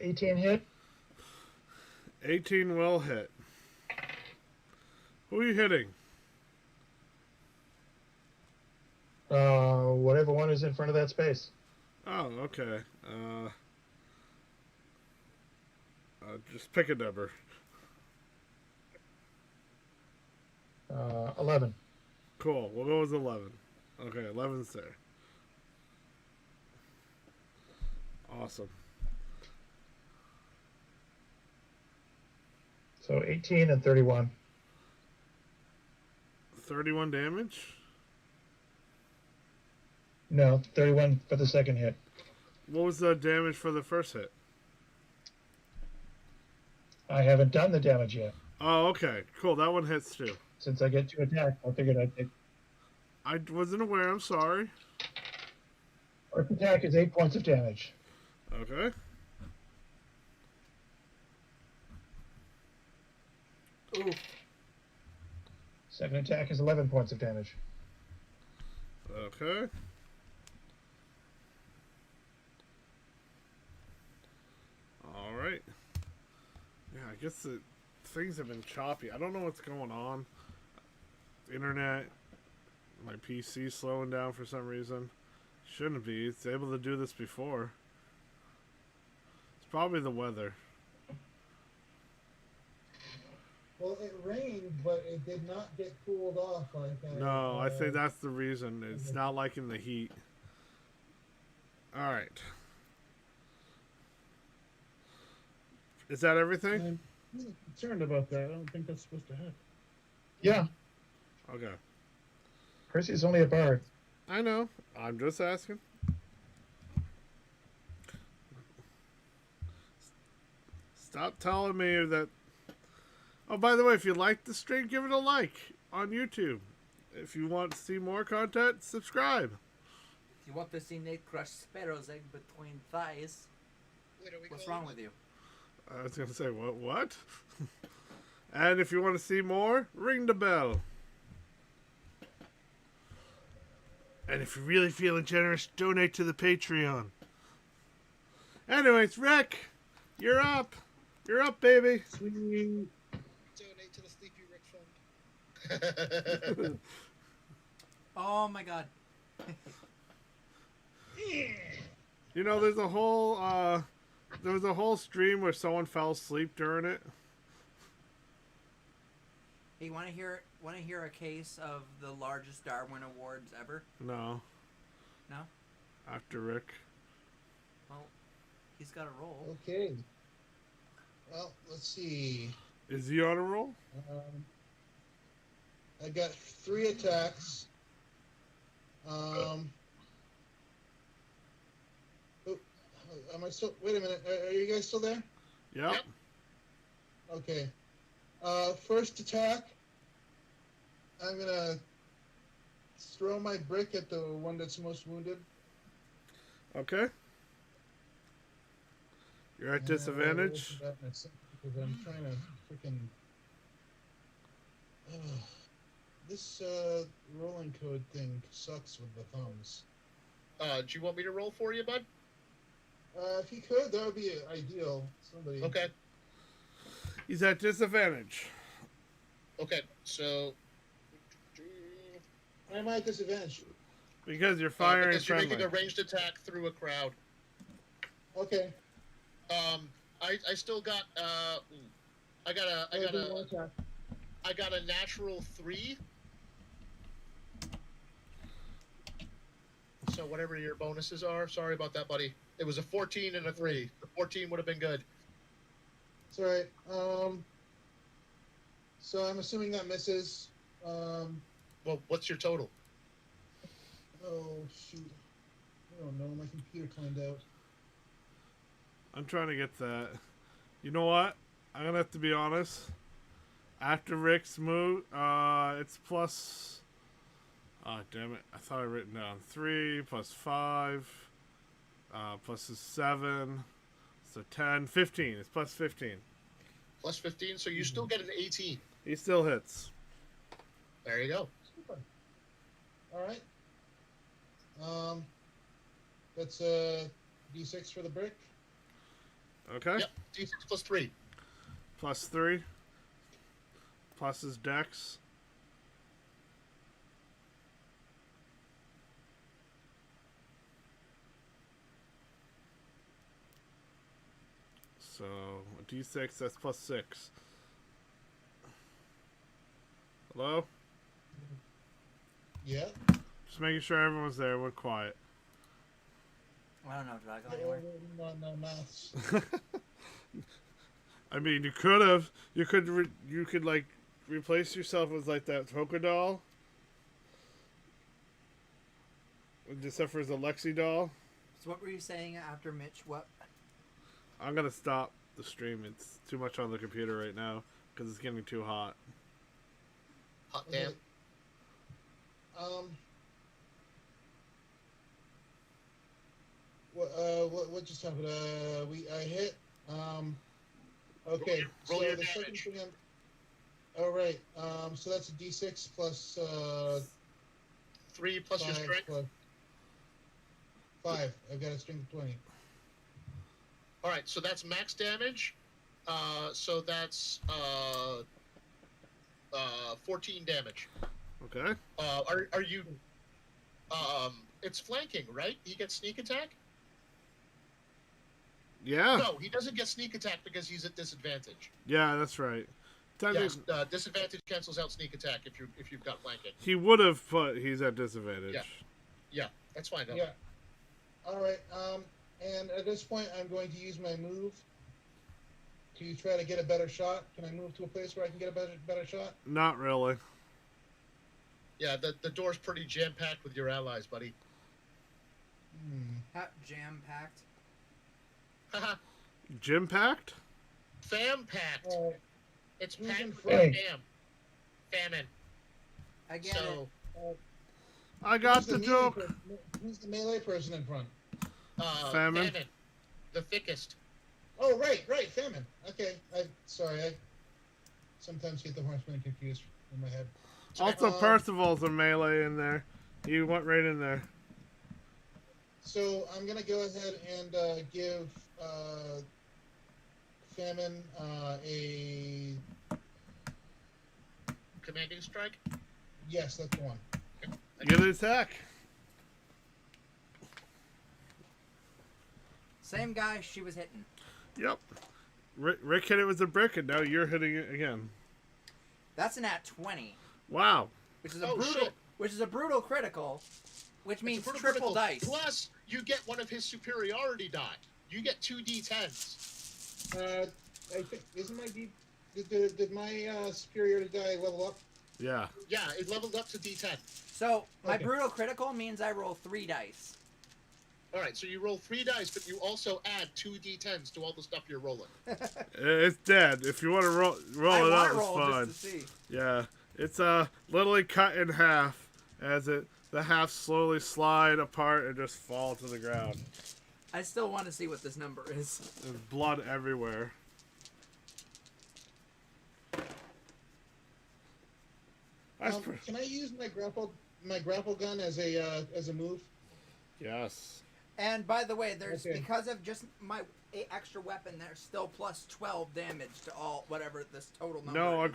18 hit. 18 will hit. Who are you hitting? Whatever one is in front of that space. Oh, okay. Just pick a number. 11. Cool. We'll go with 11. Okay, 11's there. Awesome. So 18 and 31. 31 damage? No, 31 for the second hit. What was the damage for the first hit? I haven't done the damage yet. Oh, okay. Cool. That one hits too. Since I get 2 attacks, I figured I'd take. I wasn't aware. I'm sorry. First attack is 8 points of damage. Okay. Ooh. Second attack is 11 points of damage. Okay. All right. Yeah, I guess the things have been choppy. I don't know what's going on. Internet, my PC slowing down for some reason. Shouldn't be. It's able to do this before. It's probably the weather. Well, it rained, but it did not get cooled off like No, I think that's the reason. It's not liking the heat. All right. Is that everything? I'm concerned about that. I don't think that's supposed to happen. Yeah, Okay. Percy's only a bard. I know. I'm just asking. Stop telling me that. Oh, by the way, if you like the stream, give it a like on YouTube. If you want to see more content, subscribe. If you want to see Nate crush Sparrow's egg between thighs, Wait, are we what's going? wrong with you? I was going to say, what? And if you want to see more, ring the bell. And if you're really feeling generous, donate to the Patreon. Anyways, Rick, you're up. You're up, baby. Sweet. Donate to the Sleepy Rick Fund. Oh my god. You know, there's a whole stream where someone fell asleep during it. Hey, want to hear a case of the largest Darwin Awards ever? No, No? after Rick. Well, he's got a roll. Okay. Well, let's see. Is he on a roll? I got 3 attacks. Oh, am I still? Wait a minute. Are you guys still there? Yep. Okay. First attack. I'm gonna throw my brick at the one that's most wounded. Okay. You're at disadvantage. Because I'm trying to freaking. This rolling code thing sucks with the thumbs. Do you want me to roll for you, bud? If you could, that would be ideal. Somebody. Okay. He's at disadvantage. Okay, so. Why am I at disadvantage? Because you're firing because you're friendly. making a ranged attack through a crowd. Okay. I still got I got a natural 3. So whatever your bonuses are, sorry about that, buddy. It was a 14 and a 3. The 14 would have been good. It's all right. So I'm assuming that misses. Well, what's your total? Oh shoot! I don't know. My computer timed out. I'm trying to get that. You know what? I'm gonna have to be honest. After Rick's move, it's plus. Oh damn it! I thought I written down 3 plus 5, plus is 7, so 10, 15. It's plus 15. Plus 15, so you still get an 18. He still hits. There you go. Super. All right. That's a D6 for the brick. Okay. Yep. D6 plus 3. Plus 3. Plus his dex. So a D6, that's plus 6. Hello? Yeah. Just making sure everyone's there. We're quiet. I don't know. Did I go anywhere? No maths. I mean, you could have. You could like replace yourself with like that polka doll. Except for the Lexi doll. So what were you saying after Mitch? What? I'm gonna stop the stream. It's too much on the computer right now because it's getting too hot. Hot damn. What just happened? I hit. Okay. Roll So your the second damage. thing all right. So that's a D6 plus 3 plus your 5 strength. plus 5. I've got a strength of 20. All right, so that's max damage. So that's 14 damage. Okay. Are you? It's flanking, right? He gets sneak attack. Yeah. No, he doesn't get sneak attack because he's at disadvantage. Yeah, that's right. Yes, disadvantage cancels out sneak attack if you've got flanking. He would have, but he's at disadvantage. Yeah, that's fine. Though. Yeah. All right. And at this point, I'm going to use my move to try to get a better shot. Can I move to a place where I can get a better shot? Not really. Yeah, the door's pretty jam packed with your allies, buddy. How jam-packed? Haha, Gym packed? fam packed. It's who's packed in with front? fam. Famine. I get So, it. I got Who's the melee joke. Who's the melee person in front? Famine. The thickest. Oh, right, famine. Okay, I sometimes get the horsemen confused in my head. Also, Percival's a melee in there. He went right in there. So I'm gonna go ahead and give famine a Commanding strike. yes, that's the one. Get an attack. Same guy she was hitting. Yep. Rick hit it with a brick, and now you're hitting it again. That's an at 20, Wow. which is a Oh, brutal, shit. which is a brutal critical, which means It's a triple critical. dice. Plus, you get one of his superiority die. You get 2 d10s. I think isn't my D. Did my superior die level up? Yeah. Yeah, it leveled up to D10. So my Okay. brutal critical means I roll 3 dice. All right, so you roll 3 dice, but you also add 2 D10s to all the stuff you're rolling. It's dead. If you want to roll I it want up, to it's roll fine. just to see. Yeah, it's literally cut in half as the halves slowly slide apart and just fall to the ground. I still want to see what this number is. There's blood everywhere. Can I use my grapple gun as a move? Yes. And by the way, there's Okay. because of just my extra weapon, there's still plus 12 damage to all whatever this total number No, is. the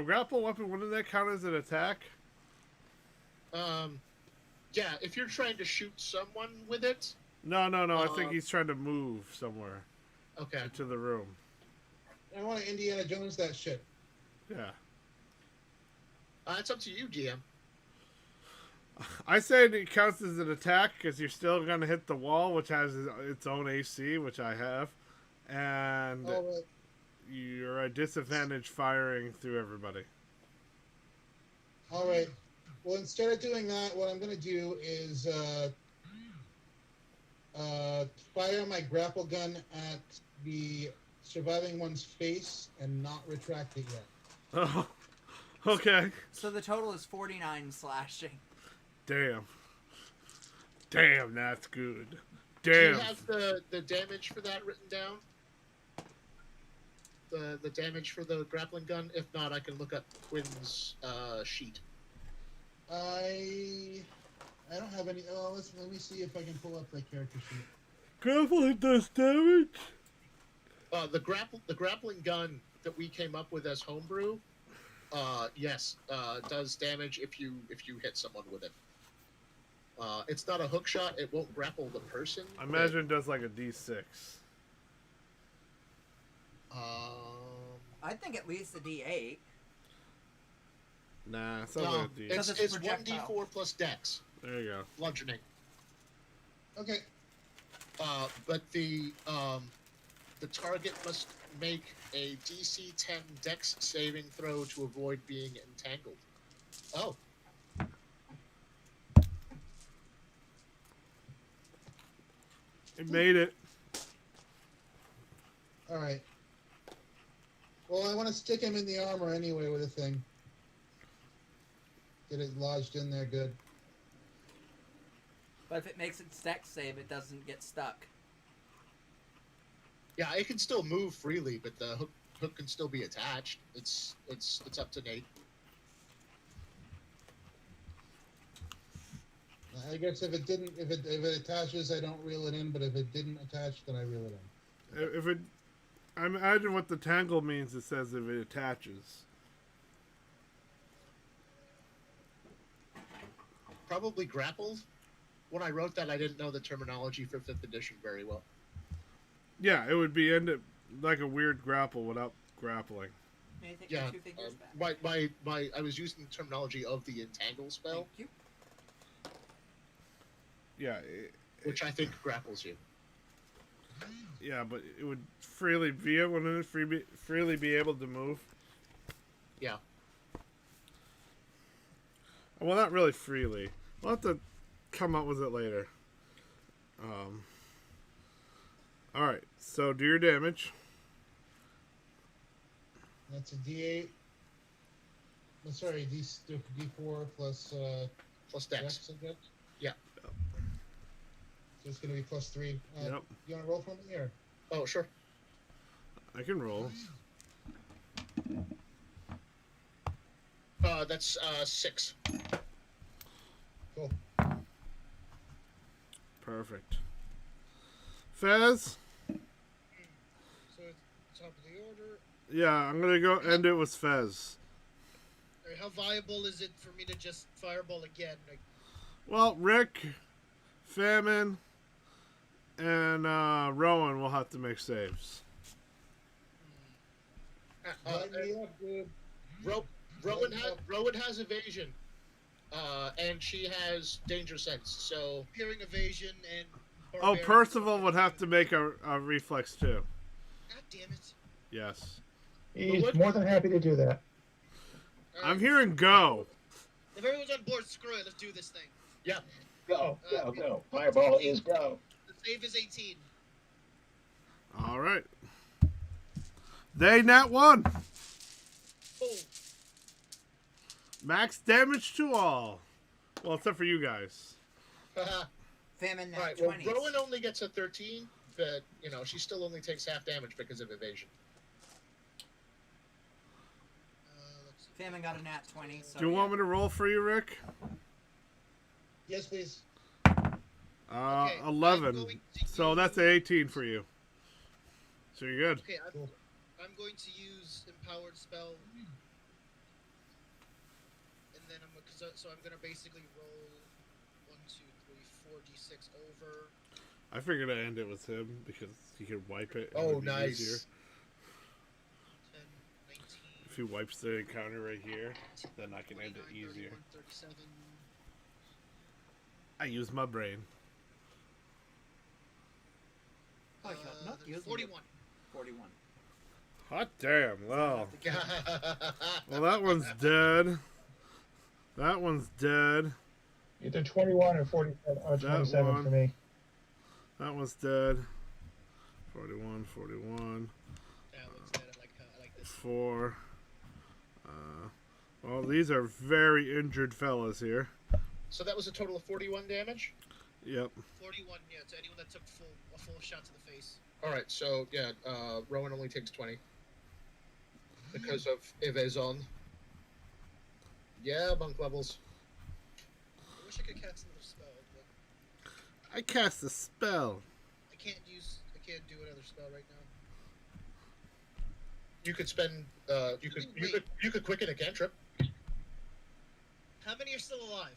grapple weapon, wouldn't that count as an attack? Yeah, if you're trying to shoot someone with it. No. I think he's trying to move somewhere Okay. into the room. I want to Indiana Jones that shit. Yeah. It's up to you, GM. I say it counts as an attack because you're still going to hit the wall, which has its own AC, which I have. And All right. you're at disadvantage firing through everybody. All right. Well, instead of doing that, what I'm going to do is fire my grapple gun at the surviving one's face and not retract it yet. Oh, okay. So the total is 49 slashing. Damn, that's good. Do Damn. you have the damage for that written down? The damage for the grappling gun? If not, I can look up Quinn's sheet. I don't have any. Oh, let me see if I can pull up the character sheet. Grappling does damage? The grappling gun that we came up with as homebrew, yes, does damage if you hit someone with it. It's not a hook shot. It won't grapple the person. I imagine it does like a D6. I think at least a D8. Nah, it's not like a D. Because It's projectile. 1d4 plus dex. There you go. Bludgeoning. Okay. But the target must make a DC 10 dex saving throw to avoid being entangled. Oh. It made it. All right. Well, I want to stick him in the armor anyway with a thing. Get it lodged in there good. But if it makes its dex save, it doesn't get stuck. Yeah, it can still move freely, but the hook can still be attached. It's up to Nate. I guess if it attaches, I don't reel it in. But if it didn't attach, then I reel it in. If it, I imagine what the tangle means. It says if it attaches. Probably grappled. When I wrote that, I didn't know the terminology for 5th edition very well. Yeah, it would be like a weird grapple without grappling. May I take Yeah, your 2 figures back? I was using the terminology of the entangle spell, Thank you. Yeah, which I think grapples you. yeah, but it would freely be able to move. Yeah. Well, not really freely. We'll have to come up with it later. Alright, so do your damage. That's a D8. Oh, sorry, D4 plus Plus dex. I guess? Yeah. So it's going to be plus 3. Yep. You want to roll for me or? Oh, sure. I can roll. That's 6. Cool. Perfect. Fez? So top of the order. Yeah, I'm gonna go end it with Fez. All right, how viable is it for me to just fireball again? Like, Well, Rick, Famine, and Rowan will have to make saves. Light me up, dude. Rowan has evasion, and she has danger sense. So hearing evasion and. Oh, barbarian- Percival would have to make a reflex too. God damn it! Yes. He's more than happy to do that. I'm hearing go. If everyone's on board, screw it. Let's do this thing. Yeah. Go. Fireball is go. The save is 18. All right. They nat 1. Boom. Max damage to all. Well, except for you guys. Famine All nat right. Well, 20s. Rowan only gets a 13, but she still only takes half damage because of evasion. Let's see. Famine got a nat 20. So Do you want me to roll for you, Rick? Yes, please. I'm 11. going to So that's an 18 for you. So you're good. Okay, I'm going to use empowered spell, and then I'm gonna basically roll 1, 2, 3, 4 d6 over. I figured I'd end it with him because he could wipe it. Oh, would be nice. easier. 10, 19, If he wipes the encounter right here, then I can end it 29, easier. 31, 37. I use my brain. Oh, not using 41. 41. Hot damn. Well, that one's dead. That one's dead. Either 21 or 47 or 27 one. for me. That one's dead. 41, 41. That one's dead. I like this. 4. Well, these are very injured fellas here. So that was a total of 41 damage. Yep. 41, yeah, to anyone that took a full shot to the face. All right. So yeah, Rowan only takes 20 because of evasion. Yeah, bunk levels. I wish I could cast another spell, but I cast a spell. I can't do another spell right now. You could spend. You could quicken a cantrip. How many are still alive?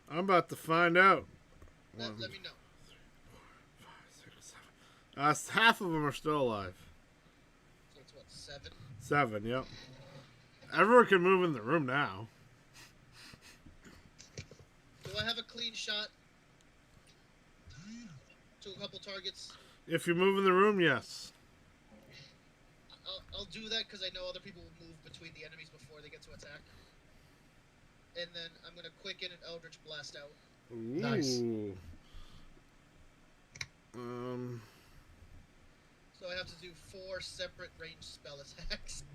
I'm about to find out. Let me know. 5, 6, 7. Half of them are still alive. So it's what, 7? 7, yep. Everyone can move in the room now. Do I have a clean shot to a couple targets? If you move in the room, yes. I'll do that because I know other people will move between the enemies before they get to attack. And then I'm going to quicken an Eldritch Blast out. Ooh. Nice. So I have to do 4 separate ranged spell attacks.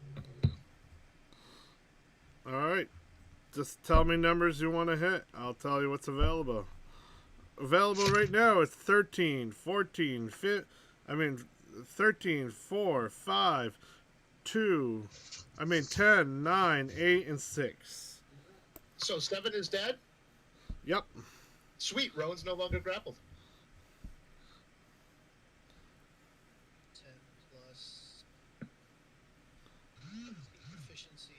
Alright. Just tell me numbers you want to hit. I'll tell you what's available. Available right now is 13, 14, 13, 4, 5, 2, 10, 9, 8, and 6. So 7 is dead. Yep. Sweet. Rowan's no longer grappled. 10 plus efficiency.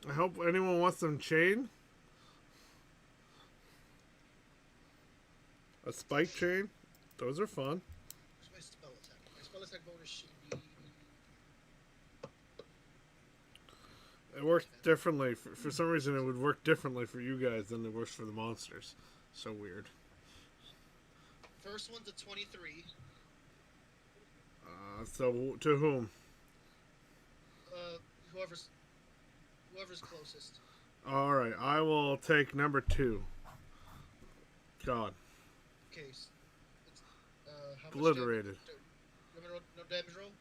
I hope anyone wants some chain. A spike chain. Those are fun. Where's my spell attack? My spell attack bonus should be... It works differently. For some reason, it would work differently for you guys than it works for the monsters. So weird. First one's a 23. So to whom? Whoever's closest. All right, I will take number 2. God, Okay. It's, how obliterated. Much damage? No damage roll?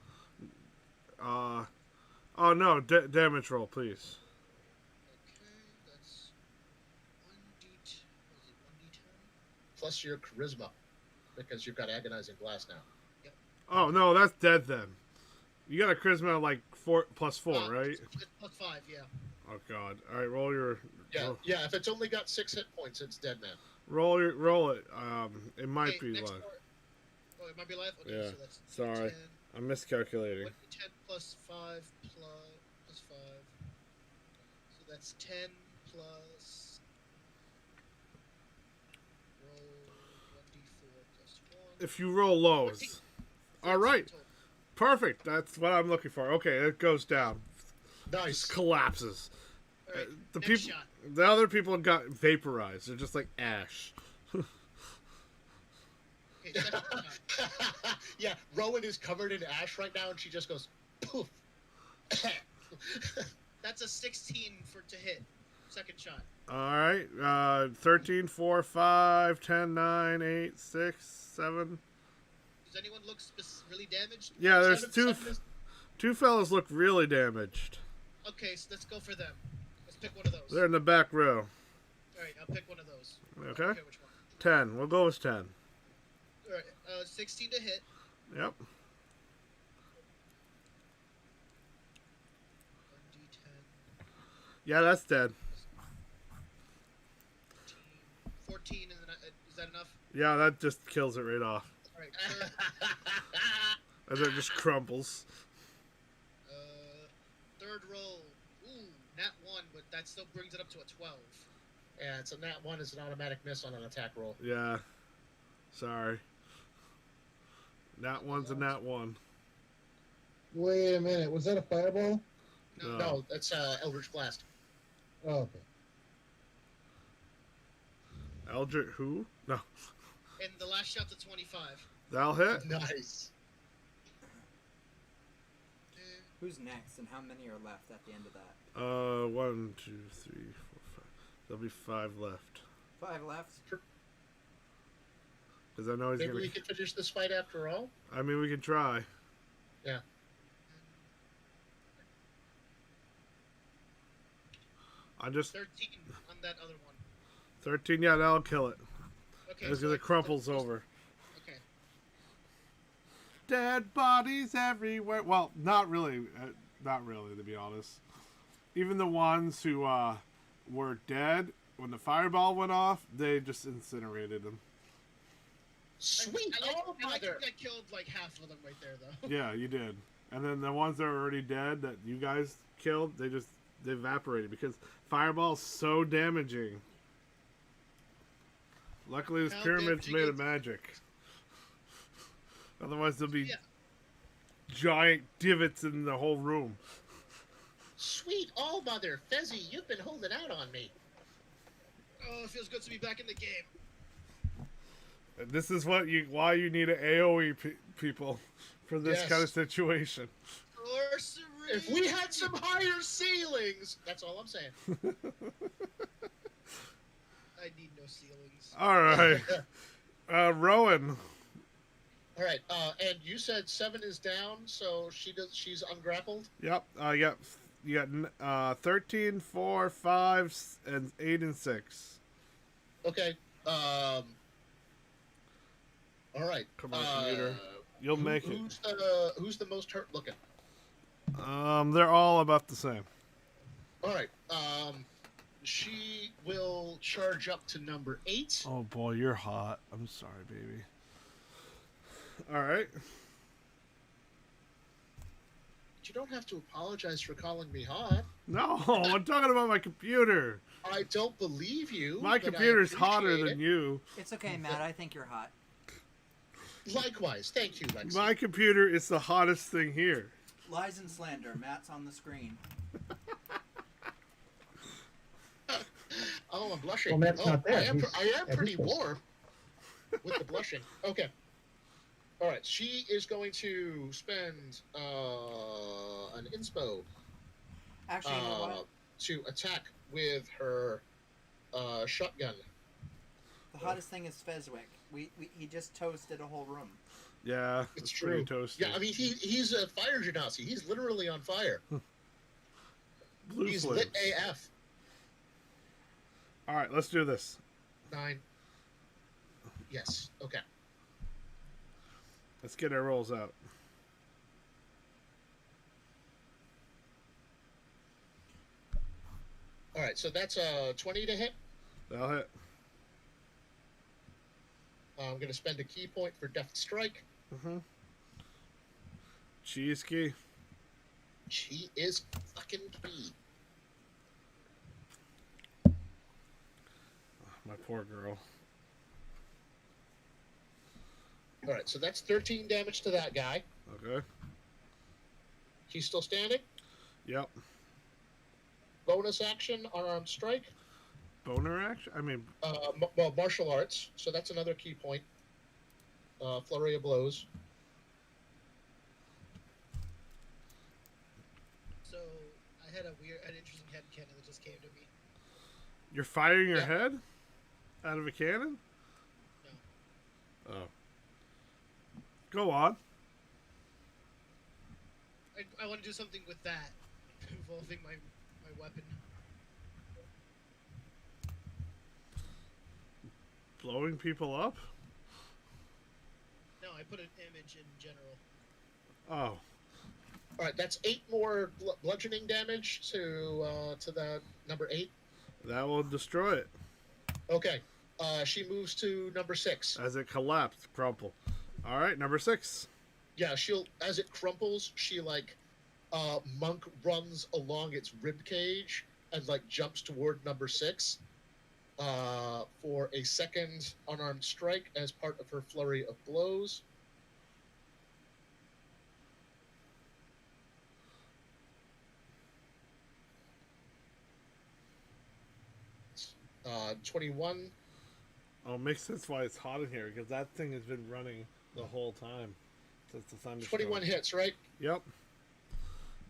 Oh no, damage roll, please. Okay, that's 1d10. Was it 1d10? Plus your charisma, because you've got agonizing blast now. Oh no, that's dead then. You got a charisma like 4 plus 4, right? It's plus 5, yeah. Oh god. All right, roll your. Yeah, yeah. If it's only got 6 hit points, it's dead, man. Roll it. It might be live. Oh, it might be live. Okay, Yeah. so that's Sorry, 10, I'm miscalculating. 10 plus 5 plus 5. So that's 10 plus. Roll 1d4 plus 1. If you roll lows. 14. All right. Total. Perfect. That's what I'm looking for. Okay, it goes down. Nice. Just collapses. All right, The next people, shot. the other people got vaporized. They're just like ash. Okay, Okay, second shot. Yeah, Rowan is covered in ash right now, and she just goes poof. That's a 16 to hit. Second shot. All right. 13, 4, 5, 10, 9, 8, 6, 7. Does anyone look really damaged? Yeah, there's Seven, two fellas look really damaged. Okay, so let's go for them. Let's pick one of those. They're in the back row. All right, I'll pick one of those. I Okay. don't care which one. 10. We'll go with 10. All right, 16 to hit. Yep. 1d10. Yeah, that's dead. 14, and then is that enough? Yeah, that just kills it right off. All right, As it just crumbles. third roll. Ooh, nat 1, but that still brings it up to a 12. Yeah, so nat 1 is an automatic miss on an attack roll. Yeah. Sorry. Nat 1's a nat 1. Wait a minute. Was that a fireball? No. No, that's Eldritch Blast. Oh, okay. Eldritch who? No. And the last shot's a 25. That'll hit. Nice. Who's next, and how many are left at the end of that? 1, 2, 3, 4, 5. There'll be 5 left. 5 left. Because I know he's Maybe gonna. we can finish this fight after all. I mean, we can try. Yeah. I just 13 on that other one. 13. Yeah, that'll kill it. Okay. Because so it crumples over. Okay. Dead bodies everywhere. Well, not really. Not really, to be honest. Even the ones who were dead when the fireball went off, they just incinerated them. Sweet. I Oh, think mother. I killed like half of them right there, though. Yeah, you did. And then the ones that are already dead that you guys killed, they evaporated because fireball's so damaging. Luckily, this How pyramid's damaging made is of magic. Otherwise, there'll be Yeah. giant divots in the whole room. Sweet. Oh, mother. Fezzy, you've been holding out on me. Oh, it feels good to be back in the game. And this is why you need an AOE people for this Yes. kind of situation. Sorcery. If we had some higher ceilings, that's all I'm saying. I need no ceilings. All right, Rowan. All right. And you said 7 is down, so she's ungrappled. Yep. You got 13, 4, 5, and 8 and 6. Okay. All right. Come on, computer. You'll make it. Who's the most hurt looking? They're all about the same. All right. She will charge up to number 8. Oh boy, you're hot. I'm sorry, baby. All right. You don't have to apologize for calling me hot. No, I'm talking about my computer. I don't believe you. My but I computer's hotter appreciate than it. you. It's okay, Matt. I think you're hot. Likewise. Thank you, Lexi. My computer is the hottest thing here. Lies and slander. Matt's on the screen. Oh, I'm blushing. Well, Matt's not there. I am He's pretty at his warm with the blushing. Okay. All right. She is going to spend an inspo Actually, you know what? to attack with her shotgun. The hottest thing is Fezwick. He just toasted a whole room. Yeah, It's pretty true. toasty. Yeah, I mean he's a fire genasi. He's literally on fire. Blue He's flames. lit AF. All right, let's do this. 9. Yes. Okay. Let's get our rolls out. All right. So that's 20 to hit. That'll hit. I'm going to spend a key point for Death Strike. Mm-hmm. Cheese key. She is fucking key. My poor girl. All right. So that's 13 damage to that guy. Okay. He's still standing. Yep. Bonus action, unarmed strike. Boner action? I mean, Well, martial arts. So that's another key point. flurry of blows. So I had an interesting headcanon that just came to me. You're firing your Yeah. head out of a cannon? No. Oh. Go on. I want to do something with that, involving my weapon. Blowing people up? No, I put an image in general. Oh. All right, that's 8 more bludgeoning damage to that number 8. That will destroy it. Okay. She moves to number 6. As it collapsed, crumple. All right, number 6. Yeah, as it crumples, she monk runs along its rib cage and jumps toward number 6 for a second unarmed strike as part of her flurry of blows. Uh, 21. Oh, makes sense why it's hot in here, because that thing has been running the whole time since the thunderstorm. 21 hits, right? Yep.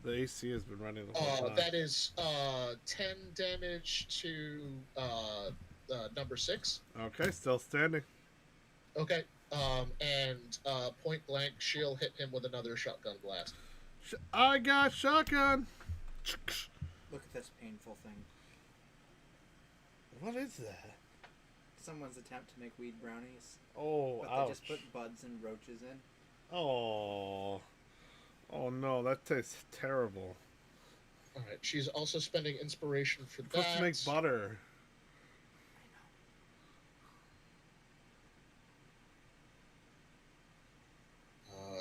The AC has been running the whole time. That is 10 damage to number 6. Okay, still standing. Okay. And point blank, she'll hit him with another shotgun blast. I got shotgun. Look at this painful thing. What is that? Someone's attempt to make weed brownies. Oh, But ouch. they just put buds and roaches in. Oh. Oh no, that tastes terrible. All right. She's also spending inspiration for It's supposed that. to make butter.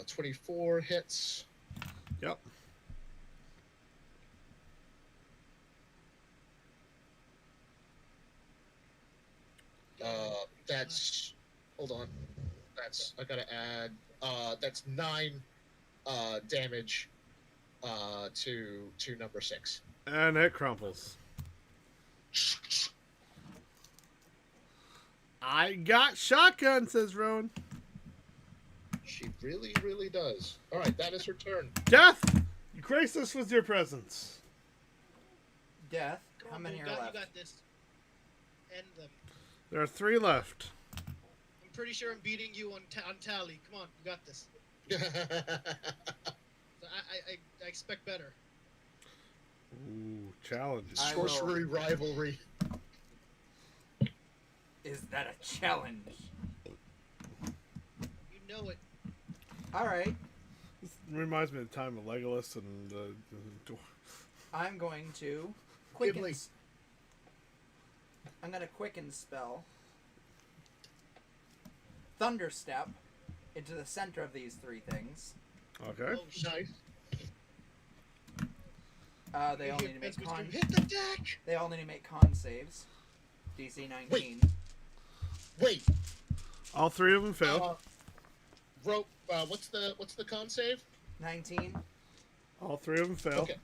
24 hits. Yep. That's. Hold on. I gotta add. That's 9 damage to number 6. And it crumples. I got shotgun, says Rowan. She really, really does. All right, that is her turn. Death, you grace us with your presence. Death. Come How on, many are Bulldog, left? You got this. End them. There are 3 left. I'm pretty sure I'm beating you on tally. Come on, you got this. So I expect better. Ooh, challenge. Sorcery rivalry. Is that a challenge? You know it. All right. This reminds me of the time of Legolas and the I'm going to quicken. Ghibli. I'm going to quicken spell Thunderstep into the center of these 3 things. Okay. Oh, shit. Nice. They all need to make con. Hit the deck. They all need to make con saves. DC 19. Wait. All 3 of them failed. Rope. What's the con save? 19. All 3 of them failed. Okay.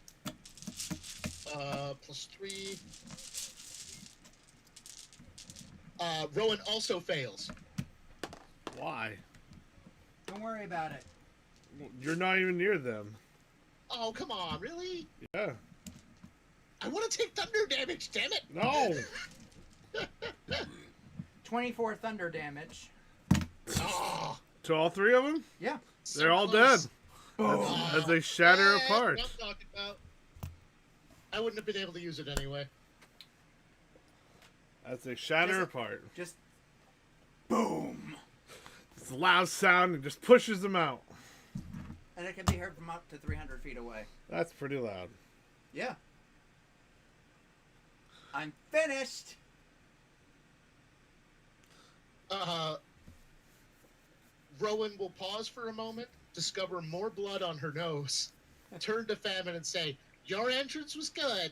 Plus 3. Rowan also fails. Why? Don't worry about it. You're not even near them. Oh, come on, really? Yeah. I want to take thunder damage, damn it! No. 24 thunder damage. Oh, To all 3 of them? Yeah. so They're all close. dead. As they shatter That's apart. what I'm talking about. I wouldn't have been able to use it anyway. As they shatter Just- apart. Just boom. It's a loud sound and just pushes them out. And it can be heard from up to 300 feet away. That's pretty loud. Yeah. I'm finished. Rowan will pause for a moment, discover more blood on her nose, turn to Famine and say, "Your entrance was good.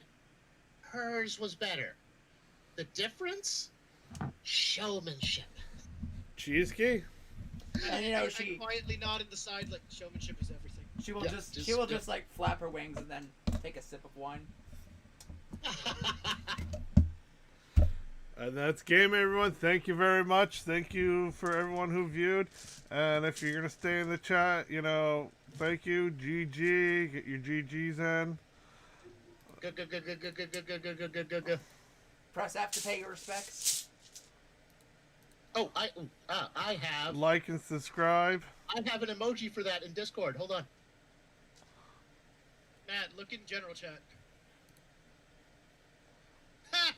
Hers was better. The difference? Showmanship." Cheesecake? And you know I she quietly nod in the side like showmanship is everything. she will Yeah, just like flap her wings and then take a sip of wine. And that's game, everyone. Thank you very much. Thank you for everyone who viewed. And if you're gonna stay in the chat, you know, thank you. GG. Get your GGs in. Go. Press F to pay your respects. Oh, I have Like and subscribe. I have an emoji for that in Discord. Hold on. Matt, look in general chat. Ha!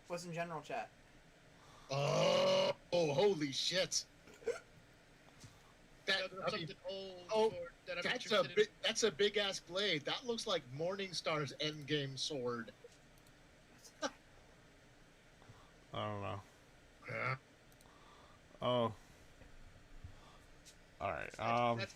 What's in general chat? Oh, holy shit! That, That's something old oh, that I'm interested in. that's a big ass blade. That looks like Morningstar's endgame sword. I don't know. Yeah. Oh. All right. That's